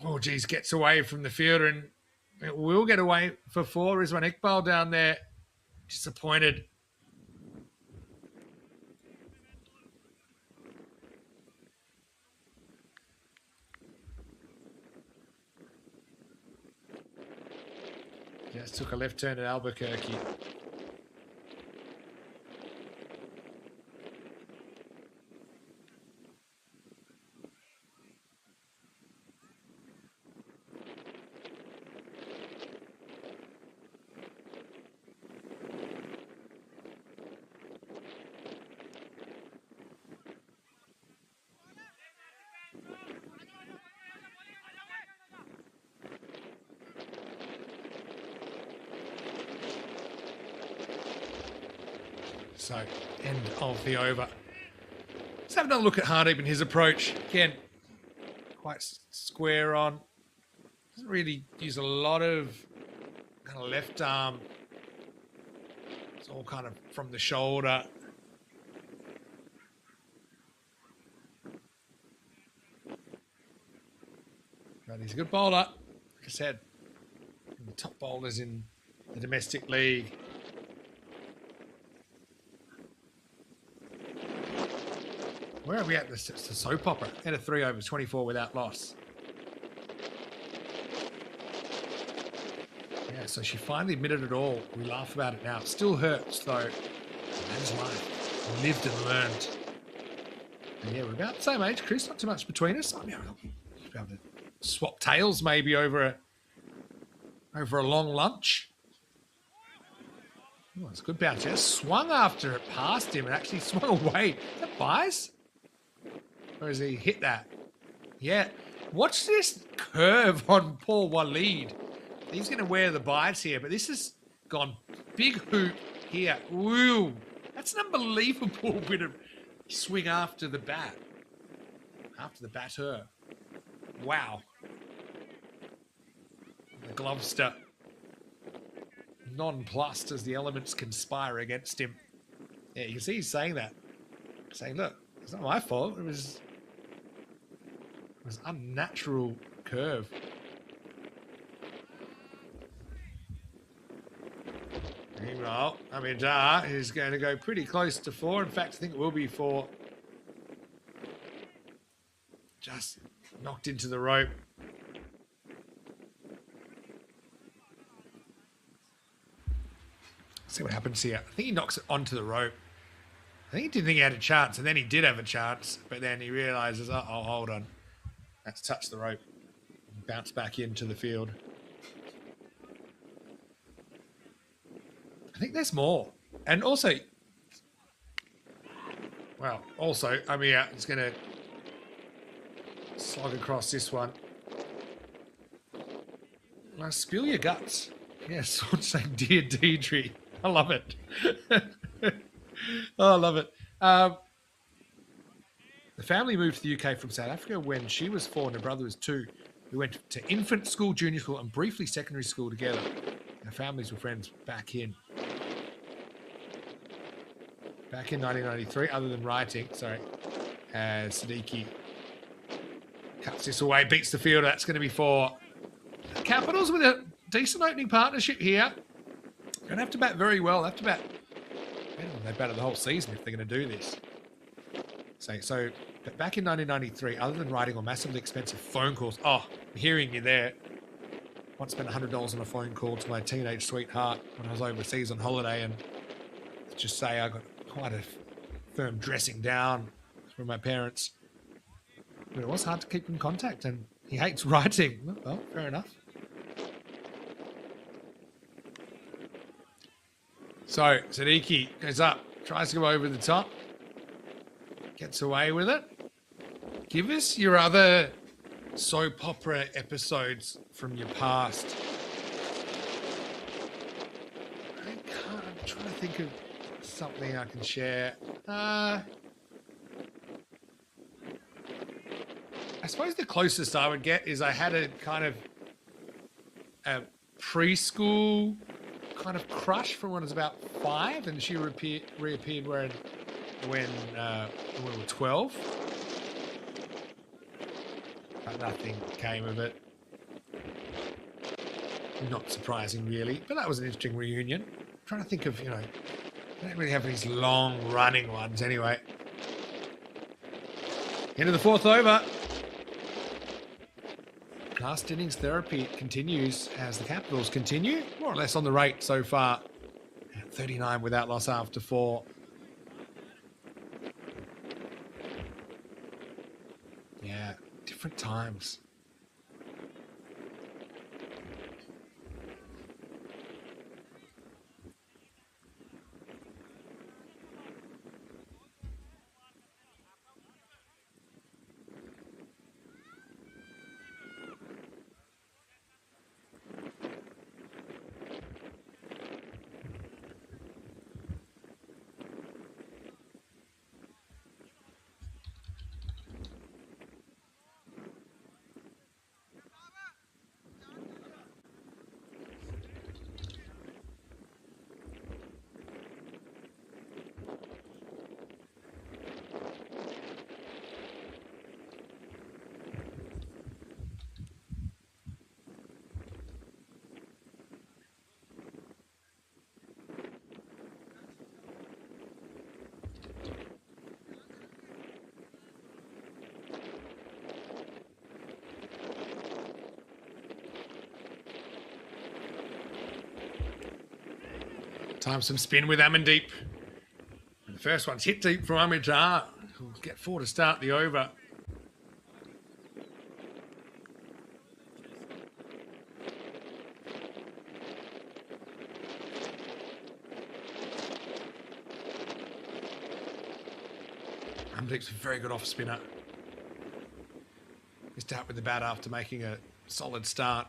Oh, geez, gets away from the fielder, and it will get away for four. Rizwan Iqbal down there, disappointed. Just took a left turn at Albuquerque. So, end of the over. Let's have another look at Hardeep and his approach. Again, quite square on. Doesn't really use a lot of kind of left arm. It's all kind of from the shoulder. But he's a good bowler. Like I said, the top bowlers in the domestic league. Where are we at? It's a soap opera. End of 3 overs, 24 without loss. Yeah, so she finally admitted it all. We laugh about it now. It still hurts, though. That is life. Lived and learned. And yeah, we're about the same age, Chris. Not too much between us. I mean, we'll be able to swap tails maybe over a long lunch. Oh, it's a good bounce. Yeah, swung after it past him and actually swung away. Is that Bias? Or has he hit that? Yeah. Watch this curve on Paul Waleed. He's going to wear the bias here, but this has gone big hoop here. Woo! That's an unbelievable bit of swing after the bat. After the batter. Wow. The Glovester. Nonplussed as the elements conspire against him. Yeah, you can see he's saying that. Saying, look, it's not my fault. It was unnatural curve. Meanwhile, Amidar is going to go pretty close to 4. In fact, I think it will be 4. Just knocked into the rope. See what happens here. I think he knocks it onto the rope. I think he didn't think he had a chance, and then he did have a chance, but then he realizes, oh, hold on. That's touched the rope. Bounce back into the field. I think there's more. And also, well, also, is going to slog across this one. Now, spill your guts. Yes, sort of saying, dear Deirdre. I love it. Oh, I love it. The family moved to the UK from South Africa when she was 4 and her brother was 2. We went to infant school, junior school, and briefly secondary school together. Our families were friends back in 1993, other than writing. Sorry. Siddiqui cuts this away, beats the fielder. That's going to be 4. Capitals with a decent opening partnership here. Going to have to bat very well. They have to bat better than they batted the whole season if they're going to do this. So back in 1993, other than writing or massively expensive phone calls, I'm hearing you there. Once spent $100 on a phone call to my teenage sweetheart when I was overseas on holiday, and just say I got quite a firm dressing down from my parents. But it was hard to keep in contact, and he hates writing. Well, fair enough. So, Siddiqui goes up, tries to go over the top, gets away with it. Give us your other soap opera episodes from your past. I'm trying to think of something I can share. I suppose the closest I would get is I had a kind of a preschool kind of crush from when I was about 5, and she reappeared when we were 12. But nothing came of it. Not surprising, really. But that was an interesting reunion. I'm trying to think of, they don't really have these long running ones anyway. Into the 4th over. Last innings therapy continues as the Capitals continue, more or less on the rate so far. 39 without loss after 4. Yeah, different times. Time some spin with Amandeep. And the first one's hit deep from Amidar. Who'll get 4 to start the over. Amandeep's a very good off spinner. Missed out with the bat after making a solid start.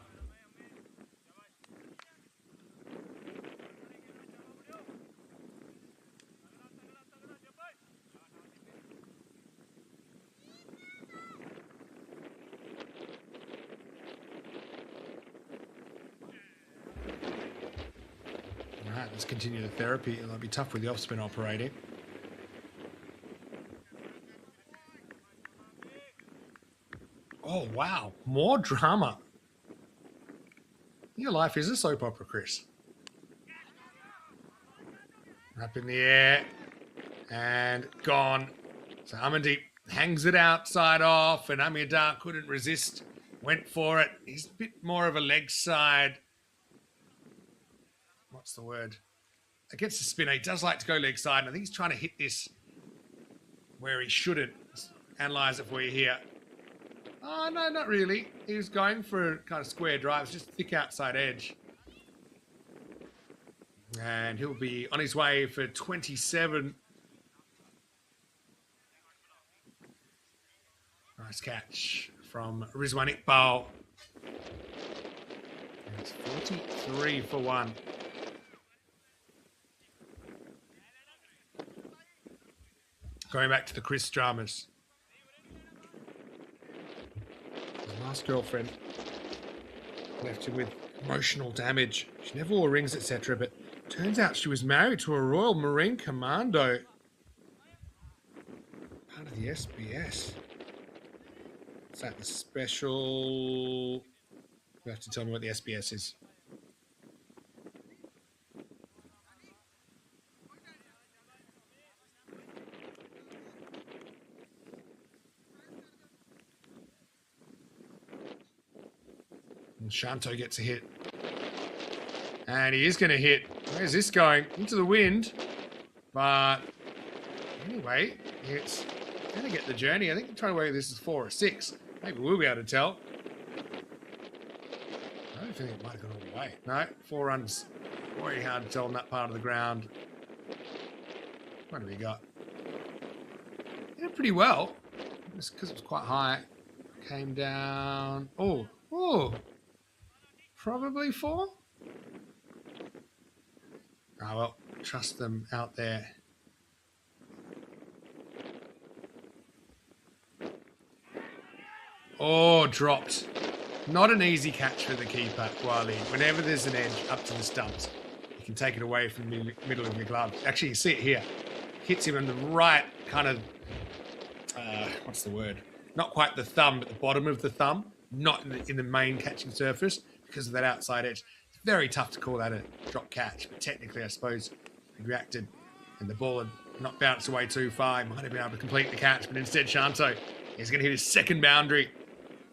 All right, let's continue the therapy. It'll be tough with the off spin operating. Oh, wow. More drama. Your life is a soap opera, Chris. Up in the air. And gone. So Amandeep hangs it outside off, and Amidar couldn't resist. Went for it. He's a bit more of a leg side. What's the word? Against the spinner, he does like to go leg side, and I think he's trying to hit this where he shouldn't. Let's analyze it for you here. Oh, no, not really. He was going for kind of square drives, just thick outside edge. And he'll be on his way for 27. Nice catch from Rizwan Iqbal. And it's 43 for 1. Going back to the Chris dramas. Last girlfriend left him with emotional damage. She never wore rings, etc. But turns out she was married to a Royal Marine Commando. Part of the SBS. Is that the special? You have to tell me what the SBS is. And Shanto gets a hit. And he is going to hit. Where's this going? Into the wind. But anyway, it's going to get the journey. I think I'm trying to work this is 4 or 6. Maybe we'll be able to tell. I don't think it might have gone all the way. No, 4 runs. Very hard to tell on that part of the ground. What have we got? Did pretty well. Just because it was quite high. Came down. Oh. Probably 4. Oh, well, trust them out there. Oh, dropped. Not an easy catch for the keeper, Wally. Whenever there's an edge up to the stumps, you can take it away from the middle of your glove. Actually, you see it here. Hits him in the right kind of, what's the word? Not quite the thumb, but the bottom of the thumb. Not in the main catching surface because of that outside edge. It's very tough to call that a drop catch, but technically, I suppose, he reacted and the ball had not bounced away too far. He might have been able to complete the catch, but instead, Shanto is going to hit his second boundary.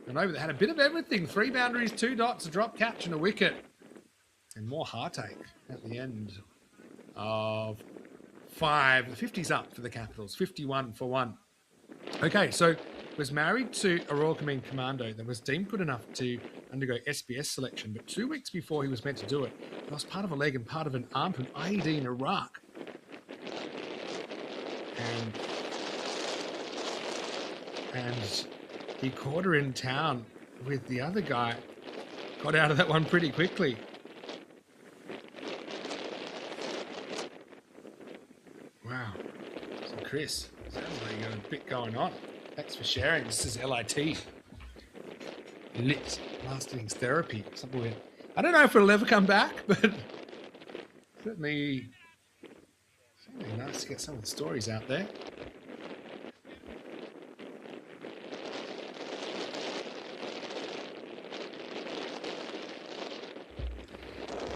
And over, they had a bit of everything. 3 boundaries, 2 dots, a drop catch, and a wicket. And more heartache at the end of 5. The 50's up for the Capitals. 51 for 1. Okay, so was married to a Royal Marine Commando that was deemed good enough to undergo SBS selection, but 2 weeks before he was meant to do it, he lost part of a leg and part of an arm to an IED in Iraq. And he caught her in town with the other guy. Got out of that one pretty quickly. Wow. So Chris, sounds like you got a bit going on. Thanks for sharing. This is LIT. Lit last innings therapy. Something weird. I don't know if it'll ever come back, but certainly nice to get some of the stories out there.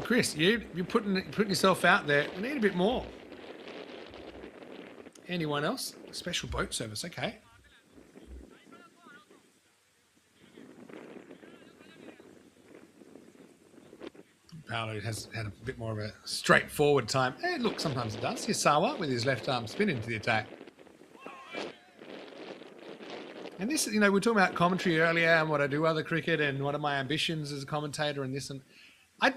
Chris, you're putting yourself out there. We need a bit more. Anyone else? Special boat service, okay. Paolo has had a bit more of a straightforward time. Hey, look, sometimes it does. Here's Sawa with his left arm spin into the attack. And this, you know, we were talking about commentary earlier and what I do other cricket and what are my ambitions as a commentator and this and I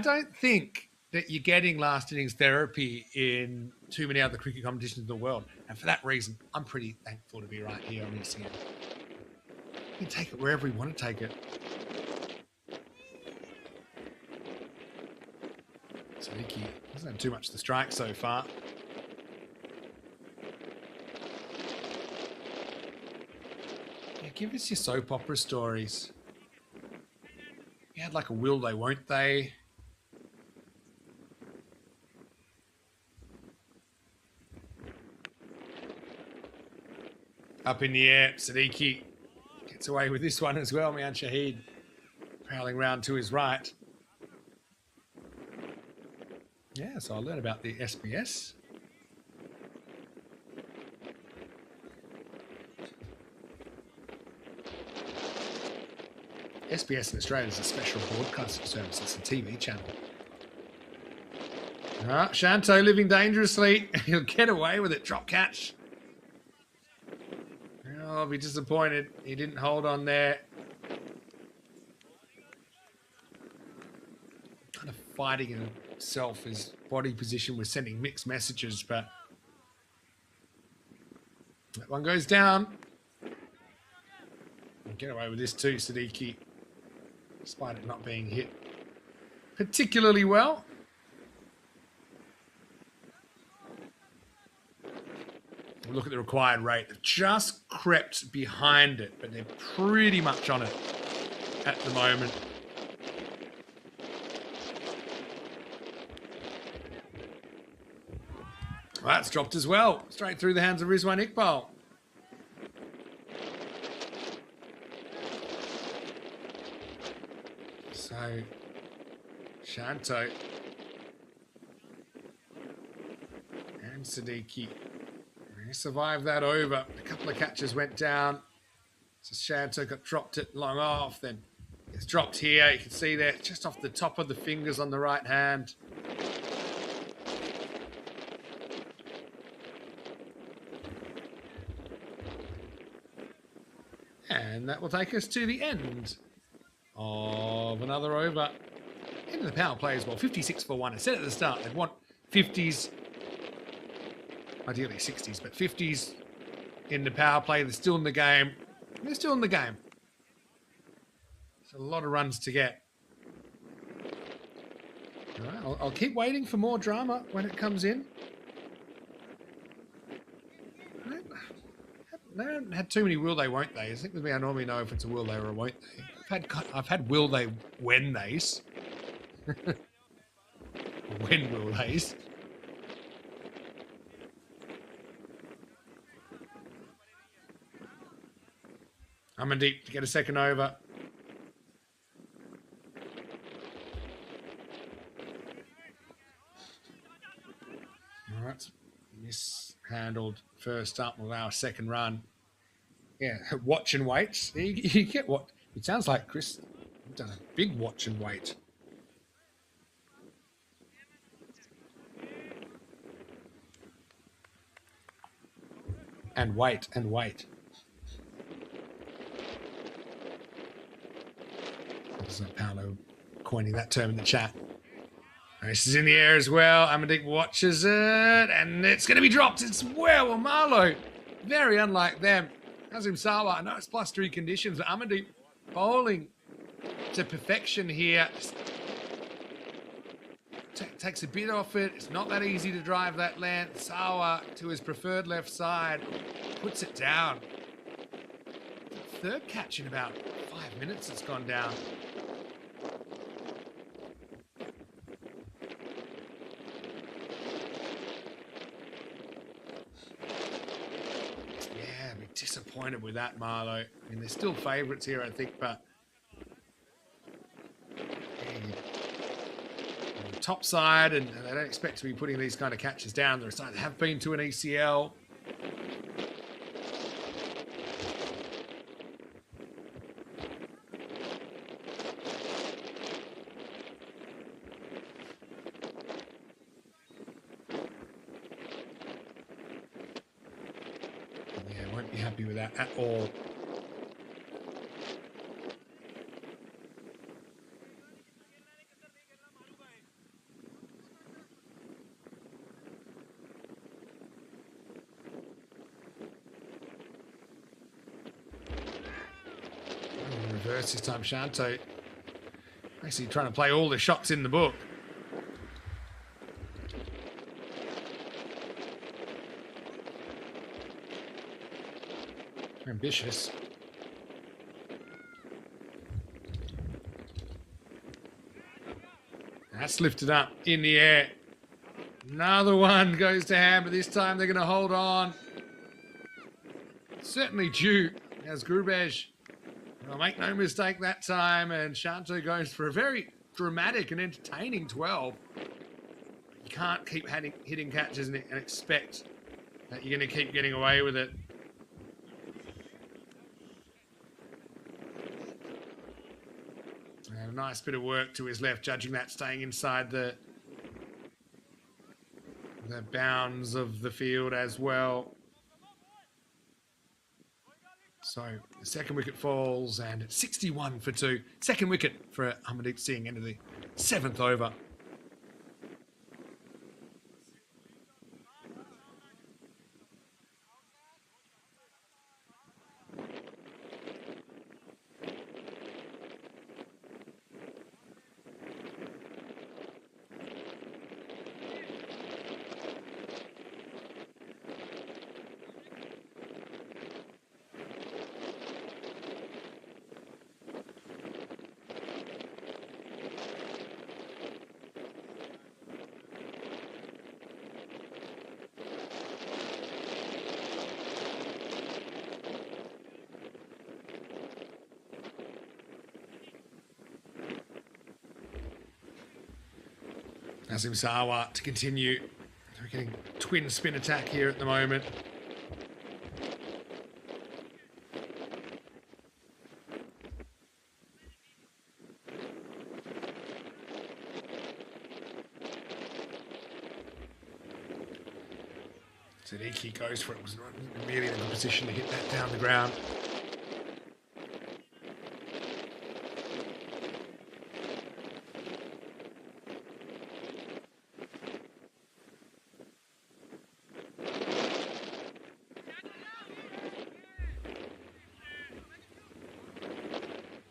don't think that you're getting last innings therapy in too many other cricket competitions in the world. And for that reason, I'm pretty thankful to be right here on ECN. You can take it wherever you want to take it. Sadiki hasn't had too much to strike so far. Yeah, give us your soap opera stories. You had like a will they, won't they? Up in the air, Sadiki gets away with this one as well. Mian Shahid prowling round to his right. Yeah, so I'll learn about the SBS. SBS in Australia is a special broadcasting service. It's a TV channel. Shanto living dangerously. He'll get away with it. Drop catch. Oh, I'll be disappointed. He didn't hold on there. Kind of fighting in himself. His body position was sending mixed messages, but that one goes down. He'll get away with this too, Sadiki. Despite it not being hit particularly well. Look at the required rate. They've just crept behind it, but they're pretty much on it at the moment. Well, that's dropped as well. Straight through the hands of Rizwan Iqbal. So, Shanto and Sadiki. He survived that over. A couple of catches went down. So Shanto got dropped it long off. Then it's dropped here. You can see there, just off the top of the fingers on the right hand. And that will take us to the end of another over. End of the power play as well. 56 for 1. I said at the start, they'd want 50s. Ideally 60s, but 50s in the power play. They're still in the game. They're still in the game. It's a lot of runs to get. All right, I'll keep waiting for more drama when it comes in. They haven't had too many will they, won't they. I think with me, I normally know if it's a will they or a won't they. I've had will they, when they's. When will they's. Amandeep to get a second over. All right, mishandled first up with our second run. Yeah, watch and wait. You get what? It sounds like Chris done a big watch and wait. And wait and wait. Paolo coining that term in the chat. This is in the air as well. Amandeep watches it, and it's going to be dropped. It's well, Marlo. Very unlike them. Hazim Sawa, I know it's blustery conditions, but Amandeep bowling to perfection here. Takes a bit off it. It's not that easy to drive that length. Sawa to his preferred left side. Puts it down. Third catch in about 5 minutes it's gone down. Disappointed with that, Marlo. I mean, they're still favourites here, I think, but on the top side, and they don't expect to be putting these kind of catches down. They're a side that have been to an ECL. happy with that at all. Reverse this time, Shanto. Actually trying to play all the shots in the book. Ambitious. That's lifted up in the air. Another one goes to hand, but this time they're going to hold on. Certainly due as Grubej. Well, make no mistake that time, and Shanto goes for a very dramatic and entertaining 12. You can't keep hitting catches and expect that you're going to keep getting away with it. And a nice bit of work to his left, judging that staying inside the bounds of the field as well. So the second wicket falls, and it's 61 for 2. Second wicket for Amardeep Singh, end of the 7th over. Nazim Sawa to continue. We're getting twin spin attack here at the moment. Siddiqui goes for it. Was not really in a position to hit that down the ground.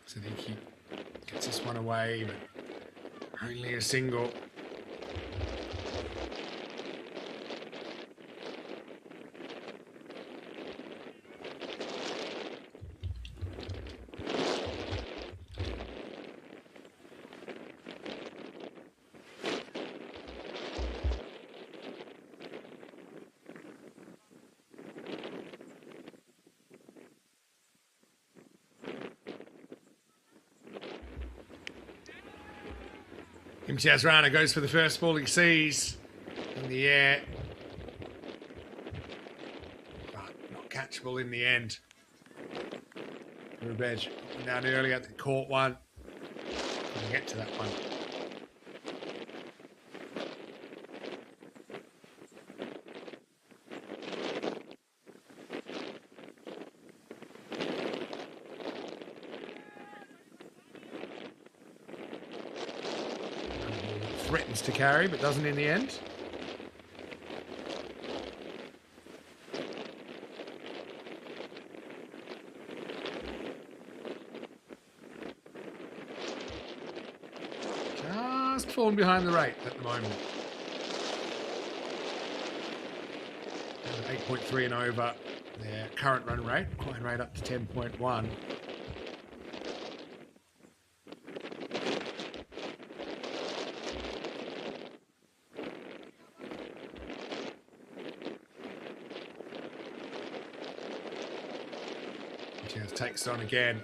Siddiqui gets this one away, but only a single. Imtiaz Rana goes for the first ball he sees in the air, but not catchable in the end. Grubej down earlier, they caught one. Couldn't get to that one. Threatens to carry, but doesn't in the end. Just fallen behind the rate at the moment. 8.3 and over their current run rate, coin rate up to 10.1. Takes it on again.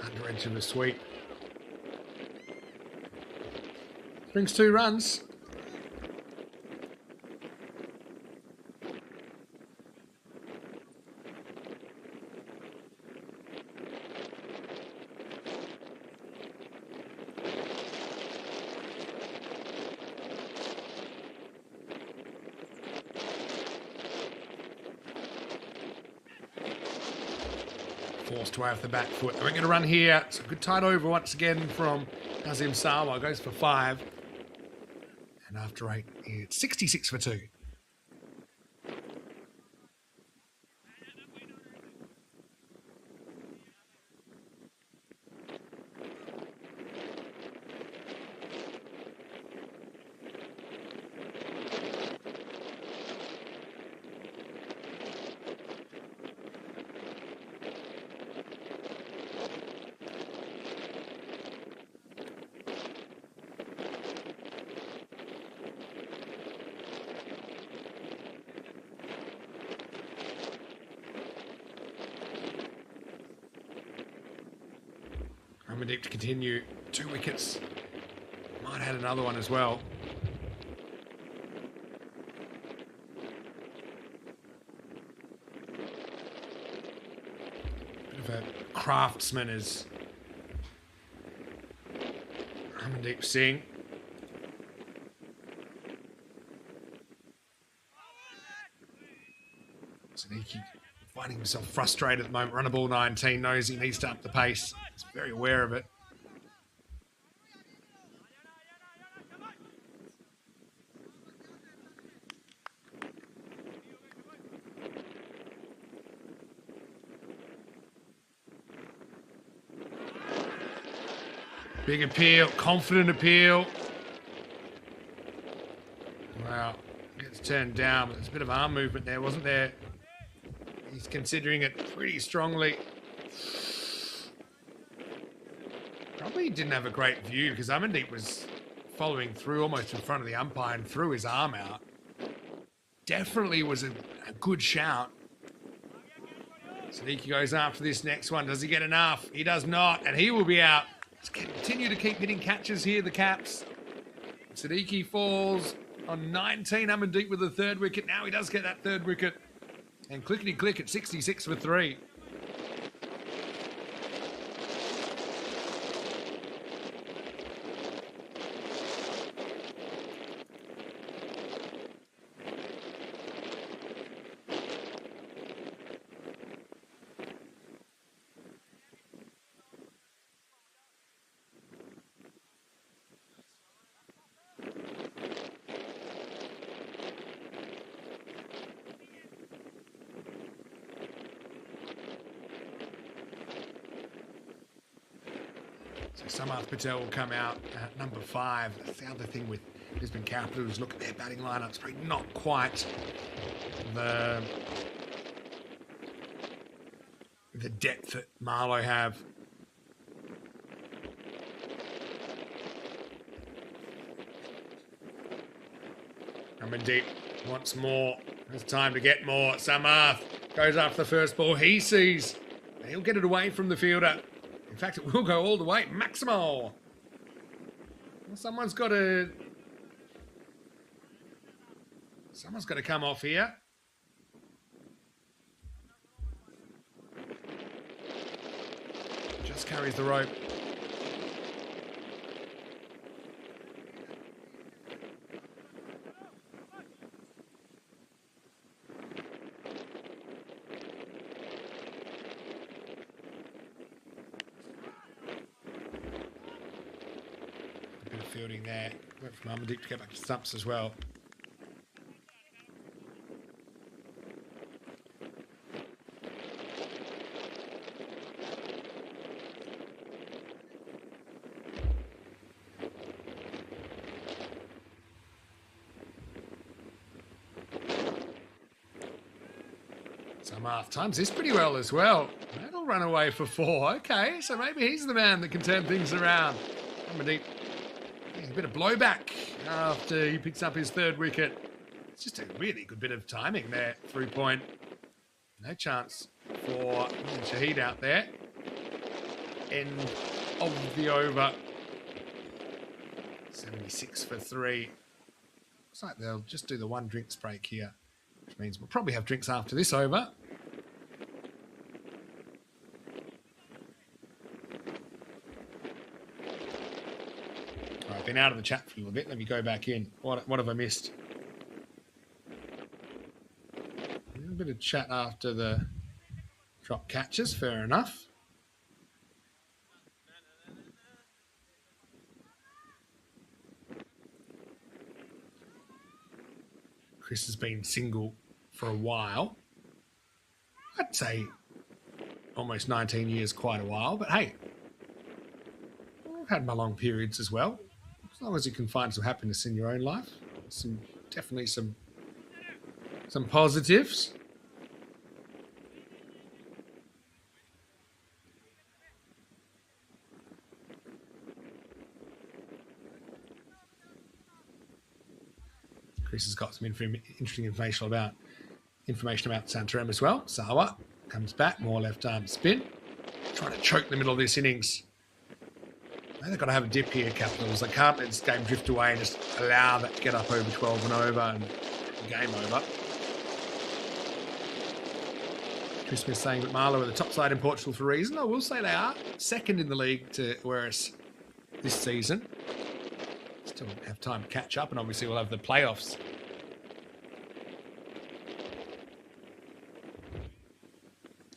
Under edge of the sweep. Brings 2 runs. forced away off the back foot. And we're going to run here. So good tight over once again from Nazim Sawa. Goes for 5. And after 8, it's 66 for 2. Deep to continue. 2 wickets. Might have had another one as well. Bit of a craftsman is Amandeep Singh. Sneaky finding himself frustrated at the moment. Run a ball 19, knows he needs to up the pace. He's very aware of it. Big appeal, confident appeal. Wow, gets turned down, but there's a bit of arm movement there, wasn't there? He's considering it pretty strongly. Probably didn't have a great view because Amandeep was following through almost in front of the umpire and threw his arm out. Definitely was a good shout. Sneaky goes after this next one. Does he get enough? He does not, and he will be out. Let's continue to keep hitting catches here, the Caps. Siddiqui falls on 19. Amandeep with the 3rd wicket. Now he does get that 3rd wicket. And clickety-click at 66 for 3. So Samarth Patel will come out at number 5. That's the other thing with Brisbane Capitals. Look at their batting lineup. It's probably not quite the depth that Marlow have. Amandeep wants more. There's time to get more. Samarth goes after the first ball. He sees. And he'll get it away from the fielder. In fact, it will go all the way. Maximal. Well, someone's got to come off here. Just carries the rope. Fielding there. Went from Amandeep to get back to stumps as well. Samarth times this pretty well as well. That'll run away for 4. Okay, so maybe he's the man that can turn things around. Amandeep. A bit of blowback after he picks up his 3rd wicket. It's just a really good bit of timing there. 3 point. No chance for Shahid out there. End of the over. 76 for 3. Looks like they'll just do the 1 drinks break here, which means we'll probably have drinks after this over. I've been out of the chat for a little bit. Let me go back in. What have I missed? A little bit of chat after the drop catches. Fair enough. Chris has been single for a while. I'd say almost 19 years, quite a while. But hey, I've had my long periods as well. As long as you can find some happiness in your own life, definitely some positives. Chris has got some interesting information about Santarem as well. Sawa comes back, more left arm spin, trying to choke the middle of this innings. Now they've got to have a dip here, Capitals. They can't let this game drift away and just allow that to get up over 12 and over and game over. Chris Smith saying that Marlow are the top side in Portugal for a reason. I will say they are second in the league to Whereas this season. Still have time to catch up, and obviously we'll have the playoffs.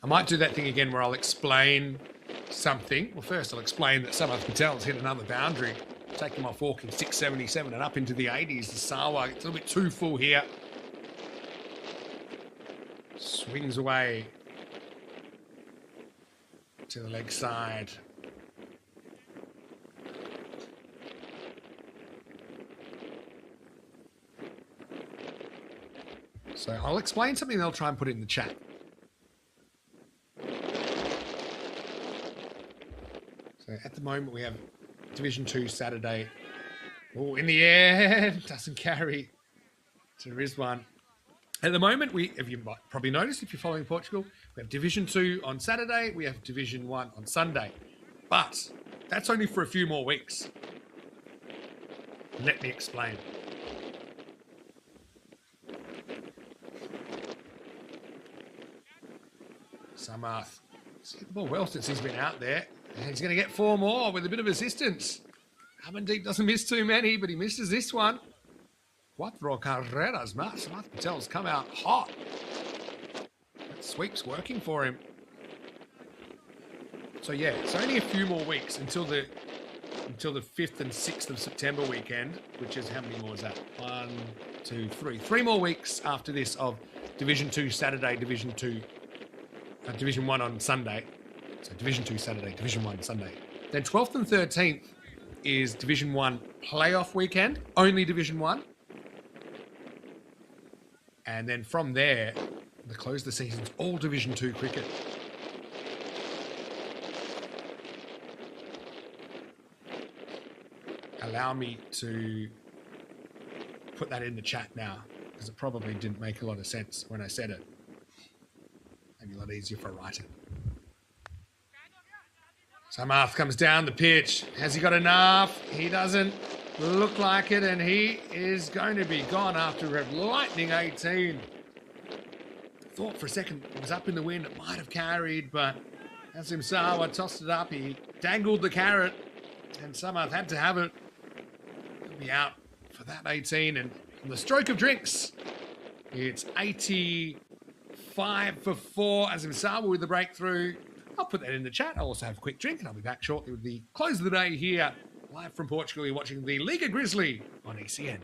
I might do that thing again where I'll explain something. Well, first I'll explain that Samath Patel's hit another boundary, taking him off walking 677 and up into the 80s. The Sawa, it's a little bit too full here. Swings away to the leg side. So I'll explain something, they'll try and put it in the chat. So at the moment we have Division 2 Saturday. Oh, in the air, doesn't carry to Rizwan. At the moment, if you might probably notice if you're following Portugal, we have Division 2 on Saturday, we have Division 1 on Sunday. But that's only for a few more weeks. Let me explain. Samath. He's hit the ball well since he's been out there. And he's going to get 4 more with a bit of assistance. Amandeep doesn't miss too many, but he misses this one. Cuatro carreras. Samath Patel's come out hot. That sweep's working for him. So yeah, it's only a few more weeks until the 5th and 6th of September weekend, which is how many more is that? 1, 2, 3. 3 more weeks after this of Division 2 Saturday, Division 1 on Sunday. So Division 2 Saturday, Division 1 Sunday. Then 12th and 13th is Division 1 playoff weekend, only Division 1. And then from there, the close of the season is all Division 2 cricket. Allow me to put that in the chat now, because it probably didn't make a lot of sense when I said it. Maybe a lot easier for writing. Samath comes down the pitch. Has he got enough? He doesn't look like it, and he is going to be gone after a lightning 18. Thought for a second it was up in the wind. It might have carried, but as Sawa tossed it up, he dangled the carrot, and Samath had to have it. He'll be out for that 18, and from the stroke of drinks, it's 85 for 4. Azim Sawa with the breakthrough. I'll put that in the chat. I'll also have a quick drink, and I'll be back shortly with the close of the day here, live from Portugal. You're watching the Liga Grizzly on ECN.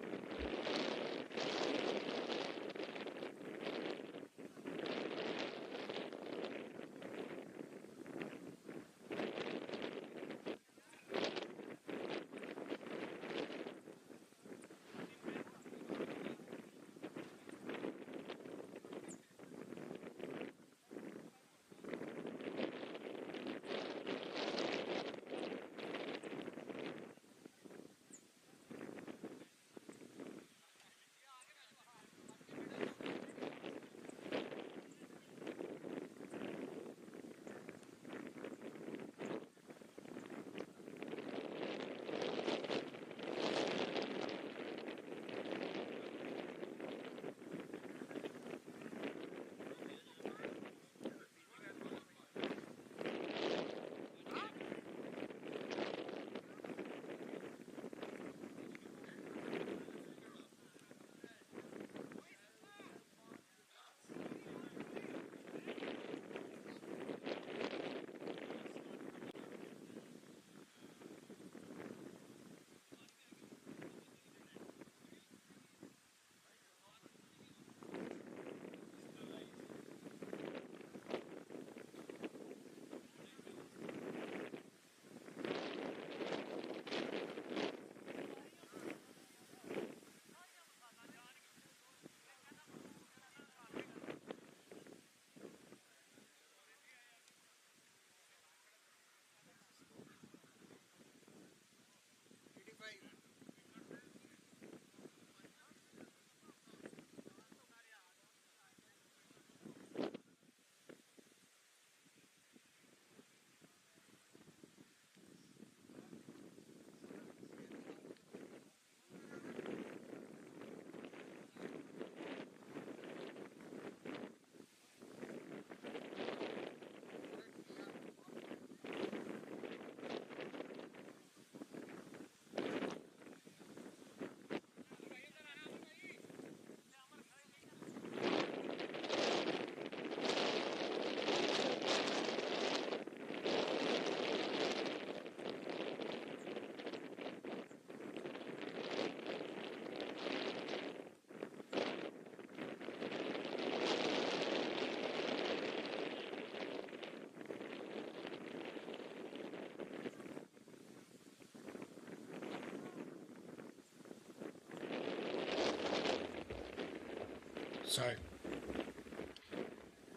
So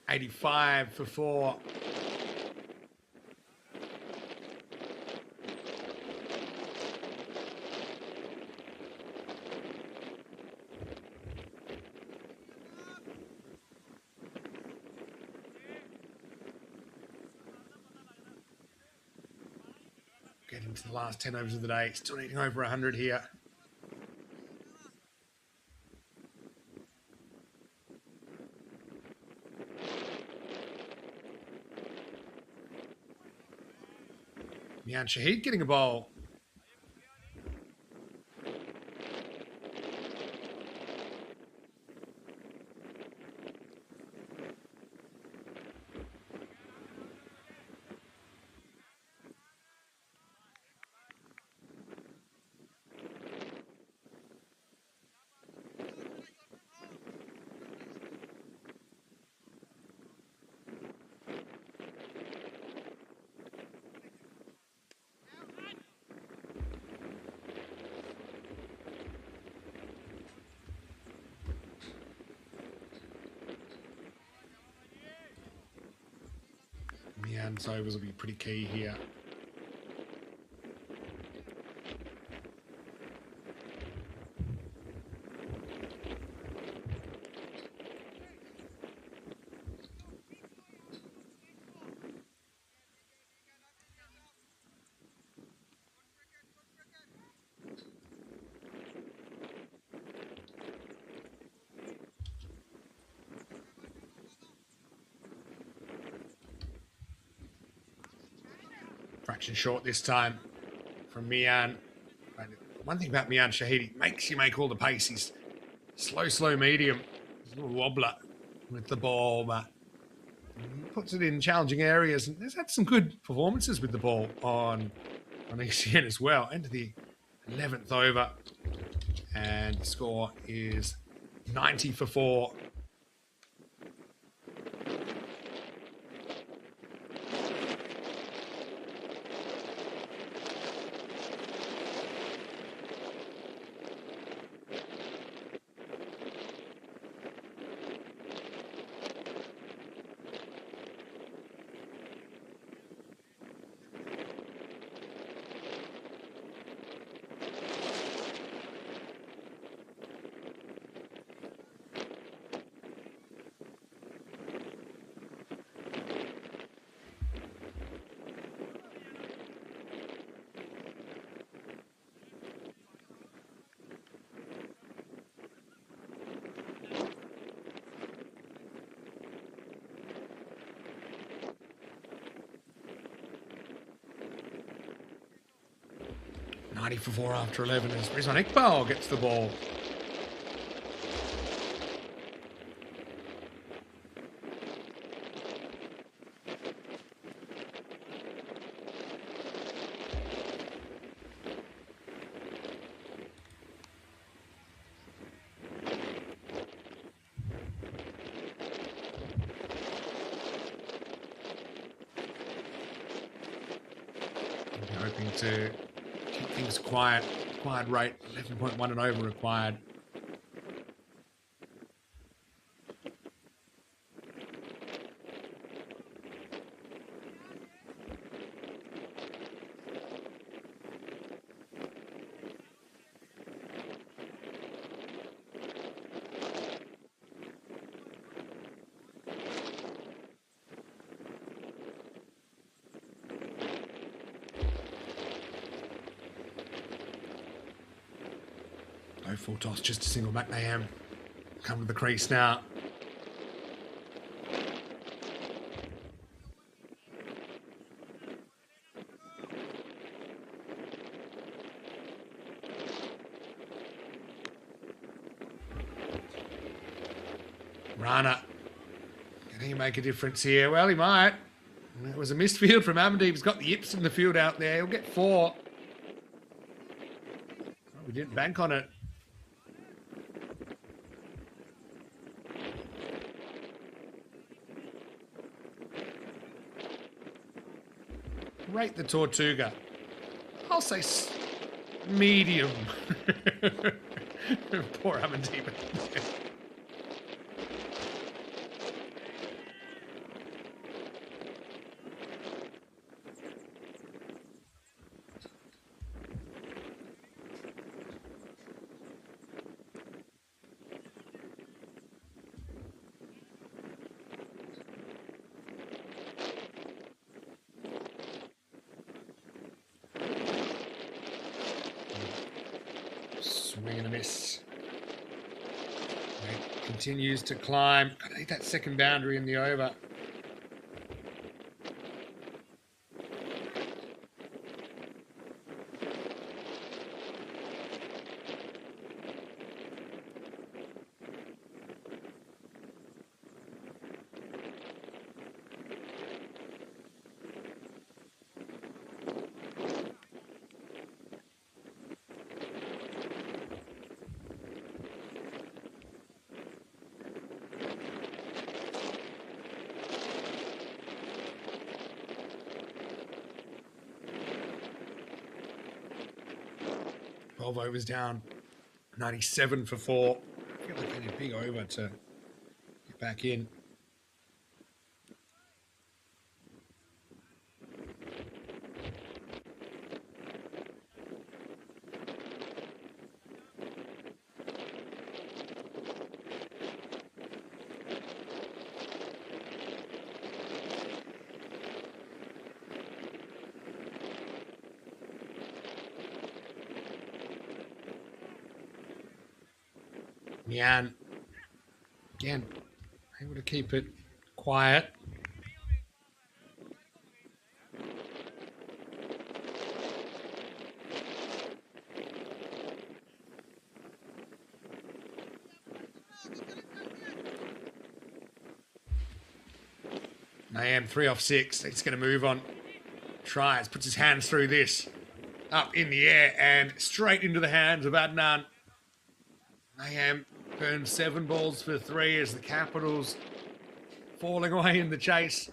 85 for 4. Getting to the last 10 overs of the day. Still needing over 100 here. Mian Shahid getting a bowl. Mian's overs will be pretty key here. Fraction short this time from Mian. One thing about Mian Shahidi, makes you make all the pace. He's slow, medium. He's a little wobbler with the ball, but he puts it in challenging areas. And he's had some good performances with the ball on ECN as well. Into the 11th over. And the score is 90 for 4. For 4 after 11 as Rizwan Iqbal gets the ball. Hoping to things quiet rate, 11.1 and over required. No full toss, just a single back. Nayam come to the crease now. Rana, can he make a difference here? Well, he might. It was a missed field from Amandeep. He's got the yips in the field out there. He'll get 4. Oh, we didn't bank on it. Rate the Tortuga. I'll say medium. Poor Amandeep. Swing and a miss. Wade continues to climb. I need that second boundary in the over. Overs down 97 for 4. I feel like they need a big over to get back in. Mian, again, able to keep it quiet. Mayhem 3 off 6. He's going to move on. Tries, puts his hands through this. Up in the air and straight into the hands of Adnan. Mayhem burns 7 balls for 3 as the Capitals falling away in the chase.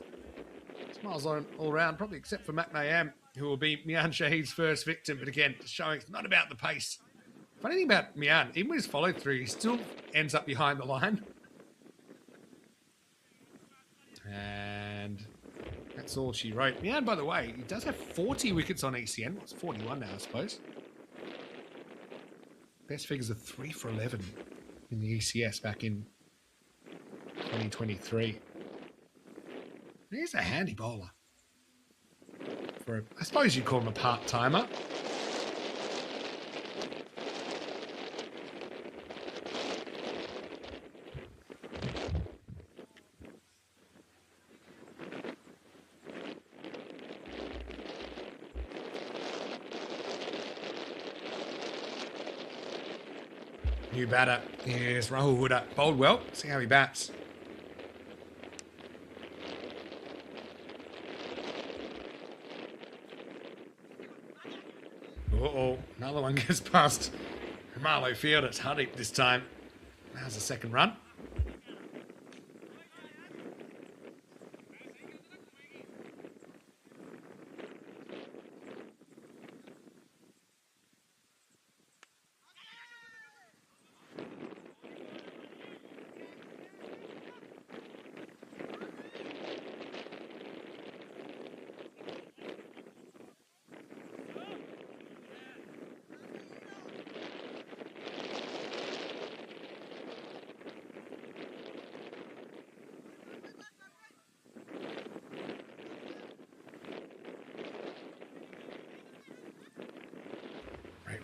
Smiles on all round, probably except for Matt Mayhem, who will be Mian Shahid's first victim. But again, showing it's not about the pace. Funny thing about Mian, even with his follow through, he still ends up behind the line. And that's all she wrote. Mian, by the way, he does have 40 wickets on ECN. It's 41 now, I suppose. Best figures are 3 for 11 in the ECS back in 2023. He's a handy bowler. I suppose you'd call him a part-timer. New batter is Rahul Huda. Bowled well. See how he bats. Uh-oh. Another one gets past Marlow Field. It's Huddy this time. Now's the second run.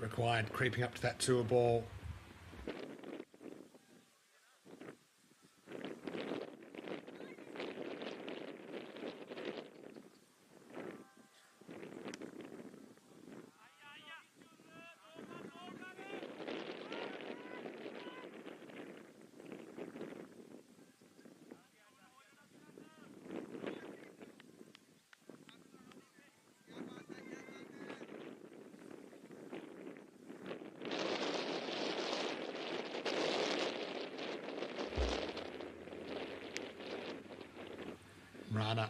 Required, creeping up to that tour ball. Rana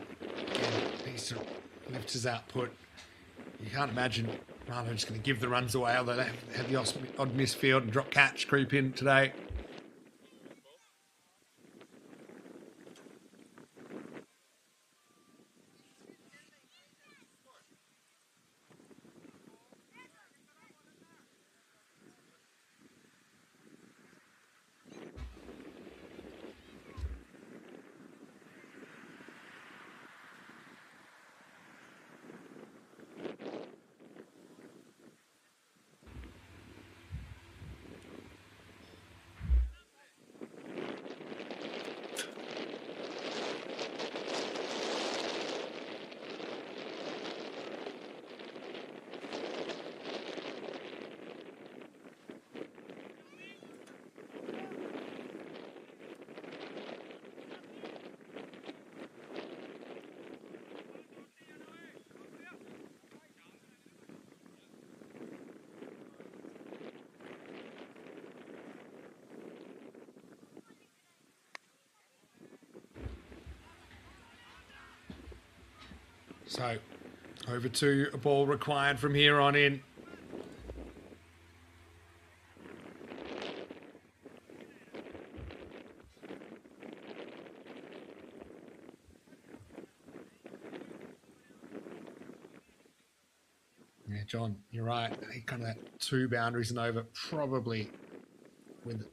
needs to lift his output. You can't imagine Rana just going to give the runs away, although they have the odd misfield and drop catch creep in today. So, over to a ball required from here on in. Yeah, John, you're right. Kind of that 2 boundaries and over, probably with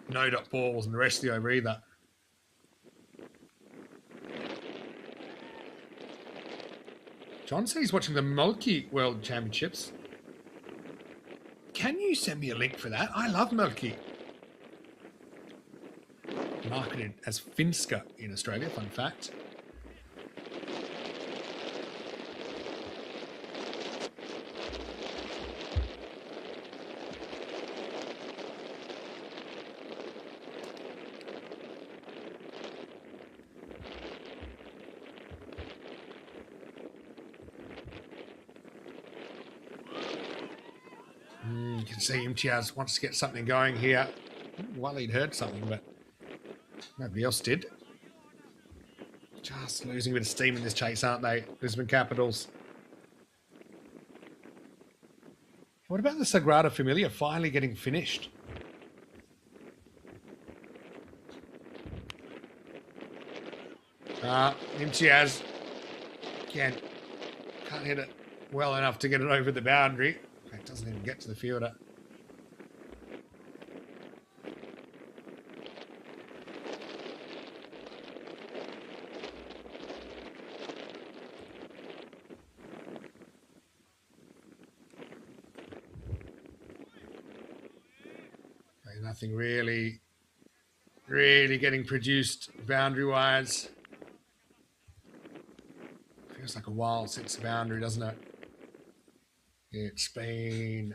no dot balls and the rest of the over either. John said he's watching the Mulkey World Championships. Can you send me a link for that? I love Mulkey. Marketed as Finska in Australia, fun fact. You can see Imtiaz wants to get something going here. Well, he'd heard something, but nobody else did. Just losing a bit of steam in this chase, aren't they? Brisbane Capitals. What about the Sagrada Familia finally getting finished? Imtiaz. Again, can't hit it well enough to get it over the boundary. In fact, doesn't even get to the fielder. Nothing really getting produced boundary-wise. Feels like a while since the boundary, doesn't it? It's been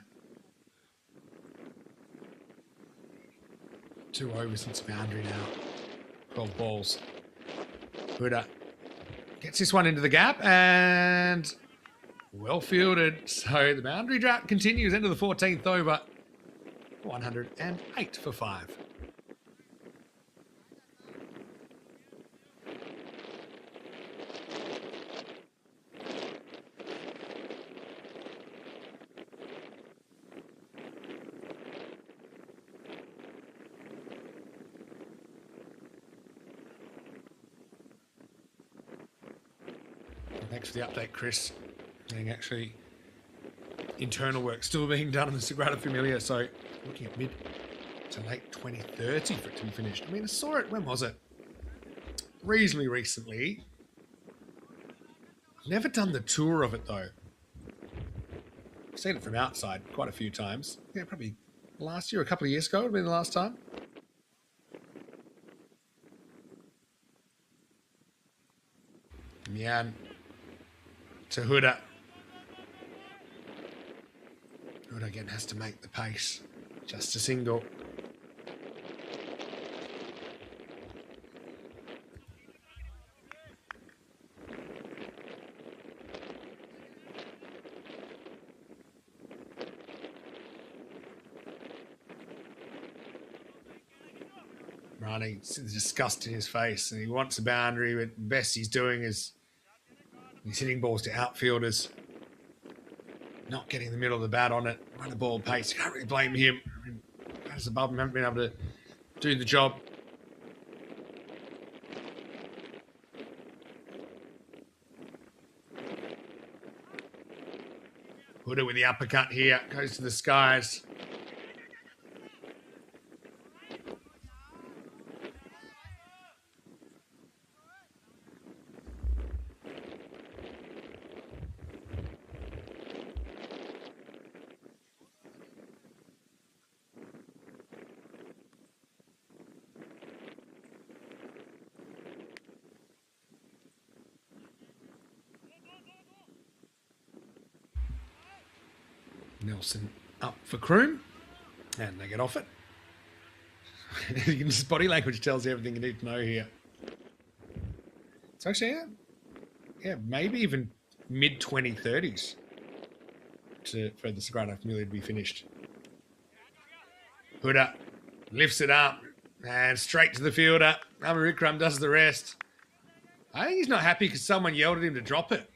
2 overs since the boundary now. 12 balls. Buddha gets this one into the gap and well fielded. So the boundary drought continues into the 14th over. 108 for 5. Thanks for the update, Chris. Being actually internal work still being done on the Sagrada Familia, so looking at mid to late 2030 for it to be finished. I mean, I saw it, when was it? Reasonably recently. I've never done the tour of it, though. I've seen it from outside quite a few times. Yeah, probably last year, a couple of years ago would have been the last time. Mian to Huda. Huda again has to make the pace. Just a single. Rani, the disgust in his face, and he wants a boundary, but the best he's doing is he's hitting balls to outfielders. Not getting the middle of the bat on it. Run the ball pace. You can't really blame him. I mean, batters above him haven't been able to do the job. Huda with the uppercut here. Goes to the skies. Nelson up for Kroom, and they get off it. His body language tells you everything you need to know here. It's actually, yeah, maybe even mid-2030s for the Sagrada Familia to be finished. Huda lifts it up and straight to the fielder. Amarikram does the rest. I think he's not happy because someone yelled at him to drop it.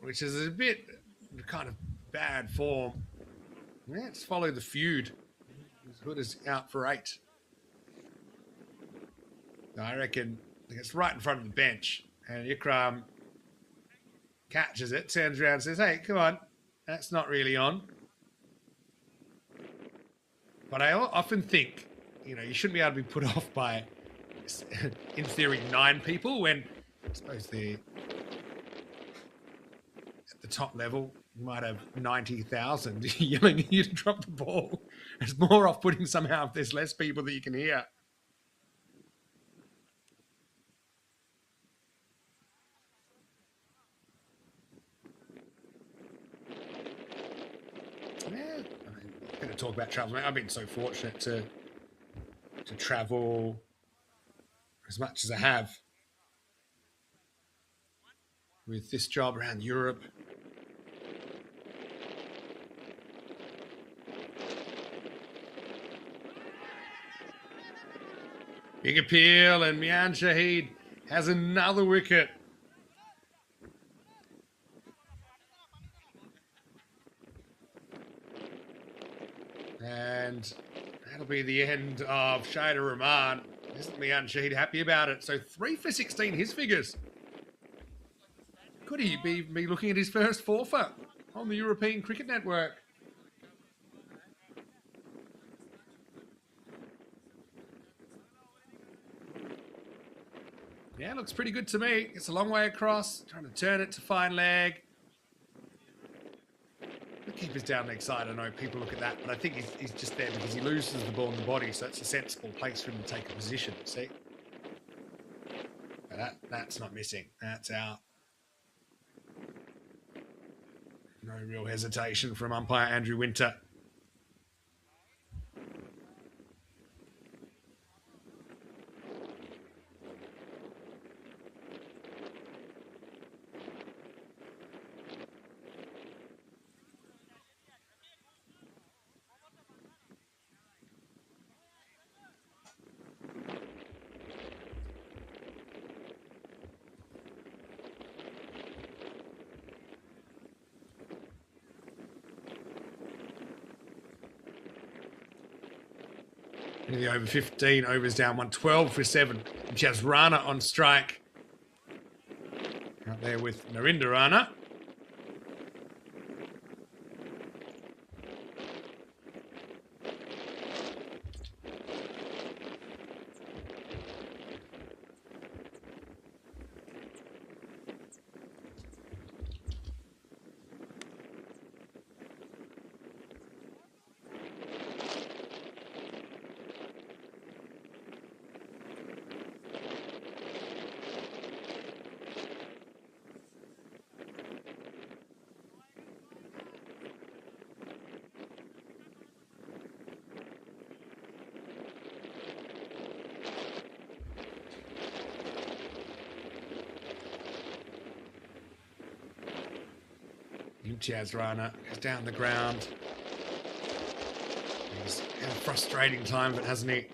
which is a bit kind of bad form. Let's follow the feud. Hood is out for 8. I reckon it's right in front of the bench, and Ikram catches it, turns around and says, hey, come on, that's not really on. But I often think, you shouldn't be able to be put off by, in theory, 9 people when I suppose they're at the top level. You might have 90,000 yelling at you to drop the ball. It's more off-putting somehow if there's less people that you can hear. Yeah, I'm going to talk about travel. I've been so fortunate to travel as much as I have with this job around Europe. Big appeal, and Mian Shahid has another wicket. And that'll be the end of Shahid Rahman. Isn't Mian Shahid happy about it? So 3 for 16, his figures. Could he be looking at his first 4-fer on the European Cricket Network? Yeah, looks pretty good to me. It's a long way across. Trying to turn it to fine leg. The keeper's down leg side. I know people look at that, but I think he's just there because he loses the ball in the body, so it's a sensible place for him to take a position, see? But that's not missing. That's out. No real hesitation from umpire Andrew Winter. Into the over 15, overs down 112 for 7. Jazz Rana on strike. Out there with Narinder Rana. Jazz Rana goes down the ground. He's had a frustrating time of it, hasn't he?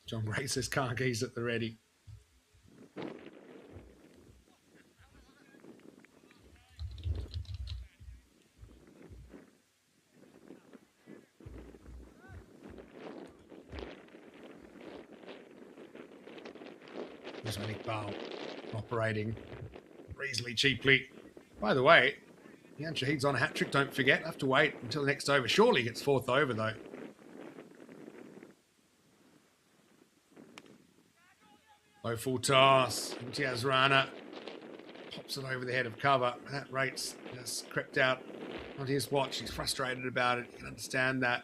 John Gray says Kargi's at the ready. Iqbal operating reasonably cheaply. By the way, Mian Shahid's on a hat-trick, don't forget. Have to wait until the next over. Surely gets 4th over, though. Low full toss. Imtiaz Rana pops it over the head of cover. That rate's just crept out onto his watch. He's frustrated about it. You can understand that.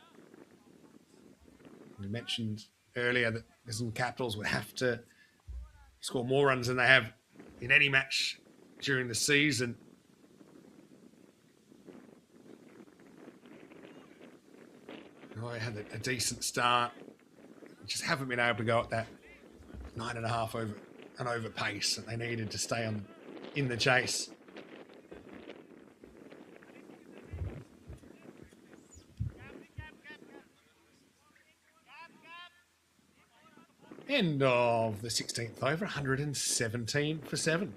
We mentioned earlier that some Capitals would have to score more runs than they have in any match during the season. Oh, they had a decent start. Just haven't been able to go at that 9.5 over pace that they needed to stay in the chase. End of the 16th over, 117 for 7.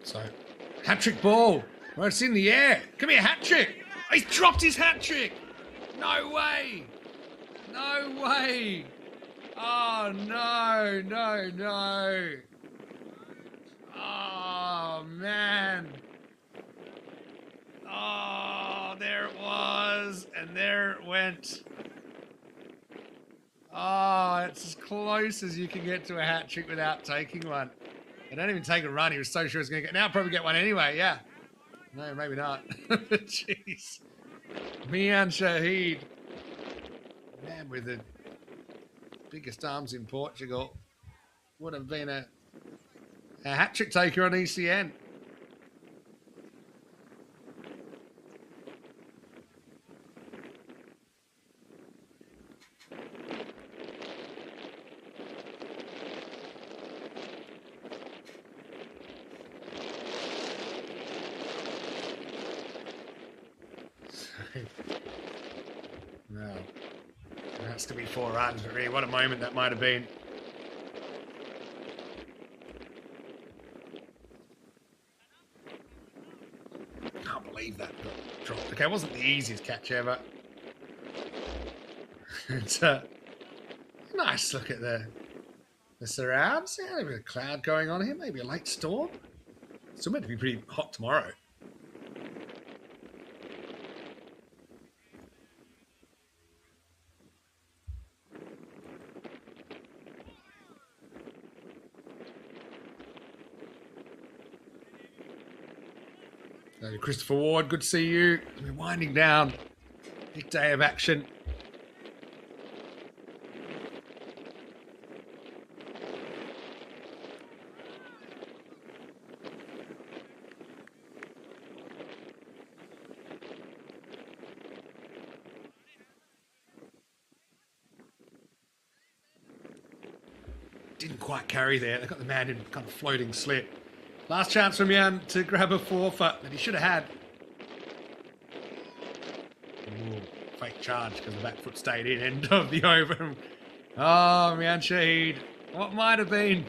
So, hat-trick ball. Well, it's in the air. Come here, hat-trick. He's dropped his hat-trick. No way. No way. Oh, no, no, no. Oh, man. Oh, there it was. And there it went. Oh, it's as close as you can get to a hat-trick without taking one. I don't even take a run. He was so sure he was going to get... Now I'll probably get one anyway, yeah. No, maybe not. Jeez. Mian Shahid. Man with the biggest arms in Portugal. Would have been a hat-trick taker on ECN. Well, it has to be 4 runs, but really, what a moment that might have been. Can't believe that got dropped. Okay, it wasn't the easiest catch ever. It's a nice look at the surrounds. Yeah, a bit of cloud going on here, maybe a late storm. Still meant to be pretty hot tomorrow. Christopher Ward, good to see you. We're winding down. Big day of action. Didn't quite carry there. They got the man in kind of floating slip. Last chance from Jan to grab a forfeit that he should have had. Ooh, fake charge because the back foot stayed in. End of the over. Oh, Mian Shahid. What might have been.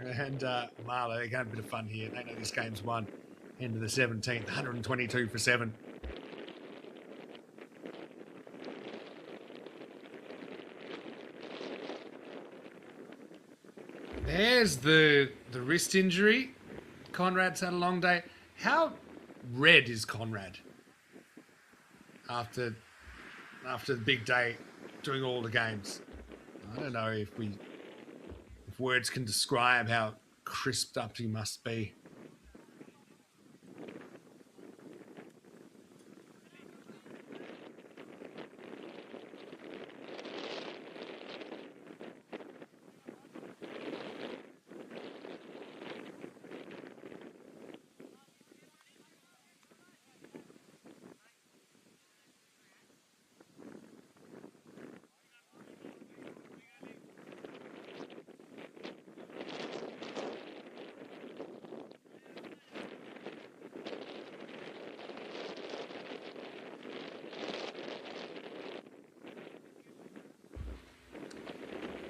And Marlow, they're going to have a bit of fun here. They know this game's won. End of the 17th, 122 for 7. There's the wrist injury. Conrad's had a long day. How red is Conrad after the big day doing all the games? I don't know if words can describe how crisped up he must be.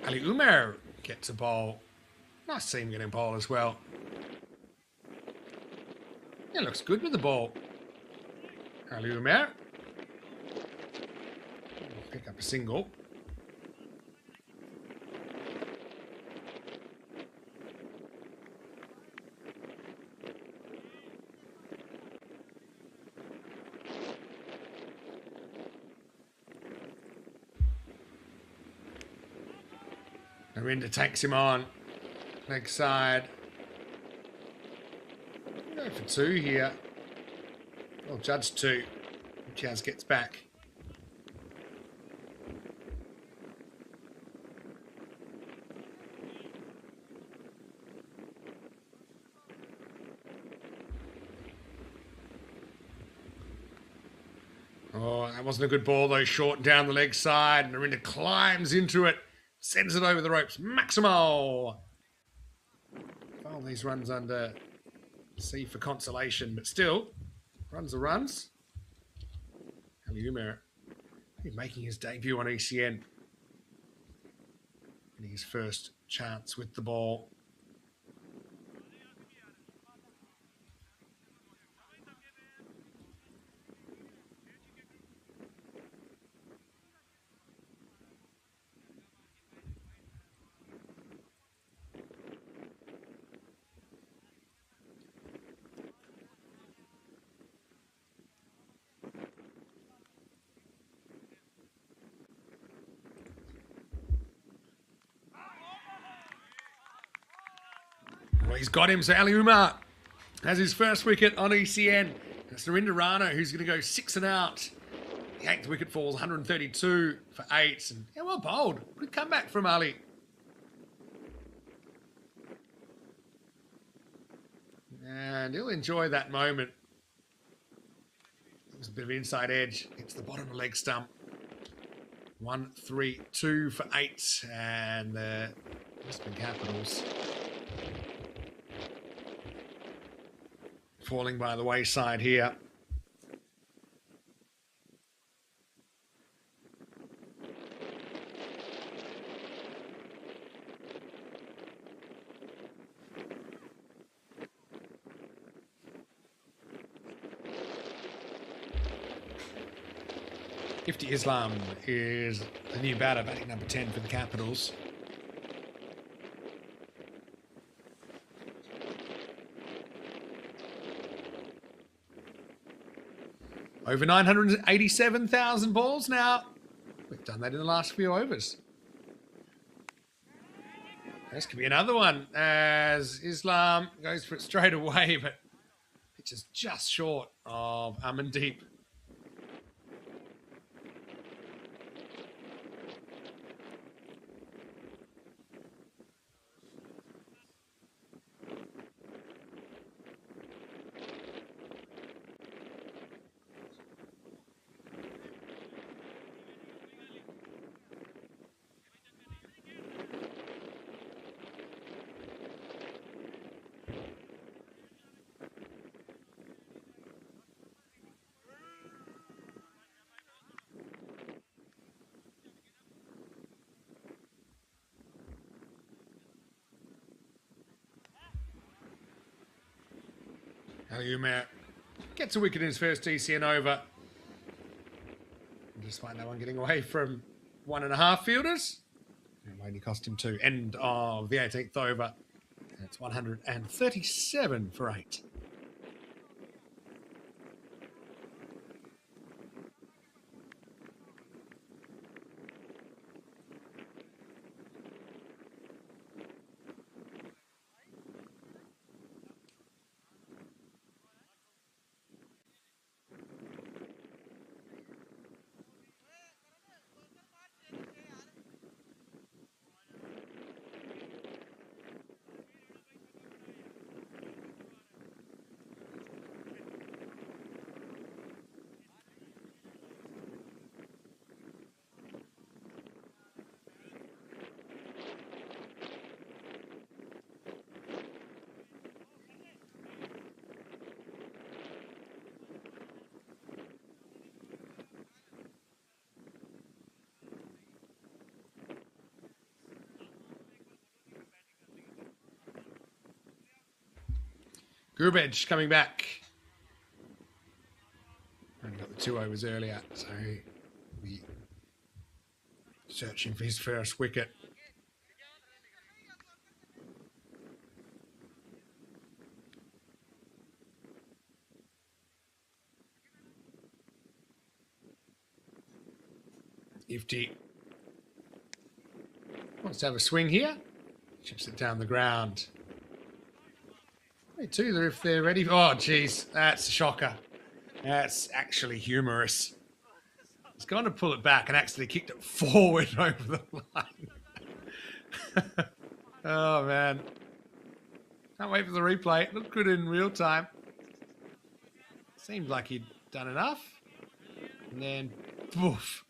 Ali Umar gets a ball. Nice to see him getting a ball as well. Yeah, looks good with the ball. Ali Umar. Pick up a single. Arinda takes him on. Leg side. Go for 2 here. Well, judge 2. Chaz gets back. Oh, that wasn't a good ball though. Short down the leg side. And Arinda climbs into it. Sends it over the ropes. Maximo! File these runs under C for consolation. But still, runs are runs. Aliumer making his debut on ECN. Getting his first chance with the ball. Well, he's got him. So Aliumar has his first wicket on ECN. It's Narinder Rana who's going to go 6 and out. The 8th wicket falls 132 for 8. And yeah, well bowled. Good comeback from Ali. And he'll enjoy that moment. There's a bit of inside edge. Hits the bottom of the leg stump. 1-3-2 for 8. And the Brisbane Capitals falling by the wayside here. Ifti Islam is the new batter, batting number 10 for the Capitals. Over 987,000 balls now. We've done that in the last few overs. This could be another one as Islam goes for it straight away, but it's just short of Amandeep. Aliumar gets a wicket in his first ECN over. Despite no one getting away from 1.5 fielders. It only cost him 2. End of the 18th over. That's 137 for 8. Grubedge coming back. Only got the 2 overs earlier, so he'll be searching for his first wicket. Ifti Wants to have a swing here. Chips it down the ground. It's either if they're ready. Oh, geez. That's a shocker. That's actually humorous. He's going to pull it back and actually kicked it forward over the line. Oh, man. Can't wait for the replay. Looked good in real time. Seemed like he'd done enough. And then, poof.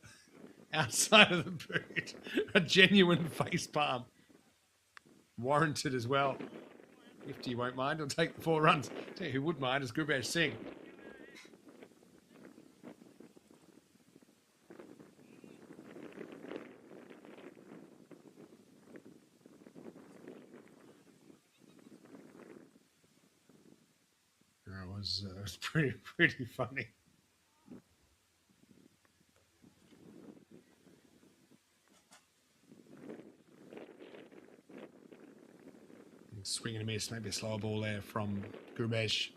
Outside of the boot. A genuine face palm. Warranted as well. If he won't mind, he'll take the 4 runs. Tell you who would mind is Gurbash Singh. It was pretty funny. Swing and a miss, maybe a slower ball there from Gurbash.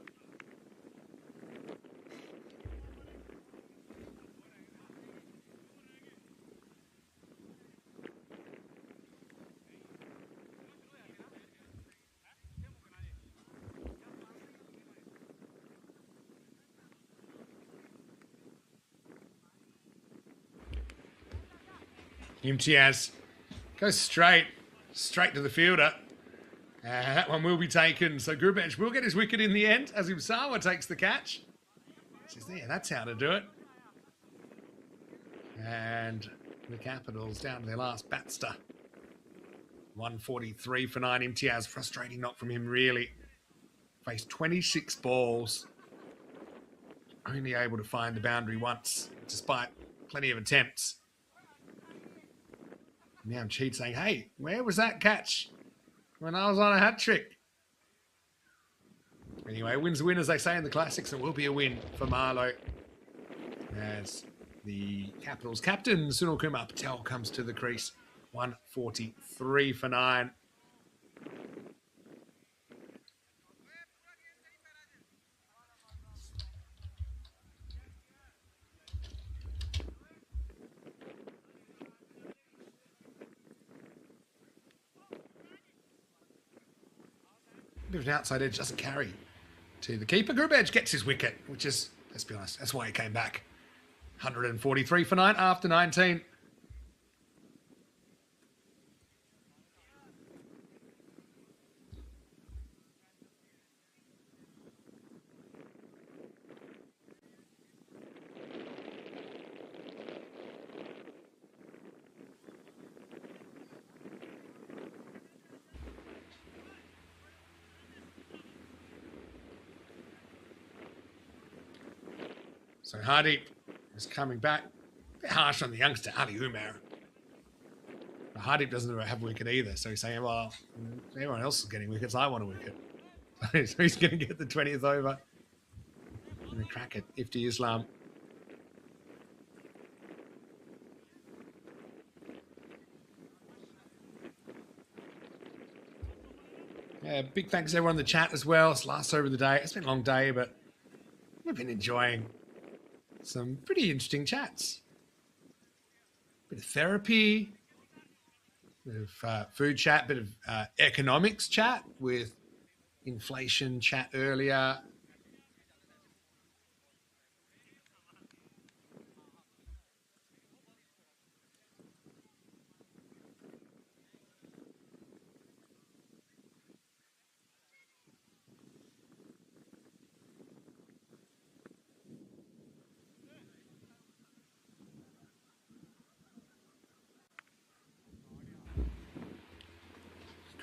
Imtiaz goes straight to the fielder. That one will be taken. So Gurbash will get his wicket in the end as Imsawa takes the catch. Says, there, that's how to do it. And the Capitals down to their last batster. 143 for 9. Imtiaz, frustrating knock from him, really. Faced 26 balls. Only able to find the boundary once, despite plenty of attempts. Now Cheat saying, hey, where was that catch when I was on a hat trick? Anyway, wins the win, as they say in the classics. It will be a win for Marlow as the Capitals captain, Sunil Kumar Patel, comes to the crease. 143 for 9. Bit of an outside edge, doesn't carry to the keeper. Gurbash gets his wicket, which is, let's be honest, that's why he came back. 143 for 9 after 19. So Hardeep is coming back. A bit harsh on the youngster, Ali Umar. But Hardeep doesn't have a wicket either. So he's saying, well, everyone else is getting wickets. I want a wicket. So he's going to get the 20th over. And a crack at Ifti Islam. Yeah, big thanks to everyone in the chat as well. It's the last over of the day. It's been a long day, but we've been enjoying some pretty interesting chats. Bit of therapy, bit of food chat, bit of economics chat with inflation chat earlier.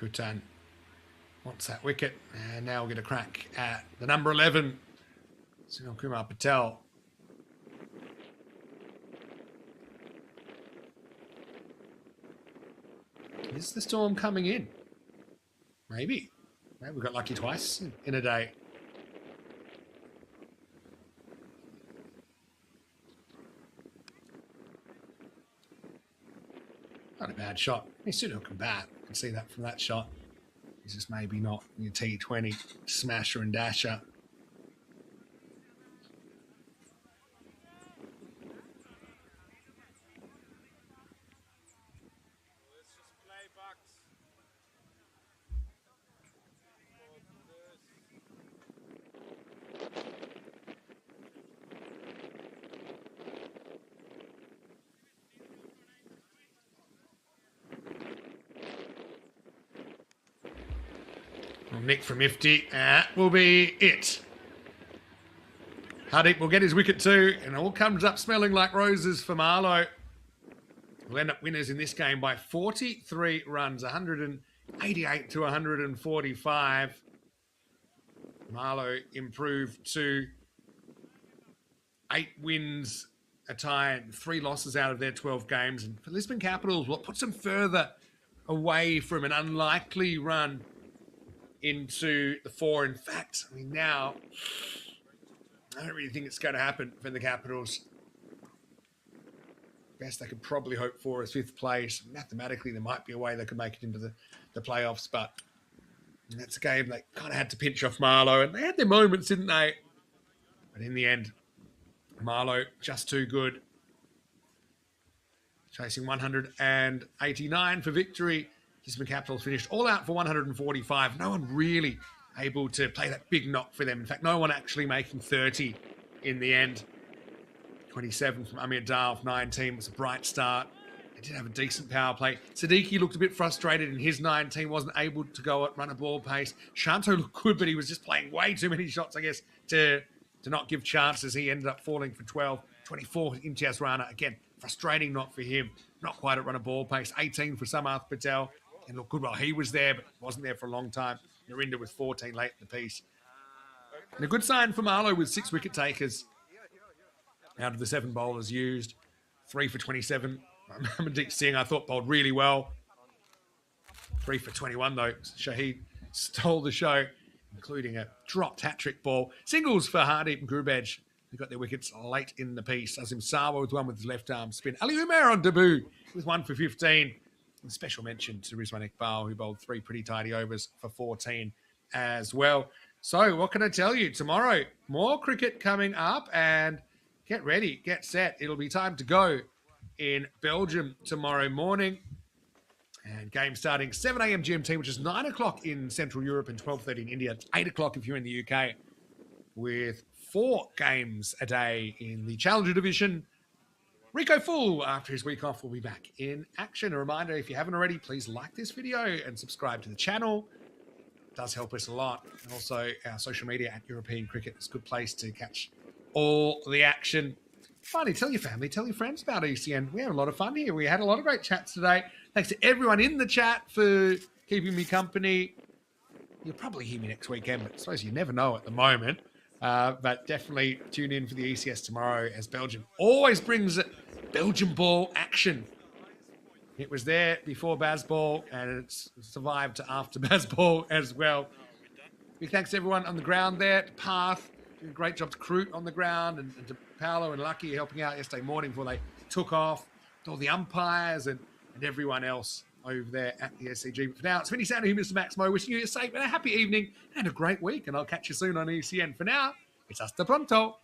Kutan wants that wicket, and now we'll get a crack at the number 11, Sunil Kumar Patel. Is the storm coming in? Maybe. Maybe we got lucky twice in a day. Not a bad shot. He still can bat. You can see that from that shot. He's just maybe not your T20 smasher and dasher. Let's just play Well, Nick from Ifty, that will be it. Hardeep will get his wicket too, and it all comes up smelling like roses for Marlowe. We'll end up winners in this game by 43 runs, 188 to 145. Marlowe improved to 8 wins, a tie, and 3 losses out of their 12 games. And for Lisbon Capitals, what puts them further away from an unlikely run into the 4. In fact, I mean, now I don't really think it's going to happen for the Capitals. Best they could probably hope for is 5th place. Mathematically, there might be a way they could make it into the playoffs, but that's a game they kind of had to pinch off Marlowe, and they had their moments, didn't they? But in the end, Marlowe just too good. Chasing 189 for victory. Lisbon Capitals finished all out for 145. No one really able to play that big knock for them. In fact, no one actually making 30 in the end. 27 from Amir Dar off 19 was a bright start. They did have a decent power play. Siddiqui looked a bit frustrated in his 19, wasn't able to go at run a ball pace. Shanto looked good, but he was just playing way too many shots, I guess, to not give chances. He ended up falling for 12. 24 Imtiaz Rana. Again, frustrating not for him. Not quite at run a ball pace. 18 for Samarth Patel. And looked good while he was there, but wasn't there for a long time. Narinda with 14 late in the piece. And a good sign for Marlowe with 6 wicket takers out of the 7 bowlers used. 3 for 27. Amandeep Singh, I thought, bowled really well. 3 for 21, though. Shahid stole the show, including a dropped hat-trick ball. Singles for Hardeep and Grubej. They got their wickets late in the piece. Azim Sawa with one with his left arm spin. Ali Umar on debut with 1 for 15. And special mention to Rizwan Iqbal, who bowled 3 pretty tidy overs for 14 as well. So what can I tell you? Tomorrow, more cricket coming up, and get ready, get set. It'll be time to go in Belgium tomorrow morning. And game starting 7 a.m. GMT, which is 9 o'clock in Central Europe and 12:30 in India. It's 8 o'clock if you're in the UK, with 4 games a day in the Challenger Division. Rico Full, after his week off, will be back in action. A reminder, if you haven't already, please like this video and subscribe to the channel. It does help us a lot. And also, our social media at European Cricket is a good place to catch all the action. Finally, tell your family, tell your friends about ECN. We had a lot of fun here. We had a lot of great chats today. Thanks to everyone in the chat for keeping me company. You'll probably hear me next weekend, but I suppose you never know at the moment. But definitely tune in for the ECS tomorrow, as Belgium always brings it. Belgian ball action. It was there before Bazball, and it's survived to after Bazball as well. Big thanks to everyone on the ground there. To Path, doing a great job to Kroot on the ground, and to Paolo and Lucky helping out yesterday morning before they took off. To all the umpires and everyone else over there at the SCG. But for now, it's Vinny Sander here, Mr. Maximo, wishing you a safe and a happy evening and a great week. And I'll catch you soon on ECN. For now, it's hasta pronto.